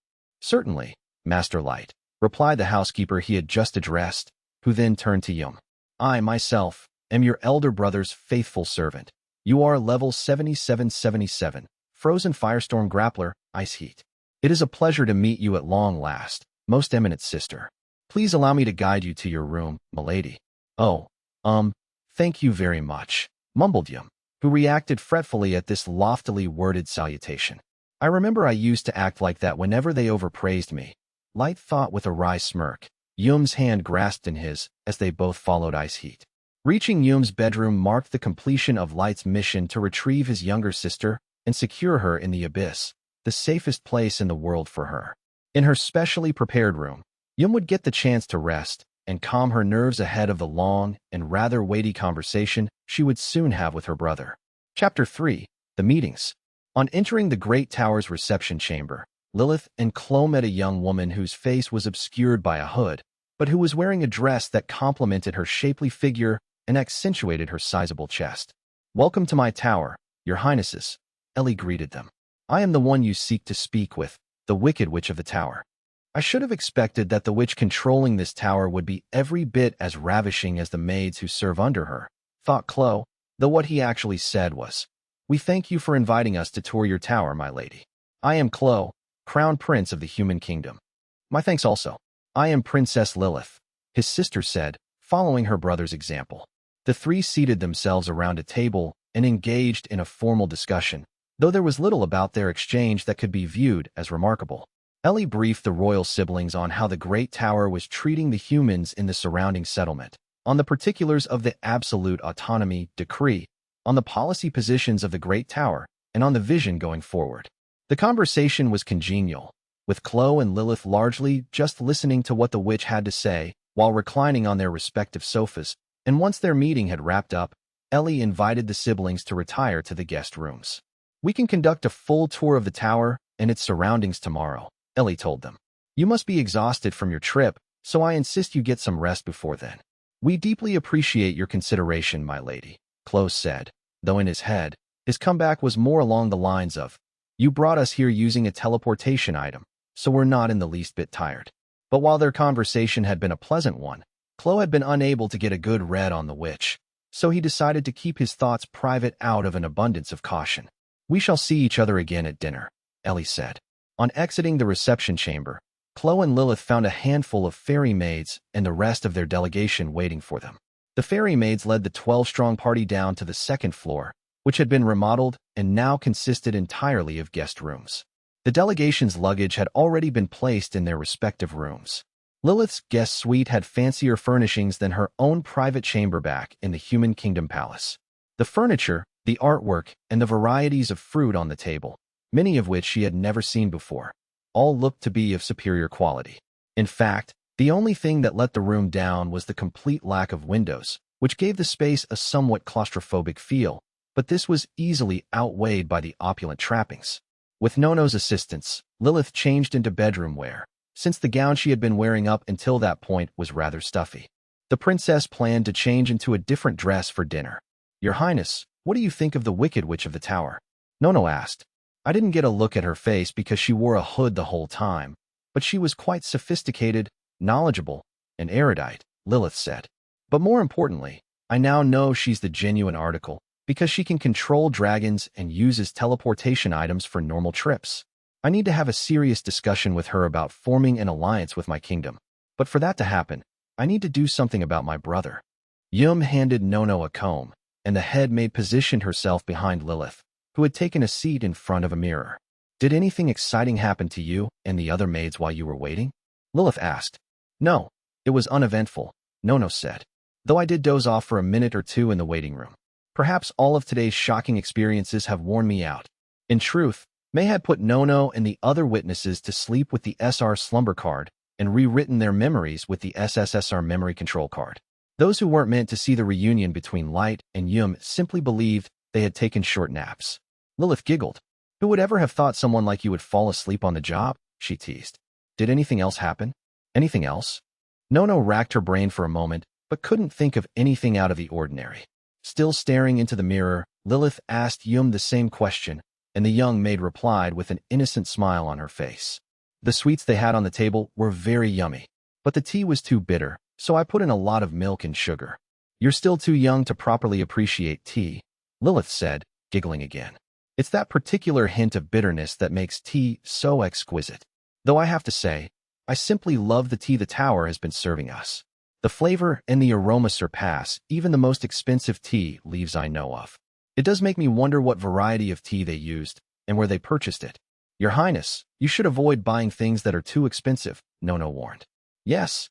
Certainly, Master Light, replied the housekeeper he had just addressed, who then turned to Yum. I, myself, am your elder brother's faithful servant. You are level 7777, Frozen Firestorm Grappler, Ice Heat. It is a pleasure to meet you at long last, most eminent sister. Please allow me to guide you to your room, milady. Oh, thank you very much, mumbled Yum, who reacted fretfully at this loftily worded salutation. I remember I used to act like that whenever they overpraised me, Light thought with a wry smirk. Yum's hand grasped in his, as they both followed Ice Heat. Reaching Yum's bedroom marked the completion of Light's mission to retrieve his younger sister and secure her in the abyss, the safest place in the world for her. In her specially prepared room, Yum would get the chance to rest and calm her nerves ahead of the long and rather weighty conversation she would soon have with her brother. Chapter 3. The Meetings. On entering the Great Tower's reception chamber, Lilith and Chloe met a young woman whose face was obscured by a hood, but who was wearing a dress that complemented her shapely figure and accentuated her sizable chest. Welcome to my tower, your highnesses, Ellie greeted them. I am the one you seek to speak with, the Wicked Witch of the tower. I should have expected that the witch controlling this tower would be every bit as ravishing as the maids who serve under her, thought Chloe, though what he actually said was, We thank you for inviting us to tour your tower, my lady. I am Chloe, Crown Prince of the Human Kingdom. My thanks also. I am Princess Lilith, his sister said, following her brother's example. The three seated themselves around a table and engaged in a formal discussion, though there was little about their exchange that could be viewed as remarkable. Ellie briefed the royal siblings on how the Great Tower was treating the humans in the surrounding settlement, on the particulars of the Absolute Autonomy Decree, on the policy positions of the Great Tower, and on the vision going forward. The conversation was congenial, with Chloe and Lilith largely just listening to what the witch had to say while reclining on their respective sofas, and once their meeting had wrapped up, Ellie invited the siblings to retire to the guest rooms. We can conduct a full tour of the tower and its surroundings tomorrow, Ellie told them. You must be exhausted from your trip, so I insist you get some rest before then. We deeply appreciate your consideration, my lady, Chloe said, though in his head, his comeback was more along the lines of, You brought us here using a teleportation item, so we're not in the least bit tired. But while their conversation had been a pleasant one, Chloe had been unable to get a good read on the witch, so he decided to keep his thoughts private out of an abundance of caution. We shall see each other again at dinner, Ellie said. On exiting the reception chamber, Chloe and Lilith found a handful of fairy maids and the rest of their delegation waiting for them. The fairy maids led the 12-strong party down to the second floor, which had been remodeled and now consisted entirely of guest rooms. The delegation's luggage had already been placed in their respective rooms. Lilith's guest suite had fancier furnishings than her own private chamber back in the Human Kingdom Palace. The furniture, the artwork, and the varieties of fruit on the table, many of which she had never seen before, all looked to be of superior quality. In fact, the only thing that let the room down was the complete lack of windows, which gave the space a somewhat claustrophobic feel, but this was easily outweighed by the opulent trappings. With Nono's assistance, Lilith changed into bedroom wear, since the gown she had been wearing up until that point was rather stuffy. The princess planned to change into a different dress for dinner. Your Highness, what do you think of the Wicked Witch of the Tower? Nono asked. I didn't get a look at her face because she wore a hood the whole time, but she was quite sophisticated, knowledgeable, and erudite, Lilith said. But more importantly, I now know she's the genuine article, because she can control dragons and uses teleportation items for normal trips. I need to have a serious discussion with her about forming an alliance with my kingdom. But for that to happen, I need to do something about my brother. Yum handed Nono a comb, and the head maid positioned herself behind Lilith, who had taken a seat in front of a mirror. Did anything exciting happen to you and the other maids while you were waiting? Lilith asked. No, it was uneventful, Nono said, though I did doze off for a minute or two in the waiting room. Perhaps all of today's shocking experiences have worn me out. In truth, May had put Nono and the other witnesses to sleep with the SR slumber card and rewritten their memories with the SSSR memory control card. Those who weren't meant to see the reunion between Light and Yum simply believed they had taken short naps. Lilith giggled. Who would ever have thought someone like you would fall asleep on the job? She teased. Did anything else happen? Anything else? Nono racked her brain for a moment, but couldn't think of anything out of the ordinary. Still staring into the mirror, Lilith asked Yum the same question, and the young maid replied with an innocent smile on her face. The sweets they had on the table were very yummy, but the tea was too bitter, so I put in a lot of milk and sugar. You're still too young to properly appreciate tea, Lilith said, giggling again. It's that particular hint of bitterness that makes tea so exquisite. Though I have to say, I simply love the tea the tower has been serving us. The flavor and the aroma surpass even the most expensive tea leaves I know of. It does make me wonder what variety of tea they used and where they purchased it. Your Highness, you should avoid buying things that are too expensive, Nono warned. Yes,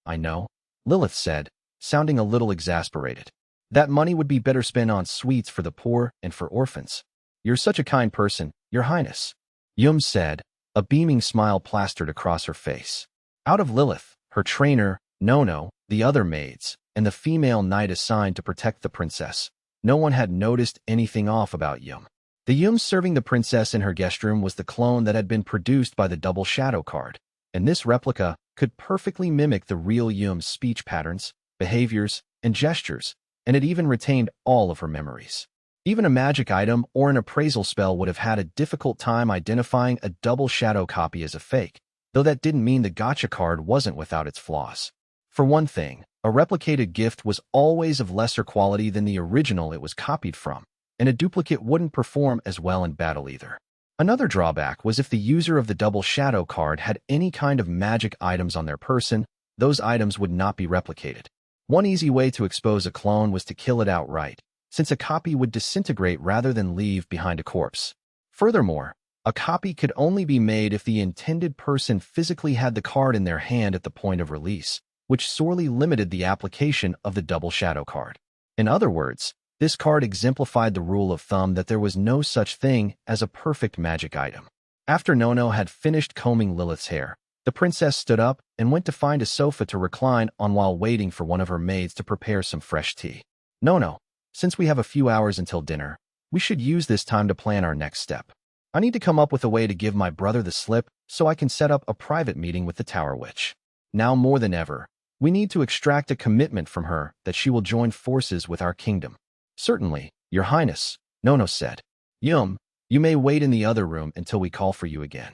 I know, Lilith said, sounding a little exasperated. That money would be better spent on sweets for the poor and for orphans. You're such a kind person, Your Highness, Yum said, a beaming smile plastered across her face. Out of Lilith, her trainer, Nono, the other maids, and the female knight assigned to protect the princess, no one had noticed anything off about Yum. The Yum serving the princess in her guest room was the clone that had been produced by the double shadow card, and this replica could perfectly mimic the real Yum's speech patterns, behaviors, and gestures, and it even retained all of her memories. Even a magic item or an appraisal spell would have had a difficult time identifying a double shadow copy as a fake, though that didn't mean the gacha card wasn't without its flaws. For one thing, a replicated gift was always of lesser quality than the original it was copied from, and a duplicate wouldn't perform as well in battle either. Another drawback was if the user of the double shadow card had any kind of magic items on their person, those items would not be replicated. One easy way to expose a clone was to kill it outright, since a copy would disintegrate rather than leave behind a corpse. Furthermore, a copy could only be made if the intended person physically had the card in their hand at the point of release, which sorely limited the application of the double shadow card. In other words, this card exemplified the rule of thumb that there was no such thing as a perfect magic item. After Nono had finished combing Lilith's hair, the princess stood up and went to find a sofa to recline on while waiting for one of her maids to prepare some fresh tea. Nono, since we have a few hours until dinner, we should use this time to plan our next step. I need to come up with a way to give my brother the slip so I can set up a private meeting with the Tower Witch. Now more than ever, we need to extract a commitment from her that she will join forces with our kingdom. Certainly, Your Highness, Nono said. Yum, you may wait in the other room until we call for you again.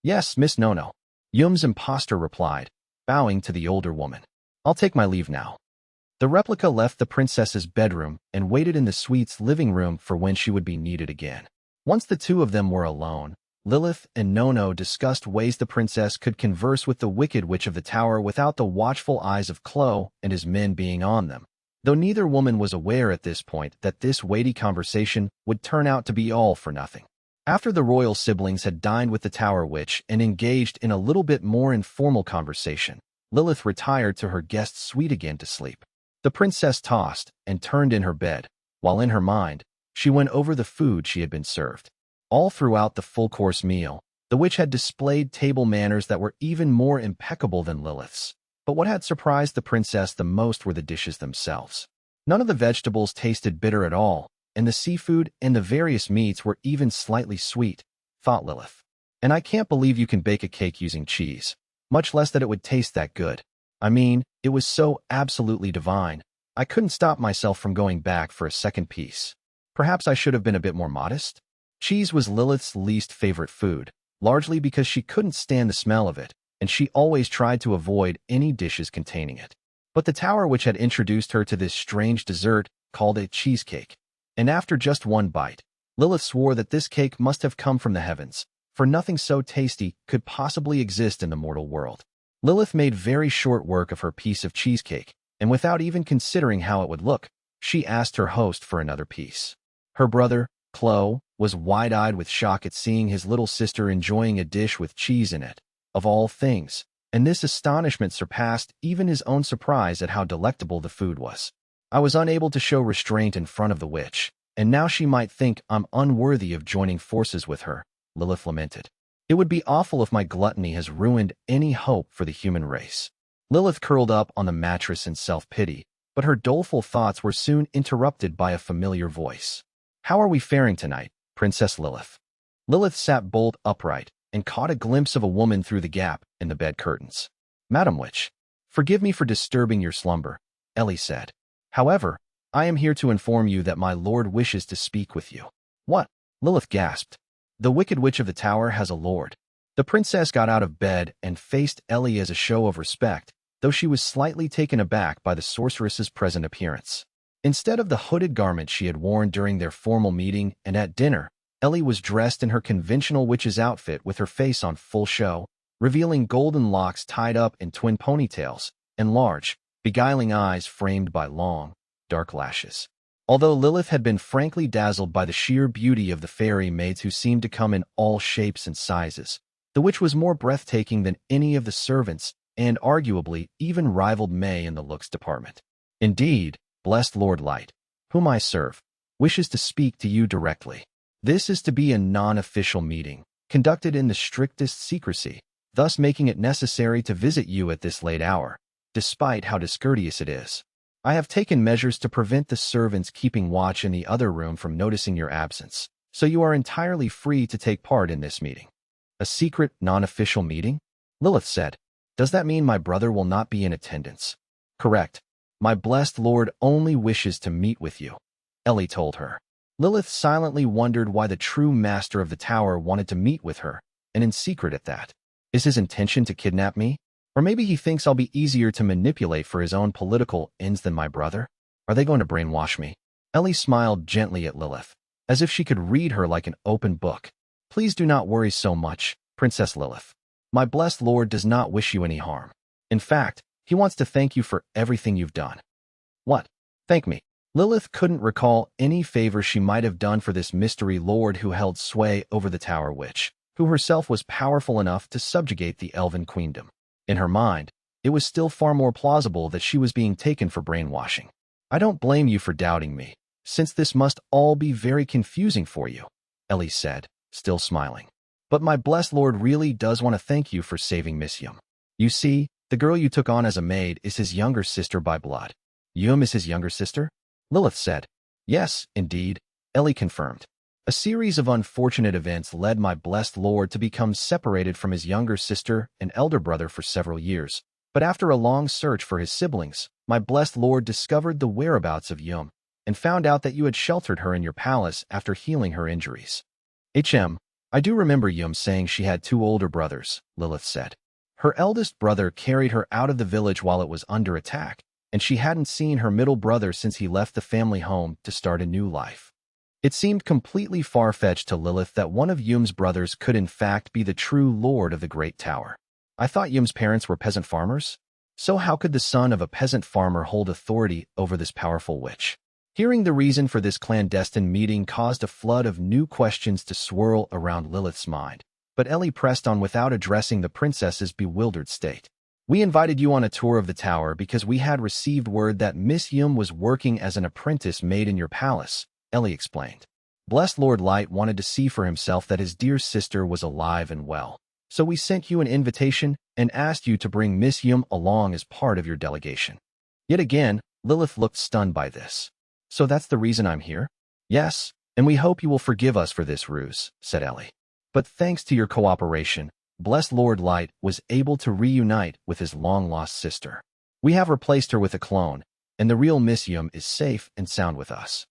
Yes, Miss Nono, Yum's impostor replied, bowing to the older woman. I'll take my leave now. The replica left the princess's bedroom and waited in the suite's living room for when she would be needed again. Once the two of them were alone, Lilith and Nono discussed ways the princess could converse with the Wicked Witch of the Tower without the watchful eyes of Chloe and his men being on them, though neither woman was aware at this point that this weighty conversation would turn out to be all for nothing. After the royal siblings had dined with the Tower Witch and engaged in a little bit more informal conversation, Lilith retired to her guest's suite again to sleep. The princess tossed and turned in her bed, while in her mind, she went over the food she had been served. All throughout the full-course meal, the witch had displayed table manners that were even more impeccable than Lilith's. But what had surprised the princess the most were the dishes themselves. None of the vegetables tasted bitter at all, and the seafood and the various meats were even slightly sweet, thought Lilith. And I can't believe you can bake a cake using cheese, much less that it would taste that good. I mean, it was so absolutely divine. I couldn't stop myself from going back for a second piece. Perhaps I should have been a bit more modest? Cheese was Lilith's least favorite food, largely because she couldn't stand the smell of it, and she always tried to avoid any dishes containing it. But the Tower Witch had introduced her to this strange dessert called a cheesecake. And after just one bite, Lilith swore that this cake must have come from the heavens, for nothing so tasty could possibly exist in the mortal world. Lilith made very short work of her piece of cheesecake, and without even considering how it would look, she asked her host for another piece. Her brother, Chloe, was wide-eyed with shock at seeing his little sister enjoying a dish with cheese in it, of all things, and this astonishment surpassed even his own surprise at how delectable the food was. I was unable to show restraint in front of the witch, and now she might think I'm unworthy of joining forces with her, Lilith lamented. It would be awful if my gluttony has ruined any hope for the human race. Lilith curled up on the mattress in self-pity, but her doleful thoughts were soon interrupted by a familiar voice. How are we faring tonight, Princess Lilith? Lilith sat bolt upright and caught a glimpse of a woman through the gap in the bed curtains. Madam Witch, forgive me for disturbing your slumber, Ellie said. However, I am here to inform you that my lord wishes to speak with you. What? Lilith gasped. The Wicked Witch of the Tower has a lord. The princess got out of bed and faced Ellie as a show of respect, though she was slightly taken aback by the sorceress's present appearance. Instead of the hooded garment she had worn during their formal meeting and at dinner, Ellie was dressed in her conventional witch's outfit with her face on full show, revealing golden locks tied up in twin ponytails and large, beguiling eyes framed by long, dark lashes. Although Lilith had been frankly dazzled by the sheer beauty of the fairy maids who seemed to come in all shapes and sizes, the witch was more breathtaking than any of the servants and arguably even rivaled May in the looks department. Indeed, blessed Lord Light, whom I serve, wishes to speak to you directly. This is to be a non-official meeting, conducted in the strictest secrecy, thus making it necessary to visit you at this late hour, despite how discourteous it is. I have taken measures to prevent the servants keeping watch in the other room from noticing your absence, so you are entirely free to take part in this meeting. A secret, non-official meeting? Lilith said. Does that mean my brother will not be in attendance? Correct. My blessed lord only wishes to meet with you, Ellie told her. Lilith silently wondered why the true master of the tower wanted to meet with her, and in secret at that. Is his intention to kidnap me? Or maybe he thinks I'll be easier to manipulate for his own political ends than my brother? Are they going to brainwash me? Ellie smiled gently at Lilith, as if she could read her like an open book. Please do not worry so much, Princess Lilith. My blessed lord does not wish you any harm. In fact, he wants to thank you for everything you've done. What? Thank me. Lilith couldn't recall any favor she might have done for this mystery lord who held sway over the Tower Witch, who herself was powerful enough to subjugate the Elven Queendom. In her mind, it was still far more plausible that she was being taken for brainwashing. I don't blame you for doubting me, since this must all be very confusing for you, Ellie said, still smiling. But my blessed lord really does want to thank you for saving Miss Yum. You see, the girl you took on as a maid is his younger sister by blood. Yum is his younger sister? Lilith said. Yes, indeed, Ellie confirmed. A series of unfortunate events led my blessed lord to become separated from his younger sister and elder brother for several years. But after a long search for his siblings, my blessed lord discovered the whereabouts of Yum and found out that you had sheltered her in your palace after healing her injuries. I do remember Yum saying she had 2 older brothers, Lilith said. Her eldest brother carried her out of the village while it was under attack, and she hadn't seen her middle brother since he left the family home to start a new life. It seemed completely far-fetched to Lilith that one of Yum's brothers could in fact be the true lord of the Great Tower. I thought Yum's parents were peasant farmers? So how could the son of a peasant farmer hold authority over this powerful witch? Hearing the reason for this clandestine meeting caused a flood of new questions to swirl around Lilith's mind, but Ellie pressed on without addressing the princess's bewildered state. We invited you on a tour of the tower because we had received word that Miss Yum was working as an apprentice maid in your palace, Ellie explained. Blessed Lord Light wanted to see for himself that his dear sister was alive and well, so we sent you an invitation and asked you to bring Miss Yum along as part of your delegation. Yet again, Lilith looked stunned by this. So that's the reason I'm here? Yes, and we hope you will forgive us for this ruse, said Ellie. But thanks to your cooperation, blessed Lord Light was able to reunite with his long-lost sister. We have replaced her with a clone, and the real Miss Yum is safe and sound with us.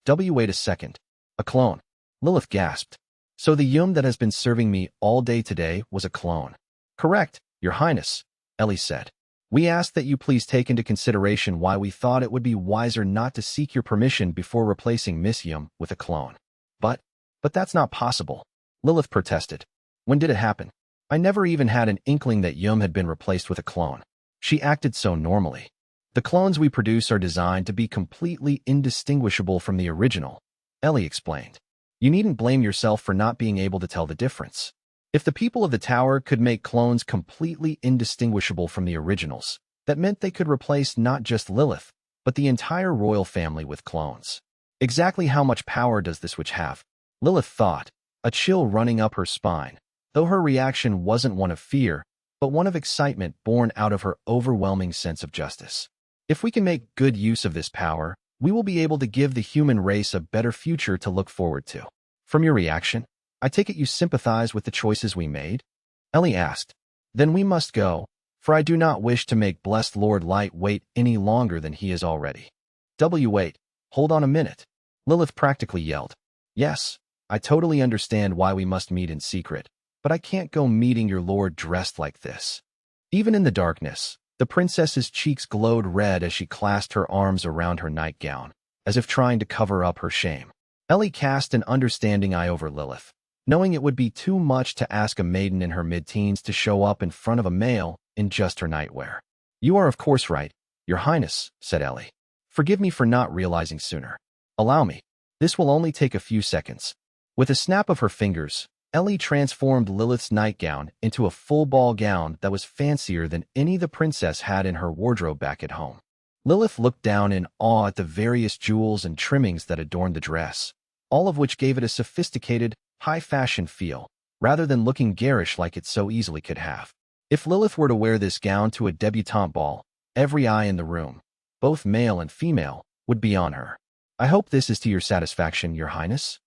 Wait a second. A clone? Lilith gasped. So the Yum that has been serving me all day today was a clone? Correct, Your Highness, Ellie said. We ask that you please take into consideration why we thought it would be wiser not to seek your permission before replacing Miss Yum with a clone. But that's not possible, Lilith protested. When did it happen? I never even had an inkling that Yum had been replaced with a clone. She acted so normally. The clones we produce are designed to be completely indistinguishable from the original, Ellie explained. You needn't blame yourself for not being able to tell the difference. If the people of the tower could make clones completely indistinguishable from the originals, that meant they could replace not just Lilith, but the entire royal family with clones. Exactly how much power does this witch have? Lilith thought, a chill running up her spine, though her reaction wasn't one of fear, but one of excitement born out of her overwhelming sense of justice. If we can make good use of this power, we will be able to give the human race a better future to look forward to. From your reaction, I take it you sympathize with the choices we made? Ellie asked. Then we must go, for I do not wish to make blessed Lord Light wait any longer than he is already. Wait, hold on a minute. Lilith practically yelled. Yes, I totally understand why we must meet in secret, but I can't go meeting your lord dressed like this. Even in the darkness, the princess's cheeks glowed red as she clasped her arms around her nightgown, as if trying to cover up her shame. Ellie cast an understanding eye over Lilith, knowing it would be too much to ask a maiden in her mid-teens to show up in front of a male in just her nightwear. You are of course right, Your Highness, said Ellie. Forgive me for not realizing sooner. Allow me. This will only take a few seconds. With a snap of her fingers, Ellie transformed Lilith's nightgown into a full ball gown that was fancier than any the princess had in her wardrobe back at home. Lilith looked down in awe at the various jewels and trimmings that adorned the dress, all of which gave it a sophisticated, high-fashion feel, rather than looking garish like it so easily could have. If Lilith were to wear this gown to a debutante ball, every eye in the room, both male and female, would be on her. I hope this is to your satisfaction, Your Highness,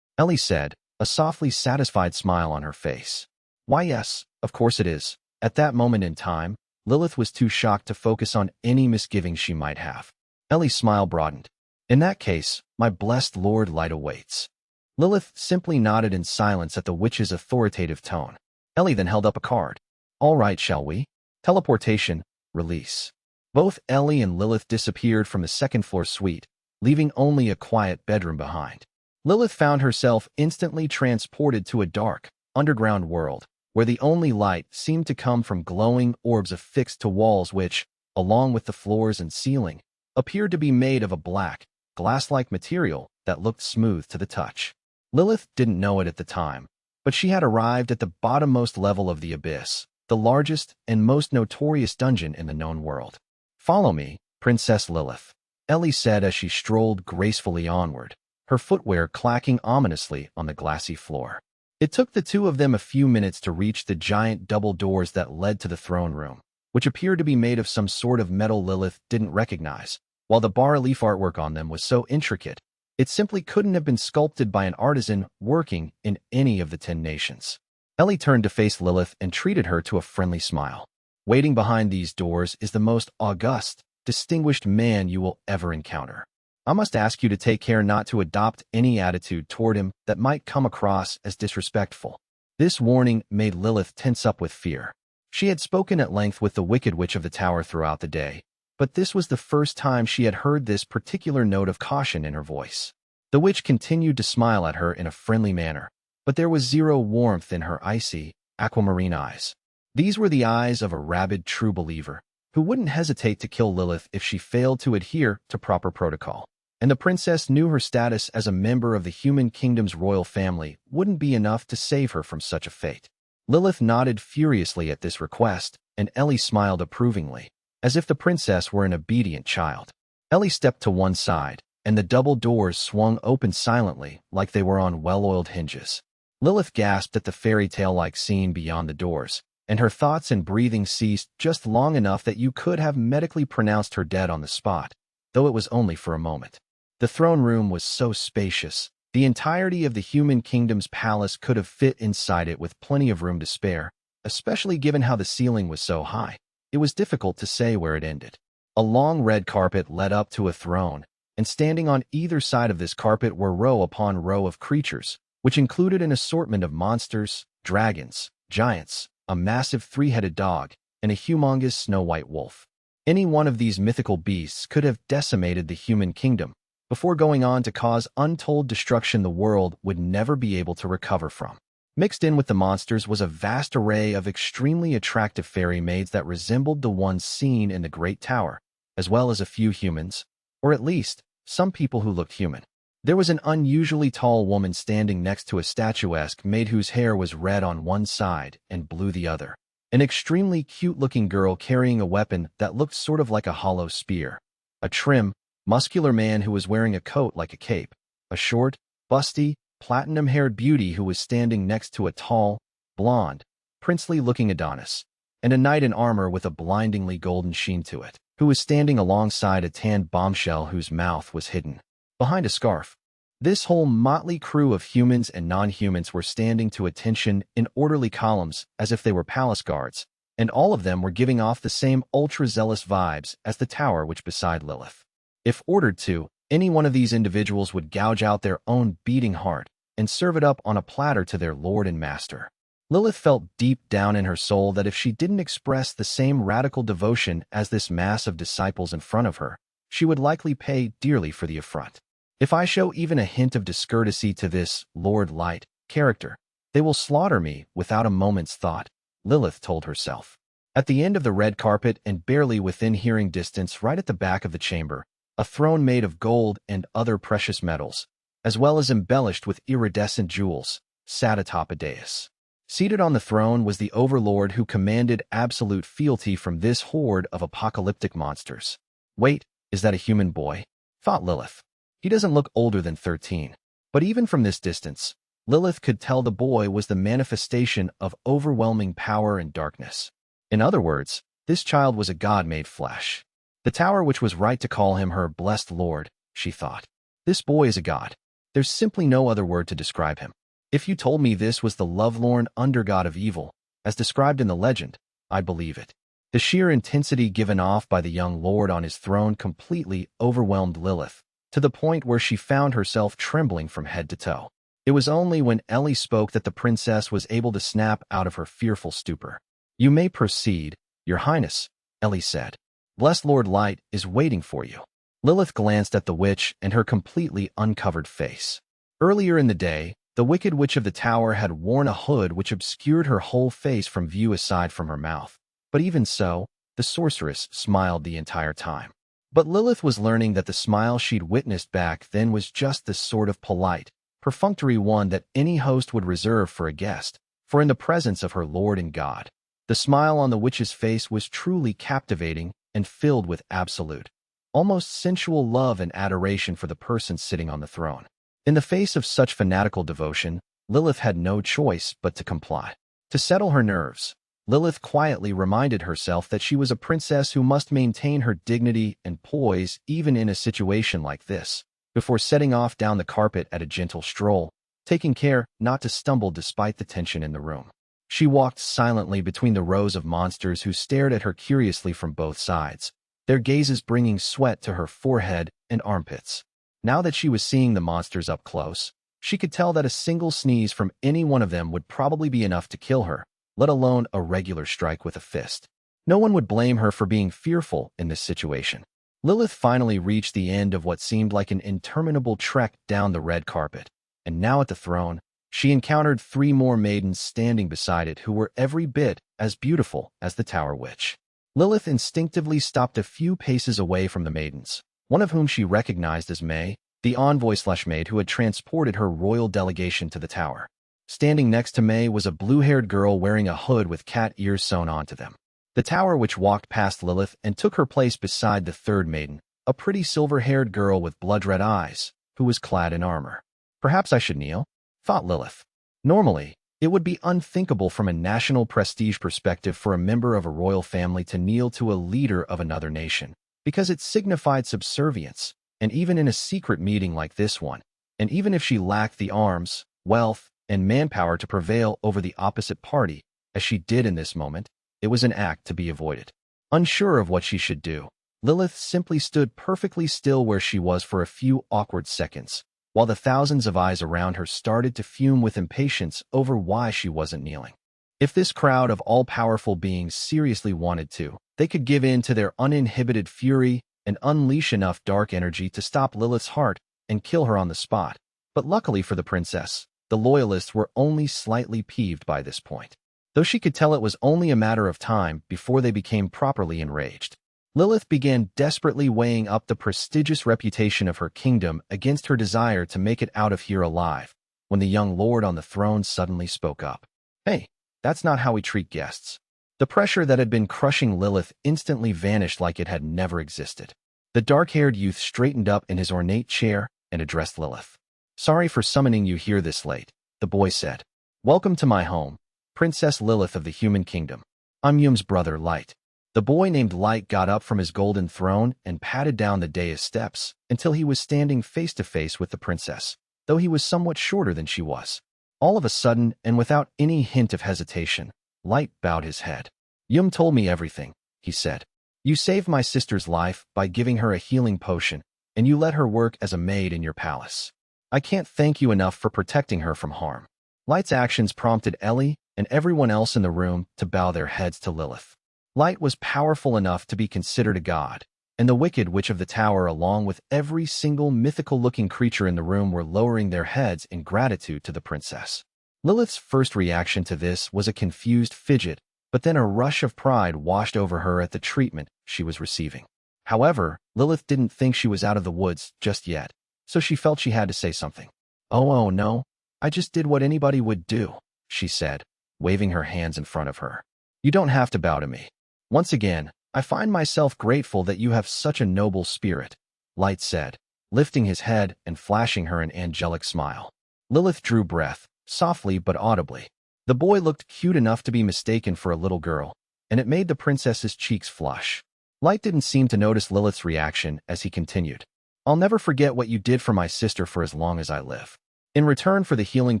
Ellie said, a softly satisfied smile on her face. Why yes, of course it is. At that moment in time, Lilith was too shocked to focus on any misgivings she might have. Ellie's smile broadened. In that case, my blessed Lord Light awaits. Lilith simply nodded in silence at the witch's authoritative tone. Ellie then held up a card. All right, shall we? Teleportation, release. Both Ellie and Lilith disappeared from the second-floor suite, leaving only a quiet bedroom behind. Lilith found herself instantly transported to a dark, underground world, where the only light seemed to come from glowing orbs affixed to walls which, along with the floors and ceiling, appeared to be made of a black, glass-like material that looked smooth to the touch. Lilith didn't know it at the time, but she had arrived at the bottommost level of the abyss, the largest and most notorious dungeon in the known world. Follow me, Princess Lilith, Ellie said as she strolled gracefully onward, her footwear clacking ominously on the glassy floor. It took the two of them a few minutes to reach the giant double doors that led to the throne room, which appeared to be made of some sort of metal Lilith didn't recognize. While the bas-relief artwork on them was so intricate, it simply couldn't have been sculpted by an artisan working in any of the 10 nations. Ellie turned to face Lilith and treated her to a friendly smile. Waiting behind these doors is the most august, distinguished man you will ever encounter. I must ask you to take care not to adopt any attitude toward him that might come across as disrespectful. This warning made Lilith tense up with fear. She had spoken at length with the Wicked Witch of the Tower throughout the day, but this was the first time she had heard this particular note of caution in her voice. The witch continued to smile at her in a friendly manner, but there was zero warmth in her icy, aquamarine eyes. These were the eyes of a rabid true believer, who wouldn't hesitate to kill Lilith if she failed to adhere to proper protocol. And the princess knew her status as a member of the human kingdom's royal family wouldn't be enough to save her from such a fate. Lilith nodded furiously at this request, and Ellie smiled approvingly, as if the princess were an obedient child. Ellie stepped to one side, and the double doors swung open silently like they were on well-oiled hinges. Lilith gasped at the fairy tale-like scene beyond the doors, and her thoughts and breathing ceased just long enough that you could have medically pronounced her dead on the spot, though it was only for a moment. The throne room was so spacious, the entirety of the human kingdom's palace could have fit inside it with plenty of room to spare, especially given how the ceiling was so high. It was difficult to say where it ended. A long red carpet led up to a throne, and standing on either side of this carpet were row upon row of creatures, which included an assortment of monsters, dragons, giants, a massive three-headed dog, and a humongous snow-white wolf. Any one of these mythical beasts could have decimated the human kingdom, before going on to cause untold destruction the world would never be able to recover from. Mixed in with the monsters was a vast array of extremely attractive fairy maids that resembled the ones seen in the Great Tower, as well as a few humans, or at least, some people who looked human. There was an unusually tall woman standing next to a statuesque maid whose hair was red on one side and blue the other. An extremely cute-looking girl carrying a weapon that looked sort of like a hollow spear. A trim, muscular man who was wearing a coat like a cape, a short, busty, platinum-haired beauty who was standing next to a tall, blonde, princely-looking Adonis, and a knight in armor with a blindingly golden sheen to it, who was standing alongside a tanned bombshell whose mouth was hidden behind a scarf. This whole motley crew of humans and non-humans were standing to attention in orderly columns as if they were palace guards, and all of them were giving off the same ultra-zealous vibes as the tower which beside Lilith. If ordered to, any one of these individuals would gouge out their own beating heart and serve it up on a platter to their lord and master. Lilith felt deep down in her soul that if she didn't express the same radical devotion as this mass of disciples in front of her, she would likely pay dearly for the affront. If I show even a hint of discourtesy to this Lord Light character, they will slaughter me without a moment's thought, Lilith told herself. At the end of the red carpet and barely within hearing distance right at the back of the chamber, a throne made of gold and other precious metals, as well as embellished with iridescent jewels, sat atop a dais. Seated on the throne was the Overlord who commanded absolute fealty from this horde of apocalyptic monsters. Wait, is that a human boy? Thought Lilith. He doesn't look older than 13. But even from this distance, Lilith could tell the boy was the manifestation of overwhelming power and darkness. In other words, this child was a god made flesh. The tower which was right to call him her blessed lord, she thought. This boy is a god. There's simply no other word to describe him. If you told me this was the lovelorn undergod of evil, as described in the legend, I'd believe it. The sheer intensity given off by the young lord on his throne completely overwhelmed Lilith, to the point where she found herself trembling from head to toe. It was only when Ellie spoke that the princess was able to snap out of her fearful stupor. You may proceed, Your Highness, Ellie said. Blessed Lord Light is waiting for you. Lilith glanced at the witch and her completely uncovered face. Earlier in the day, the wicked witch of the tower had worn a hood which obscured her whole face from view aside from her mouth. But even so, the sorceress smiled the entire time. But Lilith was learning that the smile she'd witnessed back then was just the sort of polite, perfunctory one that any host would reserve for a guest, for in the presence of her Lord and God, the smile on the witch's face was truly captivating and filled with absolute, almost sensual love and adoration for the person sitting on the throne. In the face of such fanatical devotion, Lilith had no choice but to comply. To settle her nerves, Lilith quietly reminded herself that she was a princess who must maintain her dignity and poise even in a situation like this, before setting off down the carpet at a gentle stroll, taking care not to stumble despite the tension in the room. She walked silently between the rows of monsters who stared at her curiously from both sides, their gazes bringing sweat to her forehead and armpits. Now that she was seeing the monsters up close, she could tell that a single sneeze from any one of them would probably be enough to kill her, let alone a regular strike with a fist. No one would blame her for being fearful in this situation. Lilith finally reached the end of what seemed like an interminable trek down the red carpet, and now at the throne, she encountered 3 more maidens standing beside it who were every bit as beautiful as the Tower Witch. Lilith instinctively stopped a few paces away from the maidens, one of whom she recognized as May, the envoy/maid who had transported her royal delegation to the tower. Standing next to May was a blue-haired girl wearing a hood with cat ears sewn onto them. The Tower Witch walked past Lilith and took her place beside the 3rd maiden, a pretty silver-haired girl with blood-red eyes, who was clad in armor. Perhaps I should kneel, thought Lilith. Normally, it would be unthinkable from a national prestige perspective for a member of a royal family to kneel to a leader of another nation, because it signified subservience, and even in a secret meeting like this one, and even if she lacked the arms, wealth, and manpower to prevail over the opposite party, as she did in this moment, it was an act to be avoided. Unsure of what she should do, Lilith simply stood perfectly still where she was for a few awkward seconds, while the thousands of eyes around her started to fume with impatience over why she wasn't kneeling. If this crowd of all-powerful beings seriously wanted to, they could give in to their uninhibited fury and unleash enough dark energy to stop Lilith's heart and kill her on the spot. But luckily for the princess, the loyalists were only slightly peeved by this point, though she could tell it was only a matter of time before they became properly enraged. Lilith began desperately weighing up the prestigious reputation of her kingdom against her desire to make it out of here alive, when the young lord on the throne suddenly spoke up. Hey, that's not how we treat guests. The pressure that had been crushing Lilith instantly vanished like it had never existed. The dark-haired youth straightened up in his ornate chair and addressed Lilith. "Sorry for summoning you here this late," the boy said. "Welcome to my home, Princess Lilith of the Human Kingdom. I'm Yum's brother, Light." The boy named Light got up from his golden throne and padded down the dais steps until he was standing face to face with the princess, though he was somewhat shorter than she was. All of a sudden, and without any hint of hesitation, Light bowed his head. "Yum told me everything," he said. "You saved my sister's life by giving her a healing potion, and you let her work as a maid in your palace. I can't thank you enough for protecting her from harm." Light's actions prompted Ellie and everyone else in the room to bow their heads to Lilith. Light was powerful enough to be considered a god, and the Wicked Witch of the Tower along with every single mythical-looking creature in the room were lowering their heads in gratitude to the princess. Lilith's first reaction to this was a confused fidget, but then a rush of pride washed over her at the treatment she was receiving. However, Lilith didn't think she was out of the woods just yet, so she felt she had to say something. Oh no, I just did what anybody would do," she said, waving her hands in front of her. "You don't have to bow to me. Once again, I find myself grateful that you have such a noble spirit," Light said, lifting his head and flashing her an angelic smile. Lilith drew breath, softly but audibly. The boy looked cute enough to be mistaken for a little girl, and it made the princess's cheeks flush. Light didn't seem to notice Lilith's reaction as he continued. "I'll never forget what you did for my sister for as long as I live. In return for the healing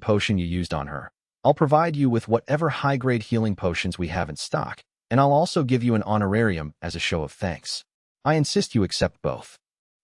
potion you used on her, I'll provide you with whatever high-grade healing potions we have in stock, and I'll also give you an honorarium as a show of thanks. I insist you accept both."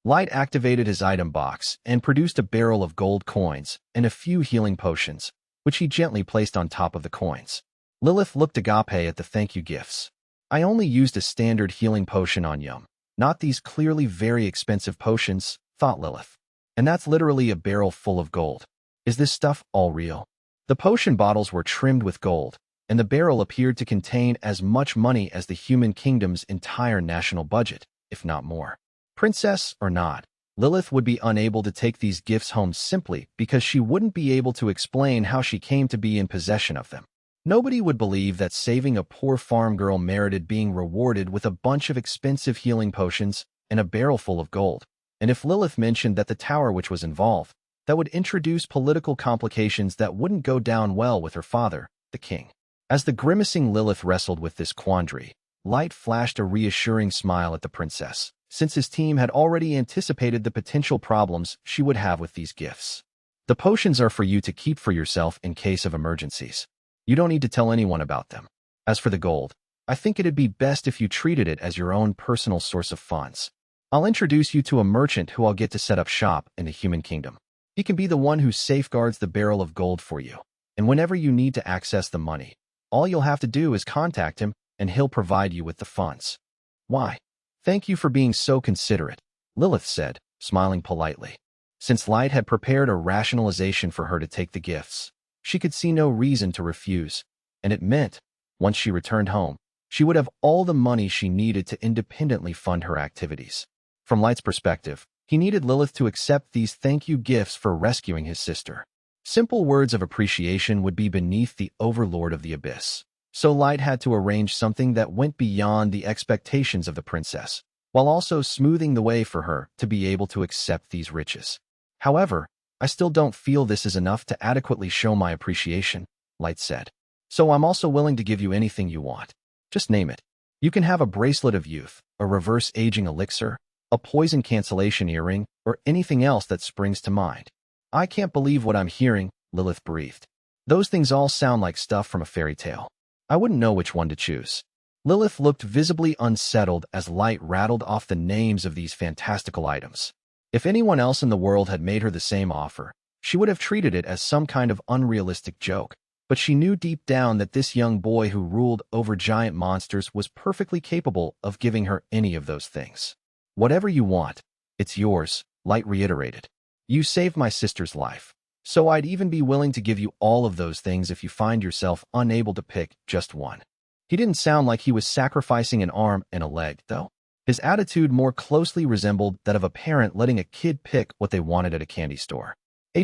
Light activated his item box and produced a barrel of gold coins and a few healing potions, which he gently placed on top of the coins. Lilith looked agape at the thank you gifts. "I only used a standard healing potion on Yum, not these clearly very expensive potions," thought Lilith. "And that's literally a barrel full of gold. Is this stuff all real?" The potion bottles were trimmed with gold, and the barrel appeared to contain as much money as the Human Kingdom's entire national budget, if not more. Princess or not, Lilith would be unable to take these gifts home simply because she wouldn't be able to explain how she came to be in possession of them. Nobody would believe that saving a poor farm girl merited being rewarded with a bunch of expensive healing potions and a barrel full of gold. And if Lilith mentioned that the tower which was involved, that would introduce political complications that wouldn't go down well with her father, the king. As the grimacing Lilith wrestled with this quandary, Light flashed a reassuring smile at the princess, since his team had already anticipated the potential problems she would have with these gifts. "The potions are for you to keep for yourself in case of emergencies. You don't need to tell anyone about them. As for the gold, I think it'd be best if you treated it as your own personal source of funds. I'll introduce you to a merchant who I'll get to set up shop in the Human Kingdom. He can be the one who safeguards the barrel of gold for you, and whenever you need to access the money, all you'll have to do is contact him, and he'll provide you with the funds." "Why? Thank you for being so considerate," Lilith said, smiling politely. Since Light had prepared a rationalization for her to take the gifts, she could see no reason to refuse, and it meant, once she returned home, she would have all the money she needed to independently fund her activities. From Light's perspective, he needed Lilith to accept these thank you gifts for rescuing his sister. Simple words of appreciation would be beneath the Overlord of the Abyss. So Light had to arrange something that went beyond the expectations of the princess, while also smoothing the way for her to be able to accept these riches. "However, I still don't feel this is enough to adequately show my appreciation," Light said. "So I'm also willing to give you anything you want. Just name it. You can have a bracelet of youth, a reverse aging elixir, a poison cancellation earring, or anything else that springs to mind." "I can't believe what I'm hearing," Lilith breathed. "Those things all sound like stuff from a fairy tale. I wouldn't know which one to choose." Lilith looked visibly unsettled as Light rattled off the names of these fantastical items. If anyone else in the world had made her the same offer, she would have treated it as some kind of unrealistic joke. But she knew deep down that this young boy who ruled over giant monsters was perfectly capable of giving her any of those things. "Whatever you want, it's yours," Light reiterated. "You saved my sister's life, so I'd even be willing to give you all of those things if you find yourself unable to pick just one." He didn't sound like he was sacrificing an arm and a leg, though. His attitude more closely resembled that of a parent letting a kid pick what they wanted at a candy store.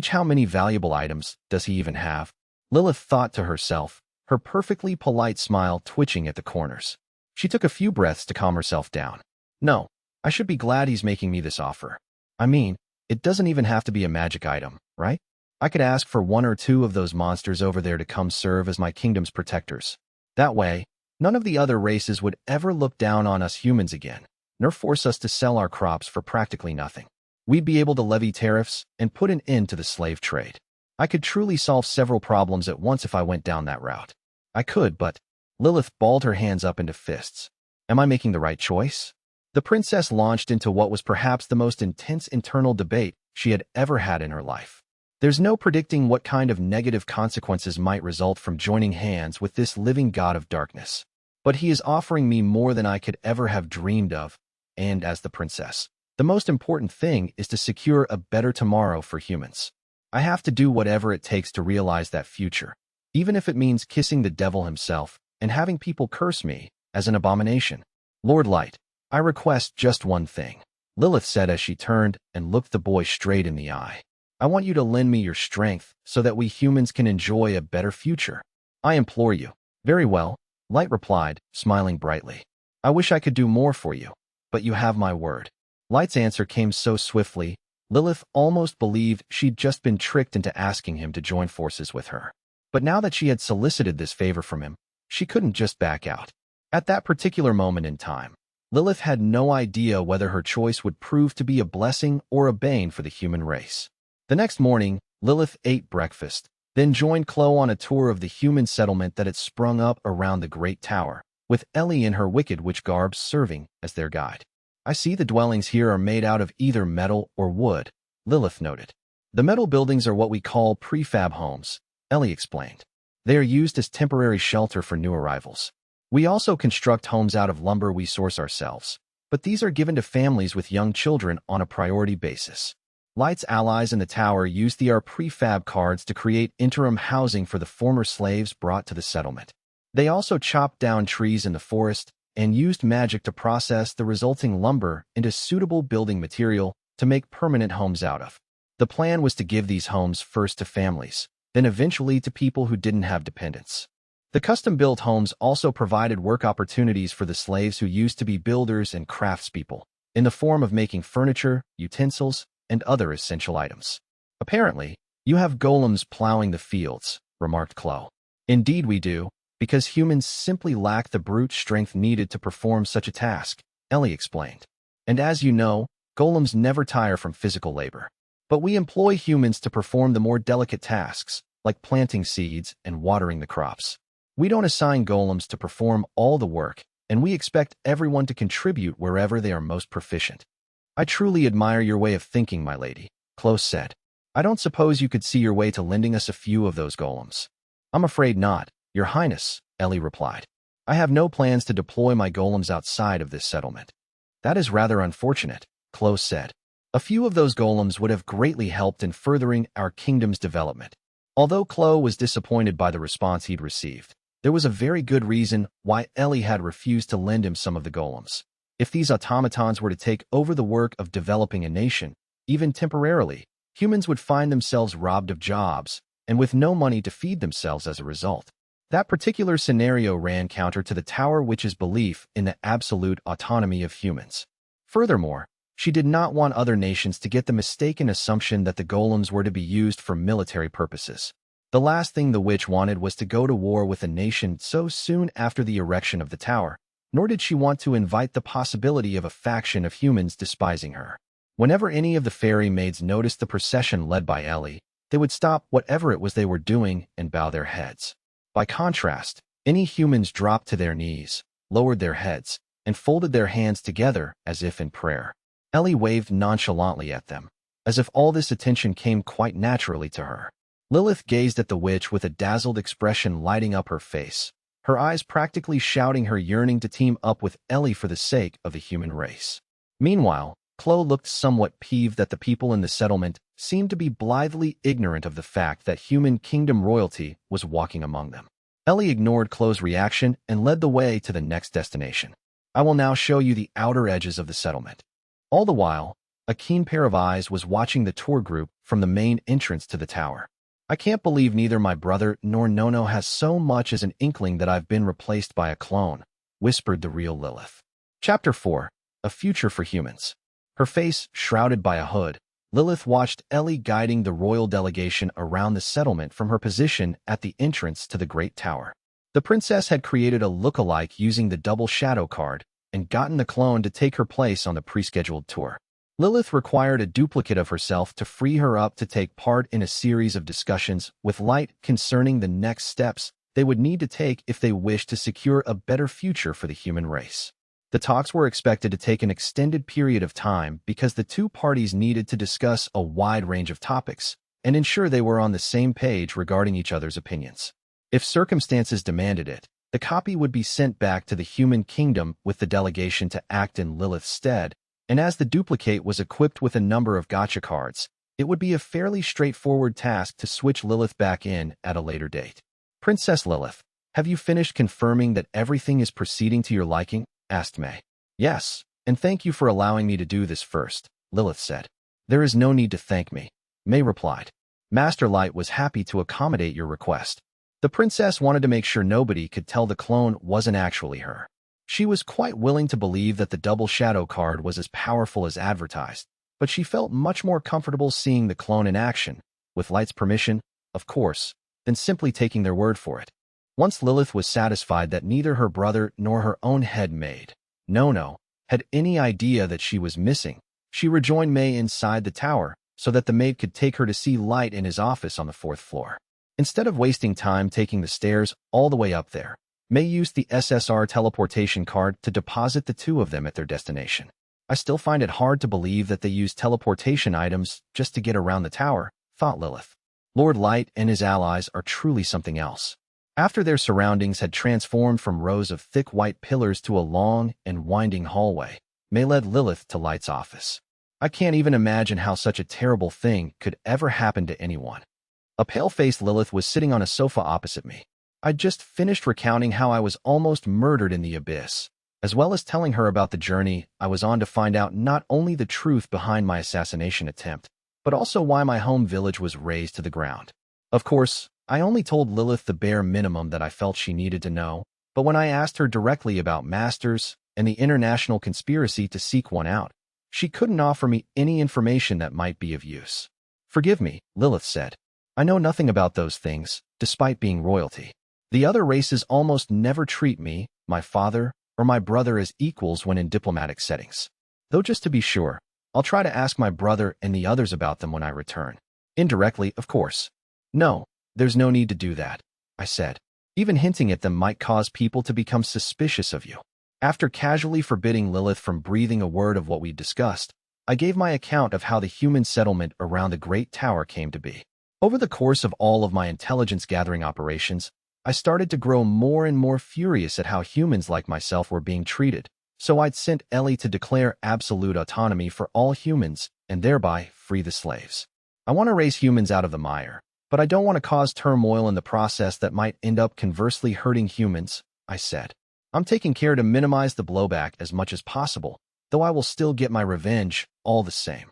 How many valuable items does he even have? Lilith thought to herself, her perfectly polite smile twitching at the corners. She took a few breaths to calm herself down. "No, I should be glad he's making me this offer. I mean, it doesn't even have to be a magic item, right? I could ask for one or two of those monsters over there to come serve as my kingdom's protectors. That way, none of the other races would ever look down on us humans again, nor force us to sell our crops for practically nothing. We'd be able to levy tariffs and put an end to the slave trade. I could truly solve several problems at once if I went down that route. I could, but Lilith balled her hands up into fists. Am I making the right choice? The princess launched into what was perhaps the most intense internal debate she had ever had in her life. There's no predicting what kind of negative consequences might result from joining hands with this living god of darkness. But he is offering me more than I could ever have dreamed of, and as the princess, the most important thing is to secure a better tomorrow for humans. I have to do whatever it takes to realize that future, even if it means kissing the devil himself and having people curse me as an abomination. Lord Light, I request just one thing, Lilith said as she turned and looked the boy straight in the eye. I want you to lend me your strength so that we humans can enjoy a better future. I implore you. Very well, Light replied, smiling brightly. I wish I could do more for you, but you have my word. Light's answer came so swiftly, Lilith almost believed she'd just been tricked into asking him to join forces with her. But now that she had solicited this favor from him, she couldn't just back out. At that particular moment in time, Lilith had no idea whether her choice would prove to be a blessing or a bane for the human race. The next morning, Lilith ate breakfast, then joined Chloe on a tour of the human settlement that had sprung up around the Great Tower, with Ellie in her Wicked Witch garb serving as their guide. I see the dwellings here are made out of either metal or wood, Lilith noted. The metal buildings are what we call prefab homes, Ellie explained. They are used as temporary shelter for new arrivals. We also construct homes out of lumber we source ourselves, but these are given to families with young children on a priority basis. Light's allies in the tower used the prefab cards to create interim housing for the former slaves brought to the settlement. They also chopped down trees in the forest and used magic to process the resulting lumber into suitable building material to make permanent homes out of. The plan was to give these homes first to families, then eventually to people who didn't have dependents. The custom-built homes also provided work opportunities for the slaves who used to be builders and craftspeople, in the form of making furniture, utensils, and other essential items. Apparently, you have golems plowing the fields, remarked Chloe. Indeed we do, because humans simply lack the brute strength needed to perform such a task, Ellie explained. And as you know, golems never tire from physical labor. But we employ humans to perform the more delicate tasks, like planting seeds and watering the crops. We don't assign golems to perform all the work, and we expect everyone to contribute wherever they are most proficient. I truly admire your way of thinking, my lady, Chloe said. I don't suppose you could see your way to lending us a few of those golems. I'm afraid not, Your Highness, Ellie replied. I have no plans to deploy my golems outside of this settlement. That is rather unfortunate, Chloe said. A few of those golems would have greatly helped in furthering our kingdom's development. Although Chloe was disappointed by the response he'd received, there was a very good reason why Ellie had refused to lend him some of the golems. If these automatons were to take over the work of developing a nation, even temporarily, humans would find themselves robbed of jobs, and with no money to feed themselves as a result. That particular scenario ran counter to the Tower Witch's belief in the absolute autonomy of humans. Furthermore, she did not want other nations to get the mistaken assumption that the golems were to be used for military purposes. The last thing the witch wanted was to go to war with a nation so soon after the erection of the tower, nor did she want to invite the possibility of a faction of humans despising her. Whenever any of the fairy maids noticed the procession led by Ellie, they would stop whatever it was they were doing and bow their heads. By contrast, any humans dropped to their knees, lowered their heads, and folded their hands together as if in prayer. Ellie waved nonchalantly at them, as if all this attention came quite naturally to her. Lilith gazed at the witch with a dazzled expression lighting up her face, her eyes practically shouting her yearning to team up with Ellie for the sake of the human race. Meanwhile, Chloe looked somewhat peeved that the people in the settlement seemed to be blithely ignorant of the fact that human kingdom royalty was walking among them. Ellie ignored Chloe's reaction and led the way to the next destination. I will now show you the outer edges of the settlement. All the while, a keen pair of eyes was watching the tour group from the main entrance to the tower. I can't believe neither my brother nor Nono has so much as an inkling that I've been replaced by a clone, whispered the real Lilith. Chapter 4. a future for humans. Her face shrouded by a hood, Lilith watched Ellie guiding the royal delegation around the settlement from her position at the entrance to the Great Tower. The princess had created a look-alike using the double shadow card and gotten the clone to take her place on the pre-scheduled tour. Lilith required a duplicate of herself to free her up to take part in a series of discussions with Light concerning the next steps they would need to take if they wished to secure a better future for the human race. The talks were expected to take an extended period of time because the two parties needed to discuss a wide range of topics and ensure they were on the same page regarding each other's opinions. If circumstances demanded it, the copy would be sent back to the human kingdom with the delegation to act in Lilith's stead, and as the duplicate was equipped with a number of gacha cards, it would be a fairly straightforward task to switch Lilith back in at a later date. Princess Lilith, have you finished confirming that everything is proceeding to your liking? Asked May. Yes, and thank you for allowing me to do this first, Lilith said. There is no need to thank me, May replied. Master Light was happy to accommodate your request. The princess wanted to make sure nobody could tell the clone wasn't actually her. She was quite willing to believe that the double shadow card was as powerful as advertised, but she felt much more comfortable seeing the clone in action, with Light's permission, of course, than simply taking their word for it. Once Lilith was satisfied that neither her brother nor her own head maid, No, had any idea that she was missing, she rejoined May inside the tower so that the maid could take her to see Light in his office on the 4th floor. Instead of wasting time taking the stairs all the way up there, May used the SSR teleportation card to deposit the two of them at their destination. I still find it hard to believe that they used teleportation items just to get around the tower, thought Lilith. Lord Light and his allies are truly something else. After their surroundings had transformed from rows of thick white pillars to a long and winding hallway, May led Lilith to Light's office. I can't even imagine how such a terrible thing could ever happen to anyone. A pale-faced Lilith was sitting on a sofa opposite me. I'd just finished recounting how I was almost murdered in the abyss, as well as telling her about the journey I was on to find out not only the truth behind my assassination attempt, but also why my home village was razed to the ground. Of course, I only told Lilith the bare minimum that I felt she needed to know, but when I asked her directly about masters and the international conspiracy to seek one out, she couldn't offer me any information that might be of use. Forgive me, Lilith said. I know nothing about those things, despite being royalty. The other races almost never treat me, my father, or my brother as equals when in diplomatic settings. Though just to be sure, I'll try to ask my brother and the others about them when I return. Indirectly, of course. No, there's no need to do that, I said. Even hinting at them might cause people to become suspicious of you. After casually forbidding Lilith from breathing a word of what we'd discussed, I gave my account of how the human settlement around the Great Tower came to be. Over the course of all of my intelligence-gathering operations, I started to grow more and more furious at how humans like myself were being treated, so I'd sent Ellie to declare absolute autonomy for all humans and thereby free the slaves. I want to raise humans out of the mire, but I don't want to cause turmoil in the process that might end up conversely hurting humans, I said. I'm taking care to minimize the blowback as much as possible, though I will still get my revenge all the same.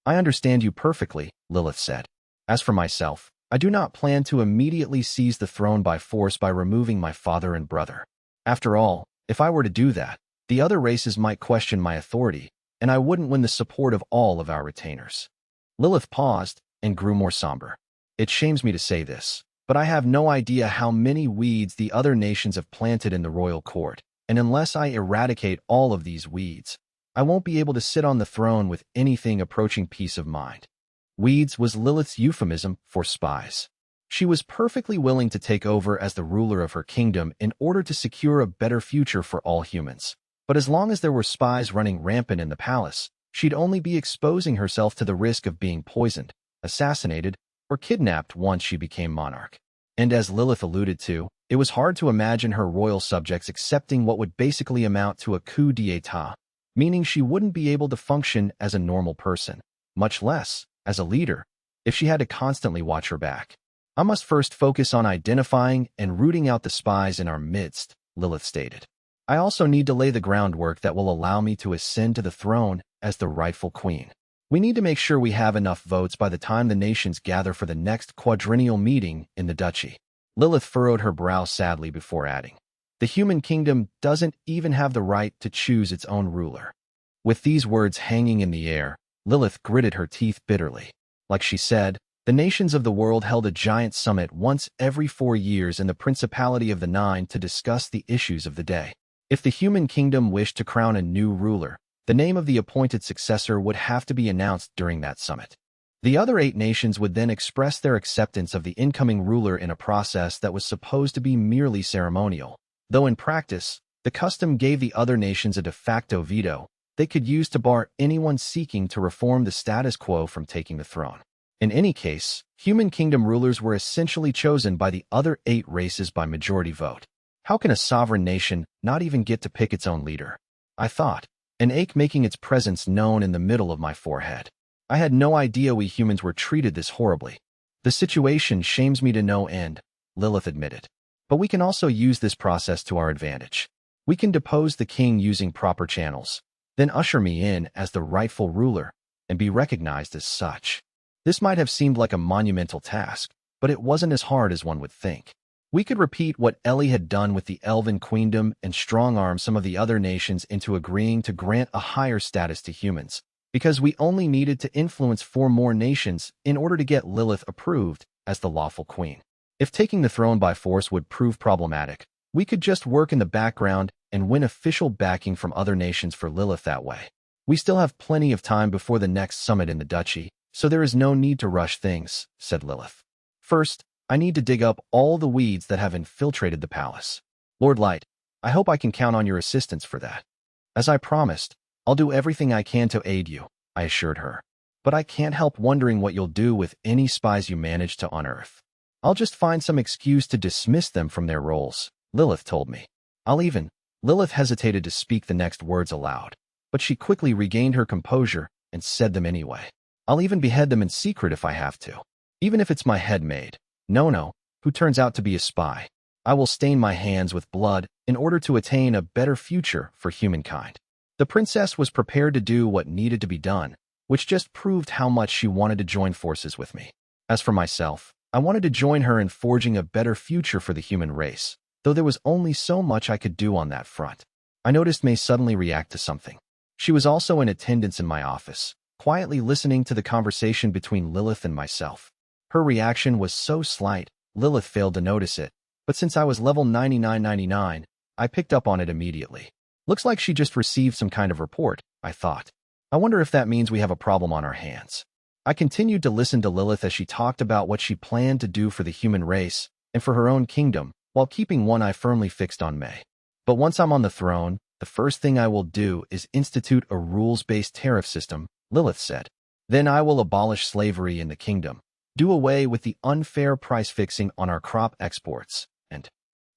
I understand you perfectly, Lilith said. As for myself, I do not plan to immediately seize the throne by force by removing my father and brother. After all, if I were to do that, the other races might question my authority, and I wouldn't win the support of all of our retainers. Lilith paused and grew more somber. It shames me to say this, but I have no idea how many weeds the other nations have planted in the royal court, and unless I eradicate all of these weeds, I won't be able to sit on the throne with anything approaching peace of mind. Weeds was Lilith's euphemism for spies. She was perfectly willing to take over as the ruler of her kingdom in order to secure a better future for all humans. But as long as there were spies running rampant in the palace, she'd only be exposing herself to the risk of being poisoned, assassinated, or kidnapped once she became monarch. And as Lilith alluded to, it was hard to imagine her royal subjects accepting what would basically amount to a coup d'etat, meaning she wouldn't be able to function as a normal person, much less as a leader, if she had to constantly watch her back. I must first focus on identifying and rooting out the spies in our midst, Lilith stated. I also need to lay the groundwork that will allow me to ascend to the throne as the rightful queen. We need to make sure we have enough votes by the time the nations gather for the next quadrennial meeting in the duchy. Lilith furrowed her brow sadly before adding, the human kingdom doesn't even have the right to choose its own ruler. With these words hanging in the air, Lilith gritted her teeth bitterly. Like she said, the nations of the world held a giant summit once every 4 years in the Principality of the Nine to discuss the issues of the day. If the human kingdom wished to crown a new ruler, the name of the appointed successor would have to be announced during that summit. The other 8 nations would then express their acceptance of the incoming ruler in a process that was supposed to be merely ceremonial, though in practice, the custom gave the other nations a de facto veto they could use to bar anyone seeking to reform the status quo from taking the throne. In any case, human kingdom rulers were essentially chosen by the other 8 races by majority vote. How can a sovereign nation not even get to pick its own leader? I thought, an ache making its presence known in the middle of my forehead. I had no idea we humans were treated this horribly. The situation shames me to no end, Lilith admitted. But we can also use this process to our advantage. We can depose the king using proper channels, then usher me in as the rightful ruler and be recognized as such. This might have seemed like a monumental task, but it wasn't as hard as one would think. We could repeat what Ellie had done with the Elven Queendom and strong-arm some of the other nations into agreeing to grant a higher status to humans, because we only needed to influence 4 more nations in order to get Lilith approved as the lawful queen. If taking the throne by force would prove problematic, we could just work in the background and win official backing from other nations for Lilith that way. We still have plenty of time before the next summit in the duchy, so there is no need to rush things, said Lilith. First, I need to dig up all the weeds that have infiltrated the palace. Lord Light, I hope I can count on your assistance for that. As I promised, I'll do everything I can to aid you, I assured her. But I can't help wondering what you'll do with any spies you manage to unearth. I'll just find some excuse to dismiss them from their roles, Lilith told me. Lilith hesitated to speak the next words aloud, but she quickly regained her composure and said them anyway. I'll even behead them in secret if I have to. Even if it's my head maid, Nono, who turns out to be a spy. I will stain my hands with blood in order to attain a better future for humankind. The princess was prepared to do what needed to be done, which just proved how much she wanted to join forces with me. As for myself, I wanted to join her in forging a better future for the human race, though there was only so much I could do on that front. I noticed May suddenly react to something. She was also in attendance in my office, quietly listening to the conversation between Lilith and myself. Her reaction was so slight, Lilith failed to notice it, but since I was level 9999, I picked up on it immediately. Looks like she just received some kind of report, I thought. I wonder if that means we have a problem on our hands. I continued to listen to Lilith as she talked about what she planned to do for the human race and for her own kingdom, while keeping one eye firmly fixed on May. But once I'm on the throne, the first thing I will do is institute a rules-based tariff system, Lilith said. Then I will abolish slavery in the kingdom, do away with the unfair price fixing on our crop exports, and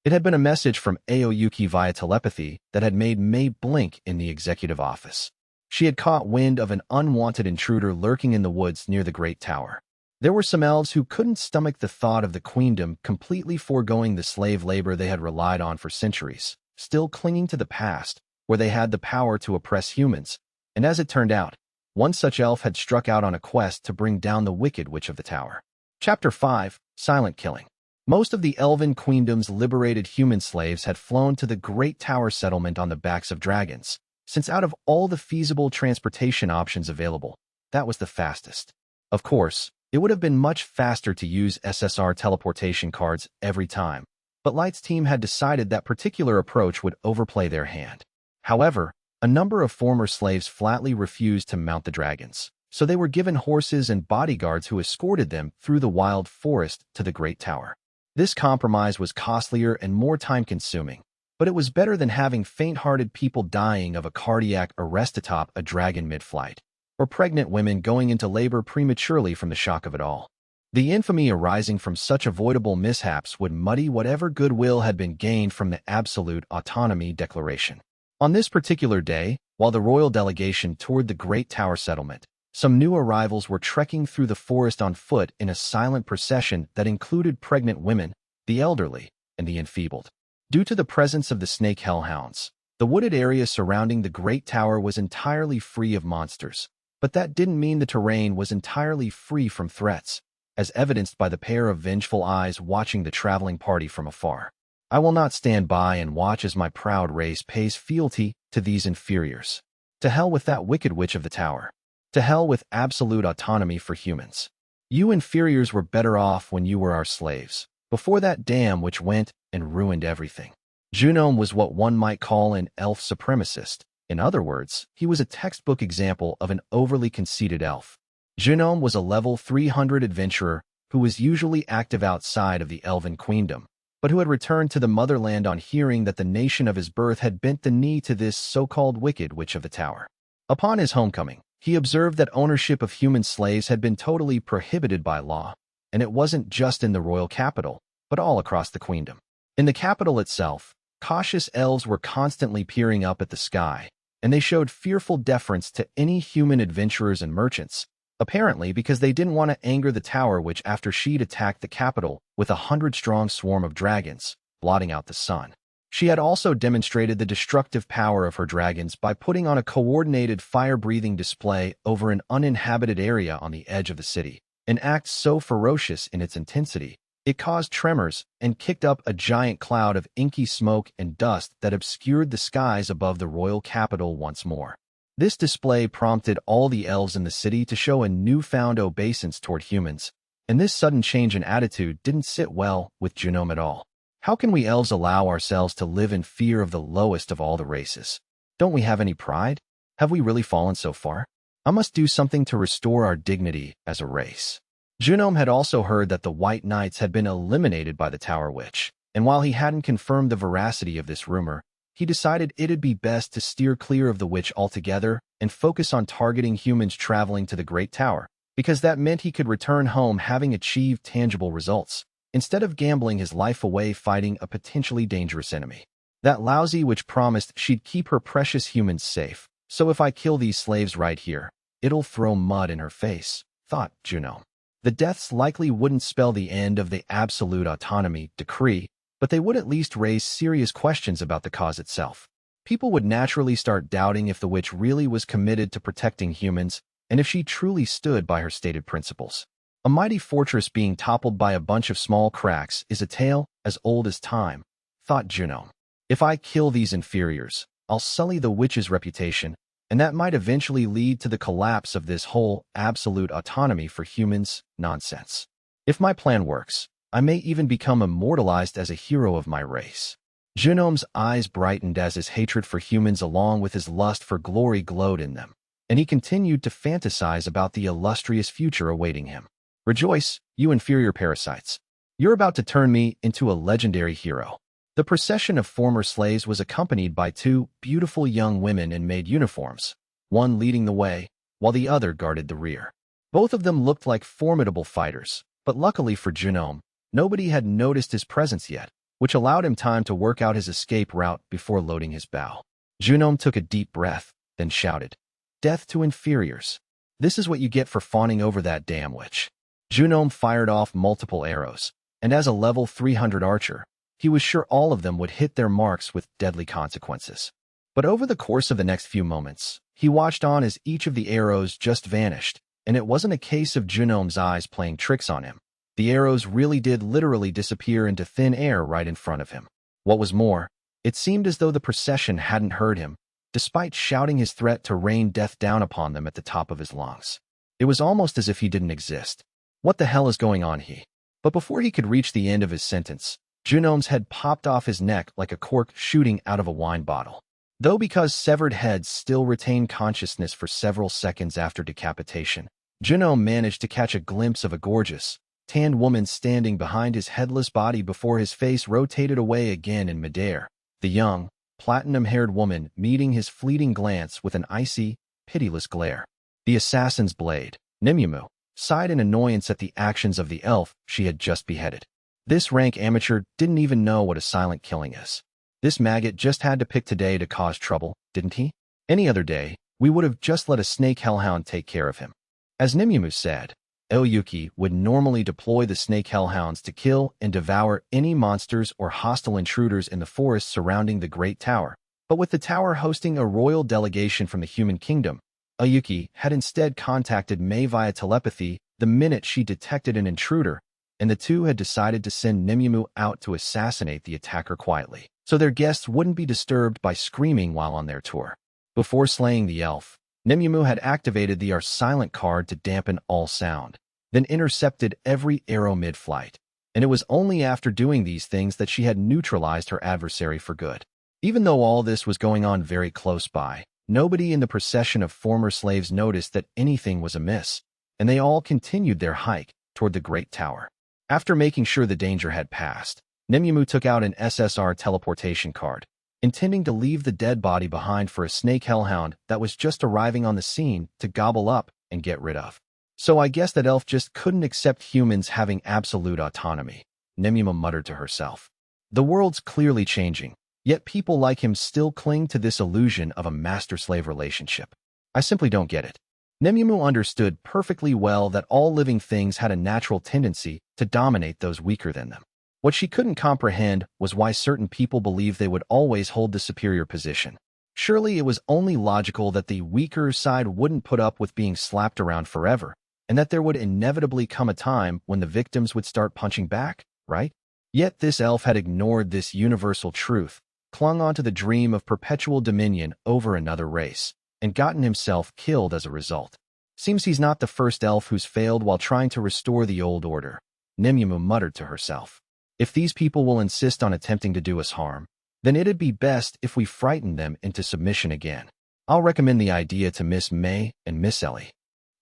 it had been a message from Aoyuki via telepathy that had made May blink in the executive office. She had caught wind of an unwanted intruder lurking in the woods near the Great Tower. There were some elves who couldn't stomach the thought of the queendom completely foregoing the slave labor they had relied on for centuries, still clinging to the past, where they had the power to oppress humans. And as it turned out, one such elf had struck out on a quest to bring down the Wicked Witch of the Tower. Chapter 5, Silent Killing. Most of the Elven Queendom's liberated human slaves had flown to the Great Tower settlement on the backs of dragons, since out of all the feasible transportation options available, that was the fastest. Of course, it would have been much faster to use SSR teleportation cards every time, but Light's team had decided that particular approach would overplay their hand. However, a number of former slaves flatly refused to mount the dragons, so they were given horses and bodyguards who escorted them through the wild forest to the Great Tower. This compromise was costlier and more time-consuming, but it was better than having faint-hearted people dying of a cardiac arrest atop a dragon mid-flight, or pregnant women going into labor prematurely from the shock of it all. The infamy arising from such avoidable mishaps would muddy whatever goodwill had been gained from the Absolute Autonomy Declaration. On this particular day, while the royal delegation toured the Great Tower settlement, some new arrivals were trekking through the forest on foot in a silent procession that included pregnant women, the elderly, and the enfeebled. Due to the presence of the snake hellhounds, the wooded area surrounding the Great Tower was entirely free of monsters, but that didn't mean the terrain was entirely free from threats, as evidenced by the pair of vengeful eyes watching the traveling party from afar. I will not stand by and watch as my proud race pays fealty to these inferiors. To hell with that wicked witch of the tower. To hell with absolute autonomy for humans. You inferiors were better off when you were our slaves, before that damn witch went and ruined everything. Junome was what one might call an elf supremacist. In other words, he was a textbook example of an overly conceited elf. Junome was a level 300 adventurer who was usually active outside of the elven queendom, but who had returned to the motherland on hearing that the nation of his birth had bent the knee to this so-called wicked witch of the tower. Upon his homecoming, he observed that ownership of human slaves had been totally prohibited by law, and it wasn't just in the royal capital, but all across the queendom. In the capital itself, cautious elves were constantly peering up at the sky, and they showed fearful deference to any human adventurers and merchants, apparently because they didn't want to anger the tower witch after she'd attacked the capital with a 100-strong swarm of dragons, blotting out the sun. She had also demonstrated the destructive power of her dragons by putting on a coordinated fire-breathing display over an uninhabited area on the edge of the city, an act so ferocious in its intensity, it caused tremors and kicked up a giant cloud of inky smoke and dust that obscured the skies above the royal capital once more. This display prompted all the elves in the city to show a newfound obeisance toward humans, and this sudden change in attitude didn't sit well with Junome at all. How can we elves allow ourselves to live in fear of the lowest of all the races? Don't we have any pride? Have we really fallen so far? I must do something to restore our dignity as a race. Junome had also heard that the White Knights had been eliminated by the Tower Witch, and while he hadn't confirmed the veracity of this rumor, he decided it'd be best to steer clear of the witch altogether and focus on targeting humans traveling to the Great Tower, because that meant he could return home having achieved tangible results, instead of gambling his life away fighting a potentially dangerous enemy. That lousy witch promised she'd keep her precious humans safe, so if I kill these slaves right here, it'll throw mud in her face, thought Junome. The deaths likely wouldn't spell the end of the absolute autonomy decree, but they would at least raise serious questions about the cause itself. People would naturally start doubting if the witch really was committed to protecting humans and if she truly stood by her stated principles. A mighty fortress being toppled by a bunch of small cracks is a tale as old as time, thought Junome. If I kill these inferiors, I'll sully the witch's reputation, and that might eventually lead to the collapse of this whole absolute autonomy for humans nonsense. If my plan works, I may even become immortalized as a hero of my race. Junome's eyes brightened as his hatred for humans along with his lust for glory glowed in them, and he continued to fantasize about the illustrious future awaiting him. Rejoice, you inferior parasites. You're about to turn me into a legendary hero. The procession of former slaves was accompanied by two beautiful young women in maid uniforms, one leading the way, while the other guarded the rear. Both of them looked like formidable fighters, but luckily for Junome, nobody had noticed his presence yet, which allowed him time to work out his escape route before loading his bow. Junome took a deep breath, then shouted, "Death to inferiors. This is what you get for fawning over that damn witch." Junome fired off multiple arrows, and as a level 300 archer, he was sure all of them would hit their marks with deadly consequences. But over the course of the next few moments, he watched on as each of the arrows just vanished, and it wasn't a case of Junome's eyes playing tricks on him. The arrows really did literally disappear into thin air right in front of him. What was more, it seemed as though the procession hadn't heard him, despite shouting his threat to rain death down upon them at the top of his lungs. It was almost as if he didn't exist. What the hell is going on here? But before he could reach the end of his sentence, Junome's head popped off his neck like a cork shooting out of a wine bottle. Though because severed heads still retain consciousness for several seconds after decapitation, Junome managed to catch a glimpse of a gorgeous, tanned woman standing behind his headless body before his face rotated away again in midair, the young, platinum-haired woman meeting his fleeting glance with an icy, pitiless glare. The assassin's blade, Nimue, sighed in annoyance at the actions of the elf she had just beheaded. This rank amateur didn't even know what a silent killing is. This maggot just had to pick today to cause trouble, didn't he? Any other day, we would have just let a snake hellhound take care of him. As Nimue said, Oyuki would normally deploy the snake hellhounds to kill and devour any monsters or hostile intruders in the forest surrounding the Great Tower, but with the tower hosting a royal delegation from the human kingdom, Oyuki had instead contacted Mei via telepathy the minute she detected an intruder, and the two had decided to send Nimue out to assassinate the attacker quietly, so their guests wouldn't be disturbed by screaming while on their tour. Before slaying the elf, Nimue had activated the Are Silent card to dampen all sound, then intercepted every arrow mid-flight. And it was only after doing these things that she had neutralized her adversary for good. Even though all this was going on very close by, nobody in the procession of former slaves noticed that anything was amiss, and they all continued their hike toward the Great Tower. After making sure the danger had passed, Nimue took out an SSR teleportation card, intending to leave the dead body behind for a snake hellhound that was just arriving on the scene to gobble up and get rid of. So I guess that elf just couldn't accept humans having absolute autonomy, Nimue muttered to herself. The world's clearly changing, yet people like him still cling to this illusion of a master-slave relationship. I simply don't get it. Nimue understood perfectly well that all living things had a natural tendency to dominate those weaker than them. What she couldn't comprehend was why certain people believed they would always hold the superior position. Surely it was only logical that the weaker side wouldn't put up with being slapped around forever, and that there would inevitably come a time when the victims would start punching back, right? Yet this elf had ignored this universal truth, clung onto the dream of perpetual dominion over another race, and gotten himself killed as a result. Seems he's not the first elf who's failed while trying to restore the old order, Nimue muttered to herself. If these people will insist on attempting to do us harm, then it'd be best if we frighten them into submission again. I'll recommend the idea to Miss May and Miss Ellie.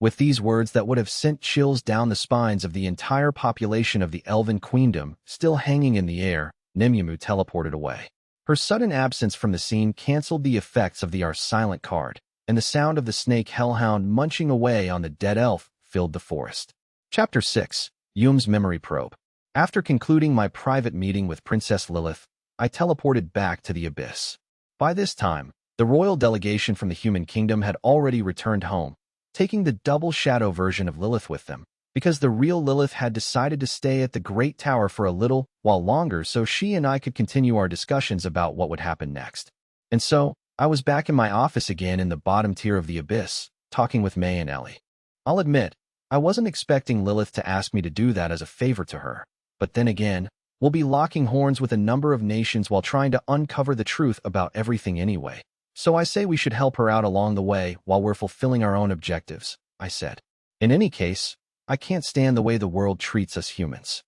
With these words that would have sent chills down the spines of the entire population of the Elven Queendom still hanging in the air, Nimue teleported away. Her sudden absence from the scene canceled the effects of the Are Silent card, and the sound of the snake hellhound munching away on the dead elf filled the forest. Chapter 6. Yum's Memory Probe. After concluding my private meeting with Princess Lilith, I teleported back to the Abyss. By this time, the royal delegation from the human kingdom had already returned home, taking the double shadow version of Lilith with them, because the real Lilith had decided to stay at the Great Tower for a little while longer so she and I could continue our discussions about what would happen next. And so, I was back in my office again in the bottom tier of the Abyss, talking with May and Ellie. I'll admit, I wasn't expecting Lilith to ask me to do that as a favor to her, but then again, we'll be locking horns with a number of nations while trying to uncover the truth about everything anyway. So I say we should help her out along the way while we're fulfilling our own objectives, I said. In any case, I can't stand the way the world treats us humans.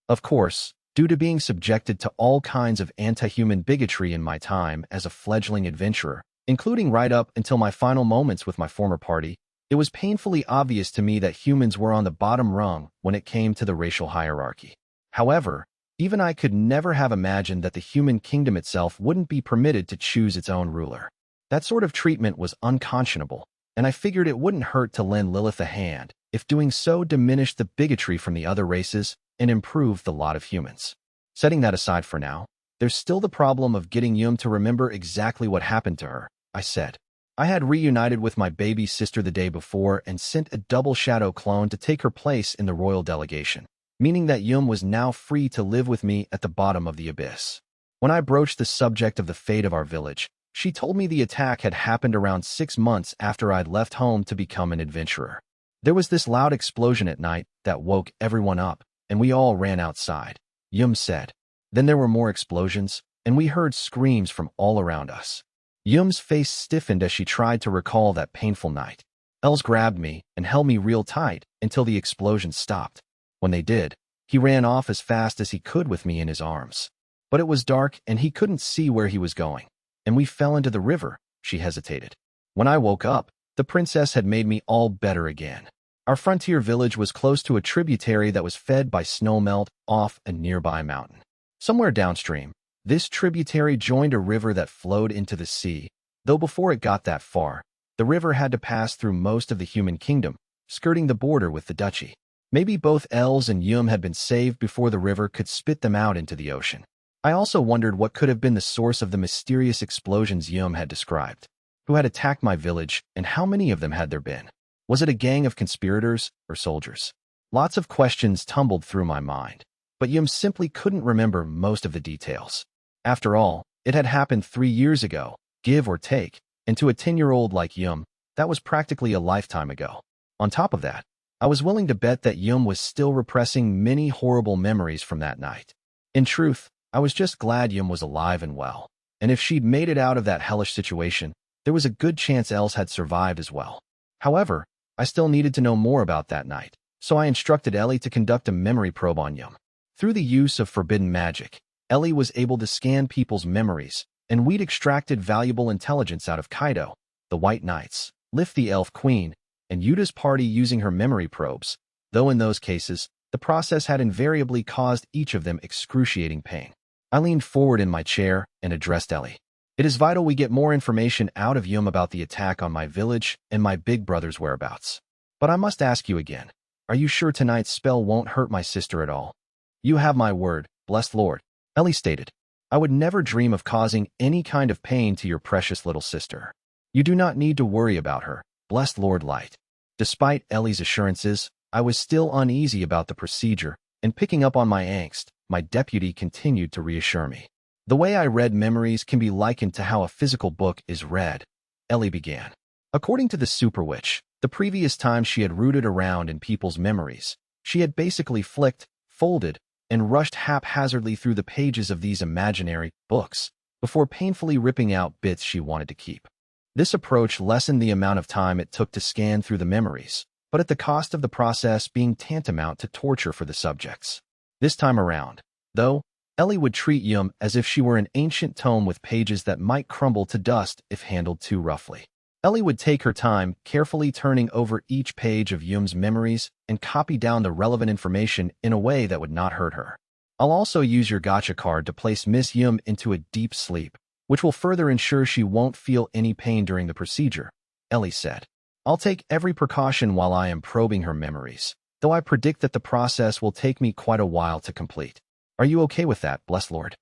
Of course, due to being subjected to all kinds of anti-human bigotry in my time as a fledgling adventurer, including right up until my final moments with my former party, it was painfully obvious to me that humans were on the bottom rung when it came to the racial hierarchy. However, even I could never have imagined that the human kingdom itself wouldn't be permitted to choose its own ruler. That sort of treatment was unconscionable, and I figured it wouldn't hurt to lend Lilith a hand, if doing so diminished the bigotry from the other races and improved the lot of humans. Setting that aside for now, there's still the problem of getting Yum to remember exactly what happened to her, I said. I had reunited with my baby sister the day before and sent a double shadow clone to take her place in the royal delegation, meaning that Yum was now free to live with me at the bottom of the Abyss. When I broached the subject of the fate of our village, she told me the attack had happened around 6 months after I'd left home to become an adventurer. There was this loud explosion at night that woke everyone up, and we all ran outside, Yum said. Then there were more explosions, and we heard screams from all around us. Yum's face stiffened as she tried to recall that painful night. Els grabbed me and held me real tight until the explosions stopped. When they did, he ran off as fast as he could with me in his arms. But it was dark and he couldn't see where he was going. And we fell into the river, she hesitated. When I woke up, the princess had made me all better again. Our frontier village was close to a tributary that was fed by snowmelt off a nearby mountain. Somewhere downstream, this tributary joined a river that flowed into the sea, though before it got that far, the river had to pass through most of the human kingdom, skirting the border with the duchy. Maybe both Els and Yum had been saved before the river could spit them out into the ocean. I also wondered what could have been the source of the mysterious explosions Yum had described. Who had attacked my village, and how many of them had there been? Was it a gang of conspirators or soldiers? Lots of questions tumbled through my mind, but Yum simply couldn't remember most of the details. After all, it had happened 3 years ago, give or take, and to a 10-year-old like Yum, that was practically a lifetime ago. On top of that, I was willing to bet that Yum was still repressing many horrible memories from that night. In truth, I was just glad Yum was alive and well, and if she'd made it out of that hellish situation, there was a good chance Els had survived as well. However, I still needed to know more about that night, so I instructed Ellie to conduct a memory probe on Yum. Through the use of forbidden magic, Ellie was able to scan people's memories, and we'd extracted valuable intelligence out of Kaido, the White Knights, Lif the Elf Queen, and Yuta's party using her memory probes, though in those cases, the process had invariably caused each of them excruciating pain. I leaned forward in my chair and addressed Ellie. It is vital we get more information out of Yum about the attack on my village and my big brother's whereabouts. But I must ask you again, are you sure tonight's spell won't hurt my sister at all? You have my word, blessed Lord, Ellie stated. I would never dream of causing any kind of pain to your precious little sister. You do not need to worry about her, blessed Lord Light. Despite Ellie's assurances, I was still uneasy about the procedure, and picking up on my angst, my deputy continued to reassure me. The way I read memories can be likened to how a physical book is read, Ellie began. According to the Super Witch, the previous time she had rooted around in people's memories, she had basically flicked, folded, and rushed haphazardly through the pages of these imaginary books before painfully ripping out bits she wanted to keep. This approach lessened the amount of time it took to scan through the memories, but at the cost of the process being tantamount to torture for the subjects. This time around, though, Ellie would treat Yum as if she were an ancient tome with pages that might crumble to dust if handled too roughly. Ellie would take her time, carefully turning over each page of Yum's memories and copy down the relevant information in a way that would not hurt her. I'll also use your gacha card to place Miss Yum into a deep sleep, which will further ensure she won't feel any pain during the procedure, Ellie said. I'll take every precaution while I am probing her memories, though I predict that the process will take me quite a while to complete. Are you okay with that, blessed Lord?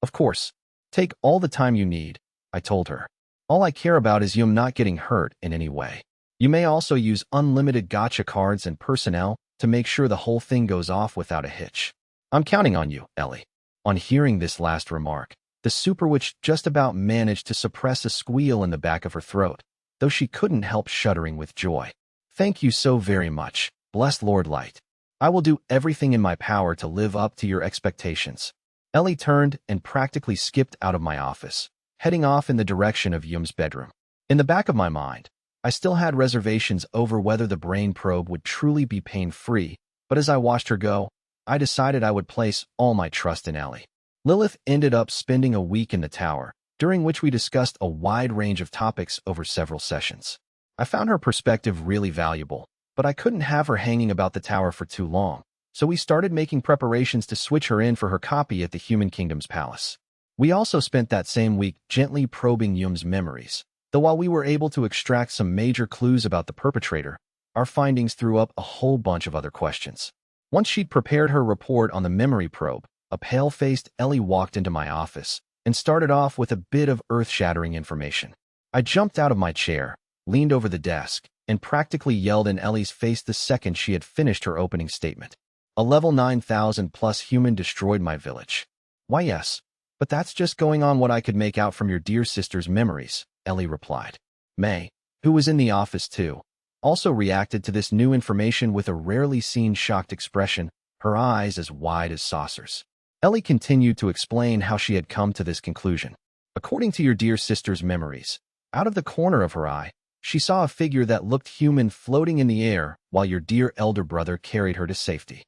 Of course. Take all the time you need, I told her. All I care about is Yum not getting hurt in any way. You may also use unlimited gacha cards and personnel to make sure the whole thing goes off without a hitch. I'm counting on you, Ellie. On hearing this last remark, the Super Witch just about managed to suppress a squeal in the back of her throat, though she couldn't help shuddering with joy. Thank you so very much, blessed Lord Light. I will do everything in my power to live up to your expectations. Ellie turned and practically skipped out of my office, heading off in the direction of Yum's bedroom. In the back of my mind, I still had reservations over whether the brain probe would truly be pain-free, but as I watched her go, I decided I would place all my trust in Ellie. Lilith ended up spending a week in the tower, during which we discussed a wide range of topics over several sessions. I found her perspective really valuable, but I couldn't have her hanging about the tower for too long, so we started making preparations to switch her in for her copy at the Human Kingdom's palace. We also spent that same week gently probing Yum's memories, though while we were able to extract some major clues about the perpetrator, our findings threw up a whole bunch of other questions. Once she'd prepared her report on the memory probe, a pale-faced Ellie walked into my office and started off with a bit of earth-shattering information. I jumped out of my chair, leaned over the desk, and practically yelled in Ellie's face the second she had finished her opening statement. A level 9,000 plus human destroyed my village. Why yes, but that's just going on what I could make out from your dear sister's memories, Ellie replied. May, who was in the office too, also reacted to this new information with a rarely seen shocked expression, her eyes as wide as saucers. Ellie continued to explain how she had come to this conclusion. According to your dear sister's memories, out of the corner of her eye, she saw a figure that looked human floating in the air while your dear elder brother carried her to safety.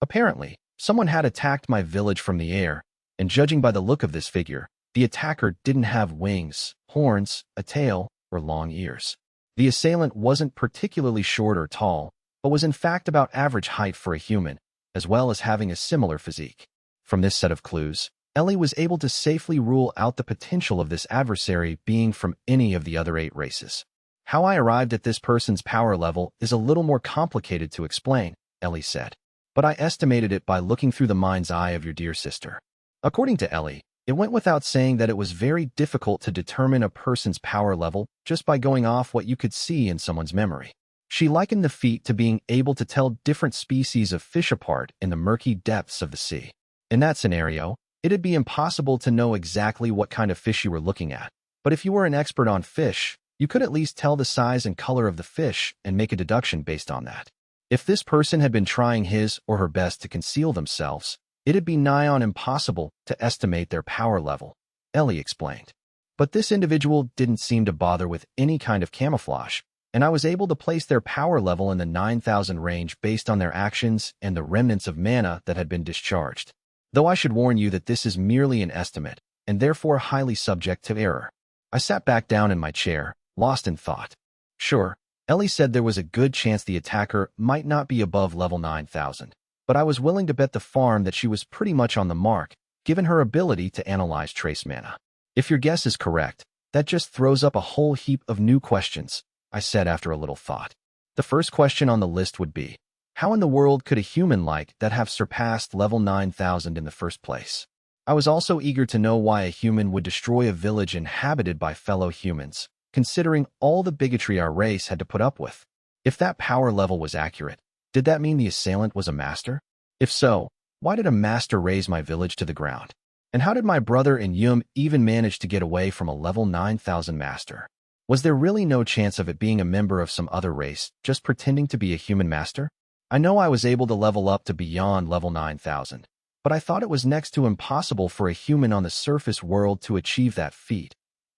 Apparently, someone had attacked my village from the air, and judging by the look of this figure, the attacker didn't have wings, horns, a tail, or long ears. The assailant wasn't particularly short or tall, but was in fact about average height for a human, as well as having a similar physique. From this set of clues, Ellie was able to safely rule out the potential of this adversary being from any of the other 8 races. How I arrived at this person's power level is a little more complicated to explain, Ellie said, but I estimated it by looking through the mind's eye of your dear sister. According to Ellie, it went without saying that it was very difficult to determine a person's power level just by going off what you could see in someone's memory. She likened the feat to being able to tell different species of fish apart in the murky depths of the sea. In that scenario, it'd be impossible to know exactly what kind of fish you were looking at, but if you were an expert on fish, you could at least tell the size and color of the fish and make a deduction based on that. If this person had been trying his or her best to conceal themselves, it'd be nigh on impossible to estimate their power level, Ellie explained. But this individual didn't seem to bother with any kind of camouflage, and I was able to place their power level in the 9,000 range based on their actions and the remnants of mana that had been discharged. Though I should warn you that this is merely an estimate, and therefore highly subject to error. I sat back down in my chair, lost in thought. Sure, Ellie said there was a good chance the attacker might not be above level 9,000, but I was willing to bet the farm that she was pretty much on the mark, given her ability to analyze trace mana. If your guess is correct, that just throws up a whole heap of new questions, I said after a little thought. The first question on the list would be, how in the world could a human like that have surpassed level 9,000 in the first place? I was also eager to know why a human would destroy a village inhabited by fellow humans, considering all the bigotry our race had to put up with. If that power level was accurate, did that mean the assailant was a master? If so, why did a master raze my village to the ground? And how did my brother and Yum even manage to get away from a level 9,000 master? Was there really no chance of it being a member of some other race, just pretending to be a human master? I know I was able to level up to beyond level 9,000, but I thought it was next to impossible for a human on the surface world to achieve that feat.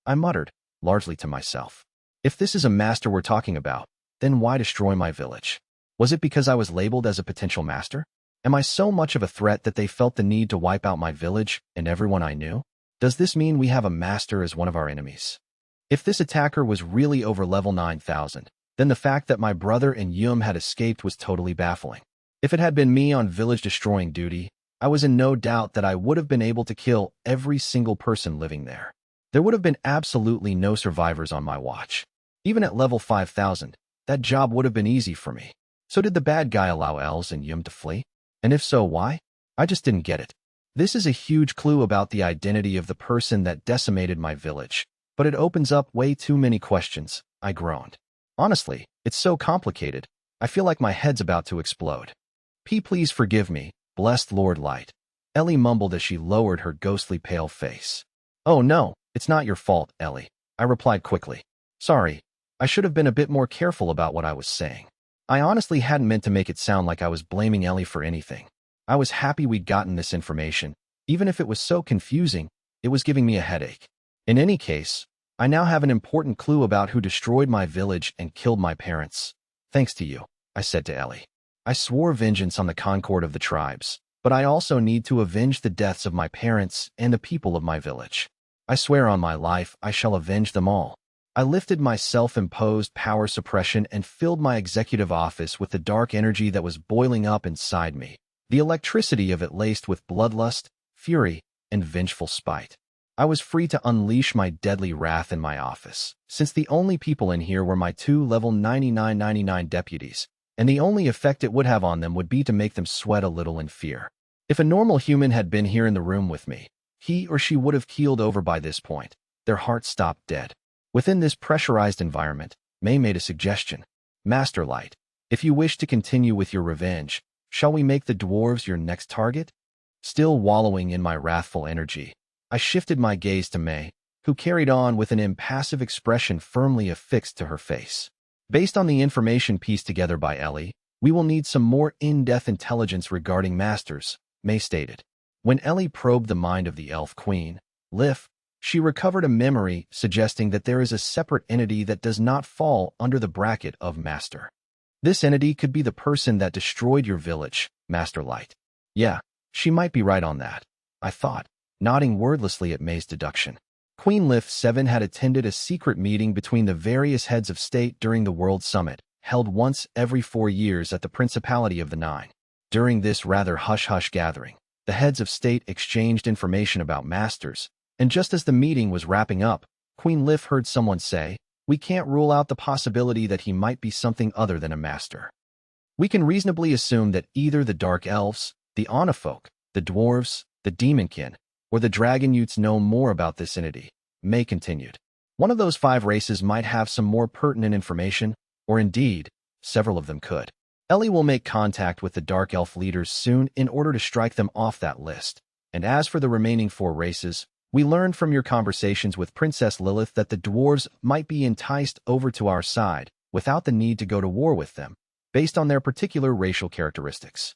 I muttered, largely to myself. If this is a master we're talking about, then why destroy my village? Was it because I was labeled as a potential master? Am I so much of a threat that they felt the need to wipe out my village and everyone I knew? Does this mean we have a master as one of our enemies? If this attacker was really over level 9,000, then the fact that my brother and Yum had escaped was totally baffling. If it had been me on village-destroying duty, I was in no doubt that I would have been able to kill every single person living there. There would have been absolutely no survivors on my watch. Even at level 5,000, that job would have been easy for me. So did the bad guy allow Els and Yum to flee? And if so, why? I just didn't get it. This is a huge clue about the identity of the person that decimated my village, but it opens up way too many questions, I groaned. Honestly, it's so complicated, I feel like my head's about to explode. Please forgive me, blessed Lord Light. Ellie mumbled as she lowered her ghostly pale face. Oh no, it's not your fault, Ellie, I replied quickly. Sorry, I should have been a bit more careful about what I was saying. I honestly hadn't meant to make it sound like I was blaming Ellie for anything. I was happy we'd gotten this information. Even if it was so confusing, it was giving me a headache. In any case, I now have an important clue about who destroyed my village and killed my parents. Thanks to you, I said to Ellie. I swore vengeance on the Concord of the tribes, but I also need to avenge the deaths of my parents and the people of my village. I swear on my life I shall avenge them all. I lifted my self-imposed power suppression and filled my executive office with the dark energy that was boiling up inside me, the electricity of it laced with bloodlust, fury, and vengeful spite. I was free to unleash my deadly wrath in my office, since the only people in here were my two level 9999 deputies, and the only effect it would have on them would be to make them sweat a little in fear. If a normal human had been here in the room with me, he or she would have keeled over by this point, their hearts stopped dead. Within this pressurized environment, May made a suggestion. Master Light, if you wish to continue with your revenge, shall we make the dwarves your next target? Still wallowing in my wrathful energy, I shifted my gaze to May, who carried on with an impassive expression firmly affixed to her face. Based on the information pieced together by Ellie, we will need some more in-depth intelligence regarding masters, May stated. When Ellie probed the mind of the elf queen, Lif, she recovered a memory suggesting that there is a separate entity that does not fall under the bracket of master. This entity could be the person that destroyed your village, Master Light. Yeah, she might be right on that, I thought, nodding wordlessly at May's deduction. Queen Lif 7 had attended a secret meeting between the various heads of state during the World Summit, held once every 4 years at the Principality of the Nine. During this rather hush-hush gathering, the heads of state exchanged information about masters, and just as the meeting was wrapping up, Queen Lif heard someone say, "We can't rule out the possibility that he might be something other than a master. We can reasonably assume that either the Dark Elves, the Anafolk, the Dwarves, the Demonkin, or the Dragon Youths know more about this entity," May continued. One of those 5 races might have some more pertinent information, or indeed, several of them could. Ellie will make contact with the Dark Elf leaders soon in order to strike them off that list. And as for the remaining 4 races, we learned from your conversations with Princess Lilith that the dwarves might be enticed over to our side without the need to go to war with them, based on their particular racial characteristics.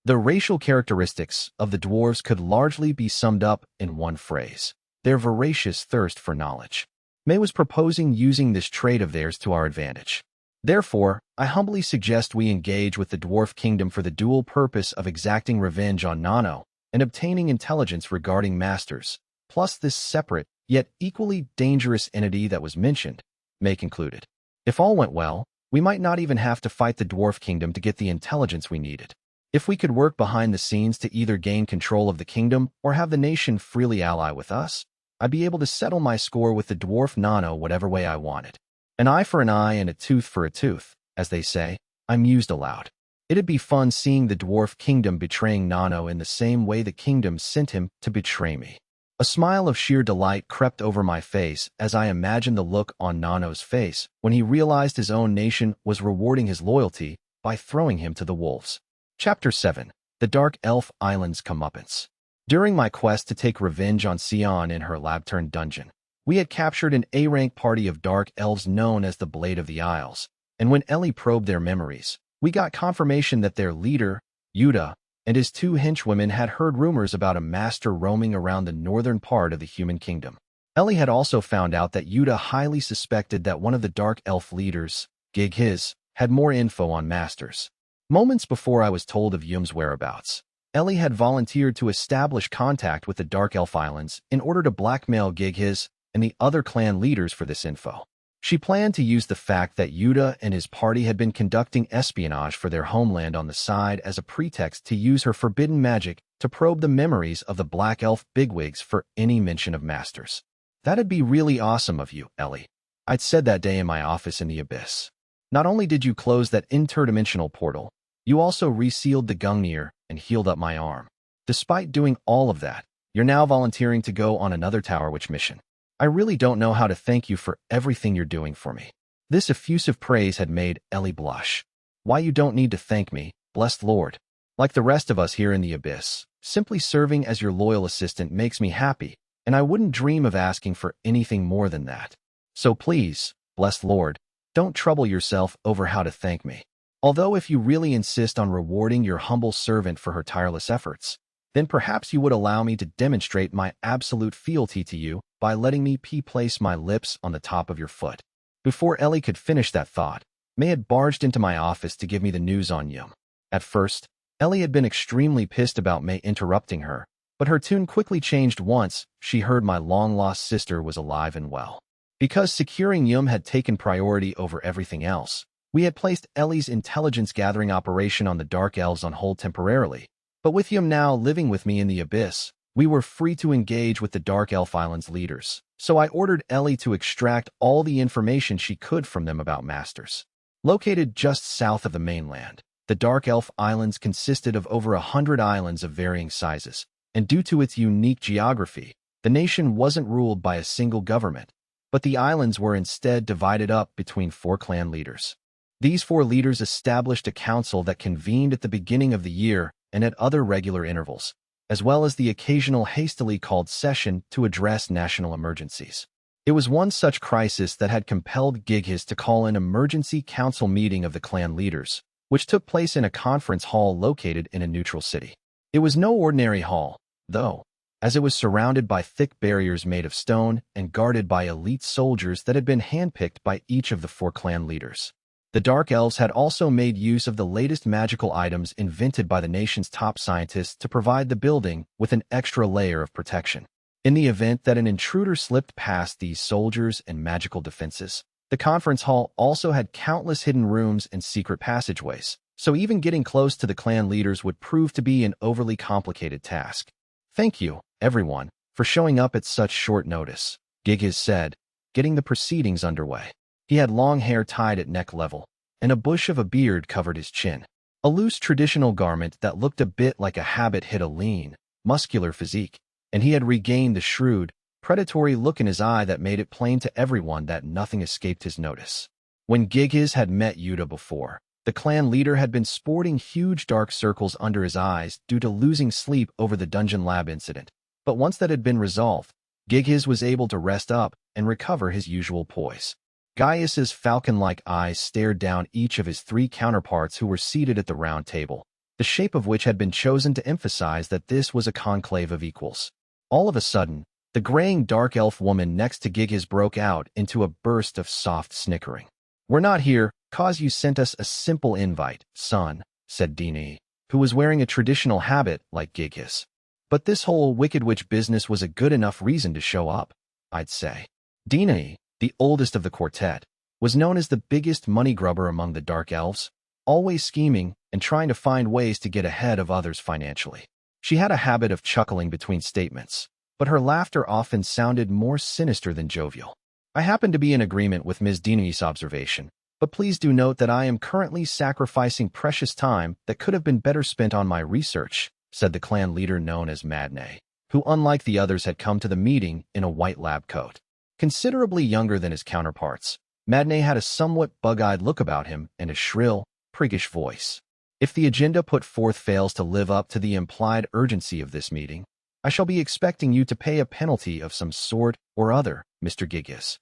The racial characteristics of the dwarves could largely be summed up in one phrase: their voracious thirst for knowledge. May was proposing using this trait of theirs to our advantage. Therefore, I humbly suggest we engage with the Dwarf Kingdom for the dual purpose of exacting revenge on Nano and obtaining intelligence regarding masters, plus this separate, yet equally dangerous entity that was mentioned, May concluded. If all went well, we might not even have to fight the Dwarf Kingdom to get the intelligence we needed. If we could work behind the scenes to either gain control of the kingdom or have the nation freely ally with us, I'd be able to settle my score with the dwarf Nano whatever way I wanted. An eye for an eye and a tooth for a tooth, as they say, I mused aloud. It'd be fun seeing the Dwarf Kingdom betraying Nano in the same way the kingdom sent him to betray me. A smile of sheer delight crept over my face as I imagined the look on Nano's face when he realized his own nation was rewarding his loyalty by throwing him to the wolves. Chapter 7. The Dark Elf Island's Comeuppance. During my quest to take revenge on Sion in her lab-turned dungeon, we had captured an A-rank party of dark elves known as the Blade of the Isles, and when Ellie probed their memories, we got confirmation that their leader, Yuta, and his two henchwomen had heard rumors about a master roaming around the northern part of the human kingdom. Ellie had also found out that Yuta highly suspected that one of the dark elf leaders, Gig-Hiz, had more info on masters. Moments before I was told of Yum's whereabouts, Ellie had volunteered to establish contact with the Dark Elf Islands in order to blackmail Gig-Hiz and the other clan leaders for this info. She planned to use the fact that Yuta and his party had been conducting espionage for their homeland on the side as a pretext to use her forbidden magic to probe the memories of the Black Elf bigwigs for any mention of masters. That'd be really awesome of you, Ellie. I'd said that day in my office in the Abyss. Not only did you close that interdimensional portal, you also resealed the Gungnir and healed up my arm. Despite doing all of that, you're now volunteering to go on another Tower Witch mission. I really don't know how to thank you for everything you're doing for me. This effusive praise had made Ellie blush. Why, you don't need to thank me, blessed Lord. Like the rest of us here in the Abyss, simply serving as your loyal assistant makes me happy, and I wouldn't dream of asking for anything more than that. So please, blessed Lord, don't trouble yourself over how to thank me. Although if you really insist on rewarding your humble servant for her tireless efforts, then perhaps you would allow me to demonstrate my absolute fealty to you by letting me place my lips on the top of your foot. Before Ellie could finish that thought, May had barged into my office to give me the news on Yum. At first, Ellie had been extremely pissed about May interrupting her, but her tune quickly changed once she heard my long-lost sister was alive and well. Because securing Yum had taken priority over everything else, we had placed Ellie's intelligence-gathering operation on the Dark Elves on hold temporarily. But with Yum now living with me in the Abyss, we were free to engage with the Dark Elf Islands leaders, so I ordered Ellie to extract all the information she could from them about masters. Located just south of the mainland, the Dark Elf Islands consisted of over 100 islands of varying sizes, and due to its unique geography, the nation wasn't ruled by a single government, but the islands were instead divided up between 4 clan leaders. These 4 leaders established a council that convened at the beginning of the year and at other regular intervals, as well as the occasional hastily called session to address national emergencies. It was one such crisis that had compelled Gig-Hiz to call an emergency council meeting of the clan leaders, which took place in a conference hall located in a neutral city. It was no ordinary hall, though, as it was surrounded by thick barriers made of stone and guarded by elite soldiers that had been handpicked by each of the 4 clan leaders. The Dark Elves had also made use of the latest magical items invented by the nation's top scientists to provide the building with an extra layer of protection. In the event that an intruder slipped past these soldiers and magical defenses, the conference hall also had countless hidden rooms and secret passageways, so even getting close to the clan leaders would prove to be an overly complicated task. Thank you, everyone, for showing up at such short notice, Gig-Hiz said, getting the proceedings underway. He had long hair tied at neck level, and a bush of a beard covered his chin. A loose traditional garment that looked a bit like a habit hid a lean, muscular physique, and he had regained the shrewd, predatory look in his eye that made it plain to everyone that nothing escaped his notice. When Gig-Hiz had met Yuta before, the clan leader had been sporting huge dark circles under his eyes due to losing sleep over the dungeon lab incident. But once that had been resolved, Gig-Hiz was able to rest up and recover his usual poise. Gaius's falcon-like eyes stared down each of his 3 counterparts who were seated at the round table, the shape of which had been chosen to emphasize that this was a conclave of equals. All of a sudden, The graying dark elf woman next to Gigiz broke out into a burst of soft snickering. "We're not here, 'cause you sent us a simple invite, son," said Dini, who was wearing a traditional habit like Gigiz. "But this whole Wicked Witch business was a good enough reason to show up, I'd say." Dini, the oldest of the quartet, was known as the biggest money grubber among the dark elves, always scheming and trying to find ways to get ahead of others financially. She had a habit of chuckling between statements, but her laughter often sounded more sinister than jovial. "I happen to be in agreement with Ms. Dini's observation, but please do note that I am currently sacrificing precious time that could have been better spent on my research," said the clan leader known as Madne, who unlike the others had come to the meeting in a white lab coat. Considerably younger than his counterparts, Madne had a somewhat bug-eyed look about him and a shrill, priggish voice. "If the agenda put forth fails to live up to the implied urgency of this meeting, I shall be expecting you to pay a penalty of some sort or other, Mr. Gigiz."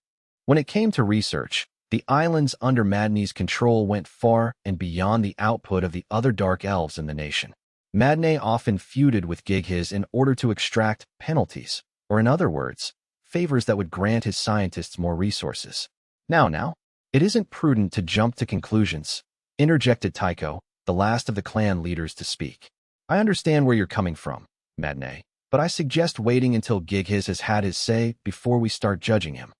When it came to research, the islands under Madne's control went far and beyond the output of the other dark elves in the nation. Madne often feuded with Gigiz in order to extract penalties, or in other words, favors that would grant his scientists more resources. Now, it isn't prudent to jump to conclusions," interjected Tycho, the last of the clan leaders to speak. "I understand where you're coming from, Madne, but I suggest waiting until Gigiz has had his say before we start judging him."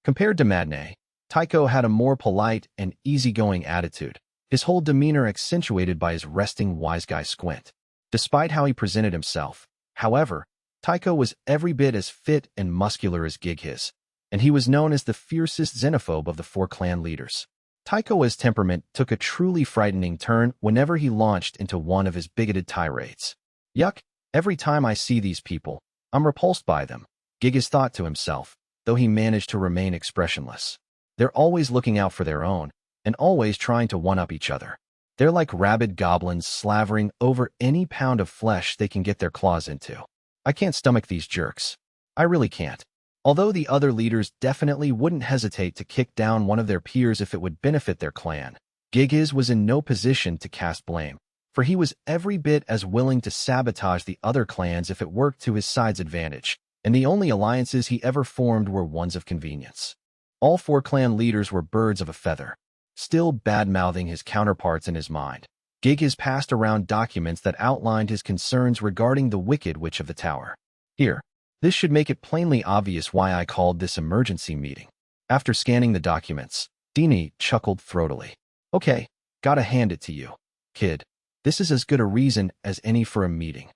Compared to Madne, Tycho had a more polite and easygoing attitude, his whole demeanor accentuated by his resting wise guy squint. Despite how he presented himself, however, Tycho was every bit as fit and muscular as Gigiz, and he was known as the fiercest xenophobe of the 4 clan leaders. Tycho's temperament took a truly frightening turn whenever he launched into one of his bigoted tirades. "Yuck, every time I see these people, I'm repulsed by them," Gigiz thought to himself, though he managed to remain expressionless. "They're always looking out for their own, and always trying to one-up each other. They're like rabid goblins slavering over any pound of flesh they can get their claws into. I can't stomach these jerks. I really can't." Although the other leaders definitely wouldn't hesitate to kick down one of their peers if it would benefit their clan, Gigiz was in no position to cast blame, for he was every bit as willing to sabotage the other clans if it worked to his side's advantage, and the only alliances he ever formed were ones of convenience. All 4 clan leaders were birds of a feather. Still bad-mouthing his counterparts in his mind, Gigiz passed around documents that outlined his concerns regarding the Wicked Witch of the Tower. "Here. This should make it plainly obvious why I called this emergency meeting." After scanning the documents, Dini chuckled throatily. "Okay, gotta hand it to you, kid. This is as good a reason as any for a meeting.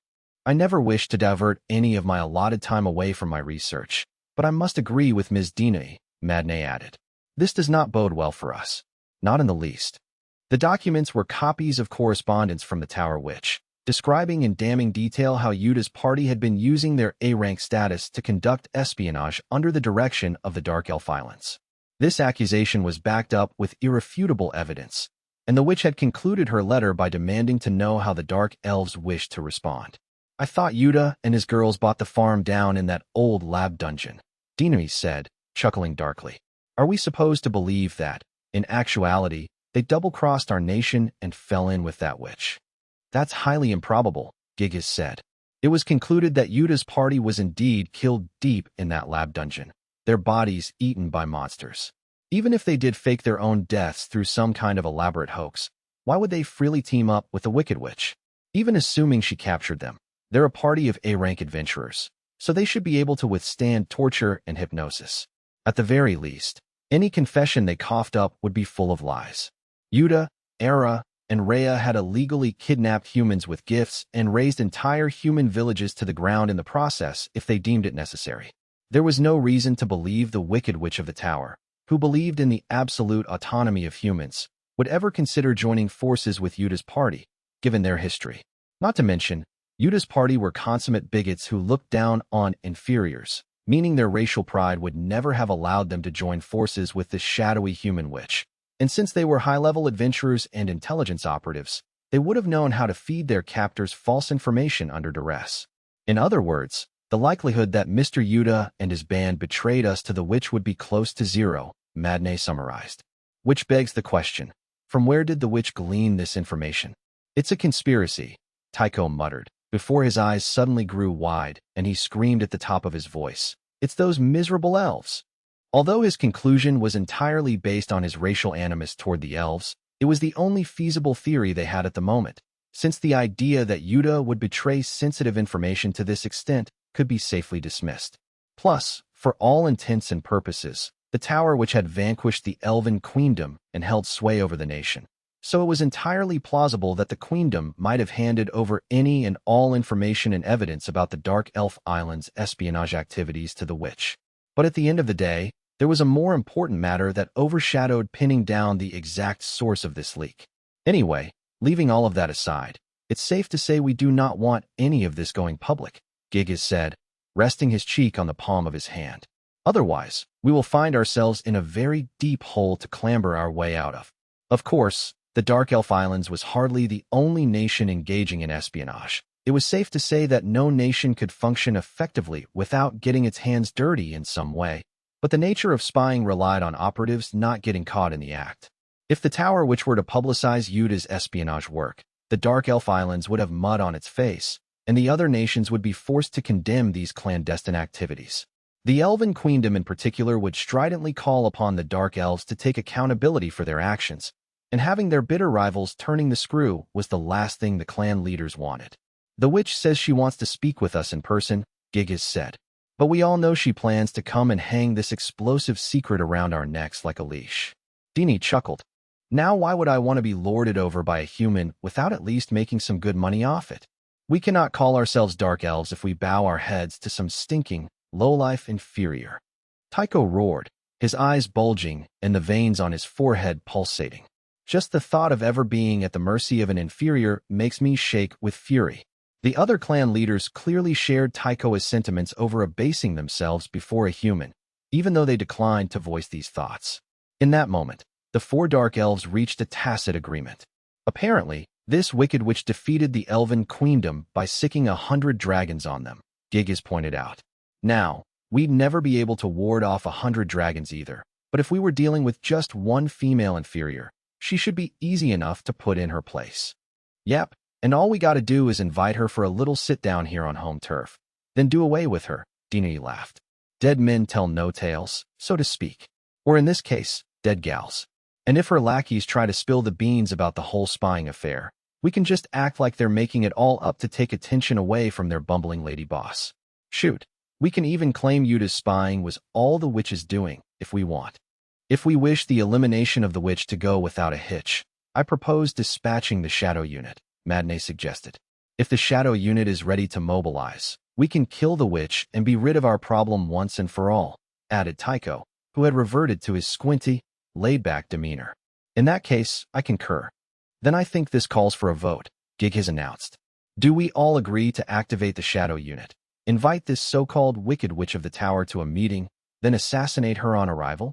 I never wish to divert any of my allotted time away from my research, but I must agree with Ms. Dini," Madne added. "This does not bode well for us. Not in the least." The documents were copies of correspondence from the Tower Witch, describing in damning detail how Yuda's party had been using their A-rank status to conduct espionage under the direction of the Dark Elf Islands. This accusation was backed up with irrefutable evidence, and the witch had concluded her letter by demanding to know how the Dark Elves wished to respond. "I thought Yuda and his girls bought the farm down in that old lab dungeon," Dinami said, chuckling darkly. "Are we supposed to believe that, in actuality, they double-crossed our nation and fell in with that witch?" "That's highly improbable," Gigiz said. "It was concluded that Yuda's party was indeed killed deep in that lab dungeon, their bodies eaten by monsters. Even if they did fake their own deaths through some kind of elaborate hoax, why would they freely team up with the Wicked Witch? Even assuming she captured them, they're a party of A-rank adventurers, so they should be able to withstand torture and hypnosis. At the very least, any confession they coughed up would be full of lies. Yuda, Era, and Rhea had illegally kidnapped humans with gifts and razed entire human villages to the ground in the process if they deemed it necessary. There was no reason to believe the Wicked Witch of the Tower, who believed in the absolute autonomy of humans, would ever consider joining forces with Yuda's party, given their history. Not to mention, Yuda's party were consummate bigots who looked down on inferiors, meaning their racial pride would never have allowed them to join forces with this shadowy human witch. And since they were high-level adventurers and intelligence operatives, they would have known how to feed their captors false information under duress. In other words, the likelihood that Mr. Yuda and his band betrayed us to the witch would be close to zero, Madne summarized. Which begs the question, from where did the witch glean this information? "It's a conspiracy," Tycho muttered, before his eyes suddenly grew wide and he screamed at the top of his voice. It's those miserable elves. Although his conclusion was entirely based on his racial animus toward the elves, it was the only feasible theory they had at the moment, since the idea that Yuta would betray sensitive information to this extent could be safely dismissed. Plus, for all intents and purposes, the tower which had vanquished the elven queendom and held sway over the nation. So it was entirely plausible that the queendom might have handed over any and all information and evidence about the Dark Elf Island's espionage activities to the witch. But at the end of the day, there was a more important matter that overshadowed pinning down the exact source of this leak. Anyway, leaving all of that aside, it's safe to say we do not want any of this going public, Gigas said, resting his cheek on the palm of his hand. Otherwise, we will find ourselves in a very deep hole to clamber our way out of. Of course, the Dark Elf Islands was hardly the only nation engaging in espionage. It was safe to say that no nation could function effectively without getting its hands dirty in some way. But the nature of spying relied on operatives not getting caught in the act. If the tower which were to publicize Yuta's espionage work, the Dark Elf Islands would have mud on its face, and the other nations would be forced to condemn these clandestine activities. The Elven Queendom in particular would stridently call upon the Dark Elves to take accountability for their actions, and having their bitter rivals turning the screw was the last thing the clan leaders wanted. The witch says she wants to speak with us in person, Gigas said. But we all know she plans to come and hang this explosive secret around our necks like a leash. Dini chuckled. Now why would I want to be lorded over by a human without at least making some good money off it? We cannot call ourselves Dark Elves if we bow our heads to some stinking, low-life inferior. Tycho roared, his eyes bulging and the veins on his forehead pulsating. Just the thought of ever being at the mercy of an inferior makes me shake with fury. The other clan leaders clearly shared Tycho's sentiments over abasing themselves before a human, even though they declined to voice these thoughts. In that moment, the four Dark Elves reached a tacit agreement. Apparently, this wicked witch defeated the Elven Queendom by sicking 100 dragons on them, Gigas pointed out. Now, we'd never be able to ward off 100 dragons either, but if we were dealing with just one female inferior, she should be easy enough to put in her place. Yep, and all we gotta do is invite her for a little sit-down here on home turf. Then do away with her, Dini laughed. Dead men tell no tales, so to speak. Or in this case, dead gals. And if her lackeys try to spill the beans about the whole spying affair, we can just act like they're making it all up to take attention away from their bumbling lady boss. Shoot, we can even claim Yuta's spying was all the witch is doing, if we want. If we wish the elimination of the witch to go without a hitch, I propose dispatching the Shadow Unit, Madne suggested. If the Shadow Unit is ready to mobilize, we can kill the witch and be rid of our problem once and for all, added Tycho, who had reverted to his squinty, laid-back demeanor. In that case, I concur. Then I think this calls for a vote, Gigas announced. Do we all agree to activate the Shadow Unit, invite this so-called Wicked Witch of the Tower to a meeting, then assassinate her on arrival?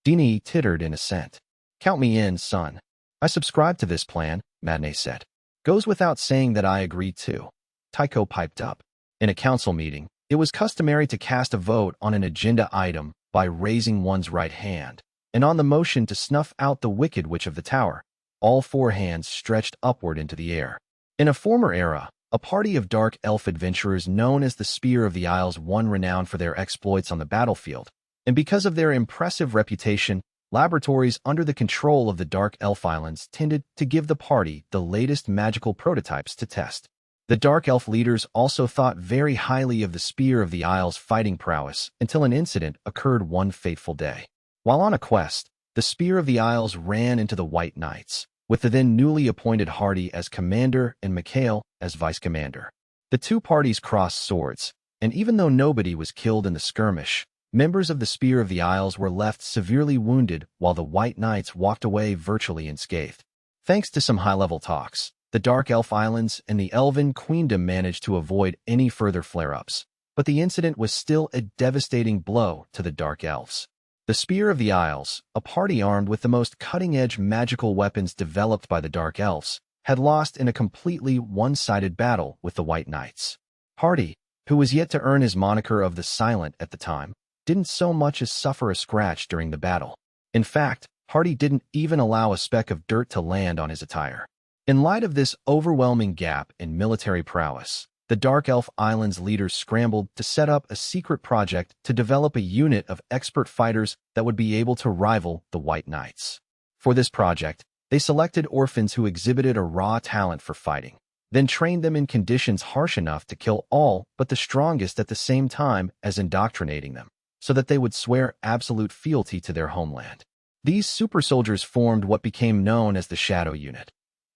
Dini tittered in assent. Count me in, son. I subscribe to this plan, Madne said. Goes without saying that I agree too. Tycho piped up. In a council meeting, it was customary to cast a vote on an agenda item by raising one's right hand, and on the motion to snuff out the Wicked Witch of the Tower, all four hands stretched upward into the air. In a former era, a party of dark elf adventurers known as the Spear of the Isles won renown for their exploits on the battlefield, and because of their impressive reputation, laboratories under the control of the Dark Elf Islands tended to give the party the latest magical prototypes to test. The Dark Elf leaders also thought very highly of the Spear of the Isles' fighting prowess until an incident occurred one fateful day. While on a quest, the Spear of the Isles ran into the White Knights, with the then newly appointed Hardy as commander and Mikhail as vice-commander. The two parties crossed swords, and even though nobody was killed in the skirmish, members of the Spear of the Isles were left severely wounded while the White Knights walked away virtually unscathed. Thanks to some high-level talks, the Dark Elf Islands and the Elven Queendom managed to avoid any further flare-ups, but the incident was still a devastating blow to the Dark Elves. The Spear of the Isles, a party armed with the most cutting-edge magical weapons developed by the Dark Elves, had lost in a completely one-sided battle with the White Knights. Hardy, who was yet to earn his moniker of the Silent at the time, didn't so much as suffer a scratch during the battle. In fact, Hardy didn't even allow a speck of dirt to land on his attire. In light of this overwhelming gap in military prowess, the Dark Elf Island's leaders scrambled to set up a secret project to develop a unit of expert fighters that would be able to rival the White Knights. For this project, they selected orphans who exhibited a raw talent for fighting, then trained them in conditions harsh enough to kill all but the strongest at the same time as indoctrinating them, so that they would swear absolute fealty to their homeland. These super soldiers formed what became known as the Shadow Unit,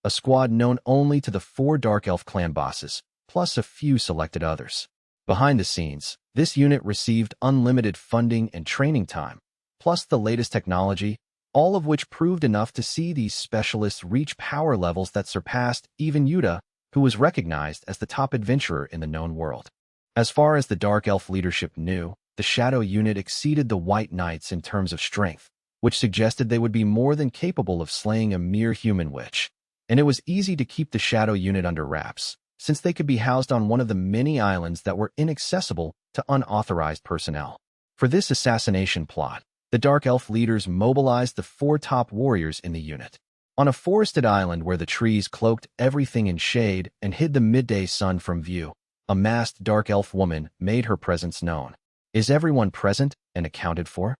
a squad known only to the 4 Dark Elf clan bosses, plus a few selected others. Behind the scenes, this unit received unlimited funding and training time, plus the latest technology, all of which proved enough to see these specialists reach power levels that surpassed even Yuta, who was recognized as the top adventurer in the known world. As far as the Dark Elf leadership knew, the Shadow Unit exceeded the White Knights in terms of strength, which suggested they would be more than capable of slaying a mere human witch. And it was easy to keep the Shadow Unit under wraps, since they could be housed on one of the many islands that were inaccessible to unauthorized personnel. For this assassination plot, the Dark Elf leaders mobilized the 4 top warriors in the unit. On a forested island where the trees cloaked everything in shade and hid the midday sun from view, a masked Dark Elf woman made her presence known. Is everyone present and accounted for?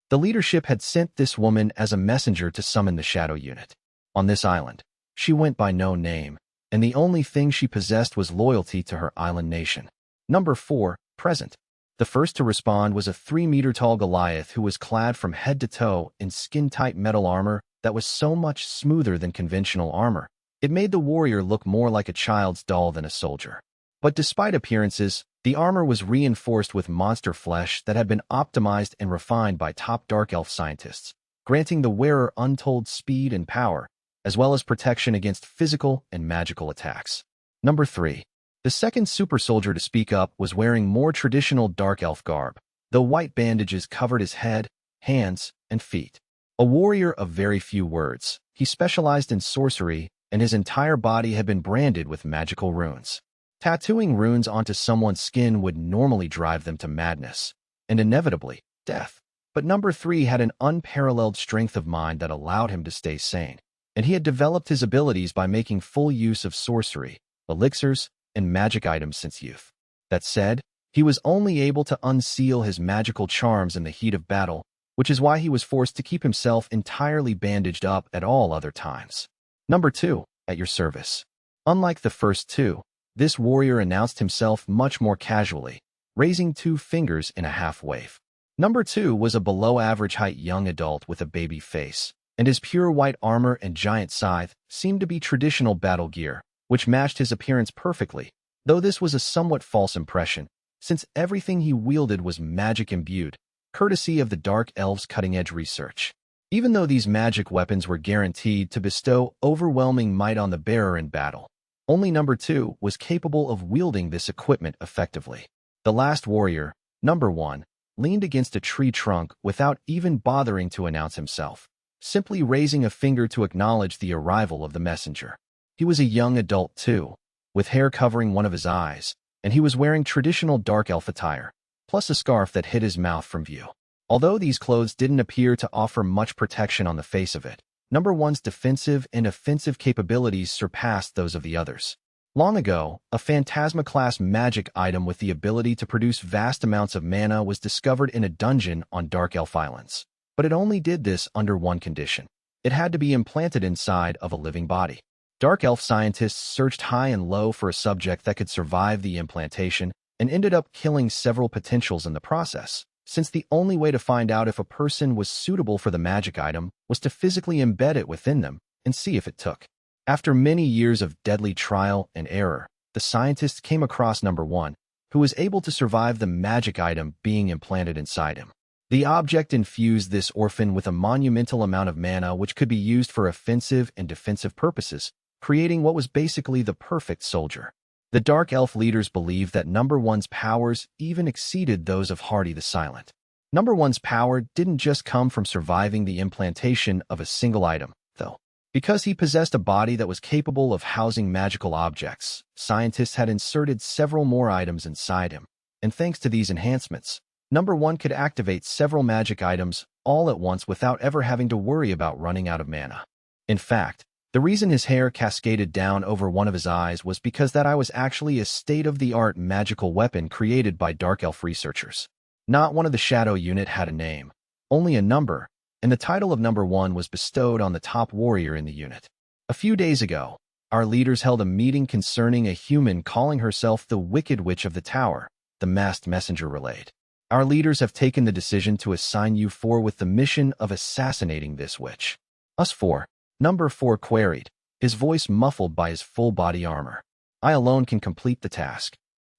The leadership had sent this woman as a messenger to summon the Shadow Unit. On this island, she went by no name, and the only thing she possessed was loyalty to her island nation. Number 4, present. The first to respond was a 3-meter-tall Goliath who was clad from head to toe in skin-tight metal armor that was so much smoother than conventional armor. It made the warrior look more like a child's doll than a soldier. But despite appearances, the armor was reinforced with monster flesh that had been optimized and refined by top Dark Elf scientists, granting the wearer untold speed and power, as well as protection against physical and magical attacks. Number 3. The second super soldier to speak up was wearing more traditional Dark Elf garb, though white bandages covered his head, hands, and feet. A warrior of very few words, he specialized in sorcery, and his entire body had been branded with magical runes. Tattooing runes onto someone's skin would normally drive them to madness, and inevitably, death. But number 3 had an unparalleled strength of mind that allowed him to stay sane, and he had developed his abilities by making full use of sorcery, elixirs, and magic items since youth. That said, he was only able to unseal his magical charms in the heat of battle, which is why he was forced to keep himself entirely bandaged up at all other times. Number 2, at your service. Unlike the first 2, this warrior announced himself much more casually, raising 2 fingers in a half-wave. Number 2 was a below-average height young adult with a baby face, and his pure white armor and giant scythe seemed to be traditional battle gear, which matched his appearance perfectly, though this was a somewhat false impression, since everything he wielded was magic-imbued, courtesy of the Dark Elves' cutting-edge research. Even though these magic weapons were guaranteed to bestow overwhelming might on the bearer in battle, only number 2 was capable of wielding this equipment effectively. The last warrior, number 1, leaned against a tree trunk without even bothering to announce himself, simply raising a finger to acknowledge the arrival of the messenger. He was a young adult too, with hair covering one of his eyes, and he was wearing traditional Dark Elf attire, plus a scarf that hid his mouth from view. Although these clothes didn't appear to offer much protection on the face of it, number 1's defensive and offensive capabilities surpassed those of the others. Long ago, a Phantasma-class magic item with the ability to produce vast amounts of mana was discovered in a dungeon on Dark Elf Islands. But it only did this under one condition. It had to be implanted inside of a living body. Dark Elf scientists searched high and low for a subject that could survive the implantation and ended up killing several potentials in the process, since the only way to find out if a person was suitable for the magic item was to physically embed it within them and see if it took. After many years of deadly trial and error, the scientists came across number 1, who was able to survive the magic item being implanted inside him. The object infused this orphan with a monumental amount of mana which could be used for offensive and defensive purposes, creating what was basically the perfect soldier. The Dark Elf leaders believed that number 1's powers even exceeded those of Hardy the Silent. Number 1's power didn't just come from surviving the implantation of a single item, though. Because he possessed a body that was capable of housing magical objects, scientists had inserted several more items inside him, and thanks to these enhancements, number 1 could activate several magic items all at once without ever having to worry about running out of mana. In fact, The reason his hair cascaded down over one of his eyes was because that eye was actually a state-of-the-art magical weapon created by Dark Elf researchers. Not one of the Shadow Unit had a name, only a number, and the title of number 1 was bestowed on the top warrior in the unit. A few days ago, our leaders held a meeting concerning a human calling herself the Wicked Witch of the Tower, the masked messenger relayed. Our leaders have taken the decision to assign you 4 with the mission of assassinating this witch. Us 4. Number 4 queried, his voice muffled by his full body armor. I alone can complete the task.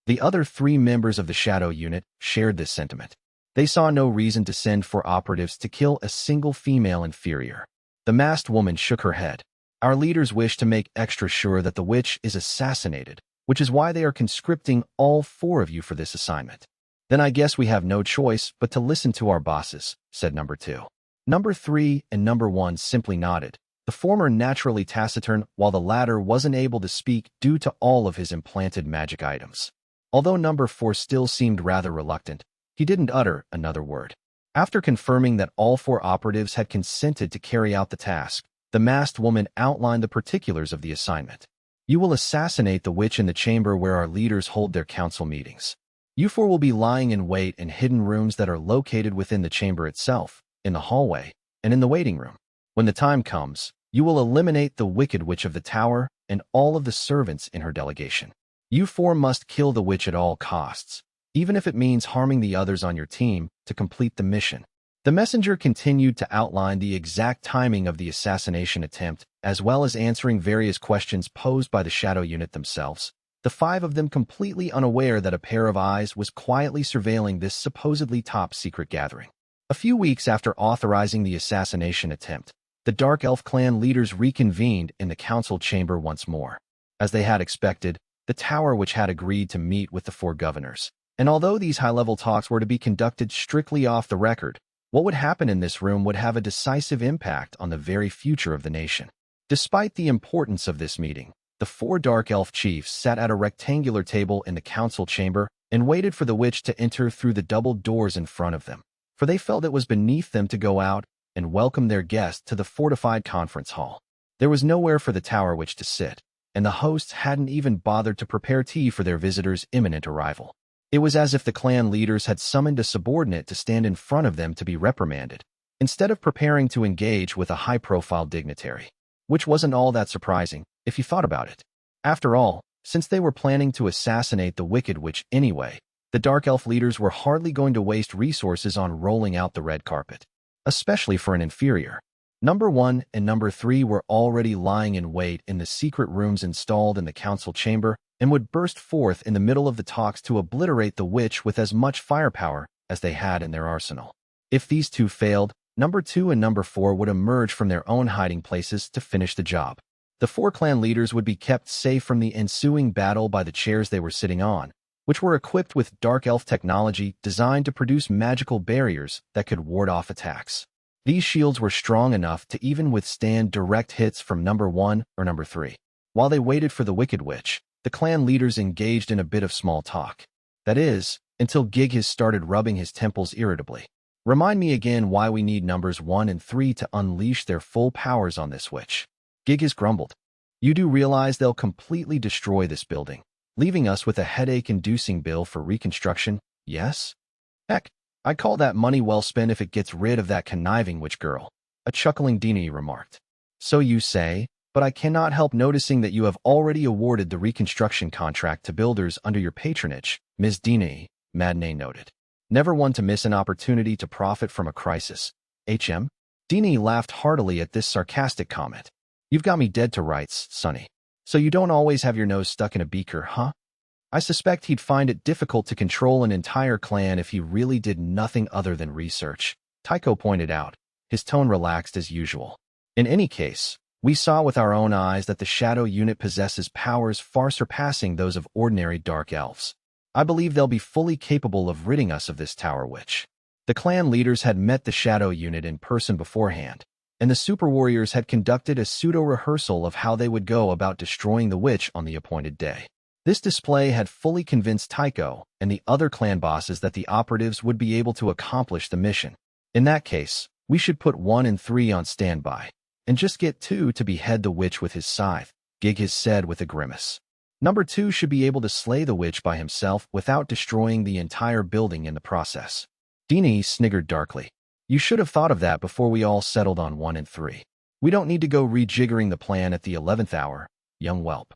The other 3 members of the Shadow Unit shared this sentiment. They saw no reason to send 4 operatives to kill a single female inferior. The masked woman shook her head. Our leaders wish to make extra sure that the witch is assassinated, which is why they are conscripting all 4 of you for this assignment. Then I guess we have no choice but to listen to our bosses, said number 2. Number 3 and number 1 simply nodded, the former naturally taciturn while the latter wasn't able to speak due to all of his implanted magic items. Although number 4 still seemed rather reluctant, he didn't utter another word. After confirming that all 4 operatives had consented to carry out the task, the masked woman outlined the particulars of the assignment. You will assassinate the witch in the chamber where our leaders hold their council meetings. You 4 will be lying in wait in hidden rooms that are located within the chamber itself, in the hallway, and in the waiting room. When the time comes, you will eliminate the Wicked Witch of the Tower and all of the servants in her delegation. You 4 must kill the witch at all costs, even if it means harming the others on your team to complete the mission. The messenger continued to outline the exact timing of the assassination attempt, as well as answering various questions posed by the Shadow Unit themselves, the 5 of them completely unaware that a pair of eyes was quietly surveilling this supposedly top-secret gathering. A few weeks after authorizing the assassination attempt, the Dark Elf clan leaders reconvened in the council chamber once more. As they had expected, the tower which had agreed to meet with the 4 governors. And although these high-level talks were to be conducted strictly off the record, what would happen in this room would have a decisive impact on the very future of the nation. Despite the importance of this meeting, the 4 Dark Elf chiefs sat at a rectangular table in the council chamber and waited for the witch to enter through the double doors in front of them, for they felt it was beneath them to go out and welcome their guest to the fortified conference hall. There was nowhere for the tower witch to sit, and the hosts hadn't even bothered to prepare tea for their visitors' imminent arrival. It was as if the clan leaders had summoned a subordinate to stand in front of them to be reprimanded, instead of preparing to engage with a high-profile dignitary. Which wasn't all that surprising, if you thought about it. After all, since they were planning to assassinate the Wicked Witch anyway, the Dark Elf leaders were hardly going to waste resources on rolling out the red carpet, especially for an inferior. Number 1 and number 3 were already lying in wait in the secret rooms installed in the council chamber and would burst forth in the middle of the talks to obliterate the witch with as much firepower as they had in their arsenal. If these 2 failed, number 2 and number 4 would emerge from their own hiding places to finish the job. The 4 clan leaders would be kept safe from the ensuing battle by the chairs they were sitting on, which were equipped with Dark Elf technology designed to produce magical barriers that could ward off attacks. These shields were strong enough to even withstand direct hits from number 1 or number 3. While they waited for the Wicked Witch, the clan leaders engaged in a bit of small talk. That is, until Gigas started rubbing his temples irritably. Remind me again why we need numbers 1 and 3 to unleash their full powers on this witch. Gigas grumbled. You do realize they'll completely destroy this building, leaving us with a headache-inducing bill for reconstruction, yes? Heck, I'd call that money well spent if it gets rid of that conniving witch girl, a chuckling Dini remarked. So you say, but I cannot help noticing that you have already awarded the reconstruction contract to builders under your patronage, Ms. Dini, Madney noted. Never one to miss an opportunity to profit from a crisis. HM? Dini laughed heartily at this sarcastic comment. You've got me dead to rights, Sonny. So you don't always have your nose stuck in a beaker, huh? I suspect he'd find it difficult to control an entire clan if he really did nothing other than research, Tycho pointed out, his tone relaxed as usual. In any case, we saw with our own eyes that the Shadow Unit possesses powers far surpassing those of ordinary Dark Elves. I believe they'll be fully capable of ridding us of this Tower Witch. The clan leaders had met the Shadow Unit in person beforehand, and the Super Warriors had conducted a pseudo-rehearsal of how they would go about destroying the witch on the appointed day. This display had fully convinced Tycho and the other clan bosses that the operatives would be able to accomplish the mission. In that case, we should put 1 and 3 on standby. And just get 2 to behead the witch with his scythe, Giggis said with a grimace. Number 2 should be able to slay the witch by himself without destroying the entire building in the process. Dini sniggered darkly. You should have thought of that before we all settled on 1 and 3. We don't need to go rejiggering the plan at the 11th hour, young whelp.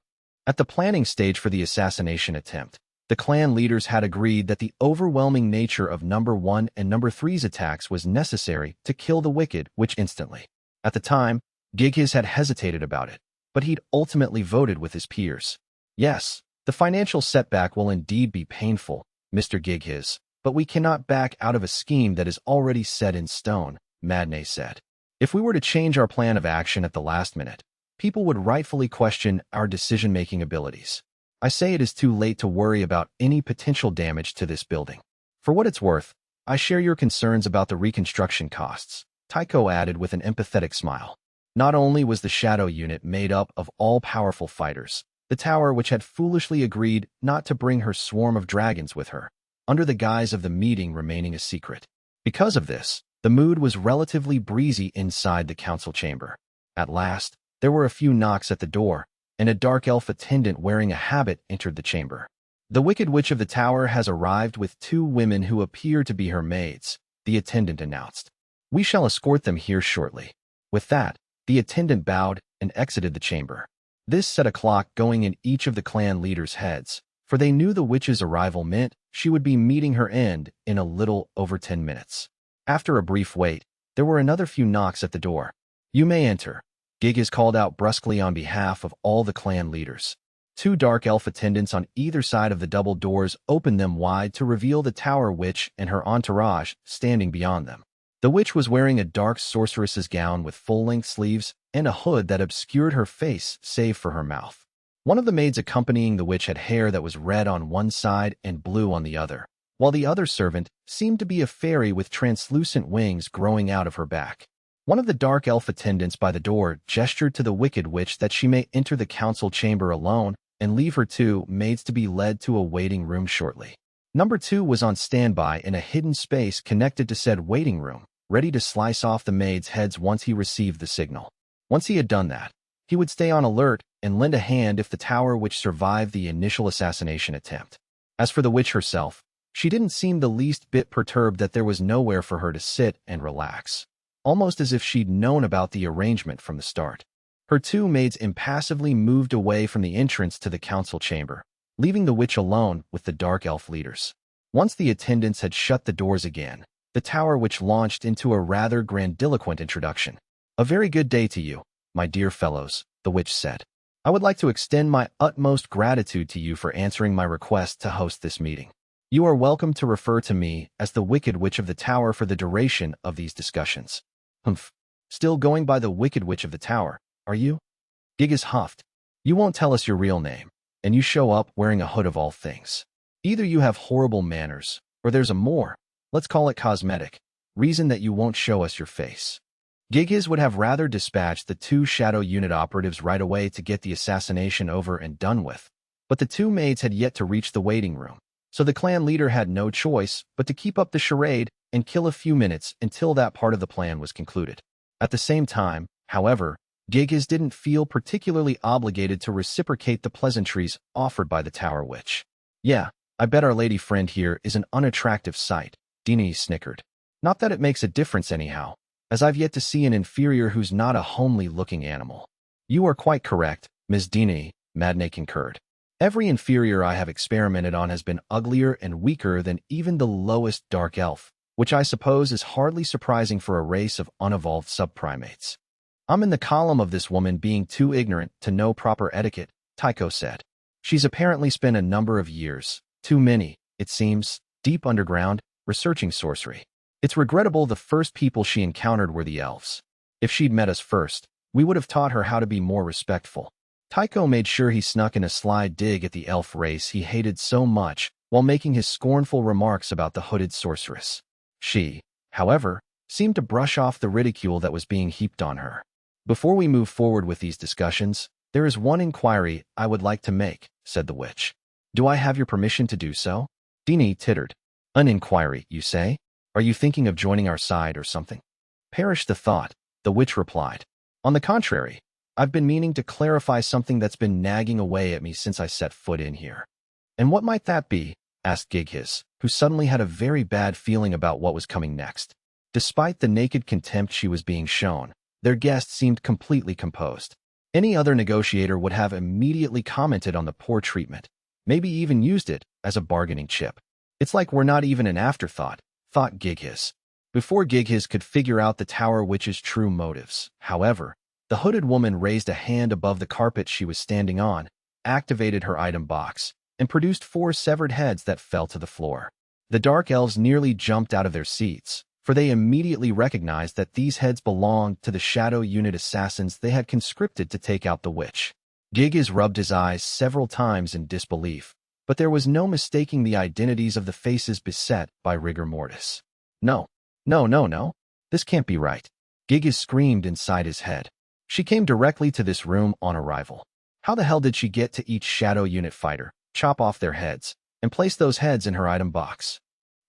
At the planning stage for the assassination attempt, the clan leaders had agreed that the overwhelming nature of number 1 and number 3's attacks was necessary to kill the wicked witch instantly. At the time, Giggis had hesitated about it, but he'd ultimately voted with his peers. Yes, the financial setback will indeed be painful, Mr. Giggis, but we cannot back out of a scheme that is already set in stone, Madney said. If we were to change our plan of action at the last minute, people would rightfully question our decision-making abilities. I say it is too late to worry about any potential damage to this building. For what it's worth, I share your concerns about the reconstruction costs, Tycho added with an empathetic smile. Not only was the Shadow Unit made up of all-powerful fighters, the tower which had foolishly agreed not to bring her swarm of dragons with her, under the guise of the meeting remaining a secret. Because of this, the mood was relatively breezy inside the council chamber. At last, there were a few knocks at the door, and a dark elf attendant wearing a habit entered the chamber. The Wicked Witch of the tower has arrived with 2 women who appear to be her maids, the attendant announced. We shall escort them here shortly. With that, the attendant bowed and exited the chamber. This set a clock going in each of the clan leaders' heads, for they knew the witch's arrival meant she would be meeting her end in a little over 10 minutes. After a brief wait, there were another few knocks at the door. You may enter, Giggis called out brusquely on behalf of all the clan leaders. 2 dark elf attendants on either side of the double doors opened them wide to reveal the tower witch and her entourage standing beyond them. The witch was wearing a dark sorceress's gown with full-length sleeves and a hood that obscured her face save for her mouth. One of the maids accompanying the witch had hair that was red on one side and blue on the other, while the other servant seemed to be a fairy with translucent wings growing out of her back. One of the dark elf attendants by the door gestured to the Wicked Witch that she may enter the council chamber alone and leave her 2 maids to be led to a waiting room shortly. Number 2 was on standby in a hidden space connected to said waiting room, ready to slice off the maids' heads once he received the signal. Once he had done that, he would stay on alert and lend a hand if the tower witch survived the initial assassination attempt. As for the witch herself, she didn't seem the least bit perturbed that there was nowhere for her to sit and relax, almost as if she'd known about the arrangement from the start. Her 2 maids impassively moved away from the entrance to the council chamber, leaving the witch alone with the dark elf leaders. Once the attendants had shut the doors again, the tower witch launched into a rather grandiloquent introduction. A very good day to you, my dear fellows, the witch said. I would like to extend my utmost gratitude to you for answering my request to host this meeting. You are welcome to refer to me as the Wicked Witch of the Tower for the duration of these discussions. Humph. Still going by the Wicked Witch of the Tower, are you? Giggis huffed. You won't tell us your real name, and you show up wearing a hood of all things. Either you have horrible manners, or there's a more, let's call it cosmetic, reason that you won't show us your face. Giggis would have rather dispatched the 2 Shadow Unit operatives right away to get the assassination over and done with, but the 2 maids had yet to reach the waiting room, so the clan leader had no choice but to keep up the charade and kill a few minutes until that part of the plan was concluded. At the same time, however, Giggis didn't feel particularly obligated to reciprocate the pleasantries offered by the Tower Witch. Yeah, I bet our lady friend here is an unattractive sight, Dini snickered. Not that it makes a difference anyhow, as I've yet to see an inferior who's not a homely-looking animal. You are quite correct, Ms. Dini, Madney concurred. Every inferior I have experimented on has been uglier and weaker than even the lowest dark elf, which I suppose is hardly surprising for a race of unevolved subprimates. I'm in the column of this woman being too ignorant to know proper etiquette, Tycho said. She's apparently spent a number of years, too many, it seems, deep underground, researching sorcery. It's regrettable the first people she encountered were the elves. If she'd met us first, we would have taught her how to be more respectful. Tycho made sure he snuck in a sly dig at the elf race he hated so much while making his scornful remarks about the hooded sorceress. She, however, seemed to brush off the ridicule that was being heaped on her. Before we move forward with these discussions, there is one inquiry I would like to make, said the witch. Do I have your permission to do so? Dini tittered. An inquiry, you say? Are you thinking of joining our side or something? Perish the thought, the witch replied. On the contrary, I've been meaning to clarify something that's been nagging away at me since I set foot in here. And what might that be? Asked Gighis, who suddenly had a very bad feeling about what was coming next. Despite the naked contempt she was being shown, their guest seemed completely composed. Any other negotiator would have immediately commented on the poor treatment, maybe even used it as a bargaining chip. It's like we're not even an afterthought, thought Gighis. Before Gighis could figure out the Tower Witch's true motives, however, the hooded woman raised a hand above the carpet she was standing on, activated her item box, and produced 4 severed heads that fell to the floor. The Dark Elves nearly jumped out of their seats, for they immediately recognized that these heads belonged to the Shadow Unit assassins they had conscripted to take out the witch. Gighis rubbed his eyes several times in disbelief, but there was no mistaking the identities of the faces beset by rigor mortis. No, this can't be right. Gighis screamed inside his head. She came directly to this room on arrival. How the hell did she get to each Shadow Unit fighter, chop off their heads, and place those heads in her item box?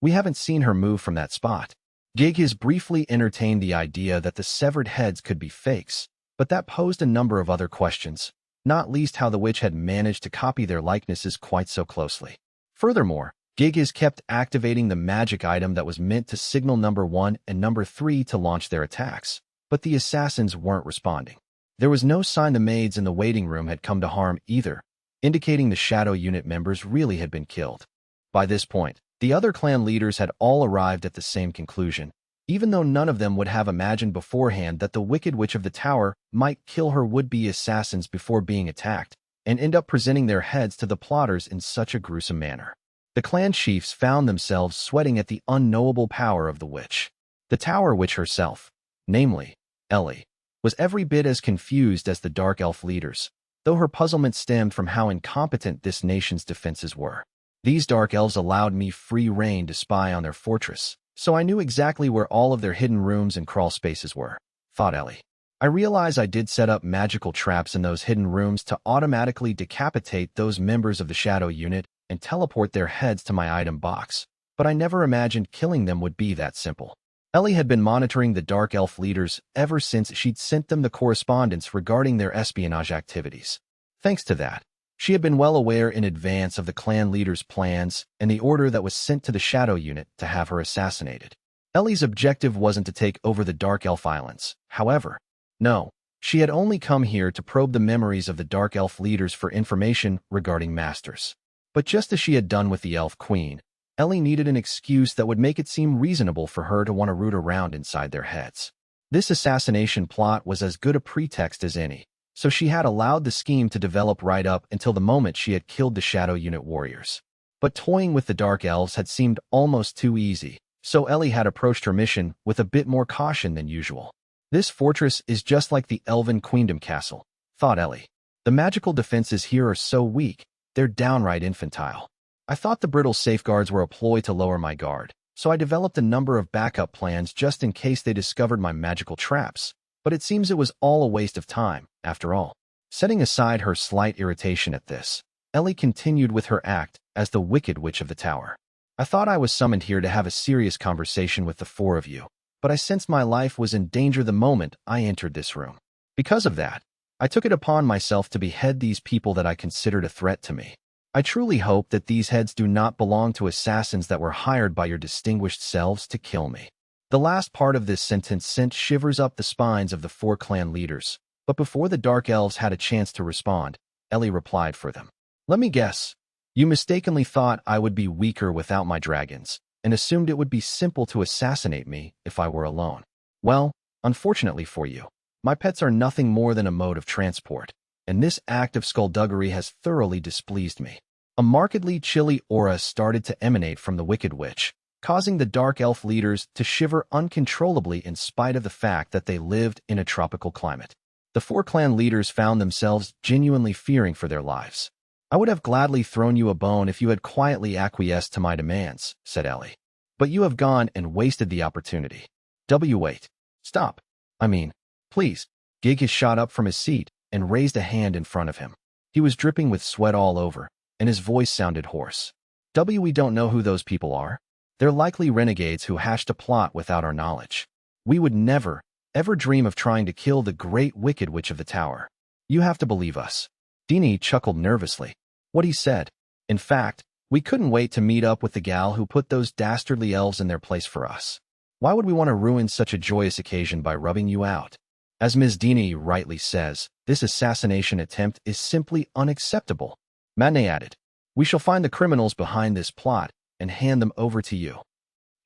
We haven't seen her move from that spot. Gighis briefly entertained the idea that the severed heads could be fakes, but that posed a number of other questions, not least how the witch had managed to copy their likenesses quite so closely. Furthermore, Gighis kept activating the magic item that was meant to signal number 1 and number 3 to launch their attacks, but the assassins weren't responding. There was no sign the maids in the waiting room had come to harm either, indicating the Shadow Unit members really had been killed. By this point, the other clan leaders had all arrived at the same conclusion, even though none of them would have imagined beforehand that the Wicked Witch of the Tower might kill her would-be assassins before being attacked, and end up presenting their heads to the plotters in such a gruesome manner. The clan chiefs found themselves sweating at the unknowable power of the witch. The Tower Witch herself, namely, Ellie, was every bit as confused as the Dark Elf leaders, though her puzzlement stemmed from how incompetent this nation's defenses were. These Dark Elves allowed me free rein to spy on their fortress, so I knew exactly where all of their hidden rooms and crawl spaces were, thought Ellie. I realize I did set up magical traps in those hidden rooms to automatically decapitate those members of the Shadow Unit and teleport their heads to my item box, but I never imagined killing them would be that simple. Ellie had been monitoring the Dark Elf leaders ever since she'd sent them the correspondence regarding their espionage activities. Thanks to that, she had been well aware in advance of the clan leaders' plans and the order that was sent to the Shadow Unit to have her assassinated. Ellie's objective wasn't to take over the Dark Elf Islands, however. No, she had only come here to probe the memories of the Dark Elf leaders for information regarding masters. But just as she had done with the Elf Queen, Ellie needed an excuse that would make it seem reasonable for her to want to root around inside their heads. This assassination plot was as good a pretext as any, so she had allowed the scheme to develop right up until the moment she had killed the Shadow Unit warriors. But toying with the Dark Elves had seemed almost too easy, so Ellie had approached her mission with a bit more caution than usual. This fortress is just like the Elven Queendom Castle, thought Ellie. The magical defenses here are so weak, they're downright infantile. I thought the brittle safeguards were a ploy to lower my guard, so I developed a number of backup plans just in case they discovered my magical traps. But it seems it was all a waste of time, after all. Setting aside her slight irritation at this, Ellie continued with her act as the Wicked Witch of the Tower. I thought I was summoned here to have a serious conversation with the 4 of you, but I sensed my life was in danger the moment I entered this room. Because of that, I took it upon myself to behead these people that I considered a threat to me. I truly hope that these heads do not belong to assassins that were hired by your distinguished selves to kill me. The last part of this sentence sent shivers up the spines of the 4 clan leaders, but before the Dark Elves had a chance to respond, Ellie replied for them. Let me guess. You mistakenly thought I would be weaker without my dragons, and assumed it would be simple to assassinate me if I were alone. Well, unfortunately for you, my pets are nothing more than a mode of transport, and this act of skullduggery has thoroughly displeased me. A markedly chilly aura started to emanate from the Wicked Witch, causing the Dark Elf leaders to shiver uncontrollably in spite of the fact that they lived in a tropical climate. The 4 clan leaders found themselves genuinely fearing for their lives. I would have gladly thrown you a bone if you had quietly acquiesced to my demands, said Ellie. But you have gone and wasted the opportunity. Wait. Stop. Please. Gighis shot up from his seat and raised a hand in front of him. He was dripping with sweat all over, and his voice sounded hoarse. We don't know who those people are. They're likely renegades who hatched a plot without our knowledge. We would never, ever dream of trying to kill the great wicked witch of the tower? You have to believe us. Dini chuckled nervously. What he said. In fact, we couldn't wait to meet up with the gal who put those dastardly elves in their place for us. Why would we want to ruin such a joyous occasion by rubbing you out? As Ms. Dini rightly says, this assassination attempt is simply unacceptable. Matinee added, we shall find the criminals behind this plot and hand them over to you.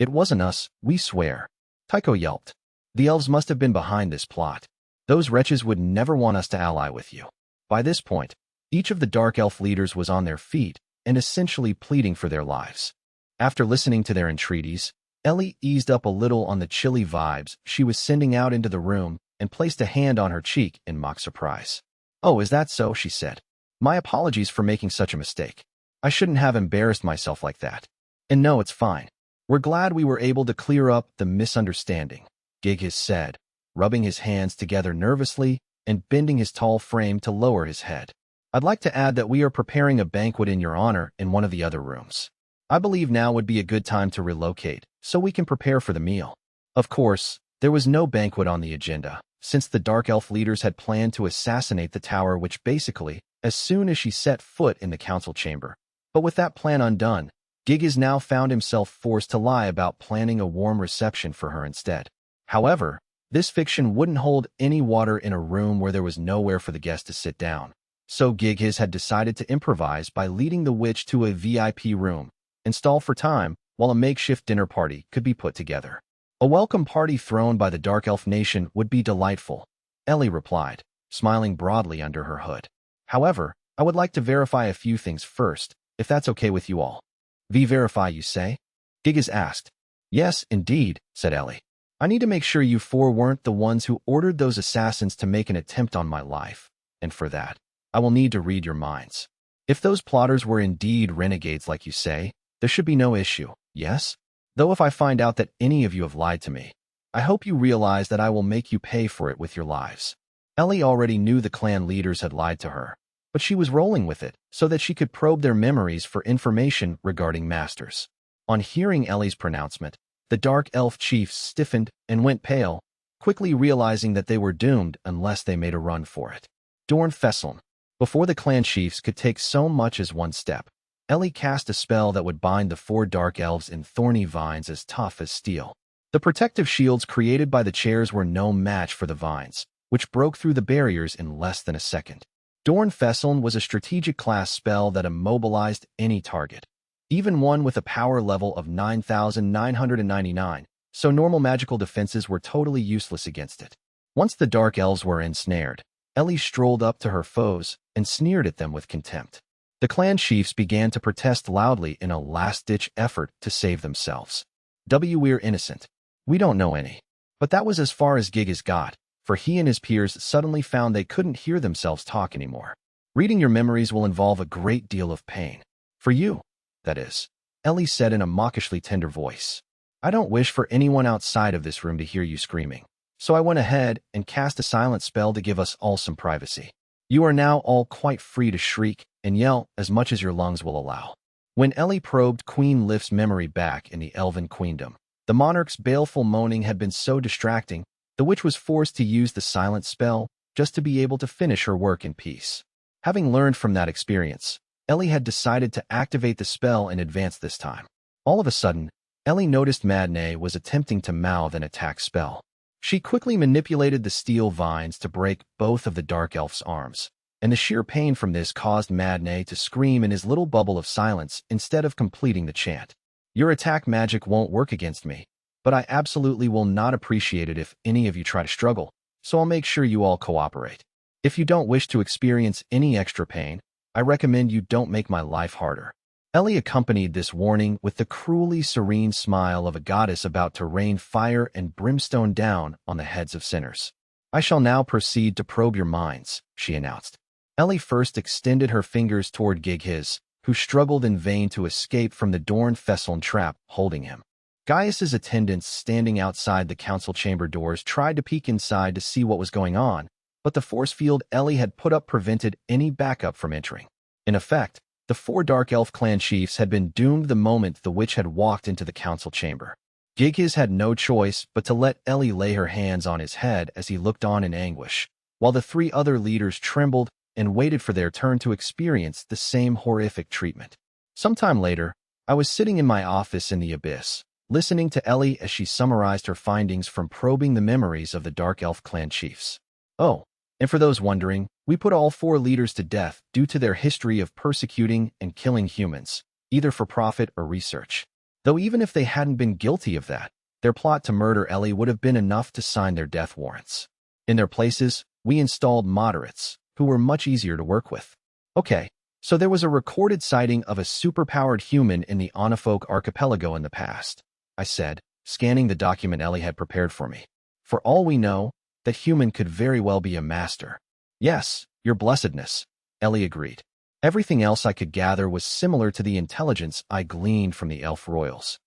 It wasn't us, we swear. Tycho yelped. The elves must have been behind this plot. Those wretches would never want us to ally with you. By this point, each of the dark elf leaders was on their feet and essentially pleading for their lives. After listening to their entreaties, Ellie eased up a little on the chilly vibes she was sending out into the room and placed a hand on her cheek in mock surprise. Oh, is that so? She said. My apologies for making such a mistake. I shouldn't have embarrassed myself like that. And no, it's fine. We're glad we were able to clear up the misunderstanding, Giggis said, rubbing his hands together nervously and bending his tall frame to lower his head. I'd like to add that we are preparing a banquet in your honor in one of the other rooms. I believe now would be a good time to relocate so we can prepare for the meal. Of course, there was no banquet on the agenda, since the dark elf leaders had planned to assassinate the tower witch basically as soon as she set foot in the council chamber. But with that plan undone, Giggis now found himself forced to lie about planning a warm reception for her instead. However, this fiction wouldn't hold any water in a room where there was nowhere for the guest to sit down. So Giggis had decided to improvise by leading the witch to a VIP room, installed for time while a makeshift dinner party could be put together. A welcome party thrown by the Dark Elf Nation would be delightful, Ellie replied, smiling broadly under her hood. However, I would like to verify a few things first, if that's okay with you all. Verify, you say? Giggis asked. Yes, indeed, said Ellie. I need to make sure you four weren't the ones who ordered those assassins to make an attempt on my life, and for that, I will need to read your minds. If those plotters were indeed renegades like you say, there should be no issue, yes? Though if I find out that any of you have lied to me, I hope you realize that I will make you pay for it with your lives. Ellie already knew the clan leaders had lied to her, but she was rolling with it so that she could probe their memories for information regarding masters. On hearing Ellie's pronouncement, the dark elf chiefs stiffened and went pale, quickly realizing that they were doomed unless they made a run for it. Dorn Fesseln. Before the clan chiefs could take so much as one step, Ellie cast a spell that would bind the four dark elves in thorny vines as tough as steel. The protective shields created by the chairs were no match for the vines, which broke through the barriers in less than a second. Dorn Fesseln was a strategic class spell that immobilized any target, even one with a power level of 9,999, so normal magical defenses were totally useless against it. Once the dark elves were ensnared, Ellie strolled up to her foes and sneered at them with contempt. The clan chiefs began to protest loudly in a last-ditch effort to save themselves. We're innocent. We don't know any. But that was as far as Giggis got, for he and his peers suddenly found they couldn't hear themselves talk anymore. Reading your memories will involve a great deal of pain. For you, that is, Ellie said in a mawkishly tender voice. I don't wish for anyone outside of this room to hear you screaming, so I went ahead and cast a silent spell to give us all some privacy. You are now all quite free to shriek and yell as much as your lungs will allow. When Ellie probed Queen Lift's memory back in the Elven Queendom, the monarch's baleful moaning had been so distracting, the witch was forced to use the silent spell just to be able to finish her work in peace. Having learned from that experience, Ellie had decided to activate the spell in advance this time. All of a sudden, Ellie noticed Matinee was attempting to mouth an attack spell. She quickly manipulated the steel vines to break both of the dark elf's arms, and the sheer pain from this caused Matinee to scream in his little bubble of silence instead of completing the chant. Your attack magic won't work against me, but I absolutely will not appreciate it if any of you try to struggle, so I'll make sure you all cooperate. If you don't wish to experience any extra pain, I recommend you don't make my life harder. Ellie accompanied this warning with the cruelly serene smile of a goddess about to rain fire and brimstone down on the heads of sinners. I shall now proceed to probe your minds, she announced. Ellie first extended her fingers toward Giggis, who struggled in vain to escape from the Dorn Fesseln trap holding him. Gaius's attendants standing outside the council chamber doors tried to peek inside to see what was going on, but the force field Ellie had put up prevented any backup from entering. In effect, the four Dark Elf clan chiefs had been doomed the moment the witch had walked into the council chamber. Gighiz had no choice but to let Ellie lay her hands on his head as he looked on in anguish, while the three other leaders trembled and waited for their turn to experience the same horrific treatment. Sometime later, I was sitting in my office in the Abyss, listening to Ellie as she summarized her findings from probing the memories of the Dark Elf clan chiefs. Oh, and for those wondering, we put all 4 leaders to death due to their history of persecuting and killing humans, either for profit or research. Though even if they hadn't been guilty of that, their plot to murder Ellie would have been enough to sign their death warrants. In their places, we installed moderates, who were much easier to work with. Okay, so there was a recorded sighting of a superpowered human in the Onofolk archipelago in the past, I said, scanning the document Ellie had prepared for me. For all we know, that human could very well be a master. Yes, your blessedness, Ellie agreed. Everything else I could gather was similar to the intelligence I gleaned from the elf royals.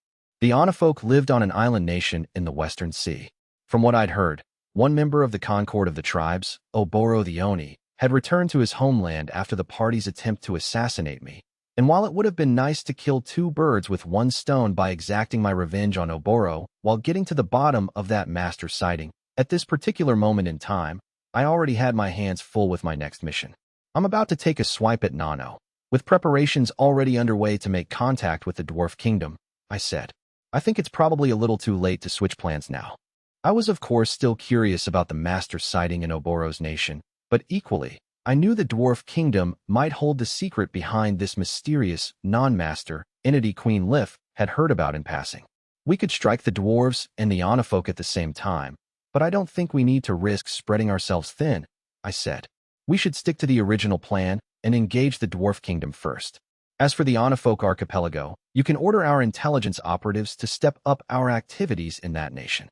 The Onofolk lived on an island nation in the Western Sea. From what I'd heard, one member of the Concord of the tribes, Oboro the Oni, had returned to his homeland after the party's attempt to assassinate me. And while it would have been nice to kill 2 birds with 1 stone by exacting my revenge on Oboro while getting to the bottom of that master sighting, at this particular moment in time, I already had my hands full with my next mission. I'm about to take a swipe at Nano, with preparations already underway to make contact with the Dwarf Kingdom, I said. I think it's probably a little too late to switch plans now. I was of course still curious about the master sighting in Oboro's nation, but equally, I knew the Dwarf Kingdom might hold the secret behind this mysterious, non-master entity Queen Lif had heard about in passing. We could strike the dwarves and the Onofolk at the same time, but I don't think we need to risk spreading ourselves thin, I said. We should stick to the original plan and engage the Dwarf Kingdom first. As for the Onofolk archipelago, you can order our intelligence operatives to step up our activities in that nation.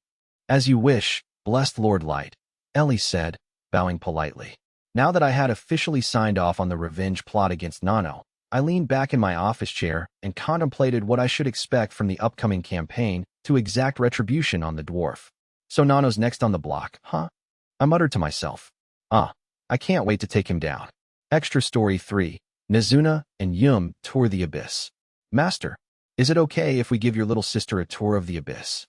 As you wish, blessed Lord Light, Ellie said, bowing politely. Now that I had officially signed off on the revenge plot against Nano, I leaned back in my office chair and contemplated what I should expect from the upcoming campaign to exact retribution on the dwarf. So Nano's next on the block, huh? I muttered to myself. I can't wait to take him down. Extra Story 3, Nizuna and Yum tour the Abyss. Master, is it okay if we give your little sister a tour of the Abyss?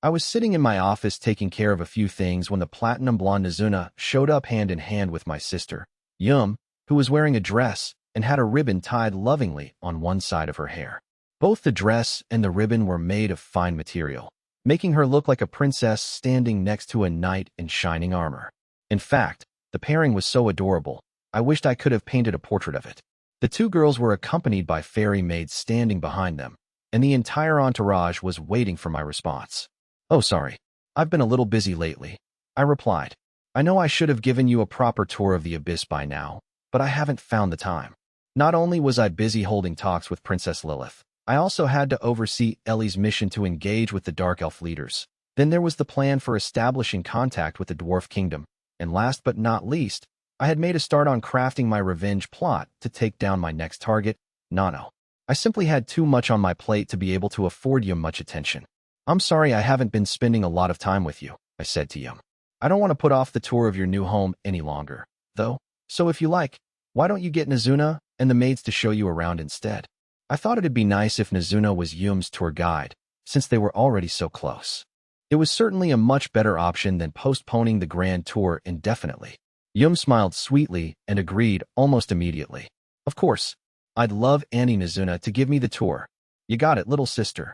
I was sitting in my office taking care of a few things when the platinum blonde Nizuna showed up hand in hand with my sister, Yum, who was wearing a dress and had a ribbon tied lovingly on one side of her hair. Both the dress and the ribbon were made of fine material, making her look like a princess standing next to a knight in shining armor. In fact, the pairing was so adorable, I wished I could have painted a portrait of it. The 2 girls were accompanied by fairy maids standing behind them, and the entire entourage was waiting for my response. Oh, sorry. I've been a little busy lately, I replied. I know I should have given you a proper tour of the Abyss by now, but I haven't found the time. Not only was I busy holding talks with Princess Lilith, I also had to oversee Ellie's mission to engage with the Dark Elf leaders. Then there was the plan for establishing contact with the Dwarf Kingdom. And last but not least, I had made a start on crafting my revenge plot to take down my next target, Nano. I simply had too much on my plate to be able to afford you much attention. I'm sorry I haven't been spending a lot of time with you, I said to Yum. I don't want to put off the tour of your new home any longer, though, so if you like, why don't you get Nizuna and the maids to show you around instead? I thought it'd be nice if Nizuna was Yum's tour guide, since they were already so close. It was certainly a much better option than postponing the grand tour indefinitely. Yum smiled sweetly and agreed almost immediately. Of course, I'd love Auntie Nizuna to give me the tour. You got it, little sister,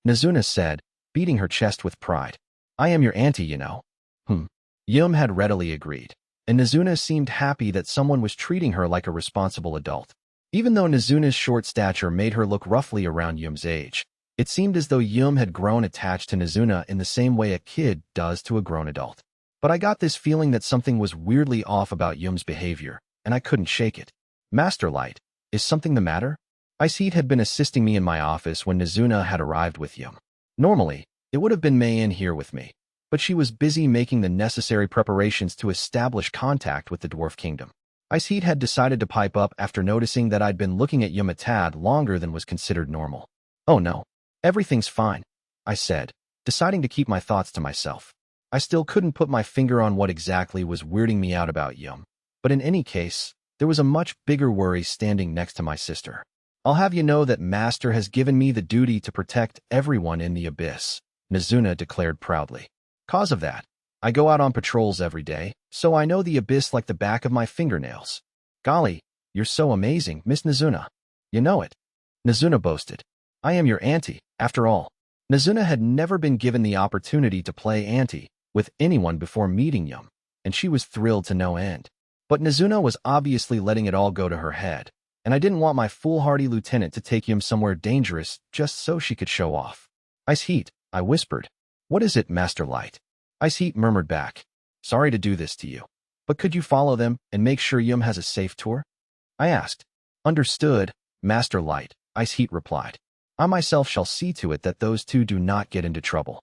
Nizuna said, beating her chest with pride. I am your auntie, you know. Yum had readily agreed, and Nizuna seemed happy that someone was treating her like a responsible adult. Even though Nizuna's short stature made her look roughly around Yum's age, it seemed as though Yum had grown attached to Nizuna in the same way a kid does to a grown adult. But I got this feeling that something was weirdly off about Yum's behavior, and I couldn't shake it. Master Light, is something the matter? Iceheat had been assisting me in my office when Nizuna had arrived with Yum. Normally, it would have been Mayin here with me, but she was busy making the necessary preparations to establish contact with the Dwarf Kingdom. Iceheat had decided to pipe up after noticing that I'd been looking at Yum a tad longer than was considered normal. Oh no. Everything's fine, I said, deciding to keep my thoughts to myself. I still couldn't put my finger on what exactly was weirding me out about Yum, but in any case, there was a much bigger worry standing next to my sister. I'll have you know that Master has given me the duty to protect everyone in the Abyss, Nizuna declared proudly. Cause of that, I go out on patrols every day, so I know the abyss like the back of my fingernails. Golly, you're so amazing, Miss Nizuna. You know it. Nizuna boasted. I am your auntie, after all. Nizuna had never been given the opportunity to play auntie with anyone before meeting Yum, and she was thrilled to no end. But Nizuna was obviously letting it all go to her head, and I didn't want my foolhardy lieutenant to take Yum somewhere dangerous just so she could show off. Ice Heat, I whispered. What is it, Master Light? Ice Heat murmured back. Sorry to do this to you, but could you follow them and make sure Yum has a safe tour? I asked. Understood, Master Light, Ice Heat replied. I myself shall see to it that those two do not get into trouble.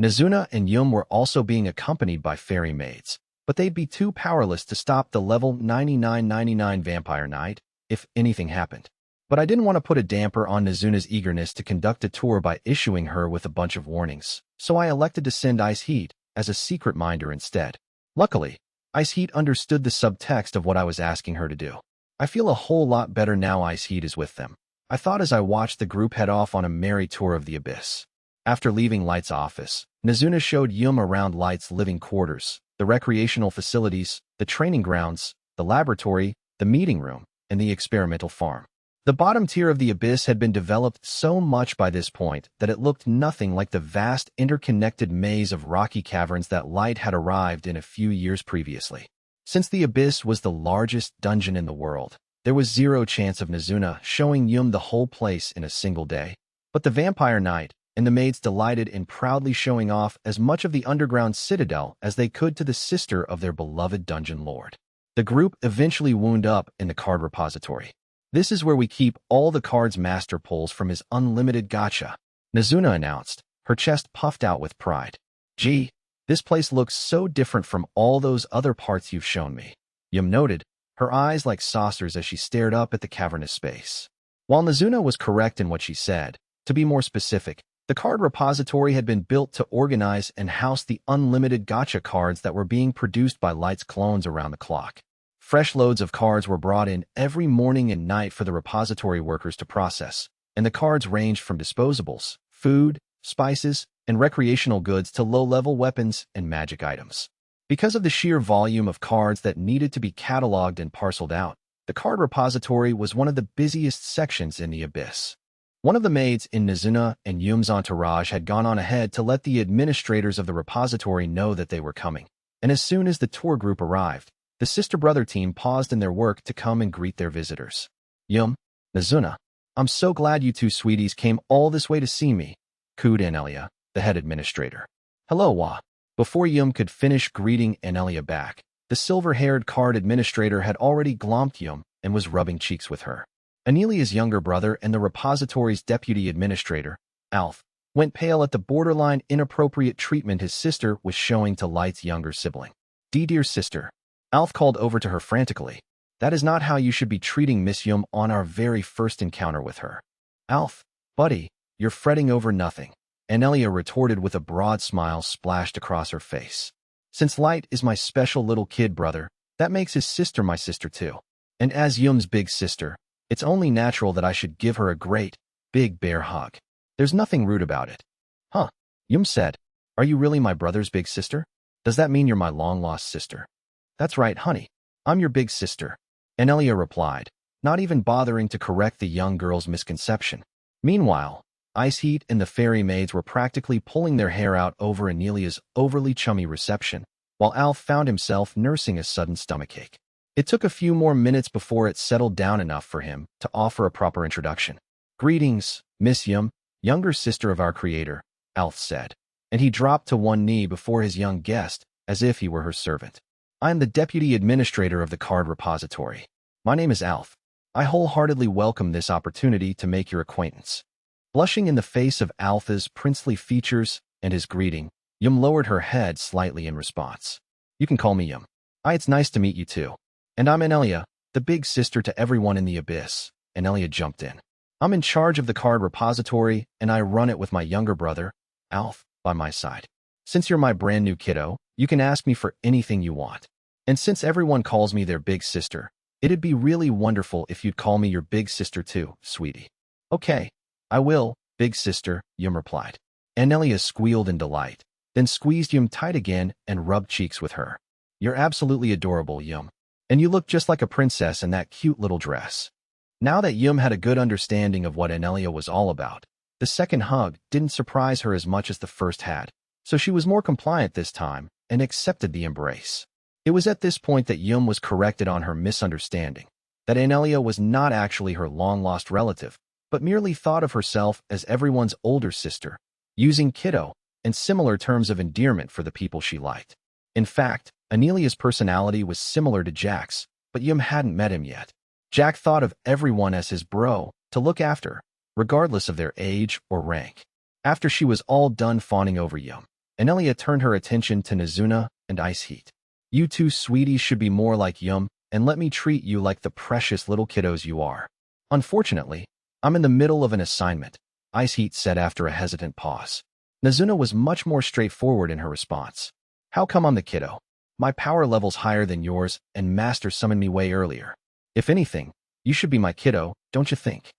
Nizuna and Yum were also being accompanied by fairy maids, but they'd be too powerless to stop the level 9999 vampire knight if anything happened. But I didn't want to put a damper on Nizuna's eagerness to conduct a tour by issuing her with a bunch of warnings, so I elected to send Ice Heat as a secret minder instead. Luckily, Ice Heat understood the subtext of what I was asking her to do. I feel a whole lot better now Ice Heat is with them, I thought as I watched the group head off on a merry tour of the abyss. After leaving Light's office, Nizuna showed Yum around Light's living quarters, the recreational facilities, the training grounds, the laboratory, the meeting room, and the experimental farm. The bottom tier of the abyss had been developed so much by this point that it looked nothing like the vast interconnected maze of rocky caverns that Light had arrived in a few years previously. Since the abyss was the largest dungeon in the world, there was zero chance of Nizuna showing Yum the whole place in a single day. But the vampire knight and the maids delighted in proudly showing off as much of the underground citadel as they could to the sister of their beloved dungeon lord. The group eventually wound up in the card repository. This is where we keep all the cards master pulls from his Unlimited Gacha, Nizuna announced, her chest puffed out with pride. Gee, this place looks so different from all those other parts you've shown me, Yum noted, her eyes like saucers as she stared up at the cavernous space. While Nizuna was correct in what she said, to be more specific, the card repository had been built to organize and house the Unlimited Gacha cards that were being produced by Light's clones around the clock. Fresh loads of cards were brought in every morning and night for the repository workers to process, and the cards ranged from disposables, food, spices, and recreational goods to low-level weapons and magic items. Because of the sheer volume of cards that needed to be cataloged and parceled out, the card repository was one of the busiest sections in the abyss. One of the maids in Nizuna and Yum's entourage had gone on ahead to let the administrators of the repository know that they were coming, and as soon as the tour group arrived, the sister-brother team paused in their work to come and greet their visitors. Yum, Nizuna, I'm so glad you two sweeties came all this way to see me, cooed Anelia, the head administrator. Hello, Wa. Before Yum could finish greeting Anelia back, the silver-haired card administrator had already glomped Yum and was rubbing cheeks with her. Anelia's younger brother and the repository's deputy administrator, Alf, went pale at the borderline inappropriate treatment his sister was showing to Light's younger sibling. Dear sister, Alf called over to her frantically. That is not how you should be treating Miss Yum on our very first encounter with her. Alf, buddy, you're fretting over nothing, Anelia retorted with a broad smile splashed across her face. Since Light is my special little kid brother, that makes his sister my sister too. And as Yum's big sister, it's only natural that I should give her a great, big bear hug. There's nothing rude about it. Huh, Yum said. Are you really my brother's big sister? Does that mean you're my long-lost sister? That's right, honey. I'm your big sister, Anelia replied, not even bothering to correct the young girl's misconception. Meanwhile, Ice Heat and the fairy maids were practically pulling their hair out over Anelia's overly chummy reception, while Alf found himself nursing a sudden stomachache. It took a few more minutes before it settled down enough for him to offer a proper introduction. Greetings, Miss Yum, younger sister of our creator, Alf said, and he dropped to one knee before his young guest, as if he were her servant. I am the deputy administrator of the card repository. My name is Alf. I wholeheartedly welcome this opportunity to make your acquaintance. Blushing in the face of Alpha's princely features and his greeting, Yum lowered her head slightly in response. You can call me Yum. It's nice to meet you too. And I'm Anelia, the big sister to everyone in the abyss. Anelia jumped in. I'm in charge of the card repository, and I run it with my younger brother, Alf, by my side. Since you're my brand new kiddo, you can ask me for anything you want. And since everyone calls me their big sister, it'd be really wonderful if you'd call me your big sister too, sweetie. Okay, I will, big sister, Yum replied. Anelia squealed in delight, then squeezed Yum tight again and rubbed cheeks with her. You're absolutely adorable, Yum. And you look just like a princess in that cute little dress. Now that Yum had a good understanding of what Anelia was all about, the second hug didn't surprise her as much as the first had, so she was more compliant this time and accepted the embrace. It was at this point that Yum was corrected on her misunderstanding, that Anelia was not actually her long-lost relative, but merely thought of herself as everyone's older sister, using kiddo and similar terms of endearment for the people she liked. In fact, Anelia's personality was similar to Jack's, but Yum hadn't met him yet. Jack thought of everyone as his bro to look after, regardless of their age or rank. After she was all done fawning over Yum, Anelia turned her attention to Nizuna and Ice Heat. You two sweeties should be more like Yum, and let me treat you like the precious little kiddos you are. Unfortunately, I'm in the middle of an assignment, Ice Heat said after a hesitant pause. Nizuna was much more straightforward in her response. How come I'm the kiddo? My power level's higher than yours, and Master summoned me way earlier. If anything, you should be my kiddo, don't you think?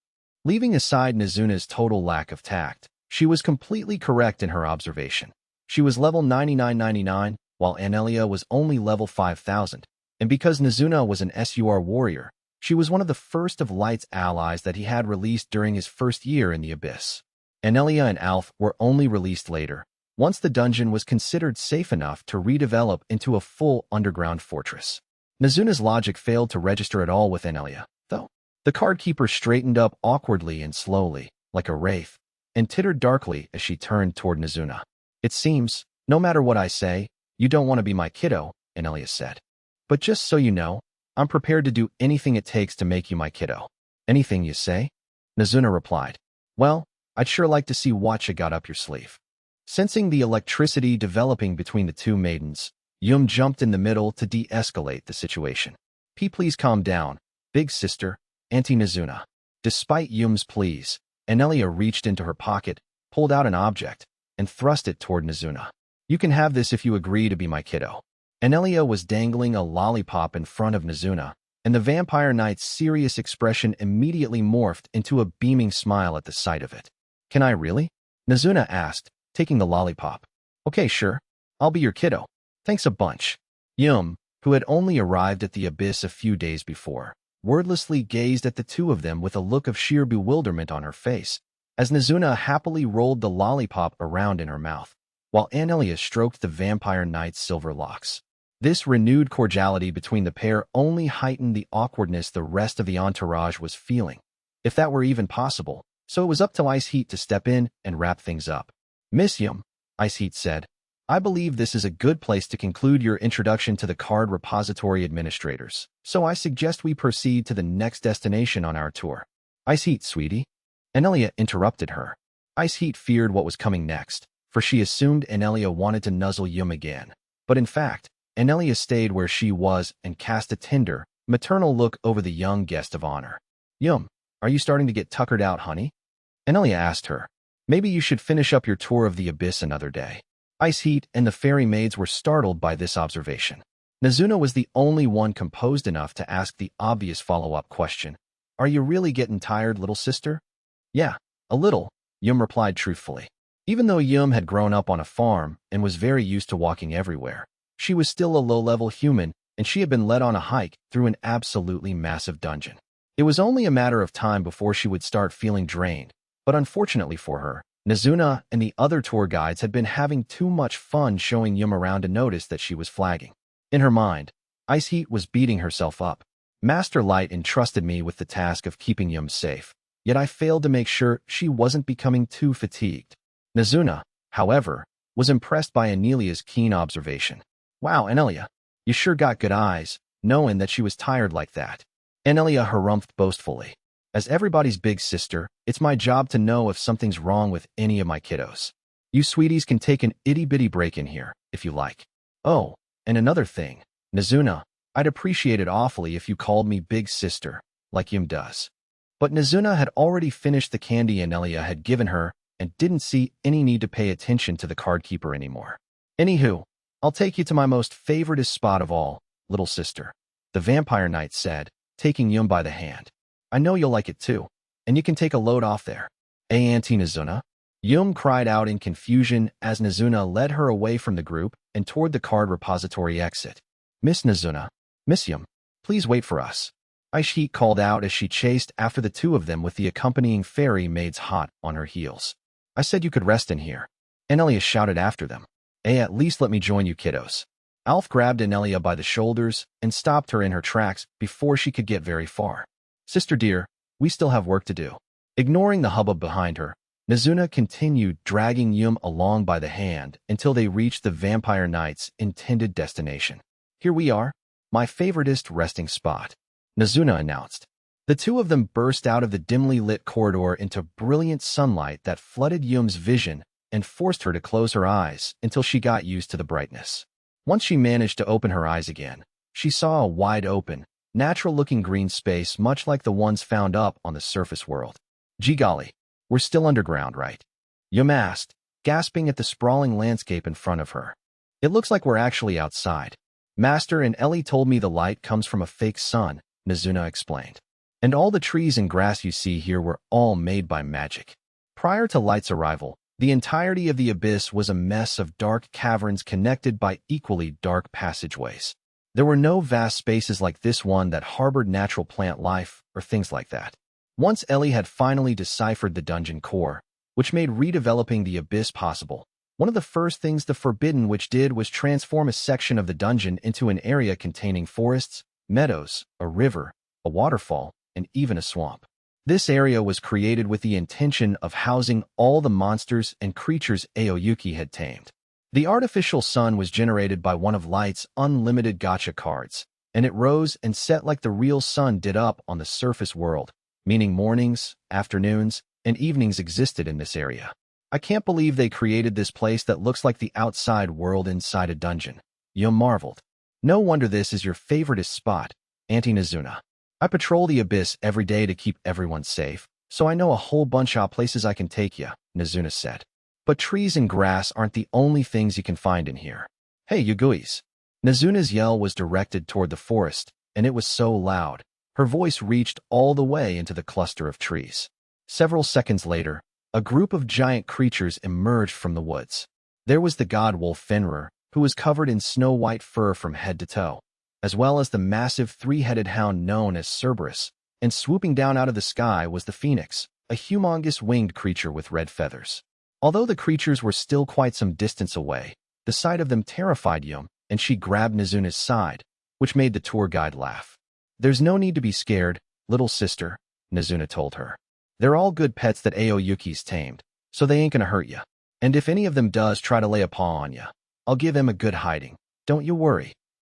Leaving aside Nizuna's total lack of tact, she was completely correct in her observation. She was level 9999, while Anelia was only level 5000, and because Nizuna was an SUR warrior, she was one of the first of Light's allies that he had released during his first year in the Abyss. Anelia and Alf were only released later, once the dungeon was considered safe enough to redevelop into a full underground fortress. Nizuna's logic failed to register at all with Anelia, though. The card keeper straightened up awkwardly and slowly, like a wraith, and tittered darkly as she turned toward Nizuna. It seems, no matter what I say, you don't want to be my kiddo, Anelia said. But just so you know, I'm prepared to do anything it takes to make you my kiddo. Anything you say? Nizuna replied. Well, I'd sure like to see what you got up your sleeve. Sensing the electricity developing between the two maidens, Yum jumped in the middle to de-escalate the situation. Please calm down, big sister, Auntie Nizuna. Despite Yum's pleas, Anelia reached into her pocket, pulled out an object, and thrust it toward Nizuna. You can have this if you agree to be my kiddo. Anelia was dangling a lollipop in front of Nizuna, and the Vampire Knight's serious expression immediately morphed into a beaming smile at the sight of it. Can I really? Nizuna asked, taking the lollipop. Okay, sure. I'll be your kiddo. Thanks a bunch. Yum, who had only arrived at the Abyss a few days before, wordlessly gazed at the two of them with a look of sheer bewilderment on her face, as Nizuna happily rolled the lollipop around in her mouth, while Anelia stroked the Vampire Knight's silver locks. This renewed cordiality between the pair only heightened the awkwardness the rest of the entourage was feeling, if that were even possible, so it was up to Ice Heat to step in and wrap things up. Miss Yum, Ice Heat said, I believe this is a good place to conclude your introduction to the card repository administrators, so I suggest we proceed to the next destination on our tour. Ice Heat, sweetie. Anelia interrupted her. Ice Heat feared what was coming next, for she assumed Anelia wanted to nuzzle Yum again. But in fact, Anelia stayed where she was and cast a tender, maternal look over the young guest of honor. Yum, are you starting to get tuckered out, honey? Anelia asked her. Maybe you should finish up your tour of the Abyss another day. Ice Heat and the fairy maids were startled by this observation. Nizuna was the only one composed enough to ask the obvious follow-up question. Are you really getting tired, little sister? Yeah, a little, Yum replied truthfully. Even though Yum had grown up on a farm and was very used to walking everywhere, she was still a low-level human, and she had been led on a hike through an absolutely massive dungeon. It was only a matter of time before she would start feeling drained, but unfortunately for her, Nizuna and the other tour guides had been having too much fun showing Yum around to notice that she was flagging. In her mind, Ice Heat was beating herself up. Master Light entrusted me with the task of keeping Yum safe, yet I failed to make sure she wasn't becoming too fatigued. Nizuna, however, was impressed by Anelia's keen observation. Wow, Anelia, you sure got good eyes, knowing that she was tired like that. Anelia harumphed boastfully. As everybody's big sister, it's my job to know if something's wrong with any of my kiddos. You sweeties can take an itty-bitty break in here, if you like. Oh, and another thing, Nizuna, I'd appreciate it awfully if you called me big sister, like Yum does. But Nizuna had already finished the candy Anelia had given her and didn't see any need to pay attention to the card keeper anymore. Anywho, I'll take you to my most favoritist spot of all, little sister, the Vampire Knight said, taking Yum by the hand. I know you'll like it too, and you can take a load off there. Auntie Nizuna? Yum cried out in confusion as Nazuna led her away from the group and toward the card repository exit. Miss Nazuna, Miss Yum, please wait for us. Aishik called out as she chased after the two of them with the accompanying fairy maids hot on her heels. I said you could rest in here. Anelia shouted after them. Hey, at least let me join you kiddos. Alf grabbed Anelia by the shoulders and stopped her in her tracks before she could get very far. Sister dear, we still have work to do. Ignoring the hubbub behind her, Nazuna continued dragging Yum along by the hand until they reached the Vampire Knight's intended destination. Here we are, my favoritist resting spot, Nazuna announced. The two of them burst out of the dimly lit corridor into brilliant sunlight that flooded Yum's vision and forced her to close her eyes until she got used to the brightness. Once she managed to open her eyes again, she saw a wide-open, natural-looking green space much like the ones found up on the surface world. Gee golly, we're still underground, right? Yum asked, gasping at the sprawling landscape in front of her. It looks like we're actually outside. Master and Ellie told me the light comes from a fake sun, Nazuna explained. And all the trees and grass you see here were all made by magic. Prior to Light's arrival, the entirety of the abyss was a mess of dark caverns connected by equally dark passageways. There were no vast spaces like this one that harbored natural plant life or things like that. Once Ellie had finally deciphered the dungeon core, which made redeveloping the abyss possible, one of the first things the Forbidden Witch did was transform a section of the dungeon into an area containing forests, meadows, a river, a waterfall, and even a swamp. This area was created with the intention of housing all the monsters and creatures Aoyuki had tamed. The artificial sun was generated by one of Light's Unlimited Gacha cards, and it rose and set like the real sun did up on the surface world, meaning mornings, afternoons, and evenings existed in this area. I can't believe they created this place that looks like the outside world inside a dungeon. Yum marveled. No wonder this is your favoritist spot, Auntie Nazuna. I patrol the abyss every day to keep everyone safe, so I know a whole bunch of places I can take you, Nazuna said. But trees and grass aren't the only things you can find in here. Hey, you gooies. Nazuna's yell was directed toward the forest, and it was so loud, her voice reached all the way into the cluster of trees. Several seconds later, a group of giant creatures emerged from the woods. There was the god wolf Fenrir, who was covered in snow-white fur from head to toe, as well as the massive three-headed hound known as Cerberus, and swooping down out of the sky was the phoenix, a humongous winged creature with red feathers. Although the creatures were still quite some distance away, the sight of them terrified Yum, and she grabbed Nazuna's side, which made the tour guide laugh. There's no need to be scared, little sister, Nazuna told her. They're all good pets that Aoyuki's tamed, so they ain't gonna hurt ya. And if any of them does try to lay a paw on ya, I'll give him a good hiding. Don't you worry.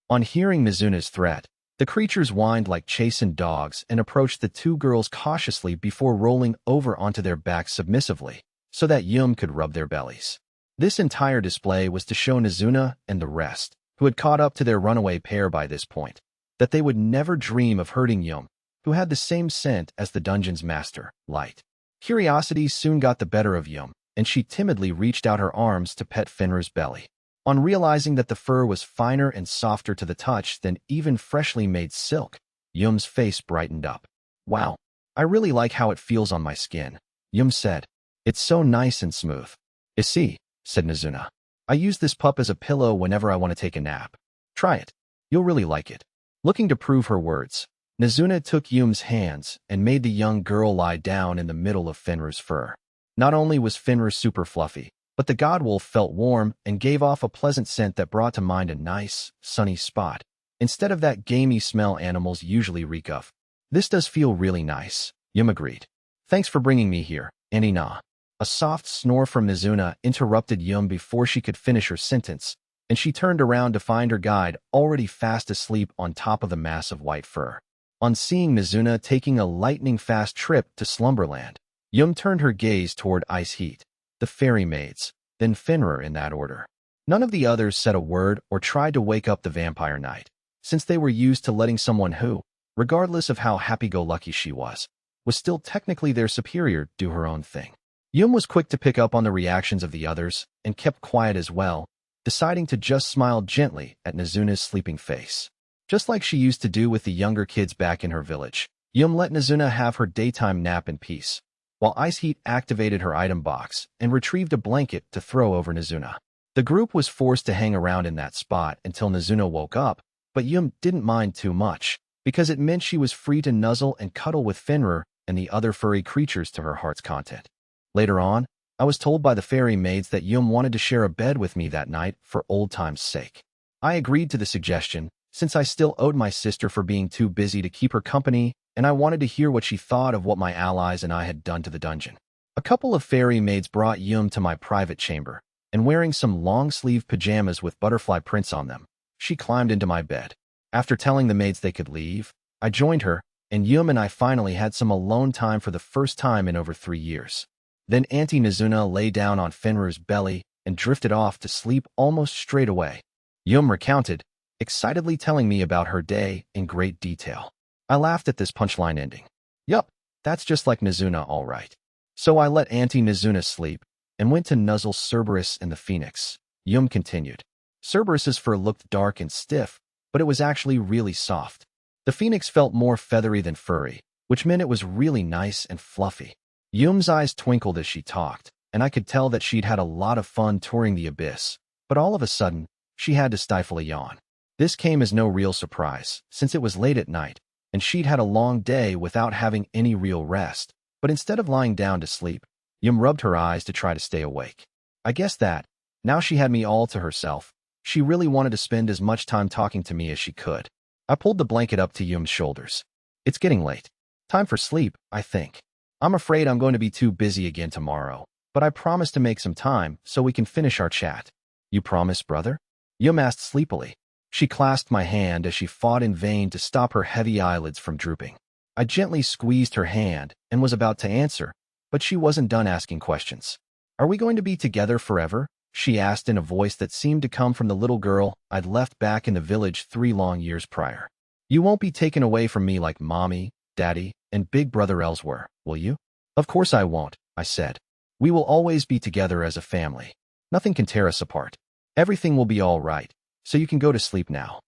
On hearing Mizuna's threat, the creatures whined like chastened dogs and approached the two girls cautiously before rolling over onto their backs submissively, so that Yum could rub their bellies. This entire display was to show Nazuna and the rest, who had caught up to their runaway pair by this point, that they would never dream of hurting Yum, who had the same scent as the dungeon's master, Light. Curiosity soon got the better of Yum, and she timidly reached out her arms to pet Fenrir's belly. On realizing that the fur was finer and softer to the touch than even freshly made silk, Yum's face brightened up. Wow, I really like how it feels on my skin, Yum said. It's so nice and smooth. I see, said Nazuna. I use this pup as a pillow whenever I want to take a nap. Try it. You'll really like it. Looking to prove her words, Nazuna took Yum's hands and made the young girl lie down in the middle of Fenrir's fur. Not only was Fenrir super fluffy, but the godwolf felt warm and gave off a pleasant scent that brought to mind a nice, sunny spot, instead of that gamey smell animals usually reek of. This does feel really nice, Yum agreed. Thanks for bringing me here, Auntie Na. A soft snore from Nazuna interrupted Yum before she could finish her sentence, and she turned around to find her guide already fast asleep on top of the mass of white fur. On seeing Nazuna taking a lightning-fast trip to Slumberland, Yum turned her gaze toward Ice Heat, the fairy maids, then Fenrir in that order. None of the others said a word or tried to wake up the Vampire Knight, since they were used to letting someone who, regardless of how happy-go-lucky she was still technically their superior do her own thing. Yum was quick to pick up on the reactions of the others and kept quiet as well, deciding to just smile gently at Nazuna's sleeping face. Just like she used to do with the younger kids back in her village, Yum let Nazuna have her daytime nap in peace. while Ice Heat activated her item box and retrieved a blanket to throw over Nizuna. The group was forced to hang around in that spot until Nizuna woke up, but Yum didn't mind too much, because it meant she was free to nuzzle and cuddle with Fenrir and the other furry creatures to her heart's content. Later on, I was told by the fairy maids that Yum wanted to share a bed with me that night for old time's sake. I agreed to the suggestion, since I still owed my sister for being too busy to keep her company, and I wanted to hear what she thought of what my allies and I had done to the dungeon. A couple of fairy maids brought Yum to my private chamber, and wearing some long-sleeve pajamas with butterfly prints on them, she climbed into my bed. After telling the maids they could leave, I joined her, and Yum and I finally had some alone time for the first time in over 3 years. Then Auntie Nizuna lay down on Fenrir's belly and drifted off to sleep almost straight away. Yum recounted, excitedly telling me about her day in great detail. I laughed at this punchline ending. Yup, that's just like Nizuna, all right. So I let Auntie Nizuna sleep and went to nuzzle Cerberus and the Phoenix. Yum continued. Cerberus's fur looked dark and stiff, but it was actually really soft. The Phoenix felt more feathery than furry, which meant it was really nice and fluffy. Yum's eyes twinkled as she talked, and I could tell that she'd had a lot of fun touring the abyss, but all of a sudden, she had to stifle a yawn. This came as no real surprise, since it was late at night, and she'd had a long day without having any real rest, but instead of lying down to sleep, Yum rubbed her eyes to try to stay awake. I guess that, now she had me all to herself, she really wanted to spend as much time talking to me as she could. I pulled the blanket up to Yum's shoulders. It's getting late. Time for sleep, I think. I'm afraid I'm going to be too busy again tomorrow, but I promise to make some time so we can finish our chat. You promise, brother? Yum asked sleepily. She clasped my hand as she fought in vain to stop her heavy eyelids from drooping. I gently squeezed her hand and was about to answer, but she wasn't done asking questions. Are we going to be together forever? She asked in a voice that seemed to come from the little girl I'd left back in the village 3 long years prior. You won't be taken away from me like Mommy, Daddy, and Big Brother Els were, will you? Of course I won't, I said. We will always be together as a family. Nothing can tear us apart. Everything will be all right, so you can go to sleep now.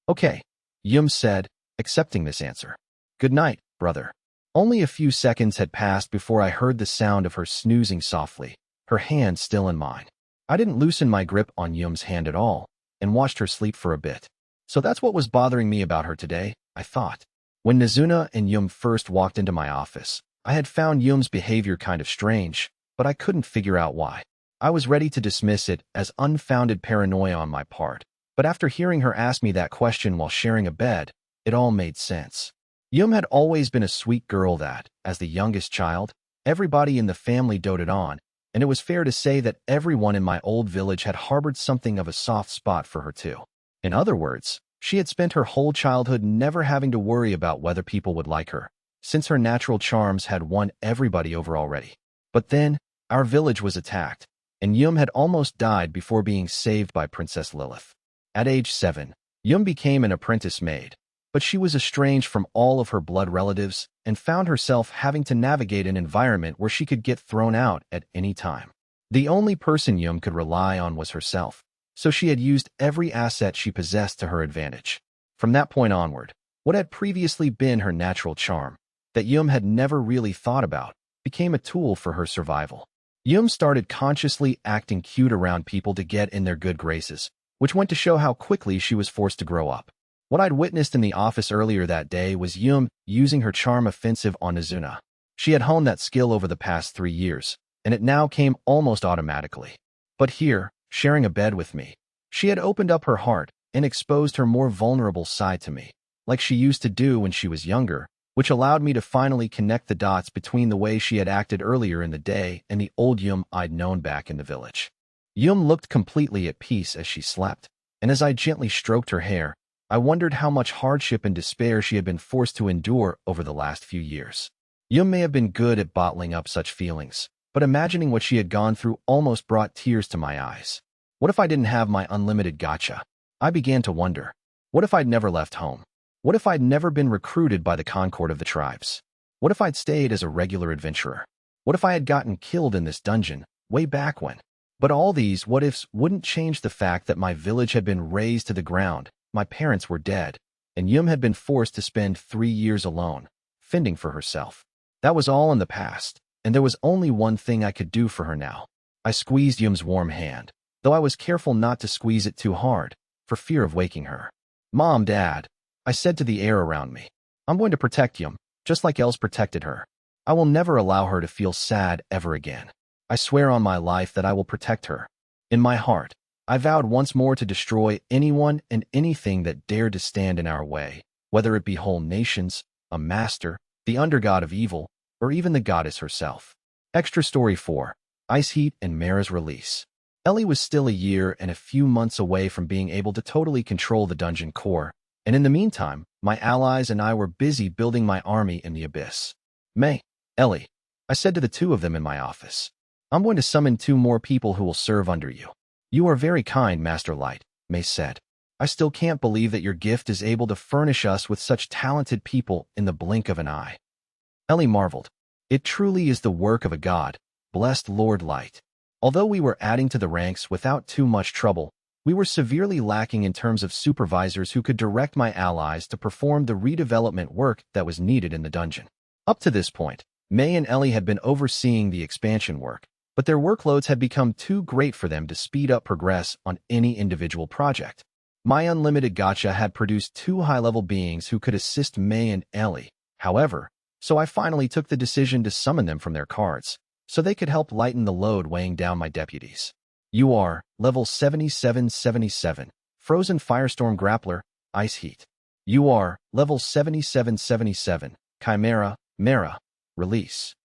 Okay, Yum said, accepting this answer. Good night, brother. Only a few seconds had passed before I heard the sound of her snoozing softly, her hand still in mine. I didn't loosen my grip on Yum's hand at all, and watched her sleep for a bit. So that's what was bothering me about her today, I thought. When Nizuna and Yum first walked into my office, I had found Yum's behavior kind of strange, but I couldn't figure out why. I was ready to dismiss it as unfounded paranoia on my part, but after hearing her ask me that question while sharing a bed, it all made sense. Yum had always been a sweet girl that, as the youngest child, everybody in the family doted on, and it was fair to say that everyone in my old village had harbored something of a soft spot for her too. In other words, she had spent her whole childhood never having to worry about whether people would like her, since her natural charms had won everybody over already. But then, our village was attacked, and Yum had almost died before being saved by Princess Lilith. At age 7, Yum became an apprentice maid, but she was estranged from all of her blood relatives and found herself having to navigate an environment where she could get thrown out at any time. The only person Yum could rely on was herself, so she had used every asset she possessed to her advantage. From that point onward, what had previously been her natural charm, that Yum had never really thought about, became a tool for her survival. Yum started consciously acting cute around people to get in their good graces, which went to show how quickly she was forced to grow up. What I'd witnessed in the office earlier that day was Yum using her charm offensive on Nizuna. She had honed that skill over the past 3 years, and it now came almost automatically. But here, sharing a bed with me, she had opened up her heart and exposed her more vulnerable side to me, like she used to do when she was younger, which allowed me to finally connect the dots between the way she had acted earlier in the day and the old Yum I'd known back in the village. Yum looked completely at peace as she slept, and as I gently stroked her hair, I wondered how much hardship and despair she had been forced to endure over the last few years. Yum may have been good at bottling up such feelings, but imagining what she had gone through almost brought tears to my eyes. What if I didn't have my unlimited gacha? I began to wonder. What if I'd never left home? What if I'd never been recruited by the Concord of the tribes? What if I'd stayed as a regular adventurer? What if I had gotten killed in this dungeon, way back when? But all these what-ifs wouldn't change the fact that my village had been razed to the ground, my parents were dead, and Yum had been forced to spend 3 years alone, fending for herself. That was all in the past, and there was only one thing I could do for her now. I squeezed Yum's warm hand, though I was careful not to squeeze it too hard, for fear of waking her. "Mom, Dad," I said to the air around me, "I'm going to protect Yum, just like Els protected her. I will never allow her to feel sad ever again. I swear on my life that I will protect her." In my heart, I vowed once more to destroy anyone and anything that dared to stand in our way, whether it be whole nations, a master, the undergod of evil, or even the goddess herself. Extra Story 4. Ice Heat and Mara's Release. Ellie was still a year and a few months away from being able to totally control the dungeon core, and in the meantime, my allies and I were busy building my army in the abyss. "May, Ellie," I said to the two of them in my office, "I'm going to summon 2 more people who will serve under you." "You are very kind, Master Light," May said. "I still can't believe that your gift is able to furnish us with such talented people in the blink of an eye." Ellie marveled. "It truly is the work of a god, blessed Lord Light." Although we were adding to the ranks without too much trouble, we were severely lacking in terms of supervisors who could direct my allies to perform the redevelopment work that was needed in the dungeon. Up to this point, May and Ellie had been overseeing the expansion work, but their workloads had become too great for them to speed up progress on any individual project. My Unlimited Gacha had produced 2 high-level beings who could assist May and Ellie, however, so I finally took the decision to summon them from their cards, so they could help lighten the load weighing down my deputies. "You are level 7777, Frozen Firestorm Grappler, Ice Heat. You are level 7777, Chimera, Mara, Release."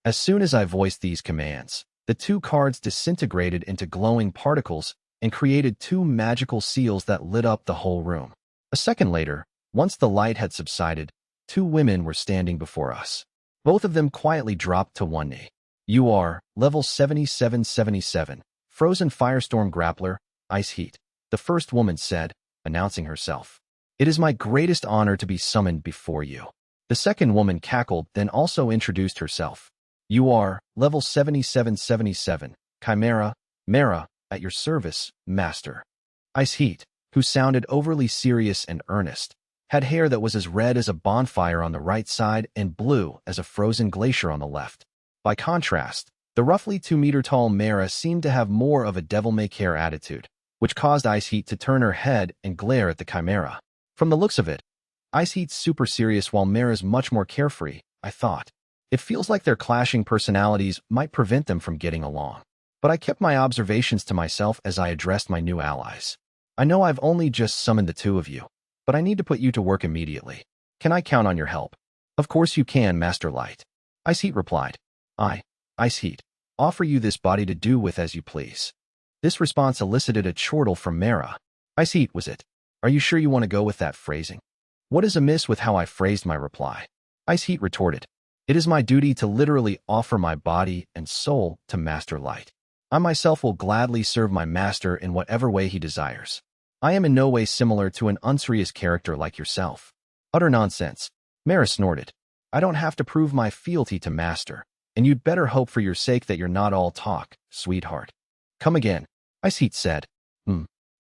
As soon as I voiced these commands, the 2 cards disintegrated into glowing particles and created 2 magical seals that lit up the whole room. A second later, once the light had subsided, 2 women were standing before us. Both of them quietly dropped to one knee. "You are level 7777, Frozen Firestorm Grappler, Ice Heat," the first woman said, announcing herself. "It is my greatest honor to be summoned before you." The second woman cackled, then also introduced herself. "You are level 7777, Chimera, Mara, at your service, Master." Ice Heat, who sounded overly serious and earnest, had hair that was as red as a bonfire on the right side and blue as a frozen glacier on the left. By contrast, the roughly 2-meter-tall Mara seemed to have more of a devil-may-care attitude, which caused Ice Heat to turn her head and glare at the Chimera. From the looks of it, Ice Heat's super serious while Mara's much more carefree, I thought. It feels like their clashing personalities might prevent them from getting along. But I kept my observations to myself as I addressed my new allies. "I know I've only just summoned the 2 of you, but I need to put you to work immediately. Can I count on your help?" "Of course you can, Master Light," Ice Heat replied. "I, Ice Heat, offer you this body to do with as you please." This response elicited a chortle from Mara. "Ice Heat, was it? Are you sure you want to go with that phrasing?" "What is amiss with how I phrased my reply?" Ice Heat retorted. "It is my duty to literally offer my body and soul to Master Light. I myself will gladly serve my master in whatever way he desires. I am in no way similar to an unserious character like yourself." "Utter nonsense," Mara snorted. "I don't have to prove my fealty to Master, and you'd better hope for your sake that you're not all talk, sweetheart." "Come again," Ice Heat said.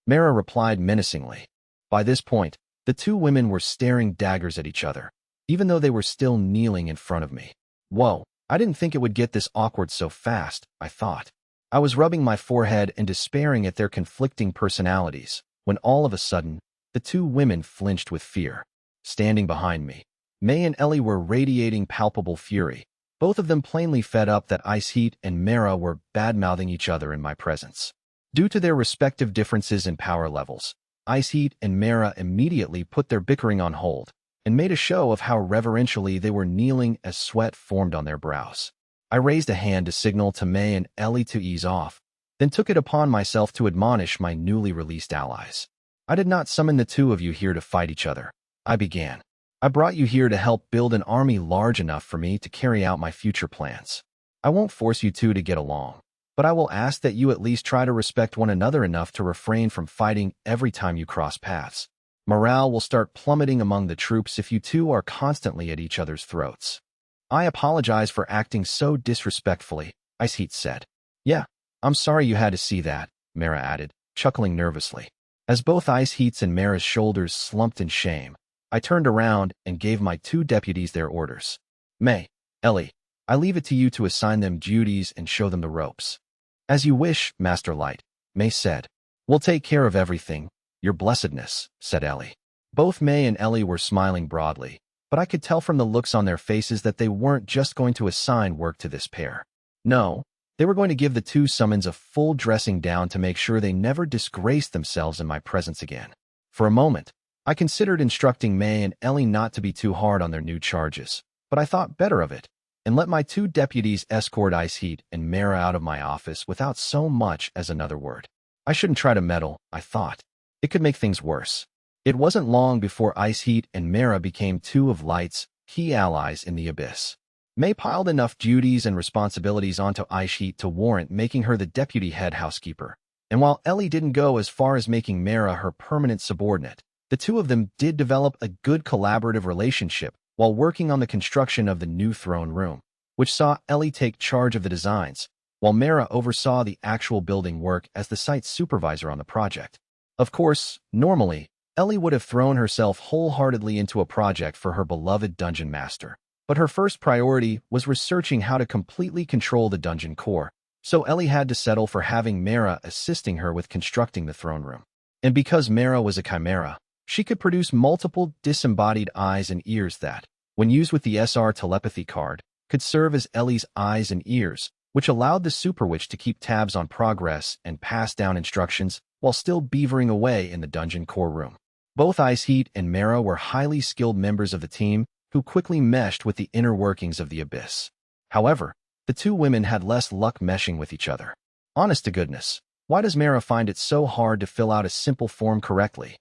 Mara replied menacingly. By this point, the 2 women were staring daggers at each other, even though they were still kneeling in front of me. Whoa, I didn't think it would get this awkward so fast, I thought. I was rubbing my forehead and despairing at their conflicting personalities, when all of a sudden, the 2 women flinched with fear. Standing behind me, May and Ellie were radiating palpable fury, both of them plainly fed up that Ice Heat and Mara were bad-mouthing each other in my presence. Due to their respective differences in power levels, Ice Heat and Mara immediately put their bickering on hold and made a show of how reverentially they were kneeling as sweat formed on their brows. I raised a hand to signal to May and Ellie to ease off, then took it upon myself to admonish my newly released allies. "I did not summon the 2 of you here to fight each other," I began. "I brought you here to help build an army large enough for me to carry out my future plans. I won't force you 2 to get along, but I will ask that you at least try to respect one another enough to refrain from fighting every time you cross paths. Morale will start plummeting among the troops if you 2 are constantly at each other's throats." "I apologize for acting so disrespectfully," Ice Heat said. "Yeah, I'm sorry you had to see that," Mara added, chuckling nervously. As both Ice Heat's and Mara's shoulders slumped in shame, I turned around and gave my 2 deputies their orders. "May, Ellie, I leave it to you to assign them duties and show them the ropes. As you wish, Master Light, May said. We'll take care of everything, your blessedness, said Ellie. Both May and Ellie were smiling broadly, but I could tell from the looks on their faces that they weren't just going to assign work to this pair. No, they were going to give the two summons a full dressing down to make sure they never disgraced themselves in my presence again. For a moment, I considered instructing May and Ellie not to be too hard on their new charges, but I thought better of it, and let my two deputies escort Ice Heat and Mara out of my office without so much as another word. I shouldn't try to meddle, I thought. It could make things worse. It wasn't long before Ice Heat and Mara became two of Light's key allies in the Abyss. May piled enough duties and responsibilities onto Ice Heat to warrant making her the deputy head housekeeper. And while Ellie didn't go as far as making Mara her permanent subordinate, the two of them did develop a good collaborative relationship while working on the construction of the new throne room, which saw Ellie take charge of the designs, while Mara oversaw the actual building work as the site supervisor on the project. Of course, normally, Ellie would have thrown herself wholeheartedly into a project for her beloved dungeon master, but her first priority was researching how to completely control the dungeon core, so Ellie had to settle for having Mara assisting her with constructing the throne room. And because Mara was a chimera, she could produce multiple disembodied eyes and ears that, when used with the SR telepathy card, could serve as Ellie's eyes and ears, which allowed the Super Witch to keep tabs on progress and pass down instructions while still beavering away in the dungeon core room. Both Ice Heat and Mara were highly skilled members of the team who quickly meshed with the inner workings of the Abyss. However, the two women had less luck meshing with each other. Honest to goodness, why does Mara find it so hard to fill out a simple form correctly?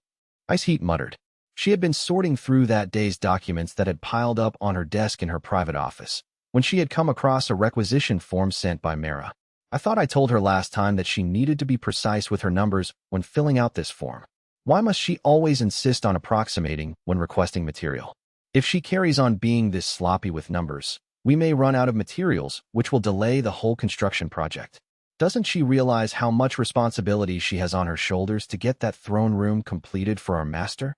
Ice Heat muttered. She had been sorting through that day's documents that had piled up on her desk in her private office when she had come across a requisition form sent by Mara. I thought I told her last time that she needed to be precise with her numbers when filling out this form. Why must she always insist on approximating when requesting material? If she carries on being this sloppy with numbers, we may run out of materials, which will delay the whole construction project. Doesn't she realize how much responsibility she has on her shoulders to get that throne room completed for our master?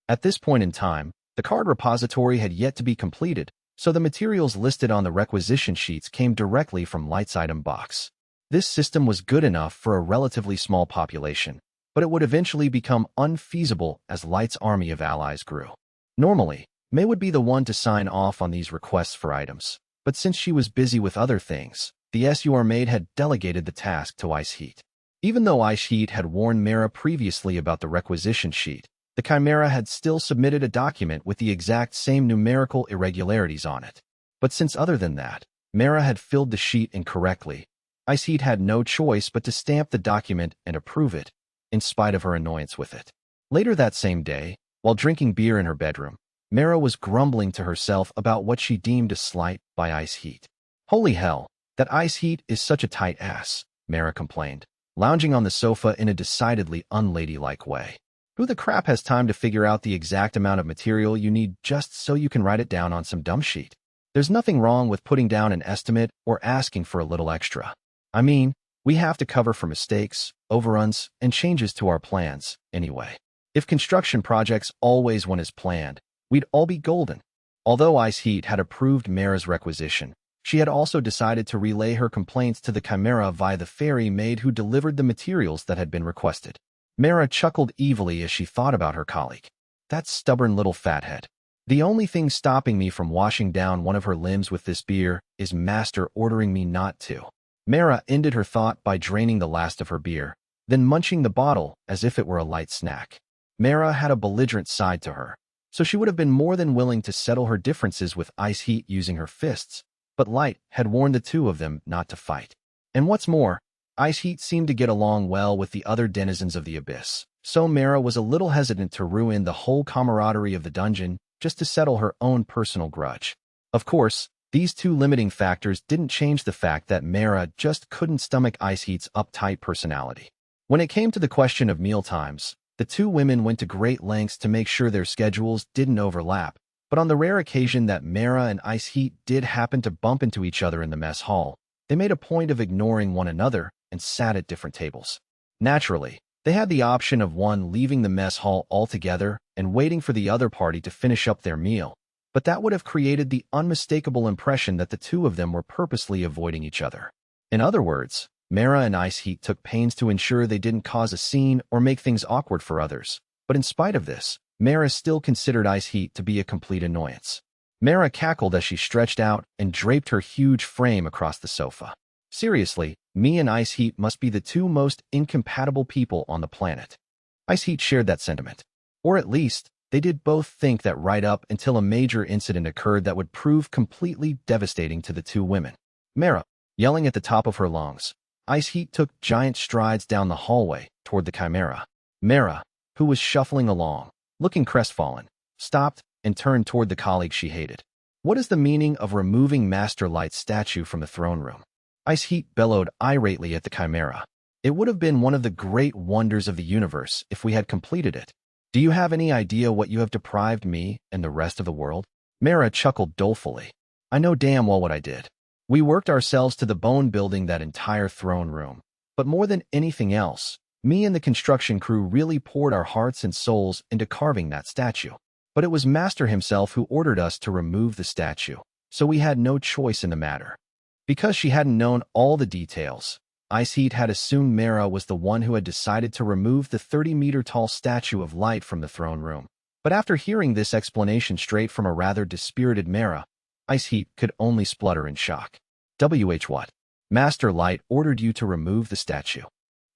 At this point in time, the card repository had yet to be completed, so the materials listed on the requisition sheets came directly from Light's item box. This system was good enough for a relatively small population, but it would eventually become unfeasible as Light's army of allies grew. Normally, May would be the one to sign off on these requests for items, but since she was busy with other things, the SUR maid had delegated the task to Ice Heat. Even though Ice Heat had warned Mara previously about the requisition sheet, the Chimera had still submitted a document with the exact same numerical irregularities on it. But since other than that, Mara had filled the sheet incorrectly, Ice Heat had no choice but to stamp the document and approve it, in spite of her annoyance with it. Later that same day, while drinking beer in her bedroom, Mara was grumbling to herself about what she deemed a slight by Ice Heat. Holy hell, that Ice Heat is such a tight ass, Mara complained, lounging on the sofa in a decidedly unladylike way. Who the crap has time to figure out the exact amount of material you need just so you can write it down on some dumb sheet? There's nothing wrong with putting down an estimate or asking for a little extra. I mean, we have to cover for mistakes, overruns, and changes to our plans, anyway. If construction projects always went as planned, we'd all be golden. Although Ice Heat had approved Mara's requisition, she had also decided to relay her complaints to the Chimera via the fairy maid who delivered the materials that had been requested. Mara chuckled evilly as she thought about her colleague. That stubborn little fathead. The only thing stopping me from washing down one of her limbs with this beer is Master ordering me not to. Mara ended her thought by draining the last of her beer, then munching the bottle as if it were a light snack. Mara had a belligerent side to her, so she would have been more than willing to settle her differences with Ice Heat using her fists, but Light had warned the two of them not to fight. And what's more, Ice Heat seemed to get along well with the other denizens of the Abyss, so Mara was a little hesitant to ruin the whole camaraderie of the dungeon just to settle her own personal grudge. Of course, these two limiting factors didn't change the fact that Mara just couldn't stomach Ice Heat's uptight personality. When it came to the question of mealtimes, the two women went to great lengths to make sure their schedules didn't overlap, but on the rare occasion that Mara and Ice Heat did happen to bump into each other in the mess hall, they made a point of ignoring one another and sat at different tables. Naturally, they had the option of one leaving the mess hall altogether and waiting for the other party to finish up their meal, but that would have created the unmistakable impression that the two of them were purposely avoiding each other. In other words, Mara and Ice Heat took pains to ensure they didn't cause a scene or make things awkward for others. But in spite of this, Mara still considered Ice Heat to be a complete annoyance. Mara cackled as she stretched out and draped her huge frame across the sofa. Seriously, me and Ice Heat must be the two most incompatible people on the planet. Ice Heat shared that sentiment. Or at least, they did both think that right up until a major incident occurred that would prove completely devastating to the two women. Mara, yelling at the top of her lungs, Ice Heat took giant strides down the hallway toward the Chimera. Mara, who was shuffling along, looking crestfallen, stopped and turned toward the colleague she hated. What is the meaning of removing Master Light's statue from the throne room? Ice Heat bellowed irately at the Chimera. It would have been one of the great wonders of the universe if we had completed it. Do you have any idea what you have deprived me and the rest of the world? Mara chuckled dolefully. I know damn well what I did. We worked ourselves to the bone building that entire throne room. But more than anything else, me and the construction crew really poured our hearts and souls into carving that statue. But it was Master himself who ordered us to remove the statue, so we had no choice in the matter. Because she hadn't known all the details, Ice Heat had assumed Mara was the one who had decided to remove the 30-meter-tall statue of light from the throne room. But after hearing this explanation straight from a rather dispirited Mara, Ice Heat could only splutter in shock. What? Master Light ordered you to remove the statue?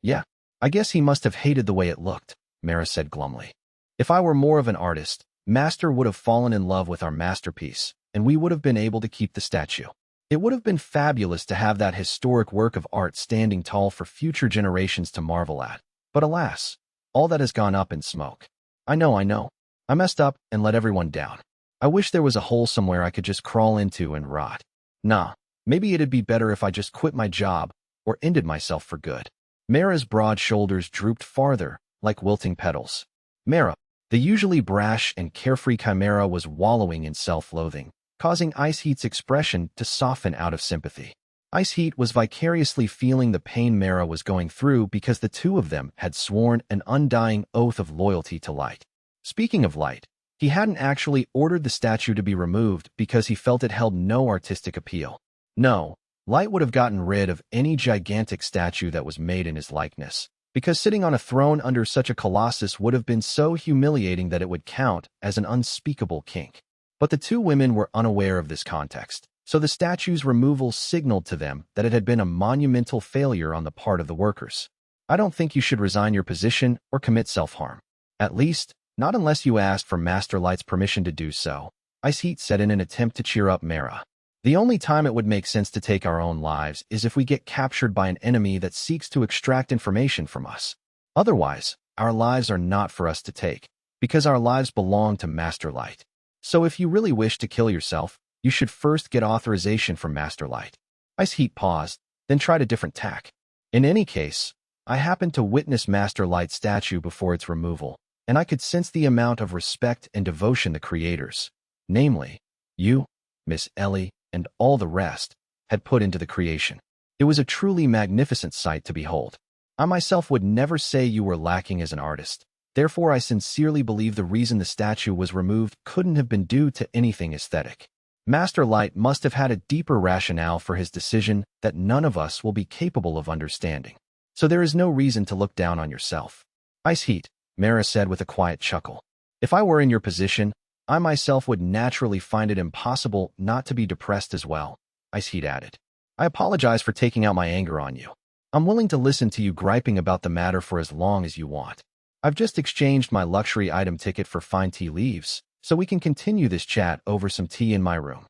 Yeah, I guess he must have hated the way it looked, Mara said glumly. If I were more of an artist, Master would have fallen in love with our masterpiece, and we would have been able to keep the statue. It would have been fabulous to have that historic work of art standing tall for future generations to marvel at. But alas, all that has gone up in smoke. I know. I messed up and let everyone down. I wish there was a hole somewhere I could just crawl into and rot. Nah, maybe it'd be better if I just quit my job or ended myself for good. Mara's broad shoulders drooped farther, like wilting petals. Mara, the usually brash and carefree Chimera, was wallowing in self-loathing, causing Ice Heat's expression to soften out of sympathy. Ice Heat was vicariously feeling the pain Mara was going through because the two of them had sworn an undying oath of loyalty to Light. Speaking of Light, he hadn't actually ordered the statue to be removed because he felt it held no artistic appeal. No, Light would have gotten rid of any gigantic statue that was made in his likeness, because sitting on a throne under such a colossus would have been so humiliating that it would count as an unspeakable kink. But the two women were unaware of this context, so the statue's removal signaled to them that it had been a monumental failure on the part of the workers. I don't think you should resign your position or commit self-harm. At least, not unless you ask for Master Light's permission to do so, Ice Heat said in an attempt to cheer up Mara. The only time it would make sense to take our own lives is if we get captured by an enemy that seeks to extract information from us. Otherwise, our lives are not for us to take, because our lives belong to Master Light. So if you really wish to kill yourself, you should first get authorization from Master Light. Ice Heat paused, then tried a different tack. In any case, I happened to witness Master Light's statue before its removal, and I could sense the amount of respect and devotion the creators, namely, you, Miss Ellie, and all the rest, had put into the creation. It was a truly magnificent sight to behold. I myself would never say you were lacking as an artist. Therefore, I sincerely believe the reason the statue was removed couldn't have been due to anything aesthetic. Master Light must have had a deeper rationale for his decision that none of us will be capable of understanding. So there is no reason to look down on yourself. Ice Heat, Mara said with a quiet chuckle. If I were in your position, I myself would naturally find it impossible not to be depressed as well, Ice Heat added. I apologize for taking out my anger on you. I'm willing to listen to you griping about the matter for as long as you want. I've just exchanged my luxury item ticket for fine tea leaves, so we can continue this chat over some tea in my room.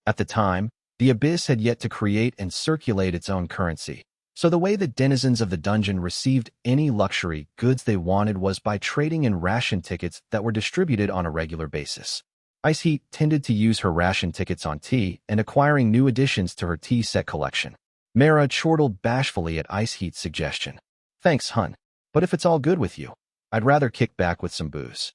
At the time, the Abyss had yet to create and circulate its own currency, so the way the denizens of the dungeon received any luxury goods they wanted was by trading in ration tickets that were distributed on a regular basis. Ice Heat tended to use her ration tickets on tea and acquiring new additions to her tea set collection. Mara chortled bashfully at Ice Heat's suggestion. Thanks, hun, but if it's all good with you, I'd rather kick back with some booze.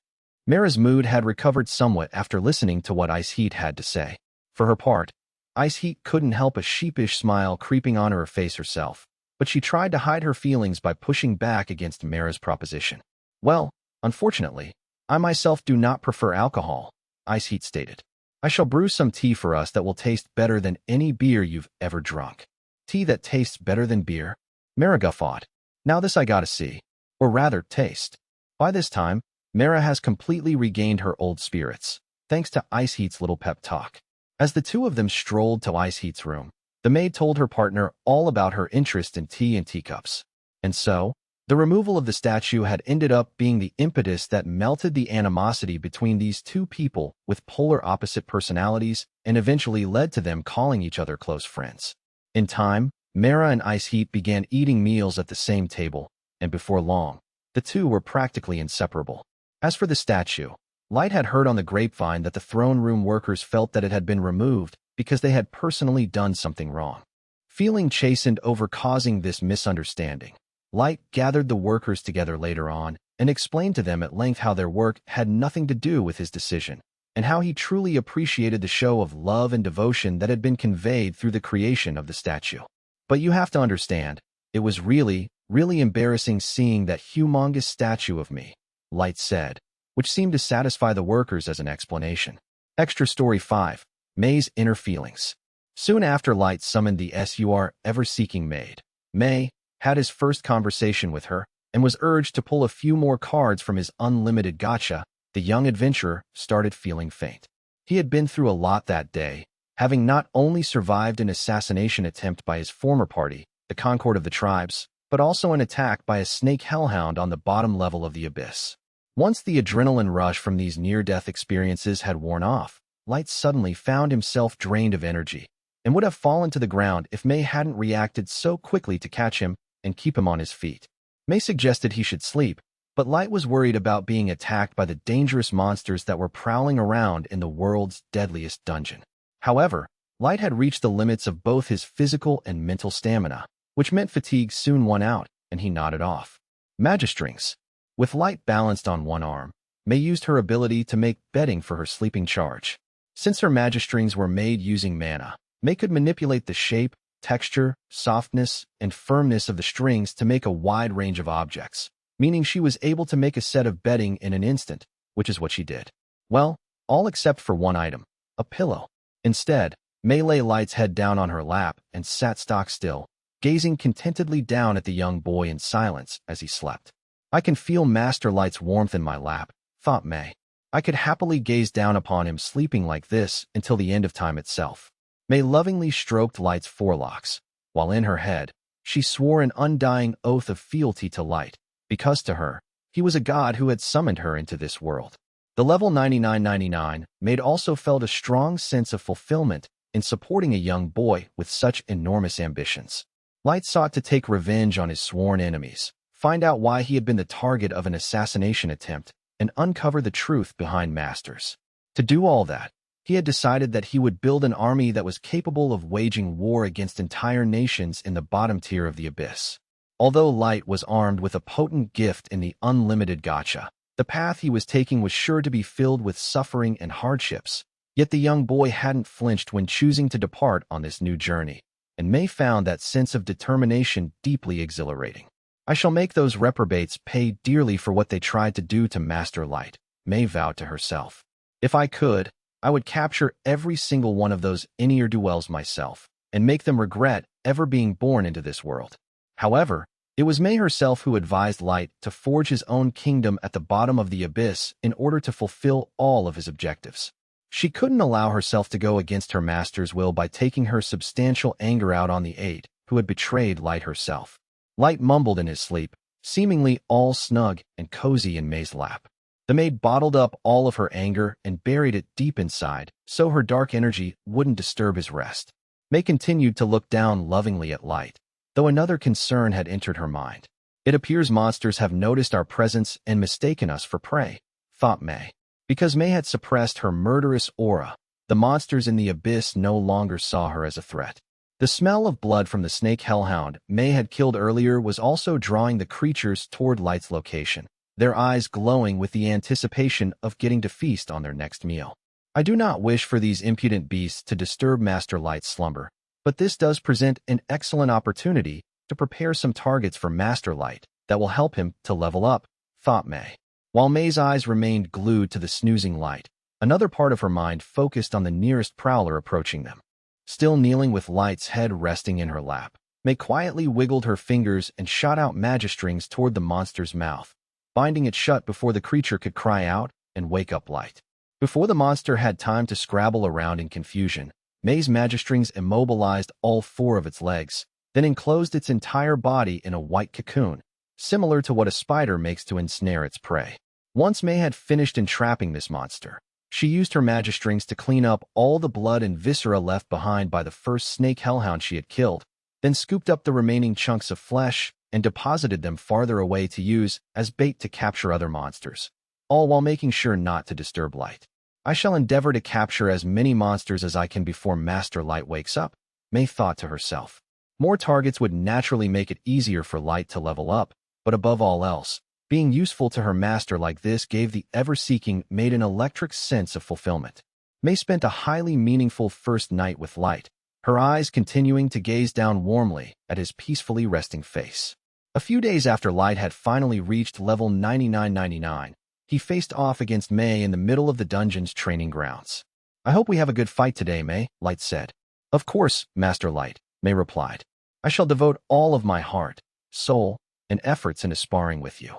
Mara's mood had recovered somewhat after listening to what Ice Heat had to say. For her part, Ice Heat couldn't help a sheepish smile creeping on her face herself, but she tried to hide her feelings by pushing back against Mara's proposition. Well, unfortunately, I myself do not prefer alcohol, Ice Heat stated. I shall brew some tea for us that will taste better than any beer you've ever drunk. Tea that tastes better than beer? Mara guffawed. Now this I gotta see. Or rather, taste. By this time, Mara has completely regained her old spirits, thanks to Ice Heat's little pep talk. As the two of them strolled to Ice Heat's room, the maid told her partner all about her interest in tea and teacups. And so, the removal of the statue had ended up being the impetus that melted the animosity between these two people with polar opposite personalities and eventually led to them calling each other close friends. In time, Mara and Ice Heat began eating meals at the same table, and before long, the two were practically inseparable. As for the statue, Light had heard on the grapevine that the throne room workers felt that it had been removed because they had personally done something wrong. Feeling chastened over causing this misunderstanding, Light gathered the workers together later on and explained to them at length how their work had nothing to do with his decision, and how he truly appreciated the show of love and devotion that had been conveyed through the creation of the statue. But you have to understand, it was really embarrassing seeing that humongous statue of me, Light said, which seemed to satisfy the workers as an explanation. Extra Story 5. May's Inner Feelings. Soon after Light summoned the ever-seeking maid, May had his first conversation with her and was urged to pull a few more cards from his Unlimited Gacha. The young adventurer started feeling faint. He had been through a lot that day, having not only survived an assassination attempt by his former party, the Concord of the Tribes, but also an attack by a snake hellhound on the bottom level of the abyss. Once the adrenaline rush from these near-death experiences had worn off, Light suddenly found himself drained of energy and would have fallen to the ground if May hadn't reacted so quickly to catch him and keep him on his feet. May suggested he should sleep, but Light was worried about being attacked by the dangerous monsters that were prowling around in the world's deadliest dungeon. However, Light had reached the limits of both his physical and mental stamina, which meant fatigue soon won out, and he nodded off. Magistrings. With Light balanced on one arm, May used her ability to make bedding for her sleeping charge. Since her magistrings were made using mana, May could manipulate the shape, texture, softness, and firmness of the strings to make a wide range of objects, meaning she was able to make a set of bedding in an instant, which is what she did. Well, all except for one item, a pillow. Instead, May lay Light's head down on her lap and sat stock still, gazing contentedly down at the young boy in silence as he slept. I can feel Master Light's warmth in my lap, thought May. I could happily gaze down upon him sleeping like this until the end of time itself. May lovingly stroked Light's forelocks, while in her head, she swore an undying oath of fealty to Light, because to her, he was a god who had summoned her into this world. The level 9999 Maid also felt a strong sense of fulfillment in supporting a young boy with such enormous ambitions. Light sought to take revenge on his sworn enemies, find out why he had been the target of an assassination attempt, and uncover the truth behind Masters. To do all that, he had decided that he would build an army that was capable of waging war against entire nations in the bottom tier of the abyss. Although Light was armed with a potent gift in the Unlimited Gacha, the path he was taking was sure to be filled with suffering and hardships, yet the young boy hadn't flinched when choosing to depart on this new journey, and May found that sense of determination deeply exhilarating. I shall make those reprobates pay dearly for what they tried to do to Master Light, May vowed to herself. If I could, I would capture every single one of those ne'er-do-wells myself, and make them regret ever being born into this world. However, it was May herself who advised Light to forge his own kingdom at the bottom of the abyss in order to fulfill all of his objectives. She couldn't allow herself to go against her master's will by taking her substantial anger out on the aide who had betrayed Light herself. Light mumbled in his sleep, seemingly all snug and cozy in May's lap. The maid bottled up all of her anger and buried it deep inside, so her dark energy wouldn't disturb his rest. May continued to look down lovingly at Light, though another concern had entered her mind. It appears monsters have noticed our presence and mistaken us for prey, thought May. Because May had suppressed her murderous aura, the monsters in the abyss no longer saw her as a threat. The smell of blood from the snake hellhound May had killed earlier was also drawing the creatures toward Light's location, their eyes glowing with the anticipation of getting to feast on their next meal. I do not wish for these impudent beasts to disturb Master Light's slumber, but this does present an excellent opportunity to prepare some targets for Master Light that will help him to level up, thought May. While May's eyes remained glued to the snoozing Light, Another part of her mind focused on the nearest prowler approaching them. Still kneeling with Light's head resting in her lap, May quietly wiggled her fingers and shot out magistrings toward the monster's mouth, binding it shut before the creature could cry out and wake up Light. Before the monster had time to scrabble around in confusion, May's magistrings immobilized all 4 of its legs, then enclosed its entire body in a white cocoon, similar to what a spider makes to ensnare its prey. Once May had finished entrapping this monster, she used her magistrings to clean up all the blood and viscera left behind by the first snake hellhound she had killed, then scooped up the remaining chunks of flesh and deposited them farther away to use as bait to capture other monsters, all while making sure not to disturb Light. I shall endeavor to capture as many monsters as I can before Master Light wakes up, May thought to herself. More targets would naturally make it easier for Light to level up, but above all else, being useful to her master like this gave the ever-seeking maid an electric sense of fulfillment. May spent a highly meaningful first night with Light, her eyes continuing to gaze down warmly at his peacefully resting face. A few days after Light had finally reached level 9999, he faced off against May in the middle of the dungeon's training grounds. I hope we have a good fight today, May, Light said. Of course, Master Light, May replied. I shall devote all of my heart, soul, and efforts into sparring with you.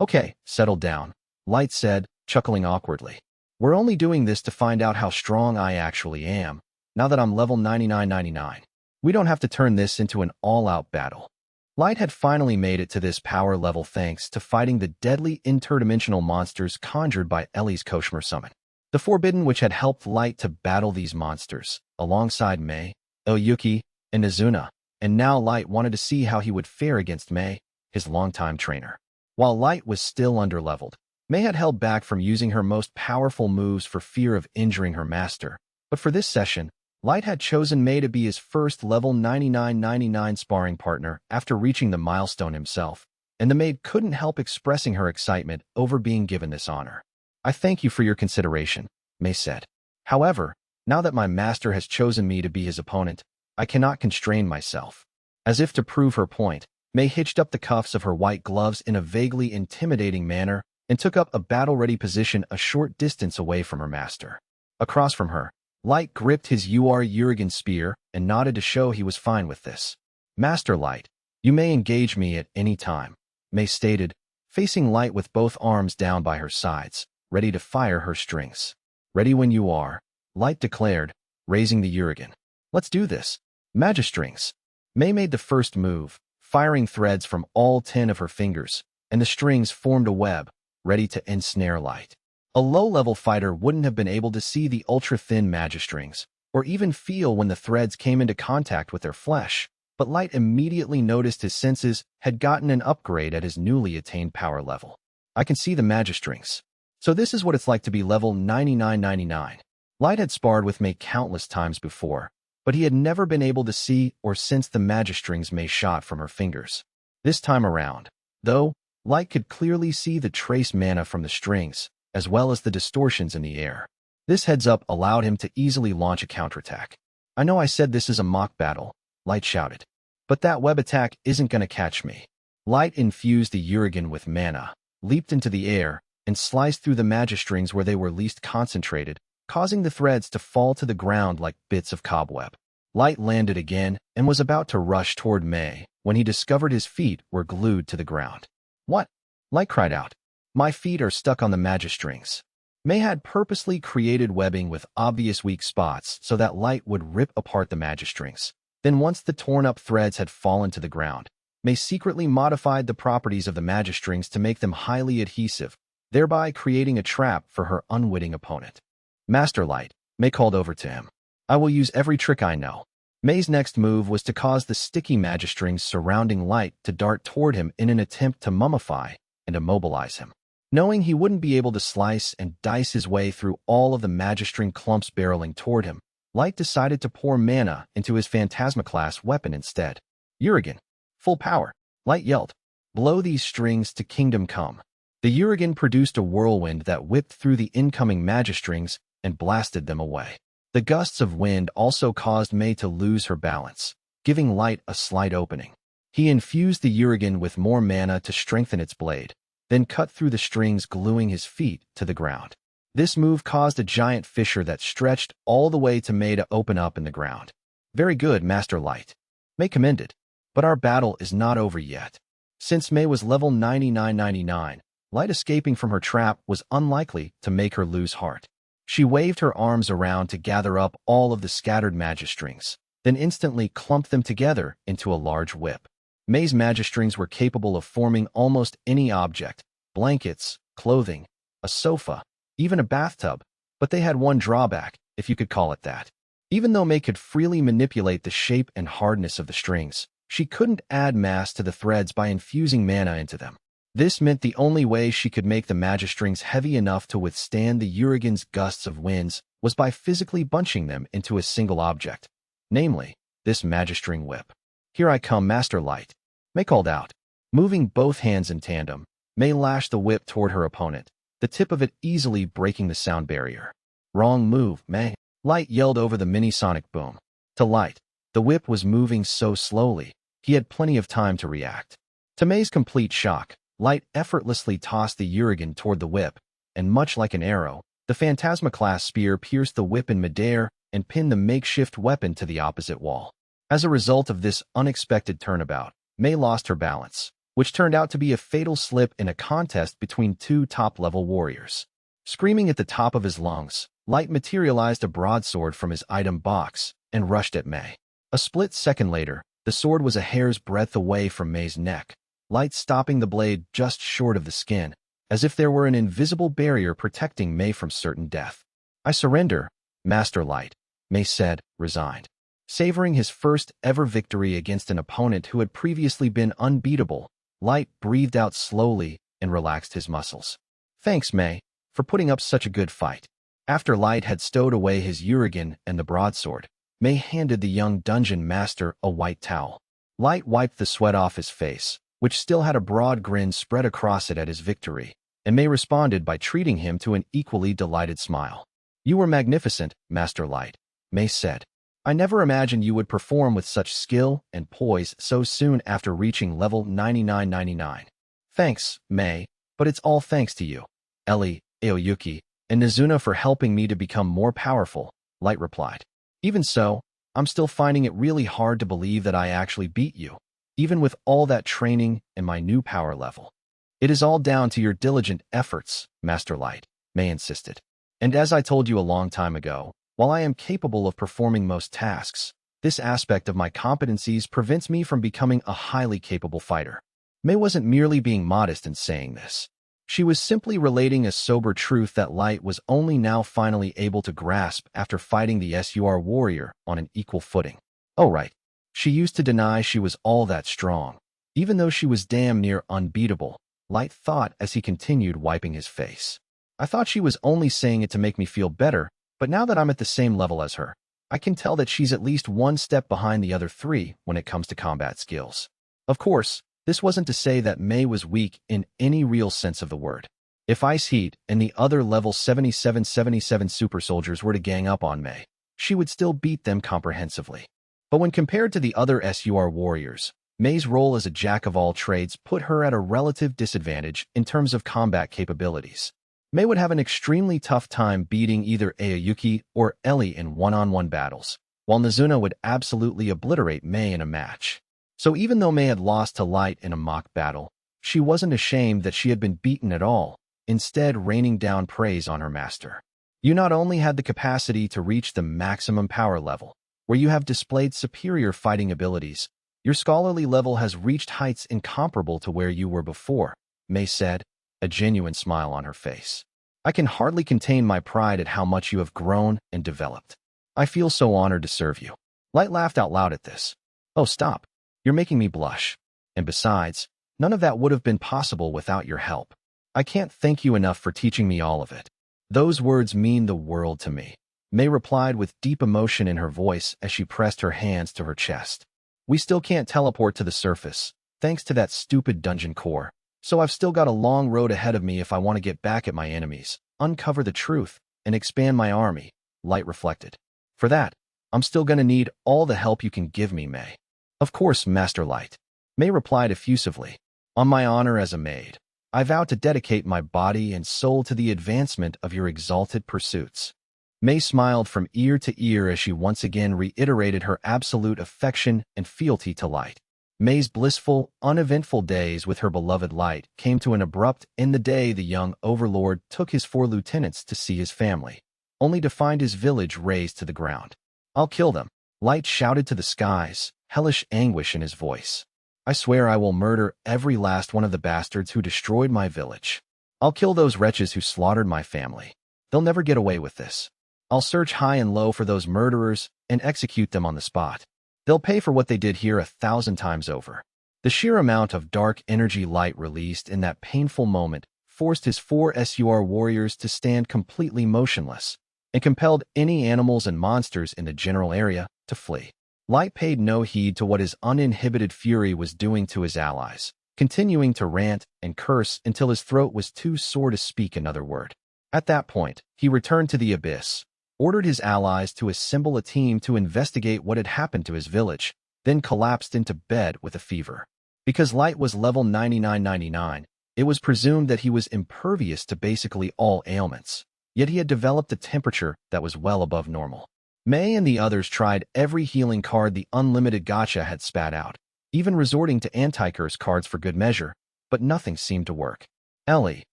Okay, settle down, Light said, chuckling awkwardly. We're only doing this to find out how strong I actually am, now that I'm level 9999. We don't have to turn this into an all-out battle. Light had finally made it to this power level thanks to fighting the deadly interdimensional monsters conjured by Ellie's Koshmer summon. The Forbidden which had helped Light to battle these monsters, alongside May, Oyuki, and Izuna, and now Light wanted to see how he would fare against May, his longtime trainer. While Light was still underleveled, May had held back from using her most powerful moves for fear of injuring her master, but for this session, Light had chosen May to be his first level 9999 sparring partner after reaching the milestone himself, and the maid couldn't help expressing her excitement over being given this honor. I thank you for your consideration, May said. However, now that my master has chosen me to be his opponent, I cannot constrain myself. As if to prove her point, May hitched up the cuffs of her white gloves in a vaguely intimidating manner and took up a battle-ready position a short distance away from her master. Across from her, Light gripped his Urigan spear and nodded to show he was fine with this. Master Light, you may engage me at any time, May stated, facing Light with both arms down by her sides, ready to fire her strings. Ready when you are, Light declared, raising the Urigan. Let's do this. Magistrings. May made the first move, firing threads from all 10 of her fingers, and the strings formed a web, ready to ensnare Light. A low-level fighter wouldn't have been able to see the ultra-thin magistrings, or even feel when the threads came into contact with their flesh, but Light immediately noticed his senses had gotten an upgrade at his newly attained power level. I can see the magistrings. So this is what it's like to be level 9999. Light had sparred with May countless times before, but he had never been able to see or sense the magistrings May shot from her fingers. This time around, though, Light could clearly see the trace mana from the strings, as well as the distortions in the air. This heads-up allowed him to easily launch a counterattack. I know I said this is a mock battle, Light shouted, but that web attack isn't going to catch me. Light infused the Urigan with mana, leaped into the air, and sliced through the magistrings where they were least concentrated, causing the threads to fall to the ground like bits of cobweb. Light landed again and was about to rush toward May when he discovered his feet were glued to the ground. What? Light cried out. My feet are stuck on the magistrings. May had purposely created webbing with obvious weak spots so that Light would rip apart the magistrings. Then once the torn-up threads had fallen to the ground, May secretly modified the properties of the magistrings to make them highly adhesive, thereby creating a trap for her unwitting opponent. Master Light, May called over to him. I will use every trick I know. May's next move was to cause the sticky magistrings surrounding Light to dart toward him in an attempt to mummify and immobilize him. Knowing he wouldn't be able to slice and dice his way through all of the magistring clumps barreling toward him, Light decided to pour mana into his Phantasma-class weapon instead. Urigan. Full power, Light yelled. Blow these strings to kingdom come. The Urigan produced a whirlwind that whipped through the incoming magistrings and blasted them away. The gusts of wind also caused May to lose her balance, giving Light a slight opening. He infused the Urigan with more mana to strengthen its blade, then cut through the strings gluing his feet to the ground. This move caused a giant fissure that stretched all the way to May to open up in the ground. Very good, Master Light. May commended. But our battle is not over yet. Since May was level 9999, Light escaping from her trap was unlikely to make her lose heart. She waved her arms around to gather up all of the scattered magistrings, then instantly clumped them together into a large whip. May's magistrings were capable of forming almost any object: blankets, clothing, a sofa, even a bathtub, but they had one drawback, if you could call it that. Even though May could freely manipulate the shape and hardness of the strings, she couldn't add mass to the threads by infusing mana into them. This meant the only way she could make the magistrings heavy enough to withstand the Urigan's gusts of winds was by physically bunching them into a single object, namely, this magistring whip. Here I come, Master Light, May called out. Moving both hands in tandem, May lashed the whip toward her opponent, the tip of it easily breaking the sound barrier. Wrong move, May, Light yelled over the mini-sonic boom. To Light, the whip was moving so slowly, he had plenty of time to react. To May's complete shock, Light effortlessly tossed the Urigan toward the whip, and much like an arrow, the Phantasma-class spear pierced the whip in midair and pinned the makeshift weapon to the opposite wall. As a result of this unexpected turnabout, May lost her balance, which turned out to be a fatal slip in a contest between two top-level warriors. Screaming at the top of his lungs, Light materialized a broadsword from his item box and rushed at May. A split second later, the sword was a hair's breadth away from May's neck, Light stopping the blade just short of the skin, as if there were an invisible barrier protecting May from certain death. I surrender, Master Light, May said, resigned. Savoring his first ever victory against an opponent who had previously been unbeatable, Light breathed out slowly and relaxed his muscles. Thanks, May, for putting up such a good fight. After Light had stowed away his Urigan and the broadsword, May handed the young dungeon master a white towel. Light wiped the sweat off his face, which still had a broad grin spread across it at his victory, and May responded by treating him to an equally delighted smile. You were magnificent, Master Light, May said. I never imagined you would perform with such skill and poise so soon after reaching level 9999. Thanks, May, but it's all thanks to you, Ellie, Aoyuki, and Nizuna for helping me to become more powerful, Light replied. Even so, I'm still finding it really hard to believe that I actually beat you, even with all that training and my new power level. It is all down to your diligent efforts, Master Light, May insisted. And as I told you a long time ago, while I am capable of performing most tasks, this aspect of my competencies prevents me from becoming a highly capable fighter. May wasn't merely being modest in saying this. She was simply relating a sober truth that Light was only now finally able to grasp after fighting the SUR warrior on an equal footing. Oh right, she used to deny she was all that strong, even though she was damn near unbeatable, Light thought as he continued wiping his face. I thought she was only saying it to make me feel better, but now that I'm at the same level as her, I can tell that she's at least one step behind the other three when it comes to combat skills. Of course, this wasn't to say that May was weak in any real sense of the word. If Ice Heat and the other level 77-77 super soldiers were to gang up on May, she would still beat them comprehensively. But when compared to the other SUR warriors, May's role as a jack-of-all-trades put her at a relative disadvantage in terms of combat capabilities. May would have an extremely tough time beating either Aoyuki or Ellie in one-on-one battles, while Nizuna would absolutely obliterate May in a match. So even though May had lost to Light in a mock battle, she wasn't ashamed that she had been beaten at all, instead raining down praise on her master. You not only had the capacity to reach the maximum power level, where you have displayed superior fighting abilities, your scholarly level has reached heights incomparable to where you were before, May said, a genuine smile on her face. I can hardly contain my pride at how much you have grown and developed. I feel so honored to serve you. Light laughed out loud at this. Oh, stop. You're making me blush. And besides, none of that would have been possible without your help. I can't thank you enough for teaching me all of it. Those words mean the world to me, May replied with deep emotion in her voice as she pressed her hands to her chest. We still can't teleport to the surface, thanks to that stupid dungeon core, so I've still got a long road ahead of me if I want to get back at my enemies, uncover the truth, and expand my army, Light reflected. For that, I'm still gonna need all the help you can give me, May. Of course, Master Light, May replied effusively. On my honor as a maid. I vow to dedicate my body and soul to the advancement of your exalted pursuits. May smiled from ear to ear as she once again reiterated her absolute affection and fealty to Light. May's blissful, uneventful days with her beloved Light came to an abrupt end the day the young Overlord took his 4 lieutenants to see his family, only to find his village razed to the ground. "I'll kill them," Light shouted to the skies, hellish anguish in his voice. "I swear I will murder every last one of the bastards who destroyed my village. I'll kill those wretches who slaughtered my family. They'll never get away with this. I'll search high and low for those murderers and execute them on the spot. They'll pay for what they did here 1,000 times over." The sheer amount of dark energy Light released in that painful moment forced his 4 SUR warriors to stand completely motionless and compelled any animals and monsters in the general area to flee. Light paid no heed to what his uninhibited fury was doing to his allies, continuing to rant and curse until his throat was too sore to speak another word. At that point, he returned to the abyss, ordered his allies to assemble a team to investigate what had happened to his village, then collapsed into bed with a fever. Because Light was level 9999, it was presumed that he was impervious to basically all ailments, yet he had developed a temperature that was well above normal. May and the others tried every healing card the Unlimited Gacha had spat out, even resorting to anti-curse cards for good measure, but nothing seemed to work. Ellie,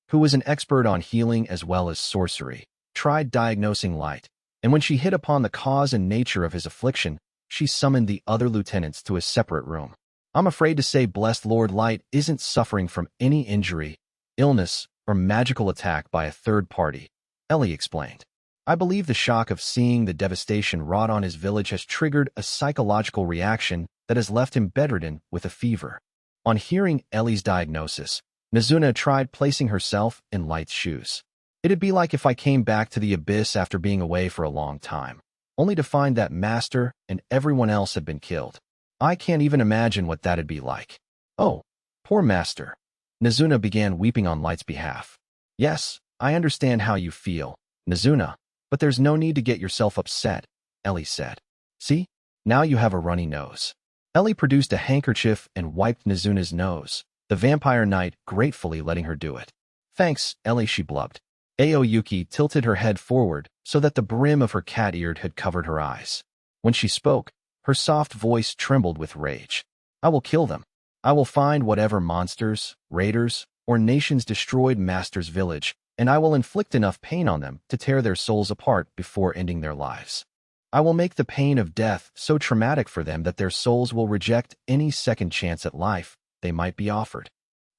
who was an expert on healing as well as sorcery, tried diagnosing Light, and when she hit upon the cause and nature of his affliction, she summoned the other lieutenants to a separate room. "I'm afraid to say blessed Lord Light isn't suffering from any injury, illness, or magical attack by a third party," Ellie explained. "I believe the shock of seeing the devastation wrought on his village has triggered a psychological reaction that has left him bedridden with a fever." On hearing Ellie's diagnosis, Nizuna tried placing herself in Light's shoes. "It'd be like if I came back to the abyss after being away for a long time, only to find that Master and everyone else had been killed. I can't even imagine what that'd be like." "Oh, poor Master." Nizuna began weeping on Light's behalf. "Yes, I understand how you feel, Nizuna, but there's no need to get yourself upset," Ellie said. "See, now you have a runny nose." Ellie produced a handkerchief and wiped Nizuna's nose, the vampire knight gratefully letting her do it. "Thanks, Ellie," she blubbed. Aoyuki tilted her head forward so that the brim of her cat ear had covered her eyes. When she spoke, her soft voice trembled with rage. "I will kill them. I will find whatever monsters, raiders, or nations destroyed Master's village, and I will inflict enough pain on them to tear their souls apart before ending their lives. I will make the pain of death so traumatic for them that their souls will reject any second chance at life they might be offered."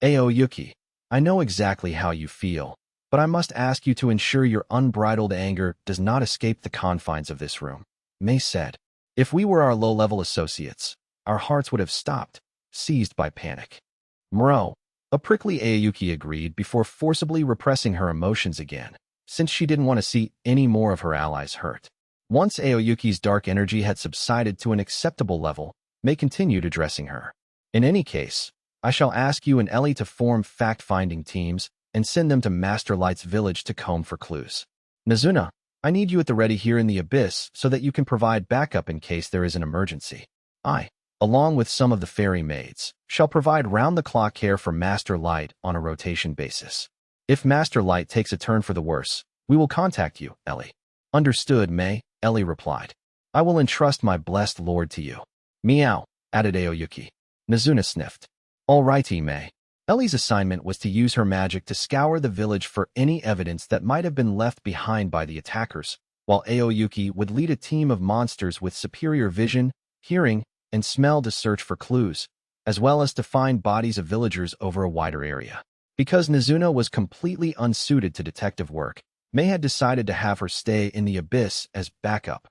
"Aoyuki, I know exactly how you feel, but I must ask you to ensure your unbridled anger does not escape the confines of this room," May said. "If we were our low-level associates, our hearts would have stopped, seized by panic." "Mro," a prickly Aoyuki agreed before forcibly repressing her emotions again, since she didn't want to see any more of her allies hurt. Once Aoyuki's dark energy had subsided to an acceptable level, May continued addressing her. "In any case, I shall ask you and Ellie to form fact-finding teams and send them to Master Light's village to comb for clues. Nizuna, I need you at the ready here in the abyss so that you can provide backup in case there is an emergency. I, along with some of the fairy maids, shall provide round-the-clock care for Master Light on a rotation basis. If Master Light takes a turn for the worse, we will contact you, Ellie." "Understood, May," Ellie replied. "I will entrust my blessed lord to you." "Meow," added Aoyuki. Nizuna sniffed. "All righty, May." Ellie's assignment was to use her magic to scour the village for any evidence that might have been left behind by the attackers, while Aoyuki would lead a team of monsters with superior vision, hearing, and smell to search for clues, as well as to find bodies of villagers over a wider area. Because Nizuna was completely unsuited to detective work, May had decided to have her stay in the abyss as backup.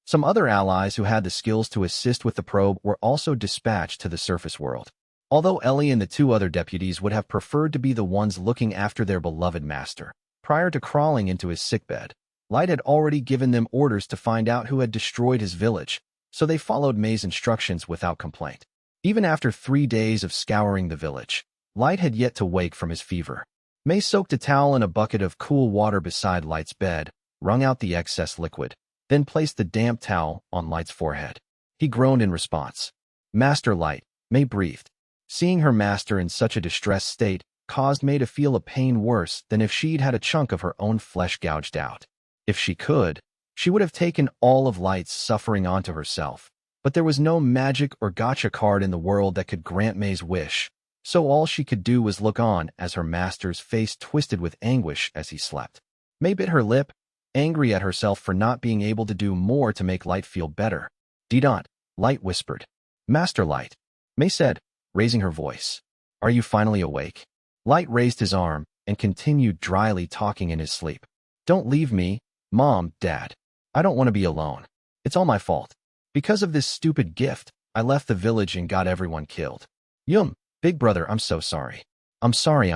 Some other allies who had the skills to assist with the probe were also dispatched to the surface world. Although Ellie and the 2 other deputies would have preferred to be the ones looking after their beloved master, prior to crawling into his sickbed, Light had already given them orders to find out who had destroyed his village, so they followed May's instructions without complaint. Even after 3 days of scouring the village, Light had yet to wake from his fever. May soaked a towel in a bucket of cool water beside Light's bed, wrung out the excess liquid, then placed the damp towel on Light's forehead. He groaned in response. "Master Light," May breathed. Seeing her master in such a distressed state, caused May to feel a pain worse than if she'd had a chunk of her own flesh gouged out. If she could, she would have taken all of Light's suffering onto herself. But there was no magic or gacha card in the world that could grant May's wish, so all she could do was look on as her master's face twisted with anguish as he slept. May bit her lip, angry at herself for not being able to do more to make Light feel better. "D-dot," Light whispered. "Master Light," May said, raising her voice. "Are you finally awake?" Light raised his arm and continued dryly talking in his sleep. "Don't leave me, Mom, Dad. I don't want to be alone. It's all my fault. Because of this stupid gift, I left the village and got everyone killed. Big brother, I'm so sorry. I'm sorry.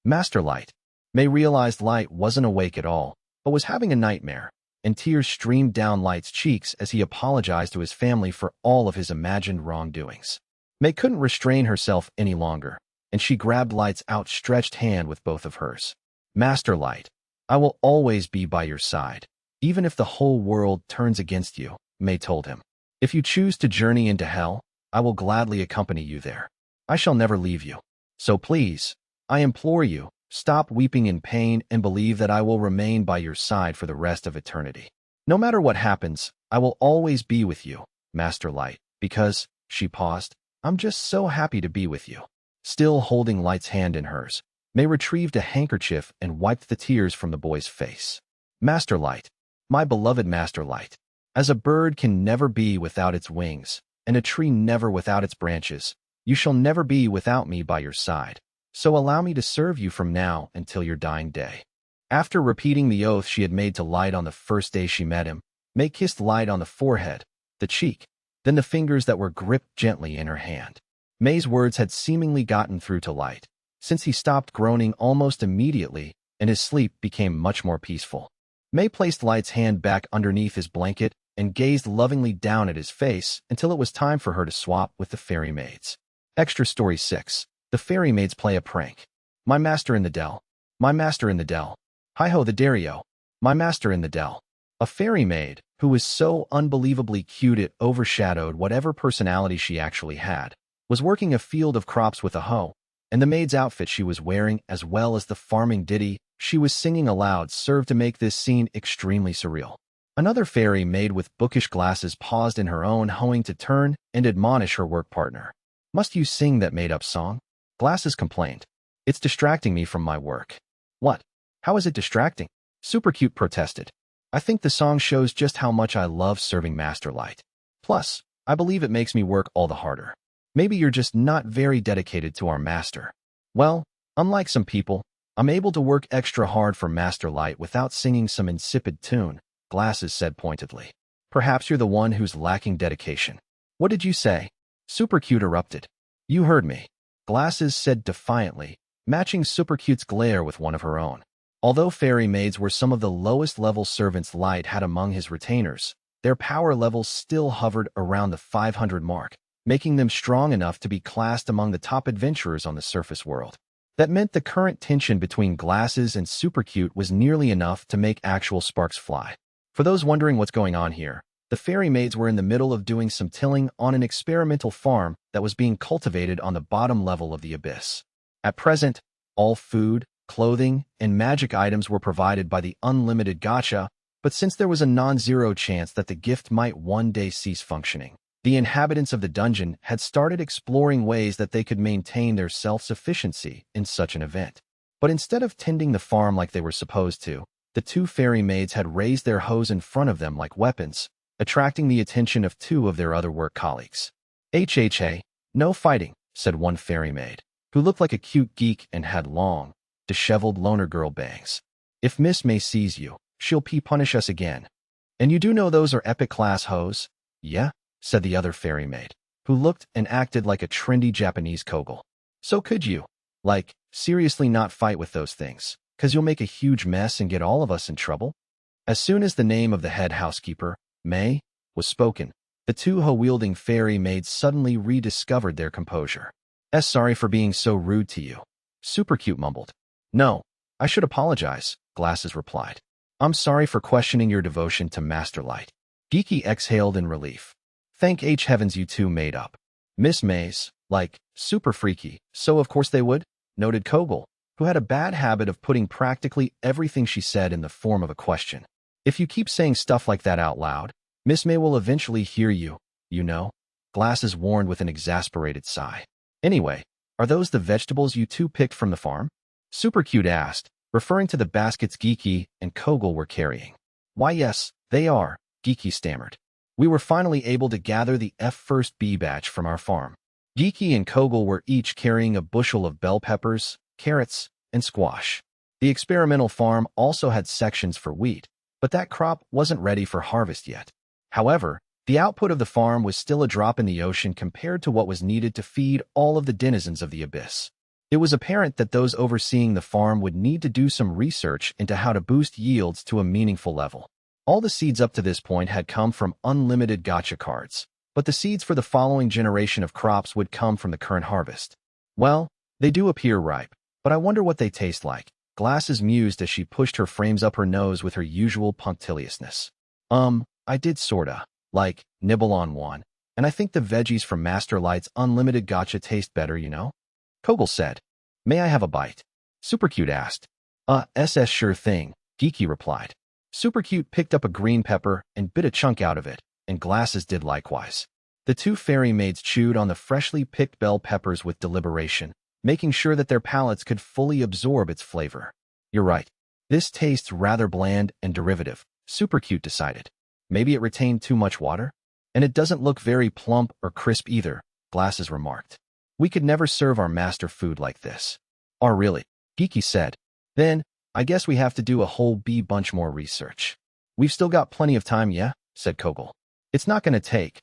Master Light." May realized Light wasn't awake at all, but was having a nightmare, and tears streamed down Light's cheeks as he apologized to his family for all of his imagined wrongdoings. May couldn't restrain herself any longer, and she grabbed Light's outstretched hand with both of hers. "Master Light, I will always be by your side, even if the whole world turns against you," May told him. "If you choose to journey into hell, I will gladly accompany you there. I shall never leave you. So please, I implore you, stop weeping in pain and believe that I will remain by your side for the rest of eternity. No matter what happens, I will always be with you, Master Light, because," she paused, "I'm just so happy to be with you." Still holding Light's hand in hers, May retrieved a handkerchief and wiped the tears from the boy's face. "Master Light, my beloved Master Light, as a bird can never be without its wings, and a tree never without its branches, you shall never be without me by your side. So allow me to serve you from now until your dying day." After repeating the oath she had made to Light on the first day she met him, May kissed Light on the forehead, the cheek, then the fingers that were gripped gently in her hand. May's words had seemingly gotten through to Light, since he stopped groaning almost immediately, and his sleep became much more peaceful. May placed Light's hand back underneath his blanket and gazed lovingly down at his face until it was time for her to swap with the fairy maids. Extra Story 6. The fairy maids play a prank. "My master in the dell. My master in the dell. Hi-ho the Dario. My master in the dell." A fairy maid, who was so unbelievably cute it overshadowed whatever personality she actually had, was working a field of crops with a hoe, and the maid's outfit she was wearing as well as the farming ditty she was singing aloud served to make this scene extremely surreal. Another fairy maid with bookish glasses paused in her own hoeing to turn and admonish her work partner. "Must you sing that made-up song?" Glasses complained. "It's distracting me from my work." "What? How is it distracting?" Super Cute protested. "I think the song shows just how much I love serving Master Light. Plus, I believe it makes me work all the harder. Maybe you're just not very dedicated to our master." "Well, unlike some people, I'm able to work extra hard for Master Light without singing some insipid tune," Glasses said pointedly. "Perhaps you're the one who's lacking dedication." "What did you say?" Super Cute erupted. "You heard me," Glasses said defiantly, matching Super Cute's glare with one of her own. Although fairy maids were some of the lowest-level servants Light had among his retainers, their power levels still hovered around the 500 mark, making them strong enough to be classed among the top adventurers on the surface world. That meant the current tension between Glasses and Super Cute was nearly enough to make actual sparks fly. For those wondering what's going on here, the fairy maids were in the middle of doing some tilling on an experimental farm that was being cultivated on the bottom level of the abyss. At present, all food, clothing, and magic items were provided by the Unlimited Gacha, but since there was a non-zero chance that the gift might one day cease functioning, the inhabitants of the dungeon had started exploring ways that they could maintain their self-sufficiency in such an event. But instead of tending the farm like they were supposed to, the two fairy maids had raised their hoes in front of them like weapons, attracting the attention of two of their other work colleagues. "HHA, no fighting," said one fairy maid, who looked like a cute geek and had long, disheveled loner girl bangs. "If Miss May sees you, she'll punish us again. And you do know those are epic class hoes?" "Yeah," said the other fairy maid, who looked and acted like a trendy Japanese kogel. "So could you, seriously not fight with those things, 'cause you'll make a huge mess and get all of us in trouble?" As soon as the name of the head housekeeper, May, was spoken, the two hoe-wielding fairy maids suddenly rediscovered their composure. Sorry for being so rude to you," Super Cute mumbled. "No, I should apologize," Glasses replied. "I'm sorry for questioning your devotion to Master Light." Geeky exhaled in relief. "Thank H heavens you two made up. Miss May's, super freaky, so of course they would." noted Kogel, who had a bad habit of putting practically everything she said in the form of a question. If you keep saying stuff like that out loud, Miss May will eventually hear you, you know. Glasses warned with an exasperated sigh. Anyway, are those the vegetables you two picked from the farm? Supercute asked, referring to the baskets Geeky and Kogel were carrying. Why yes, they are, Geeky stammered. We were finally able to gather the first bee batch from our farm. Geeky and Kogel were each carrying a bushel of bell peppers, carrots, and squash. The experimental farm also had sections for wheat, but that crop wasn't ready for harvest yet. However, the output of the farm was still a drop in the ocean compared to what was needed to feed all of the denizens of the abyss. It was apparent that those overseeing the farm would need to do some research into how to boost yields to a meaningful level. All the seeds up to this point had come from Unlimited Gacha cards, but the seeds for the following generation of crops would come from the current harvest. Well, they do appear ripe, but I wonder what they taste like. Glasses mused as she pushed her frames up her nose with her usual punctiliousness. I did sorta, like, nibble on one, and I think the veggies from Master Light's Unlimited Gacha taste better, you know? Kogel said. May I have a bite? Supercute asked. SS sure thing, Geeky replied. Supercute picked up a green pepper and bit a chunk out of it, and Glasses did likewise. The two fairy maids chewed on the freshly picked bell peppers with deliberation, making sure that their palates could fully absorb its flavor. You're right. This tastes rather bland and derivative, Supercute decided. Maybe it retained too much water? And it doesn't look very plump or crisp either, Glasses remarked. We could never serve our master food like this. Oh, really? Geeky said. Then, I guess we have to do a whole bunch more research. We've still got plenty of time, yeah? Said Kogel. It's not gonna take,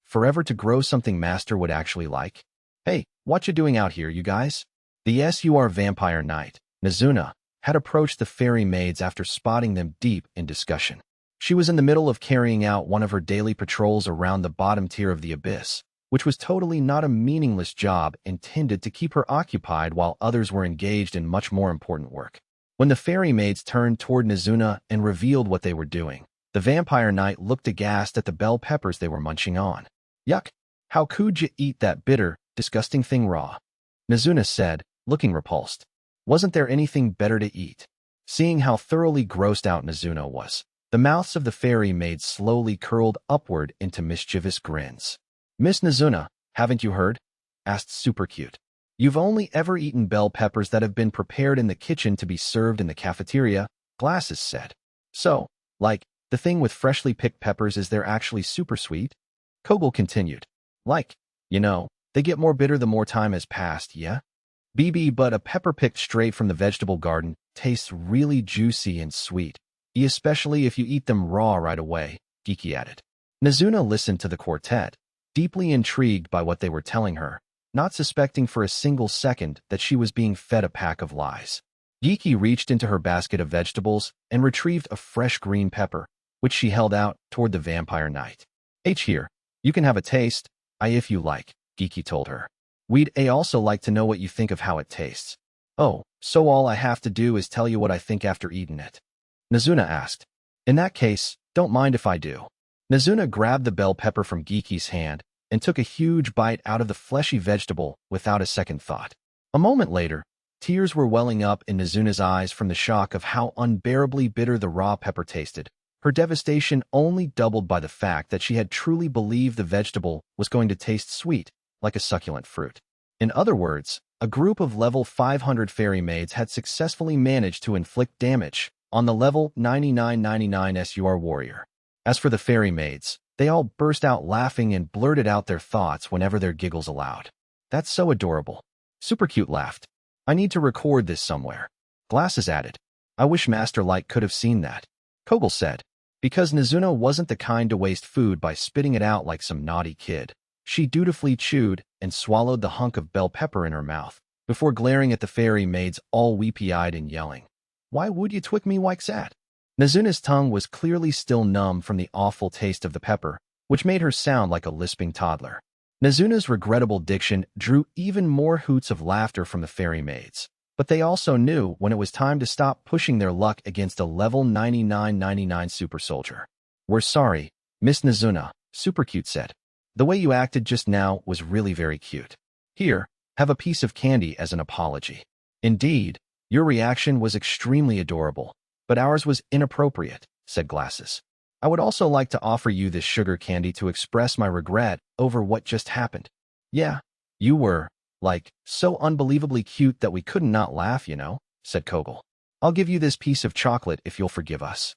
forever to grow something master would actually like. Hey, what you doing out here, you guys? The SUR Vampire Knight, Nazuna, had approached the fairy maids after spotting them deep in discussion. She was in the middle of carrying out one of her daily patrols around the bottom tier of the abyss, which was totally not a meaningless job intended to keep her occupied while others were engaged in much more important work. When the fairy maids turned toward Nazuna and revealed what they were doing, the vampire knight looked aghast at the bell peppers they were munching on. Yuck! How could you eat that bitter, disgusting thing raw? Nazuna said, looking repulsed. Wasn't there anything better to eat? Seeing how thoroughly grossed out Nazuna was, the mouths of the fairy maids slowly curled upward into mischievous grins. Miss Nazuna, haven't you heard? Asked Supercute. You've only ever eaten bell peppers that have been prepared in the kitchen to be served in the cafeteria, Glasses said. So, the thing with freshly picked peppers is they're actually super sweet? Kogel continued. They get more bitter the more time has passed, yeah? But a pepper picked straight from the vegetable garden tastes really juicy and sweet, especially if you eat them raw right away, Geeky added. Nazuna listened to the quartet, deeply intrigued by what they were telling her, not suspecting for a single second that she was being fed a pack of lies. Geeky reached into her basket of vegetables and retrieved a fresh green pepper, which she held out toward the vampire knight. Here, you can have a taste, if you like, Geeky told her. We'd also like to know what you think of how it tastes. Oh, so all I have to do is tell you what I think after eating it? Nazuna asked. In that case, don't mind if I do. Nazuna grabbed the bell pepper from Geeky's hand and took a huge bite out of the fleshy vegetable without a second thought. A moment later, tears were welling up in Nazuna's eyes from the shock of how unbearably bitter the raw pepper tasted, her devastation only doubled by the fact that she had truly believed the vegetable was going to taste sweet, like a succulent fruit. In other words, a group of level 500 fairy maids had successfully managed to inflict damage on the level 9999 SUR warrior. As for the fairy maids, they all burst out laughing and blurted out their thoughts whenever their giggles allowed. That's so adorable. Supercute laughed. I need to record this somewhere. Glasses added. I wish Master Light could have seen that. Kogel said. Because Nazuna wasn't the kind to waste food by spitting it out like some naughty kid. She dutifully chewed and swallowed the hunk of bell pepper in her mouth, before glaring at the fairy maids all weepy-eyed and yelling. Why would you twick me like that? Nazuna's tongue was clearly still numb from the awful taste of the pepper, which made her sound like a lisping toddler. Nazuna's regrettable diction drew even more hoots of laughter from the fairy maids, but they also knew when it was time to stop pushing their luck against a level 9999 super soldier. We're sorry, Miss Nazuna, Supercute said. The way you acted just now was really very cute. Here, Have a piece of candy as an apology. Indeed, your reaction was extremely adorable, but ours was inappropriate, said Glasses. I would also like to offer you this sugar candy to express my regret over what just happened. Yeah, you were, like, so unbelievably cute that we couldn't not laugh, said Kogel. I'll give you this piece of chocolate if you'll forgive us.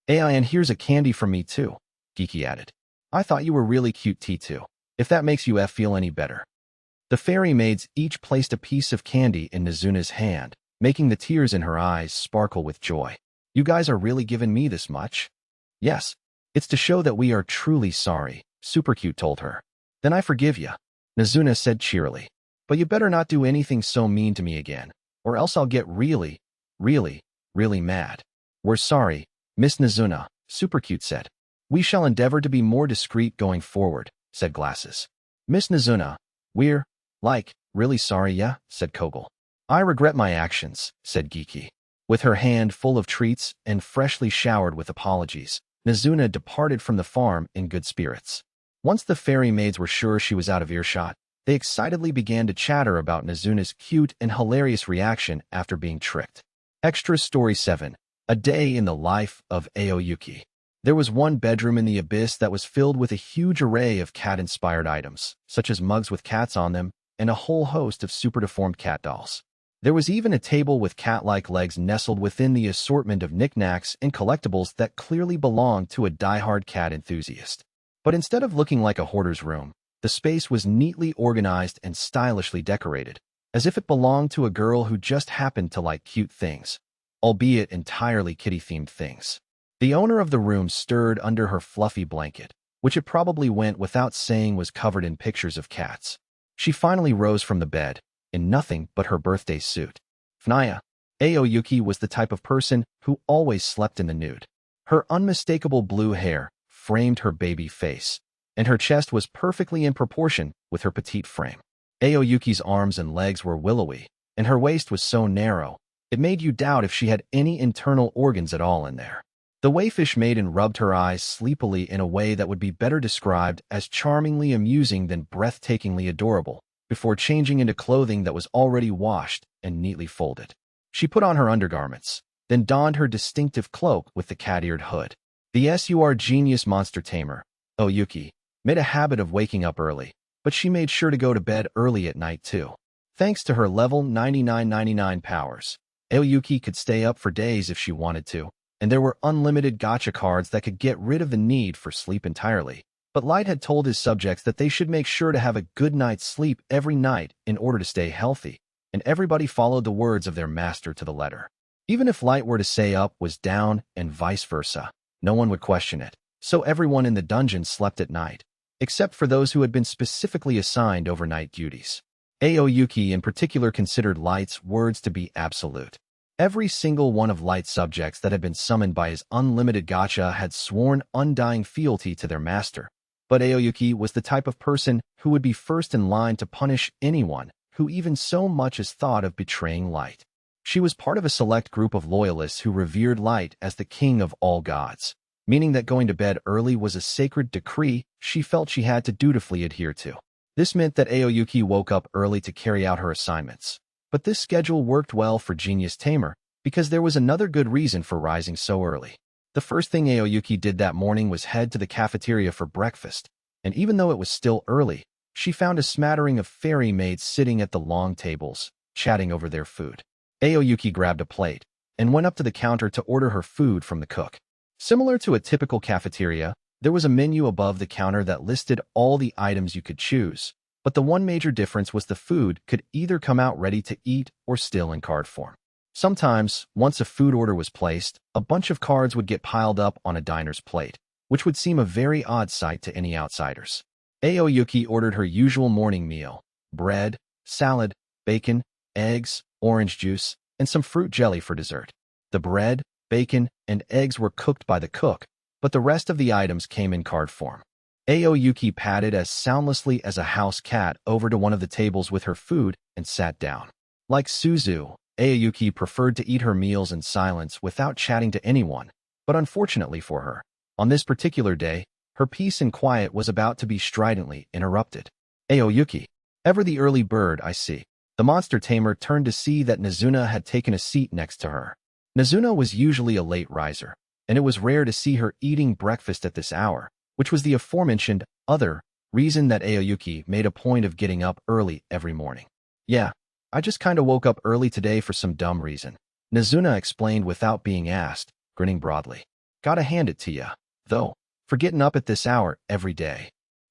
And here's a candy from me too, Geeky added. I thought you were really cute too, if that makes you feel any better. The fairy maids each placed a piece of candy in Nizuna's hand, making the tears in her eyes sparkle with joy. You guys are really giving me this much? Yes, it's to show that we are truly sorry, Super Cute told her. Then I forgive ya, Nizuna said cheerily. But you better not do anything so mean to me again, or else I'll get really, really, really mad. We're sorry, Miss Nizuna, Super Cute said. We shall endeavor to be more discreet going forward, said Glasses. Miss Nizuna, we're, really sorry, yeah, said Kogel. I regret my actions, said Geeky. With her hand full of treats and freshly showered with apologies, Nizuna departed from the farm in good spirits. Once the fairy maids were sure she was out of earshot, they excitedly began to chatter about Nizuna's cute and hilarious reaction after being tricked. Extra Story 7. A Day in the Life of Aoyuki. There was one bedroom in the abyss that was filled with a huge array of cat-inspired items, such as mugs with cats on them and a whole host of super-deformed cat dolls. There was even a table with cat-like legs nestled within the assortment of knickknacks and collectibles that clearly belonged to a die-hard cat enthusiast. But instead of looking like a hoarder's room, the space was neatly organized and stylishly decorated, as if it belonged to a girl who just happened to like cute things, albeit entirely kitty-themed things. The owner of the room stirred under her fluffy blanket, which it probably went without saying was covered in pictures of cats. She finally rose from the bed, in nothing but her birthday suit. Fnaya, Aoyuki was the type of person who always slept in the nude. Her unmistakable blue hair framed her baby face, and her chest was perfectly in proportion with her petite frame. Aoyuki's arms and legs were willowy, and her waist was so narrow, it made you doubt if she had any internal organs at all in there. The wayfish maiden rubbed her eyes sleepily in a way that would be better described as charmingly amusing than breathtakingly adorable, before changing into clothing that was already washed and neatly folded. She put on her undergarments, then donned her distinctive cloak with the cat-eared hood. The SUR genius monster tamer, Oyuki, made a habit of waking up early, but she made sure to go to bed early at night too. Thanks to her level 9999 powers, Oyuki could stay up for days if she wanted to, and there were unlimited gacha cards that could get rid of the need for sleep entirely. But Light had told his subjects that they should make sure to have a good night's sleep every night in order to stay healthy, and everybody followed the words of their master to the letter. Even if Light were to say up was down and vice versa, no one would question it, so everyone in the dungeon slept at night, except for those who had been specifically assigned overnight duties. Aoyuki in particular considered Light's words to be absolute. Every single one of Light's subjects that had been summoned by his Unlimited Gacha had sworn undying fealty to their master. But Aoyuki was the type of person who would be first in line to punish anyone who even so much as thought of betraying Light. She was part of a select group of loyalists who revered Light as the king of all gods, meaning that going to bed early was a sacred decree she felt she had to dutifully adhere to. This meant that Aoyuki woke up early to carry out her assignments. But this schedule worked well for Genius Tamer because there was another good reason for rising so early. The first thing Aoyuki did that morning was head to the cafeteria for breakfast, and even though it was still early, she found a smattering of fairy maids sitting at the long tables, chatting over their food. Aoyuki grabbed a plate and went up to the counter to order her food from the cook. Similar to a typical cafeteria, there was a menu above the counter that listed all the items you could choose, but the one major difference was the food could either come out ready to eat or still in card form. Sometimes, once a food order was placed, a bunch of cards would get piled up on a diner's plate, which would seem a very odd sight to any outsiders. Aoyuki ordered her usual morning meal: bread, salad, bacon, eggs, orange juice, and some fruit jelly for dessert. The bread, bacon, and eggs were cooked by the cook, but the rest of the items came in card form. Aoyuki padded as soundlessly as a house cat over to one of the tables with her food and sat down. Like Suzu, Aoyuki preferred to eat her meals in silence without chatting to anyone, but unfortunately for her, on this particular day, her peace and quiet was about to be stridently interrupted. Aoyuki, ever the early bird, I see, The monster tamer turned to see that Nazuna had taken a seat next to her. Nazuna was usually a late riser, and it was rare to see her eating breakfast at this hour, which was the aforementioned other reason that Aoyuki made a point of getting up early every morning. Yeah, I just kinda woke up early today for some dumb reason, Nazuna explained without being asked, grinning broadly. Gotta hand it to ya, though, for getting up at this hour every day.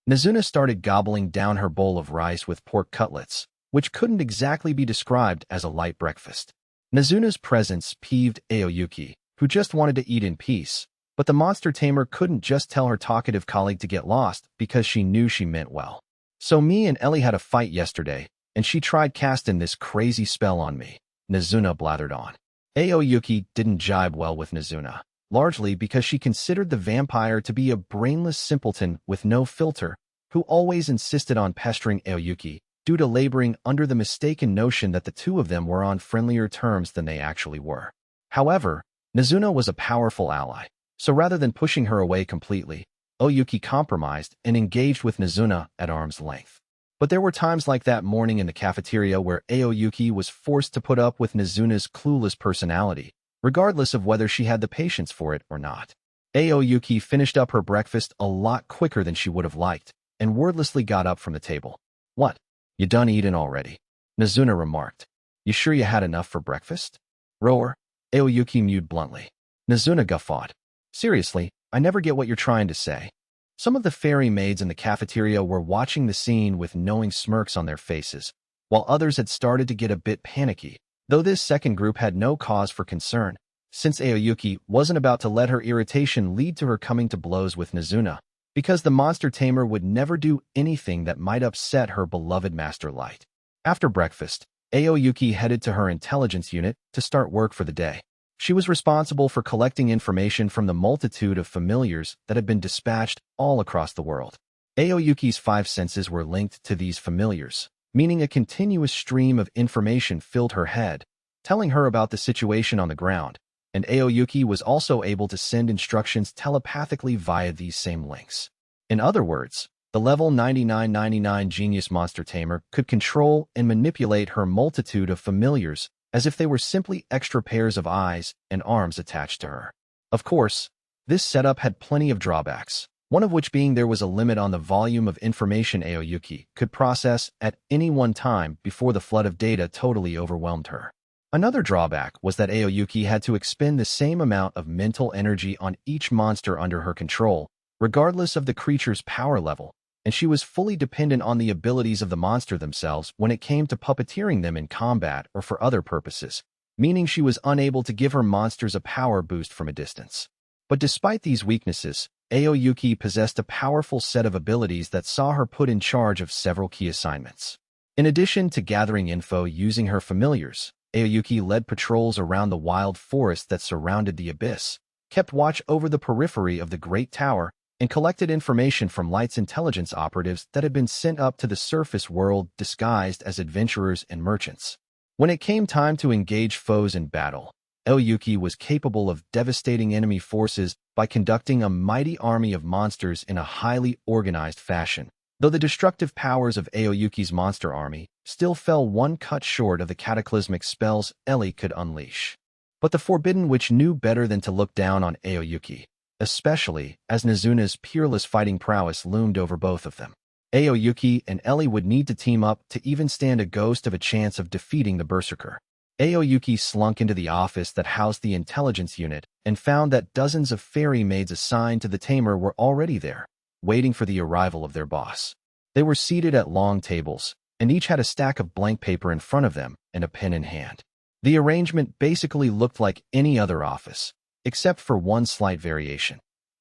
Nazuna started gobbling down her bowl of rice with pork cutlets, which couldn't exactly be described as a light breakfast. Nazuna's presence peeved Aoyuki, who just wanted to eat in peace, but the monster tamer couldn't just tell her talkative colleague to get lost because she knew she meant well. So me and Ellie had a fight yesterday, and she tried casting this crazy spell on me, Nazuna blathered on. Aoyuki didn't jibe well with Nazuna, largely because she considered the vampire to be a brainless simpleton with no filter, who always insisted on pestering Aoyuki, due to laboring under the mistaken notion that the two of them were on friendlier terms than they actually were. However, Nazuna was a powerful ally, so rather than pushing her away completely, Aoyuki compromised and engaged with Nazuna at arm's length. But there were times like that morning in the cafeteria where Aoyuki was forced to put up with Nazuna's clueless personality, regardless of whether she had the patience for it or not. Aoyuki finished up her breakfast a lot quicker than she would have liked, and wordlessly got up from the table. What? You done eating already? Nazuna remarked. You sure you had enough for breakfast? Roar, Aoyuki mewed bluntly. Nazuna guffawed. Seriously, I never get what you're trying to say. Some of the fairy maids in the cafeteria were watching the scene with knowing smirks on their faces, while others had started to get a bit panicky, though this second group had no cause for concern, since Aoyuki wasn't about to let her irritation lead to her coming to blows with Nazuna, because the monster tamer would never do anything that might upset her beloved Master Light. After breakfast, Aoyuki headed to her intelligence unit to start work for the day. She was responsible for collecting information from the multitude of familiars that had been dispatched all across the world. Aoyuki's 5 senses were linked to these familiars, meaning a continuous stream of information filled her head, telling her about the situation on the ground, and Aoyuki was also able to send instructions telepathically via these same links. In other words, the level 9999 genius monster tamer could control and manipulate her multitude of familiars as if they were simply extra pairs of eyes and arms attached to her. Of course, this setup had plenty of drawbacks, one of which being there was a limit on the volume of information Aoyuki could process at any one time before the flood of data totally overwhelmed her. Another drawback was that Aoyuki had to expend the same amount of mental energy on each monster under her control, regardless of the creature's power level, and she was fully dependent on the abilities of the monster themselves when it came to puppeteering them in combat or for other purposes, meaning she was unable to give her monsters a power boost from a distance. But despite these weaknesses, Aoyuki possessed a powerful set of abilities that saw her put in charge of several key assignments. In addition to gathering info using her familiars, Aoyuki led patrols around the wild forest that surrounded the abyss, kept watch over the periphery of the Great Tower, and collected information from Light's intelligence operatives that had been sent up to the surface world disguised as adventurers and merchants. When it came time to engage foes in battle, Aoyuki was capable of devastating enemy forces by conducting a mighty army of monsters in a highly organized fashion, though the destructive powers of Aoyuki's monster army still fell one cut short of the cataclysmic spells Ellie could unleash. But the Forbidden Witch knew better than to look down on Aoyuki, especially as Nazuna's peerless fighting prowess loomed over both of them. Aoyuki and Ellie would need to team up to even stand a ghost of a chance of defeating the Berserker. Aoyuki slunk into the office that housed the intelligence unit and found that dozens of fairy maids assigned to the tamer were already there, waiting for the arrival of their boss. They were seated at long tables, and each had a stack of blank paper in front of them and a pen in hand. The arrangement basically looked like any other office, except for one slight variation.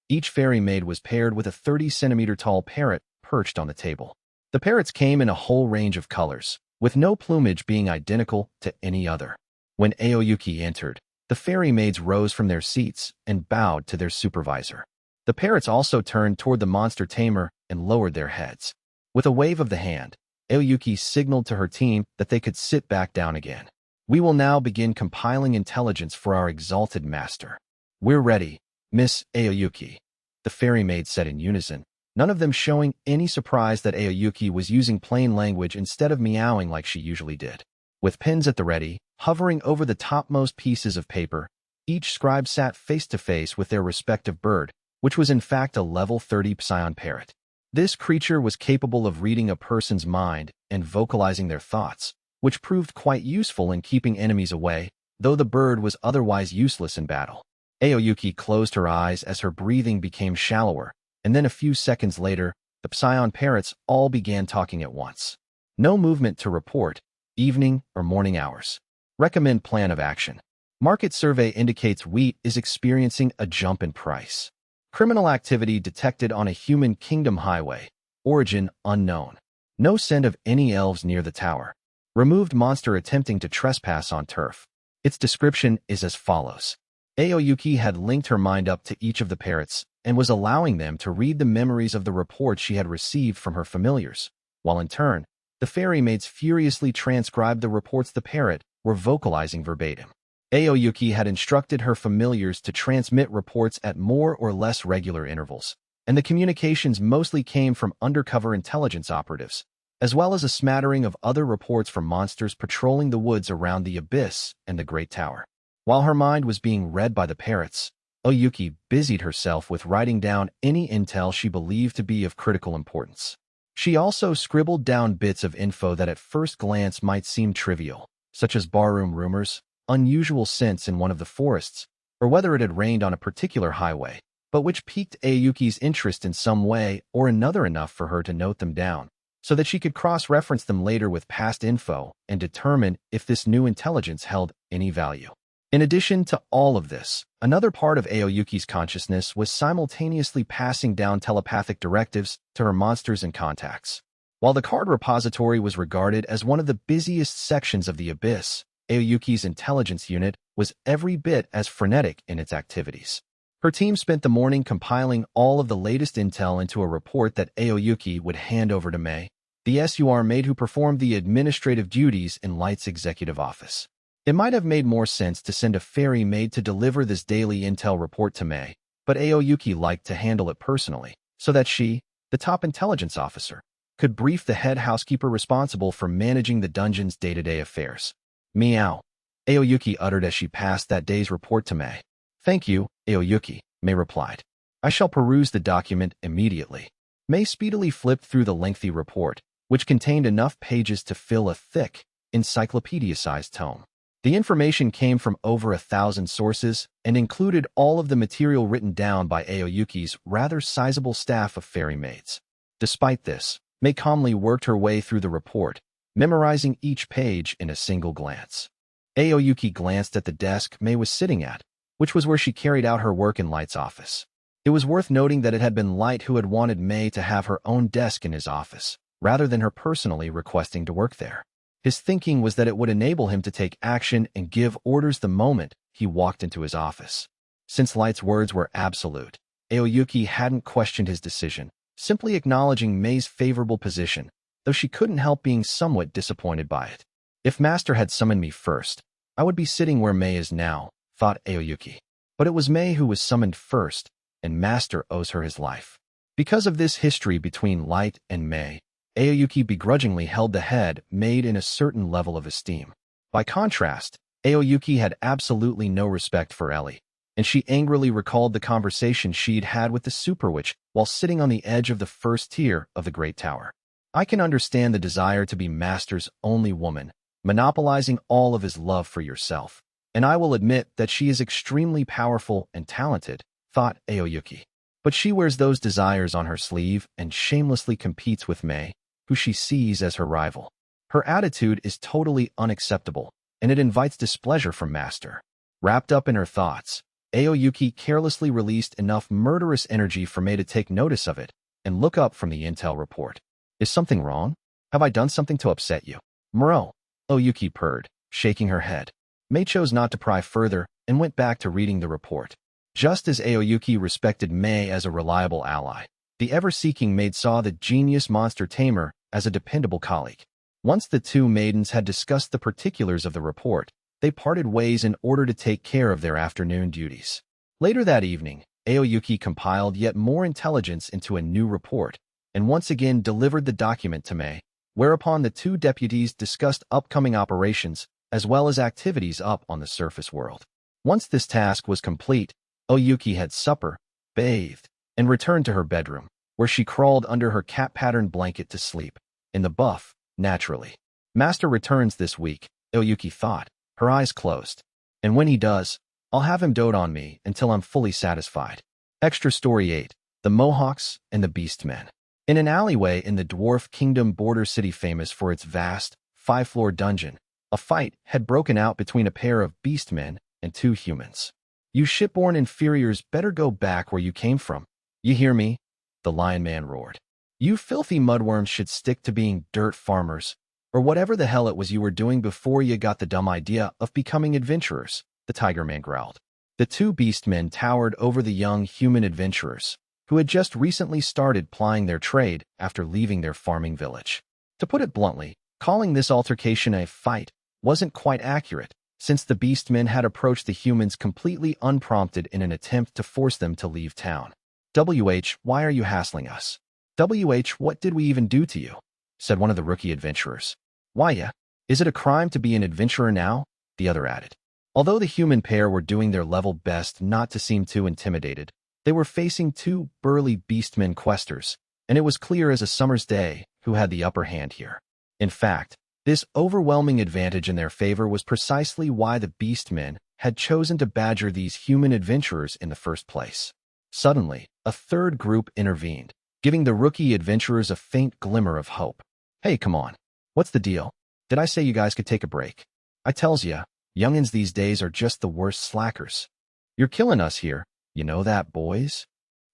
Each fairy maid was paired with a 30-centimeter tall parrot perched on the table. The parrots came in a whole range of colors, with no plumage being identical to any other. When Aoyuki entered, the fairy maids rose from their seats and bowed to their supervisor. The parrots also turned toward the monster tamer and lowered their heads. With a wave of the hand, Aoyuki signaled to her team that they could sit back down again. We will now begin compiling intelligence for our exalted master. We're ready, Miss Aoyuki, the fairy maids said in unison, none of them showing any surprise that Aoyuki was using plain language instead of meowing like she usually did. With pens at the ready, hovering over the topmost pieces of paper, each scribe sat face-to-face with their respective bird, which was in fact a level 30 psion parrot. This creature was capable of reading a person's mind and vocalizing their thoughts, which proved quite useful in keeping enemies away, though the bird was otherwise useless in battle. Aoyuki closed her eyes as her breathing became shallower, and then a few seconds later, the psion parrots all began talking at once. No movement to report, evening or morning hours. Recommend plan of action. Market survey indicates wheat is experiencing a jump in price. Criminal activity detected on a human kingdom highway. Origin unknown. No scent of any elves near the tower. Removed monster attempting to trespass on turf. Its description is as follows. Aoyuki had linked her mind up to each of the parrots and was allowing them to read the memories of the reports she had received from her familiars, while in turn, the fairy maids furiously transcribed the reports the parrot were vocalizing verbatim. Aoyuki had instructed her familiars to transmit reports at more or less regular intervals, and the communications mostly came from undercover intelligence operatives, as well as a smattering of other reports from monsters patrolling the woods around the abyss and the Great Tower. While her mind was being read by the parrots, Oyuki busied herself with writing down any intel she believed to be of critical importance. She also scribbled down bits of info that at first glance might seem trivial, such as barroom rumors, unusual scents in one of the forests, or whether it had rained on a particular highway, but which piqued Aoyuki's interest in some way or another enough for her to note them down, so that she could cross-reference them later with past info and determine if this new intelligence held any value. In addition to all of this, another part of Aoyuki's consciousness was simultaneously passing down telepathic directives to her monsters and contacts. While the card repository was regarded as one of the busiest sections of the abyss, Aoyuki's intelligence unit was every bit as frenetic in its activities. Her team spent the morning compiling all of the latest intel into a report that Aoyuki would hand over to May, the SUR maid who performed the administrative duties in Light's executive office. It might have made more sense to send a fairy maid to deliver this daily intel report to May, but Aoyuki liked to handle it personally, so that she, the top intelligence officer, could brief the head housekeeper responsible for managing the dungeon's day-to-day affairs. Meow, Aoyuki uttered as she passed that day's report to May. Thank you, Aoyuki, May replied. I shall peruse the document immediately. May speedily flipped through the lengthy report, which contained enough pages to fill a thick, encyclopedia-sized tome. The information came from over 1,000 sources and included all of the material written down by Aoyuki's rather sizable staff of fairy maids. Despite this, May calmly worked her way through the report, memorizing each page in a single glance. Aoyuki glanced at the desk May was sitting at, which was where she carried out her work in Light's office. It was worth noting that it had been Light who had wanted May to have her own desk in his office, rather than her personally requesting to work there. His thinking was that it would enable him to take action and give orders the moment he walked into his office. Since Light's words were absolute, Aoyuki hadn't questioned his decision, simply acknowledging May's favorable position, though she couldn't help being somewhat disappointed by it. If Master had summoned me first, I would be sitting where May is now, thought Aoyuki. But it was May who was summoned first, and Master owes her his life. Because of this history between Light and May, Aoyuki begrudgingly held the head maid in a certain level of esteem. By contrast, Aoyuki had absolutely no respect for Ellie, and she angrily recalled the conversation she'd had with the super witch while sitting on the edge of the first tier of the Great Tower. I can understand the desire to be Master's only woman, monopolizing all of his love for yourself, and I will admit that she is extremely powerful and talented, thought Aoyuki. But she wears those desires on her sleeve and shamelessly competes with May, who she sees as her rival. Her attitude is totally unacceptable, and it invites displeasure from Master. Wrapped up in her thoughts, Aoyuki carelessly released enough murderous energy for May to take notice of it and look up from the intel report. Is something wrong? Have I done something to upset you? Moreau, Aoyuki purred, shaking her head. May chose not to pry further and went back to reading the report. Just as Aoyuki respected May as a reliable ally, the ever-seeking maid saw the genius monster tamer as a dependable colleague. Once the two maidens had discussed the particulars of the report, they parted ways in order to take care of their afternoon duties. Later that evening, Aoyuki compiled yet more intelligence into a new report, and once again delivered the document to May, whereupon the two deputies discussed upcoming operations as well as activities up on the surface world. Once this task was complete, Oyuki had supper, bathed, and returned to her bedroom, where she crawled under her cat-patterned blanket to sleep. In the buff, naturally. Master returns this week, Oyuki thought, her eyes closed. And when he does, I'll have him dote on me until I'm fully satisfied. Extra Story 8, The Mohawks and the Beastmen. In an alleyway in the Dwarf Kingdom border city famous for its vast, 5-floor dungeon, a fight had broken out between a pair of beastmen and two humans. You shipborn inferiors better go back where you came from. You hear me? The Lion Man roared. You filthy mudworms should stick to being dirt farmers, or whatever the hell it was you were doing before you got the dumb idea of becoming adventurers, the Tiger Man growled. The two beastmen towered over the young human adventurers, who had just recently started plying their trade after leaving their farming village. To put it bluntly, calling this altercation a fight wasn't quite accurate, since the beastmen had approached the humans completely unprompted in an attempt to force them to leave town. Why are you hassling us? What did we even do to you? Said one of the rookie adventurers. Why, yeah? Is it a crime to be an adventurer now? The other added. Although the human pair were doing their level best not to seem too intimidated, they were facing two burly beastmen questers, and it was clear as a summer's day who had the upper hand here. In fact, this overwhelming advantage in their favor was precisely why the beastmen had chosen to badger these human adventurers in the first place. Suddenly, a third group intervened, giving the rookie adventurers a faint glimmer of hope. Hey, come on. What's the deal? Did I say you guys could take a break? I tells ya, youngins these days are just the worst slackers. You're killing us here. You know that, boys?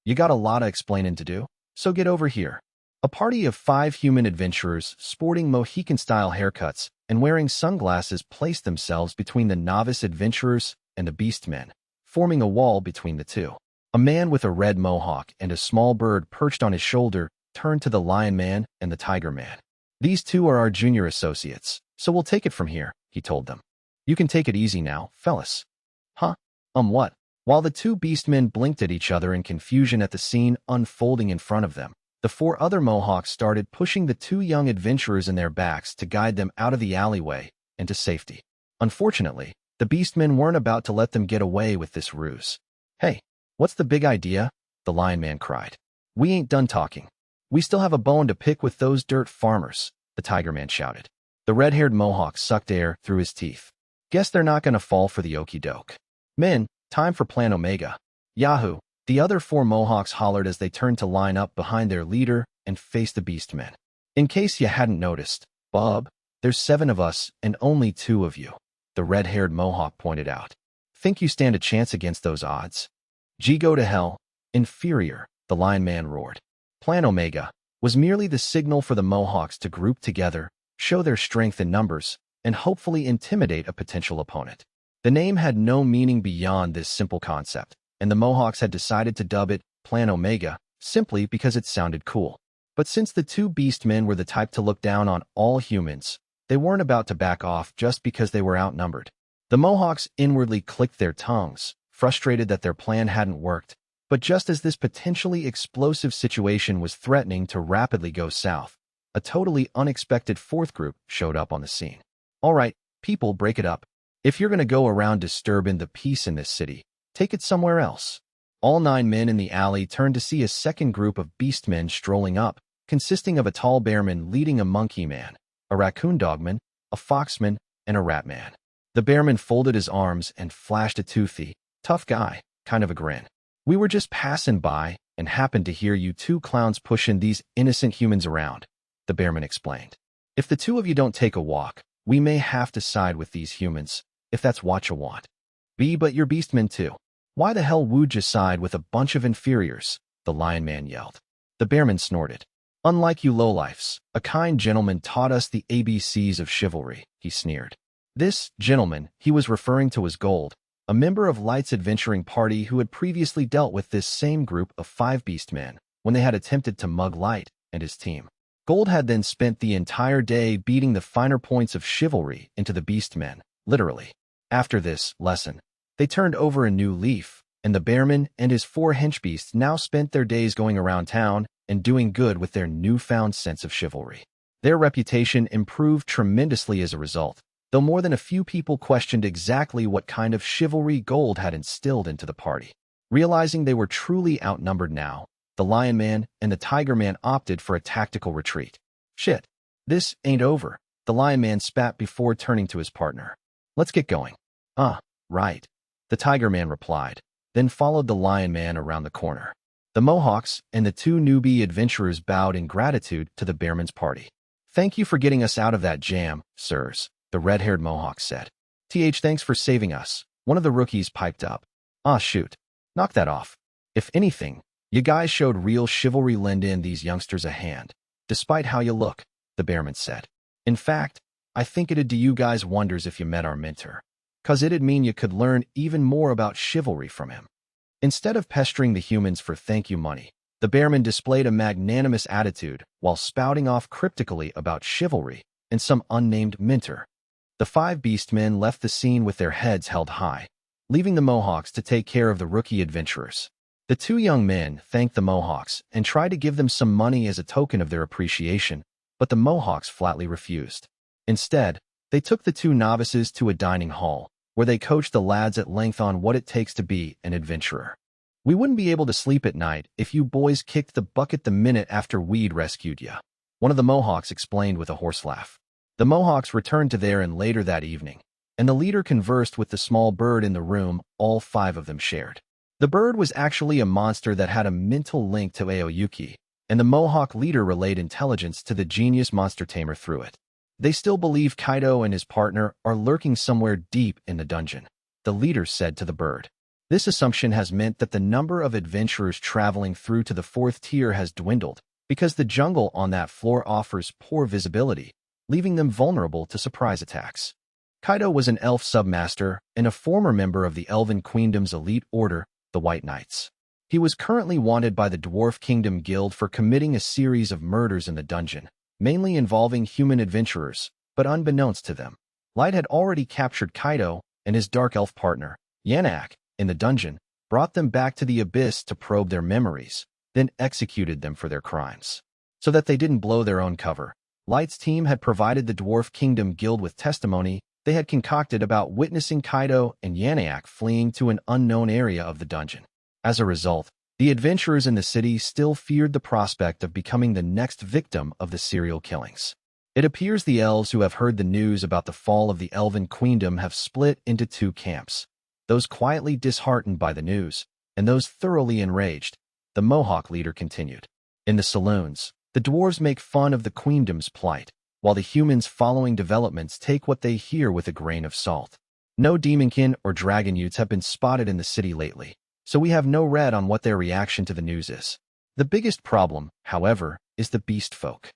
You got a lot of explaining to do, so get over here. A party of 5 human adventurers sporting Mohican-style haircuts and wearing sunglasses placed themselves between the novice adventurers and the beastmen, forming a wall between the two. A man with a red mohawk and a small bird perched on his shoulder turned to the Lion Man and the Tiger Man. These two are our junior associates, so we'll take it from here, he told them. You can take it easy now, fellas. Huh? What? While the two beastmen blinked at each other in confusion at the scene unfolding in front of them, the 4 other Mohawks started pushing the 2 young adventurers in their backs to guide them out of the alleyway and to safety. Unfortunately, the beastmen weren't about to let them get away with this ruse. Hey, what's the big idea? The Lion Man cried. We ain't done talking. We still have a bone to pick with those dirt farmers, the Tiger Man shouted. The red-haired Mohawk sucked air through his teeth. Guess they're not gonna fall for the okey doke. Men, time for Plan Omega. Yahoo! The other 4 Mohawks hollered as they turned to line up behind their leader and face the beastmen. In case you hadn't noticed, Bob, there's 7 of us and only 2 of you, the red-haired Mohawk pointed out. Think you stand a chance against those odds? Gee, go to hell. Inferior, the Lion Man roared. Plan Omega was merely the signal for the Mohawks to group together, show their strength in numbers, and hopefully intimidate a potential opponent. The name had no meaning beyond this simple concept, and the Mohawks had decided to dub it Plan Omega simply because it sounded cool. But since the 2 beastmen were the type to look down on all humans, they weren't about to back off just because they were outnumbered. The Mohawks inwardly clicked their tongues, frustrated that their plan hadn't worked. But just as this potentially explosive situation was threatening to rapidly go south, a totally unexpected 4th group showed up on the scene. All right, people, break it up. If you're going to go around disturbing the peace in this city, take it somewhere else. All 9 men in the alley turned to see a second group of beastmen strolling up, consisting of a tall bearman leading a monkey man, a raccoon dogman, a foxman, and a ratman. The bearman folded his arms and flashed a toothy, tough guy, kind of a grin. We were just passing by and happened to hear you 2 clowns pushing these innocent humans around, the bearman explained. If the 2 of you don't take a walk, we may have to side with these humans, if that's what you want. But you're beastmen too. Why the hell would you side with a bunch of inferiors? The Lion Man yelled. The bearman snorted. Unlike you lowlifes, a kind gentleman taught us the ABCs of chivalry, he sneered. This gentleman he was referring to as Gold, a member of Light's adventuring party who had previously dealt with this same group of 5 beastmen when they had attempted to mug Light and his team. Gold had then spent the entire day beating the finer points of chivalry into the beastmen, literally. After this lesson, they turned over a new leaf, and the bearman and his 4 henchbeasts now spent their days going around town and doing good with their newfound sense of chivalry. Their reputation improved tremendously as a result, though more than a few people questioned exactly what kind of chivalry Gold had instilled into the party. Realizing they were truly outnumbered now, the Lion Man and the Tiger Man opted for a tactical retreat. Shit, this ain't over, the Lion Man spat before turning to his partner. Let's get going. Right, the Tiger Man replied, then followed the Lion Man around the corner. The Mohawks and the two newbie adventurers bowed in gratitude to the Bearman's party. Thank you for getting us out of that jam, sirs, the red-haired Mohawk said. Thanks for saving us, one of the rookies piped up. Shoot. Knock that off. If anything, you guys showed real chivalry. Lend in these youngsters a hand, despite how you look, the Bearman said. In fact, I think it'd do you guys wonders if you met our mentor, 'cause it'd mean you could learn even more about chivalry from him. Instead of pestering the humans for thank you money, the Bearman displayed a magnanimous attitude while spouting off cryptically about chivalry and some unnamed mentor. The 5 beastmen left the scene with their heads held high, leaving the Mohawks to take care of the rookie adventurers. The 2 young men thanked the Mohawks and tried to give them some money as a token of their appreciation, but the Mohawks flatly refused. Instead, they took the 2 novices to a dining hall, where they coached the lads at length on what it takes to be an adventurer. We wouldn't be able to sleep at night if you boys kicked the bucket the minute after we'd rescued ya, one of the Mohawks explained with a hoarse laugh. The Mohawks returned to their inn later that evening, and the leader conversed with the small bird in the room all 5 of them shared. The bird was actually a monster that had a mental link to Aoyuki, and the Mohawk leader relayed intelligence to the genius monster tamer through it. They still believe Kaido and his partner are lurking somewhere deep in the dungeon, the leader said to the bird. This assumption has meant that the number of adventurers traveling through to the 4th tier has dwindled, because the jungle on that floor offers poor visibility, leaving them vulnerable to surprise attacks. Kaido was an elf submaster and a former member of the Elven Queendom's elite order, the White Knights. He was currently wanted by the Dwarf Kingdom Guild for committing a series of murders in the dungeon, mainly involving human adventurers, but unbeknownst to them, Light had already captured Kaido and his dark elf partner, Yanak, in the dungeon, brought them back to the abyss to probe their memories, then executed them for their crimes. So that they didn't blow their own cover, Light's team had provided the Dwarf Kingdom Guild with testimony they had concocted about witnessing Kaido and Yanak fleeing to an unknown area of the dungeon. As a result, the adventurers in the city still feared the prospect of becoming the next victim of the serial killings. It appears the elves who have heard the news about the fall of the Elven Queendom have split into 2 camps, those quietly disheartened by the news, and those thoroughly enraged, the Mohawk leader continued. In the saloons, the dwarves make fun of the Queendom's plight, while the humans following developments take what they hear with a grain of salt. No demonkin or dragon youths have been spotted in the city lately, so we have no read on what their reaction to the news is. The biggest problem, however, is the beast folk.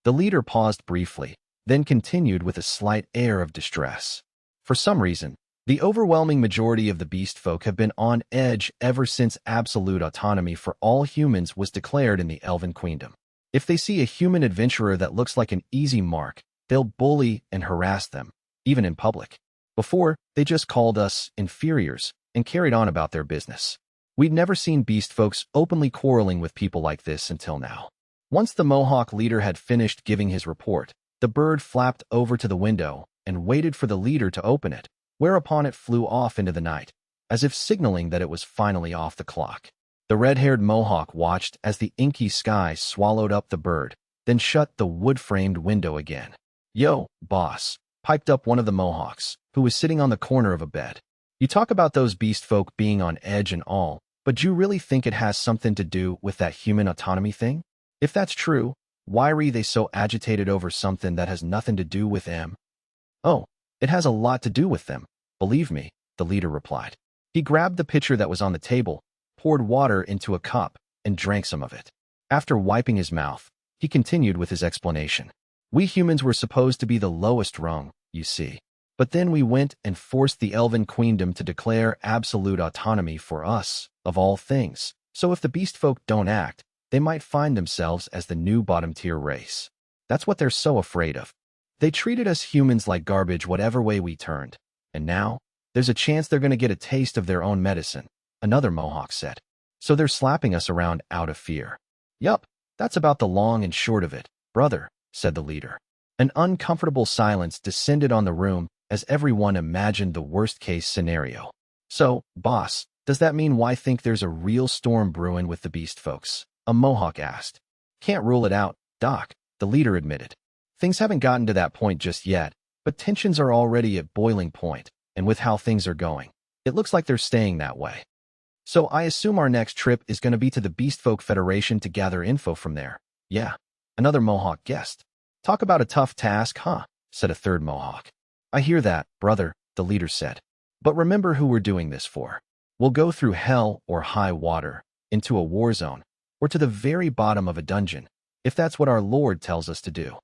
The leader paused briefly, then continued with a slight air of distress. For some reason, the overwhelming majority of the beast folk have been on edge ever since absolute autonomy for all humans was declared in the Elven Queendom. If they see a human adventurer that looks like an easy mark, they'll bully and harass them, even in public. Before, they just called us inferiors and carried on about their business. We'd never seen beast folks openly quarreling with people like this until now. Once the Mohawk leader had finished giving his report, the bird flapped over to the window and waited for the leader to open it, whereupon it flew off into the night, as if signaling that it was finally off the clock. The red-haired Mohawk watched as the inky sky swallowed up the bird, then shut the wood-framed window again. Yo, boss, piped up one of the Mohawks, who was sitting on the corner of a bed. You talk about those beast folk being on edge and all, but do you really think it has something to do with that human autonomy thing? If that's true, why are they so agitated over something that has nothing to do with them? Oh, it has a lot to do with them, believe me, the leader replied. He grabbed the pitcher that was on the table, poured water into a cup, and drank some of it. After wiping his mouth, he continued with his explanation. We humans were supposed to be the lowest rung, you see. But then we went and forced the Elven Queendom to declare absolute autonomy for us, of all things. So if the beast folk don't act, they might find themselves as the new bottom-tier race. That's what they're so afraid of. They treated us humans like garbage whatever way we turned. And now, there's a chance they're going to get a taste of their own medicine, another Mohawk said. So they're slapping us around out of fear. Yup, that's about the long and short of it, brother, said the leader. An uncomfortable silence descended on the room as everyone imagined the worst-case scenario. So, boss, does that mean why think there's a real storm brewing with the beast folks? A Mohawk asked. Can't rule it out, Doc, the leader admitted. Things haven't gotten to that point just yet, but tensions are already at boiling point, and with how things are going, it looks like they're staying that way. So I assume our next trip is going to be to the Beastfolk Federation to gather info from there. Yeah, another Mohawk guessed. Talk about a tough task, huh? Said a third Mohawk. I hear that, brother, the leader said. But remember who we're doing this for. We'll go through hell or high water, into a war zone, or to the very bottom of a dungeon, if that's what our Lord tells us to do.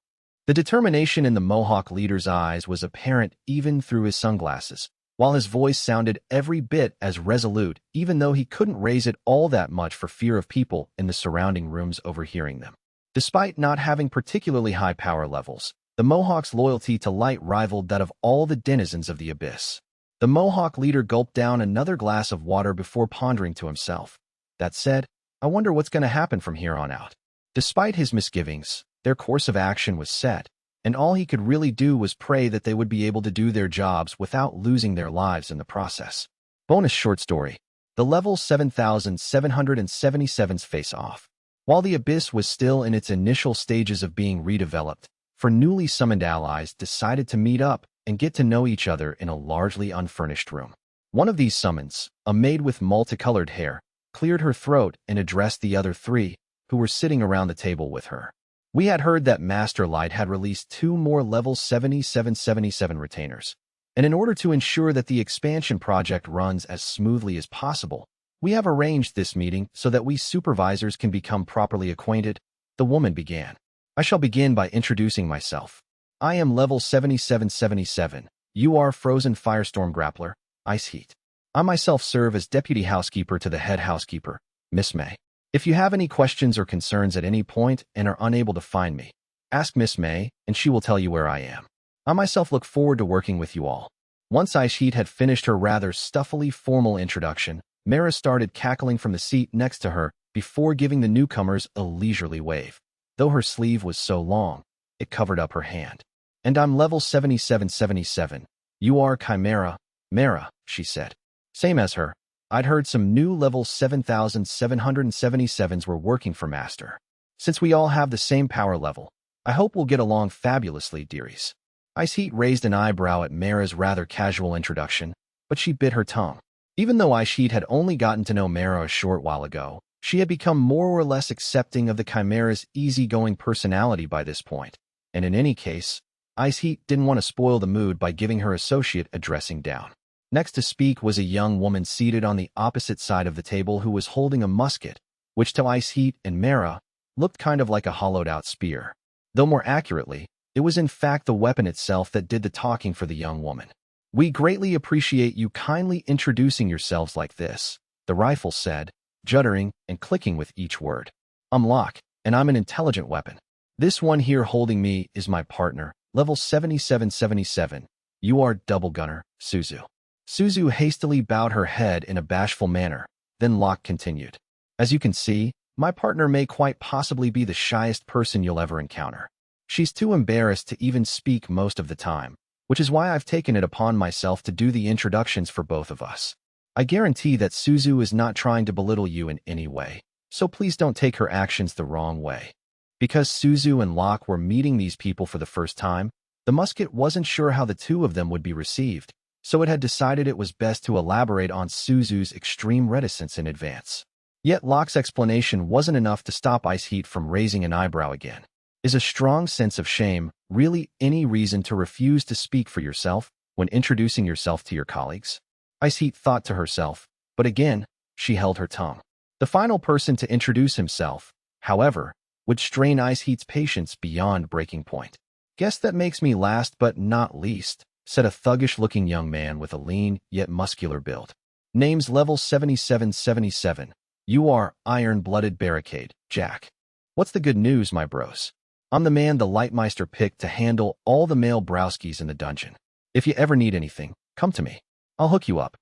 The determination in the Mohawk leader's eyes was apparent even through his sunglasses, while his voice sounded every bit as resolute, even though he couldn't raise it all that much for fear of people in the surrounding rooms overhearing them. Despite not having particularly high power levels, the Mohawk's loyalty to light rivaled that of all the denizens of the abyss. The Mohawk leader gulped down another glass of water before pondering to himself. That said, I wonder what's going to happen from here on out. Despite his misgivings, their course of action was set, and all he could really do was pray that they would be able to do their jobs without losing their lives in the process. Bonus short story. The level 7777's face-off. While the Abyss was still in its initial stages of being redeveloped, four newly summoned allies decided to meet up and get to know each other in a largely unfurnished room. One of these summons, a maid with multicolored hair, cleared her throat and addressed the other three, who were sitting around the table with her. We had heard that Master Light had released 2 more level 7777 retainers, and in order to ensure that the expansion project runs as smoothly as possible, we have arranged this meeting so that we supervisors can become properly acquainted. The woman began. I shall begin by introducing myself. I am level 7777. You are Frozen Firestorm Grappler, Ice Heat. I myself serve as deputy housekeeper to the head housekeeper, Miss May. If you have any questions or concerns at any point and are unable to find me, ask Miss May and she will tell you where I am. I myself look forward to working with you all. Once Ice Heat had finished her rather stuffily formal introduction, Mara started cackling from the seat next to her before giving the newcomers a leisurely wave. Though her sleeve was so long, it covered up her hand. And I'm level 7777. You are Chimera, Mara, she said. Same as her. I'd heard some new level 7777s were working for Master. Since we all have the same power level, I hope we'll get along fabulously, dearies. Ice Heat raised an eyebrow at Mara's rather casual introduction, but she bit her tongue. Even though Ice Heat had only gotten to know Mara a short while ago, she had become more or less accepting of the Chimera's easygoing personality by this point, and in any case, Ice Heat didn't want to spoil the mood by giving her associate a dressing down. Next to speak was a young woman seated on the opposite side of the table who was holding a musket, which to Ice Heat and Mara looked kind of like a hollowed-out spear. Though more accurately, it was in fact the weapon itself that did the talking for the young woman. We greatly appreciate you kindly introducing yourselves like this, the rifle said, juddering and clicking with each word. I'm Locke, and I'm an intelligent weapon. This one here holding me is my partner, level 7777. You are Double Gunner, Suzu. Suzu hastily bowed her head in a bashful manner, then Locke continued. As you can see, my partner may quite possibly be the shyest person you'll ever encounter. She's too embarrassed to even speak most of the time, which is why I've taken it upon myself to do the introductions for both of us. I guarantee that Suzu is not trying to belittle you in any way, so please don't take her actions the wrong way. Because Suzu and Locke were meeting these people for the first time, the musket wasn't sure how the two of them would be received, so it had decided it was best to elaborate on Suzu's extreme reticence in advance. Yet Locke's explanation wasn't enough to stop Ice Heat from raising an eyebrow again. Is a strong sense of shame really any reason to refuse to speak for yourself when introducing yourself to your colleagues? Ice Heat thought to herself, but again, she held her tongue. The final person to introduce himself, however, would strain Ice Heat's patience beyond breaking point. Guess that makes me last but not least, said a thuggish-looking young man with a lean yet muscular build. Name's level 7777. You are Iron-Blooded Barricade, Jack. What's the good news, my bros? I'm the man the Lightmeister picked to handle all the male browskis in the dungeon. If you ever need anything, come to me. I'll hook you up.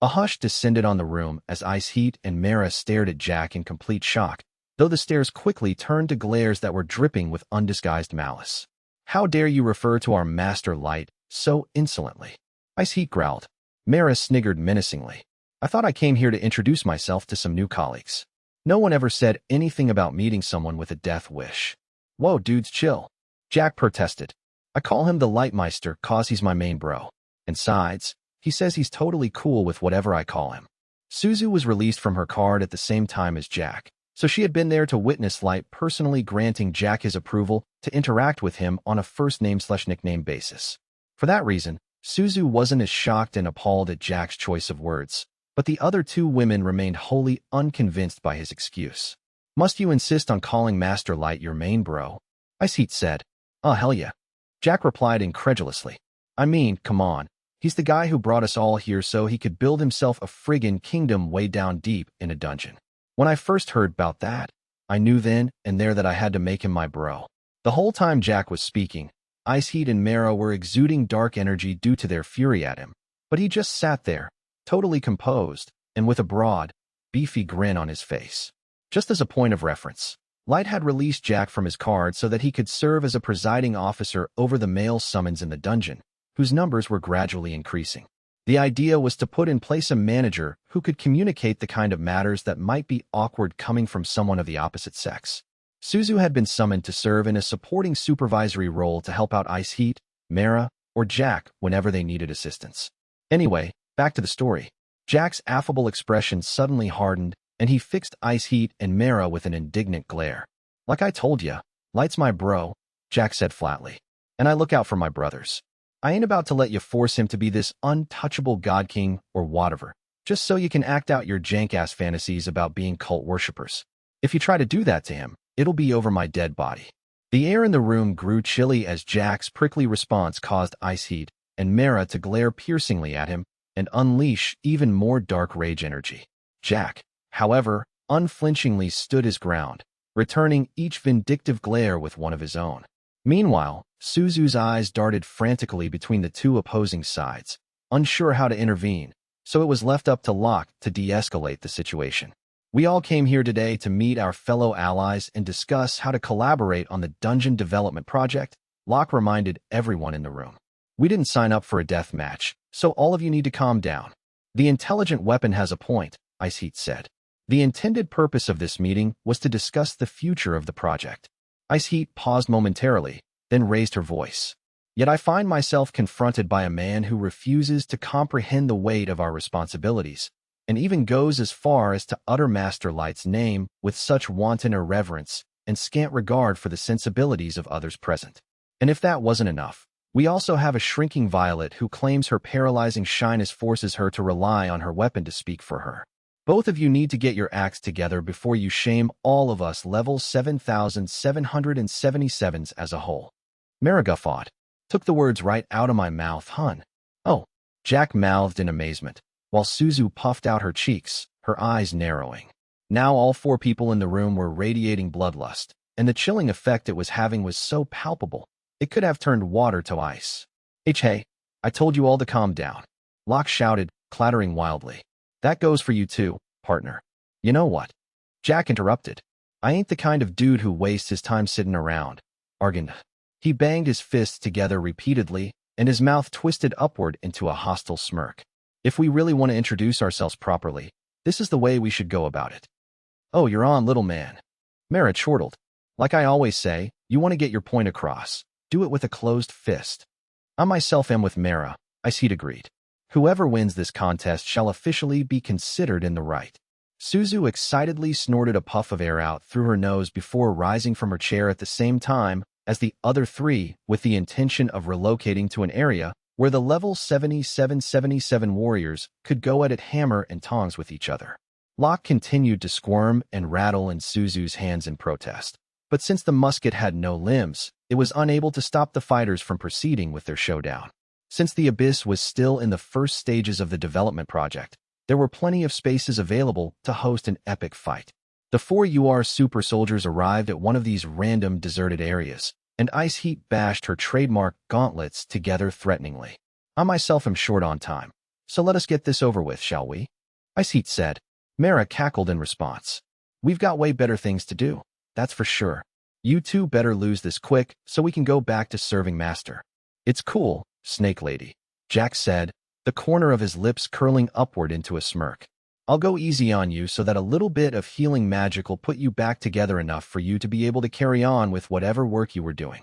A hush descended on the room as Ice Heat and Mara stared at Jack in complete shock, though the stares quickly turned to glares that were dripping with undisguised malice. How dare you refer to our master light so insolently? Ice Heat growled. Mara sniggered menacingly. I thought I came here to introduce myself to some new colleagues. No one ever said anything about meeting someone with a death wish. Whoa, dudes, chill. Jack protested. I call him the Lightmeister cause he's my main bro. And sides, he says he's totally cool with whatever I call him. Suzu was released from her card at the same time as Jack, so she had been there to witness Light personally granting Jack his approval to interact with him on a first-name/nickname basis. For that reason, Suzu wasn't as shocked and appalled at Jack's choice of words, but the other two women remained wholly unconvinced by his excuse. Must you insist on calling Master Light your main bro? Ice Heat said. Oh, hell yeah. Jack replied incredulously. I mean, come on. He's the guy who brought us all here so he could build himself a friggin' kingdom way down deep in a dungeon. When I first heard about that, I knew then and there that I had to make him my bro. The whole time Jack was speaking, Ice Heat and Mara were exuding dark energy due to their fury at him, but he just sat there, totally composed, and with a broad, beefy grin on his face. Just as a point of reference, Light had released Jack from his card so that he could serve as a presiding officer over the male summons in the dungeon, whose numbers were gradually increasing. The idea was to put in place a manager who could communicate the kind of matters that might be awkward coming from someone of the opposite sex. Suzu had been summoned to serve in a supporting supervisory role to help out Ice Heat, Mara, or Jack whenever they needed assistance. Anyway, back to the story. Jack's affable expression suddenly hardened, and he fixed Ice Heat and Mara with an indignant glare. Like I told ya, Light's my bro, Jack said flatly. And I look out for my brothers. I ain't about to let you force him to be this untouchable god king or whatever, just so you can act out your jank-ass fantasies about being cult worshippers. If you try to do that to him, it'll be over my dead body. The air in the room grew chilly as Jack's prickly response caused Ice Heat and Mara to glare piercingly at him and unleash even more dark rage energy. Jack, however, unflinchingly stood his ground, returning each vindictive glare with one of his own. Meanwhile, Suzu's eyes darted frantically between the two opposing sides, unsure how to intervene, so it was left up to Locke to de-escalate the situation. We all came here today to meet our fellow allies and discuss how to collaborate on the dungeon development project, Locke reminded everyone in the room. We didn't sign up for a death match, so all of you need to calm down. The intelligent weapon has a point, Ice Heat said. The intended purpose of this meeting was to discuss the future of the project. Ice Heat paused momentarily, then raised her voice. Yet I find myself confronted by a man who refuses to comprehend the weight of our responsibilities, and even goes as far as to utter Master Light's name with such wanton irreverence and scant regard for the sensibilities of others present. And if that wasn't enough, we also have a shrinking Violet who claims her paralyzing shyness forces her to rely on her weapon to speak for her. Both of you need to get your acts together before you shame all of us level 7,777s as a whole. Mara guffawed. Took the words right out of my mouth, hun. Oh, Jack mouthed in amazement, while Suzu puffed out her cheeks, her eyes narrowing. Now all four people in the room were radiating bloodlust, and the chilling effect it was having was so palpable, it could have turned water to ice. Hey, I told you all to calm down. Locke shouted, clattering wildly. That goes for you too, partner. You know what? Jack interrupted. I ain't the kind of dude who wastes his time sitting around. Argand. He banged his fists together repeatedly, and his mouth twisted upward into a hostile smirk. If we really want to introduce ourselves properly, this is the way we should go about it. Oh, you're on, little man. Mara chortled. Like I always say, you want to get your point across. Do it with a closed fist. I myself am with Mara, Ice Heat agreed. Whoever wins this contest shall officially be considered in the right. Suzu excitedly snorted a puff of air out through her nose before rising from her chair at the same time as the other three with the intention of relocating to an area where the level 7777 warriors could go at it hammer and tongs with each other. Locke continued to squirm and rattle in Suzu's hands in protest, but since the musket had no limbs, it was unable to stop the fighters from proceeding with their showdown. Since the Abyss was still in the first stages of the development project, there were plenty of spaces available to host an epic fight. The four UR super soldiers arrived at one of these random deserted areas, and Ice Heat bashed her trademark gauntlets together threateningly. I myself am short on time, so let us get this over with, shall we? Ice Heat said. Mara cackled in response. We've got way better things to do, that's for sure. You two better lose this quick so we can go back to serving master. It's cool, Snake Lady, Jack said, the corner of his lips curling upward into a smirk. I'll go easy on you so that a little bit of healing magic will put you back together enough for you to be able to carry on with whatever work you were doing.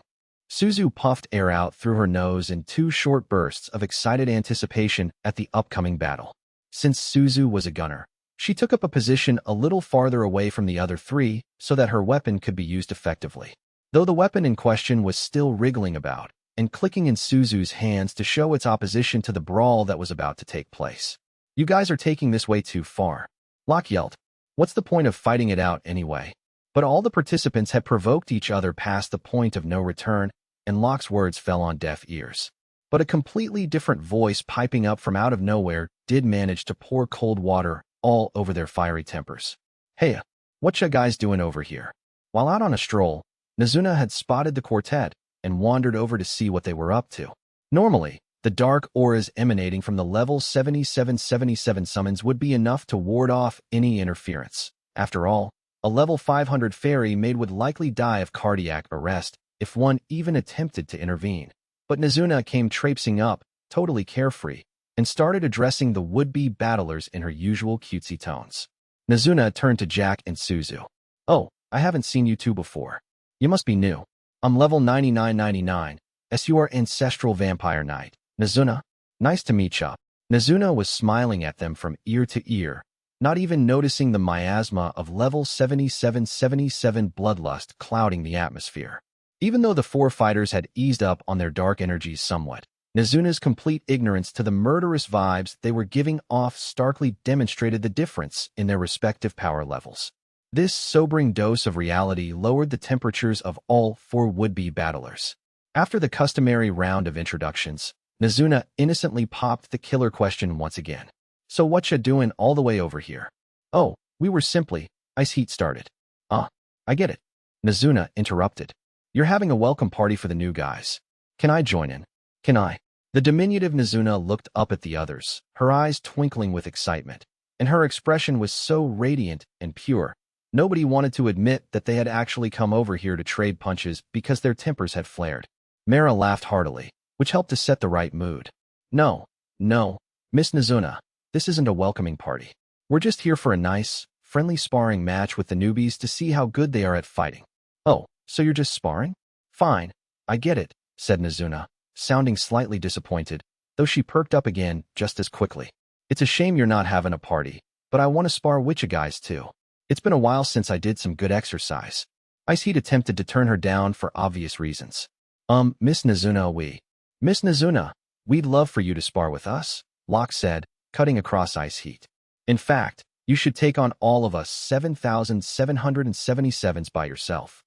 Suzu puffed air out through her nose in 2 short bursts of excited anticipation at the upcoming battle. Since Suzu was a gunner, she took up a position a little farther away from the other 3 so that her weapon could be used effectively. Though the weapon in question was still wriggling about and clicking in Suzu's hands to show its opposition to the brawl that was about to take place. You guys are taking this way too far, Locke yelled. What's the point of fighting it out anyway? But all the participants had provoked each other past the point of no return, and Locke's words fell on deaf ears. But a completely different voice piping up from out of nowhere did manage to pour cold water all over their fiery tempers. Hey, what ya guys doing over here? While out on a stroll, Nazuna had spotted the quartet and wandered over to see what they were up to. Normally, the dark auras emanating from the level 7777 summons would be enough to ward off any interference. After all, a level 500 fairy maid would likely die of cardiac arrest if one even attempted to intervene. But Nazuna came traipsing up, totally carefree, and started addressing the would-be battlers in her usual cutesy tones. Nazuna turned to Jack and Suzu. Oh, I haven't seen you two before. You must be new. I'm level 9999, as you are Ancestral Vampire Knight. Nazuna, nice to meet ya. Nazuna was smiling at them from ear to ear, not even noticing the miasma of level 7777 bloodlust clouding the atmosphere. Even though the 4 fighters had eased up on their dark energies somewhat, Nazuna's complete ignorance to the murderous vibes they were giving off starkly demonstrated the difference in their respective power levels. This sobering dose of reality lowered the temperatures of all 4 would-be battlers. After the customary round of introductions, Nazuna innocently popped the killer question once again. So what ya doing all the way over here? Oh, we were simply, ice heat started. I get it. Nazuna interrupted. You're having a welcome party for the new guys. Can I join in? Can I? The diminutive Nazuna looked up at the others, her eyes twinkling with excitement, and her expression was so radiant and pure. Nobody wanted to admit that they had actually come over here to trade punches because their tempers had flared. Mara laughed heartily, which helped to set the right mood. No, Miss Nazuna, this isn't a welcoming party. We're just here for a nice, friendly sparring match with the newbies to see how good they are at fighting. Oh, so you're just sparring? Fine, I get it, said Nazuna, sounding slightly disappointed, though she perked up again just as quickly. It's a shame you're not having a party, but I want to spar with you guys too. It's been a while since I did some good exercise. Ice Heat attempted to turn her down for obvious reasons. Miss Nazuna, we'd love for you to spar with us, Locke said, cutting across Ice Heat. In fact, you should take on all of us 7,777s by yourself.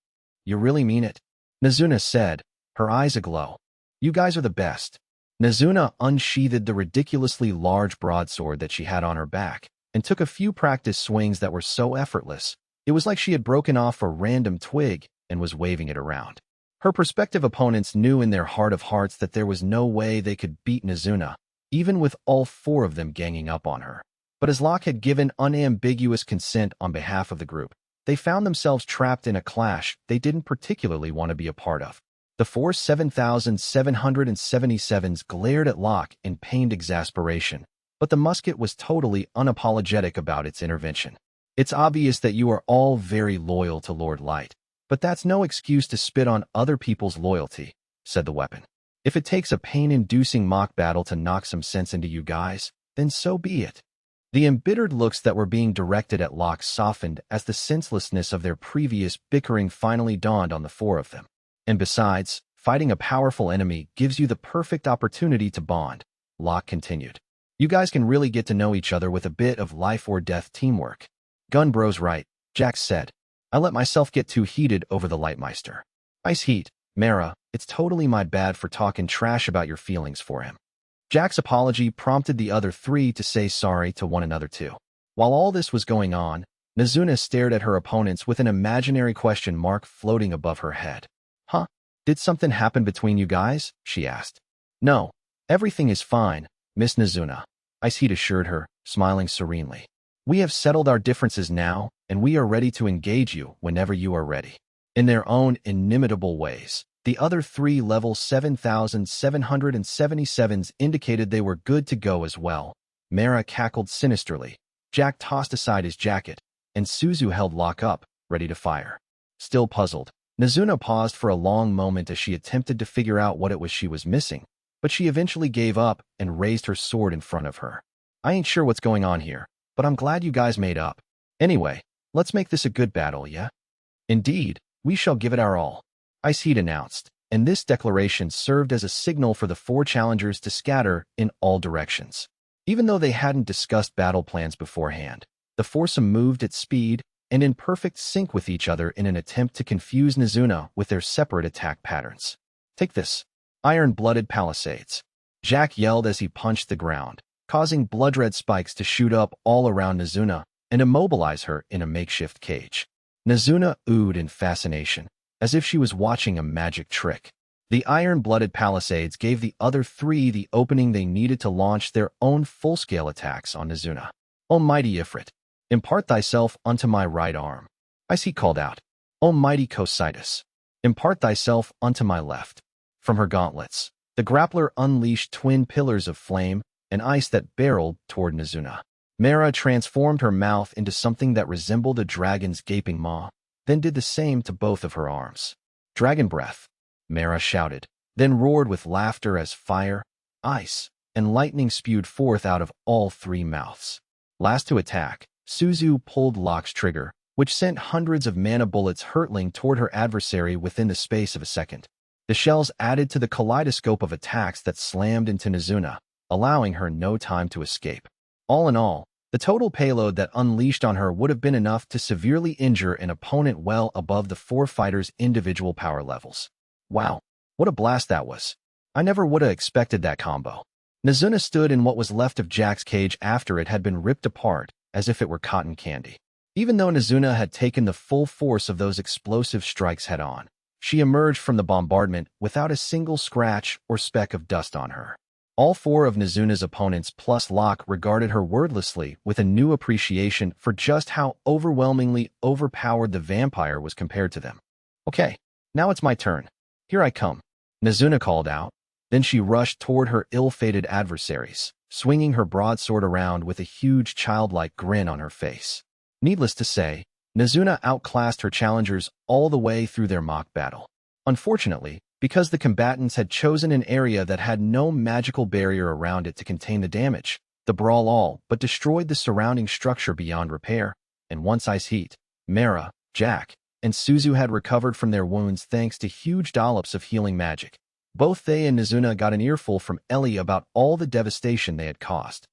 You really mean it? Nazuna said, her eyes aglow. You guys are the best. Nazuna unsheathed the ridiculously large broadsword that she had on her back and took a few practice swings that were so effortless, it was like she had broken off a random twig and was waving it around. Her prospective opponents knew in their heart of hearts that there was no way they could beat Nazuna, even with all 4 of them ganging up on her. But as Locke had given unambiguous consent on behalf of the group, they found themselves trapped in a clash they didn't particularly want to be a part of. The 4 7,777s glared at Locke in pained exasperation, but the musket was totally unapologetic about its intervention. It's obvious that you are all very loyal to Lord Light, but that's no excuse to spit on other people's loyalty, said the weapon. If it takes a pain-inducing mock battle to knock some sense into you guys, then so be it. The embittered looks that were being directed at Locke softened as the senselessness of their previous bickering finally dawned on the 4 of them. And besides, fighting a powerful enemy gives you the perfect opportunity to bond, Locke continued. You guys can really get to know each other with a bit of life-or-death teamwork. Gun bro's right, Jack said. I let myself get too heated over the Lightmeister. Ice Heat, Mara, it's totally my bad for talking trash about your feelings for him. Jack's apology prompted the other 3 to say sorry to one another too. While all this was going on, Nazuna stared at her opponents with an imaginary question mark floating above her head. Huh? Did something happen between you guys? She asked. No, everything is fine, Miss Nazuna, Ice Heat assured her, smiling serenely. We have settled our differences now, and we are ready to engage you whenever you are ready. In their own inimitable ways, the other three level 7,777s indicated they were good to go as well. Mara cackled sinisterly. Jack tossed aside his jacket, and Suzu held lock up, ready to fire. Still puzzled, Nazuna paused for a long moment as she attempted to figure out what it was she was missing, but she eventually gave up and raised her sword in front of her. I ain't sure what's going on here, but I'm glad you guys made up. Anyway, let's make this a good battle, yeah? Indeed, we shall give it our all, Ice Heat announced, and this declaration served as a signal for the four challengers to scatter in all directions. Even though they hadn't discussed battle plans beforehand, the foursome moved at speed and in perfect sync with each other in an attempt to confuse Nazuna with their separate attack patterns. Take this. Iron-blooded palisades. Jack yelled as he punched the ground, causing blood-red spikes to shoot up all around Nazuna and immobilize her in a makeshift cage. Nazuna oohed in fascination, as if she was watching a magic trick. The iron-blooded palisades gave the other three the opening they needed to launch their own full-scale attacks on Nazuna. O mighty Ifrit, impart thyself unto my right arm. Ice Heat called out. O mighty Cositus, impart thyself unto my left. From her gauntlets, the grappler unleashed twin pillars of flame and ice that barreled toward Nazuna. Mara transformed her mouth into something that resembled a dragon's gaping maw, then did the same to both of her arms. Dragon breath, Mara shouted, then roared with laughter as fire, ice, and lightning spewed forth out of all three mouths. Last to attack, Suzu pulled Lock's trigger, which sent hundreds of mana bullets hurtling toward her adversary within the space of a second. The shells added to the kaleidoscope of attacks that slammed into Nazuna, allowing her no time to escape. All in all, the total payload that unleashed on her would have been enough to severely injure an opponent well above the four fighters' individual power levels. Wow, what a blast that was. I never would have expected that combo. Nazuna stood in what was left of Jack's cage after it had been ripped apart, as if it were cotton candy. Even though Nazuna had taken the full force of those explosive strikes head-on, she emerged from the bombardment without a single scratch or speck of dust on her. All four of Nazuna's opponents plus Locke regarded her wordlessly with a new appreciation for just how overwhelmingly overpowered the vampire was compared to them. Okay, now it's my turn. Here I come, Nazuna called out. Then she rushed toward her ill-fated adversaries, swinging her broadsword around with a huge childlike grin on her face. Needless to say, Nazuna outclassed her challengers all the way through their mock battle. Unfortunately, because the combatants had chosen an area that had no magical barrier around it to contain the damage, the brawl all but destroyed the surrounding structure beyond repair, and once Ice Heat, Mara, Jack, and Suzu had recovered from their wounds thanks to huge dollops of healing magic, both they and Nazuna got an earful from Ellie about all the devastation they had caused.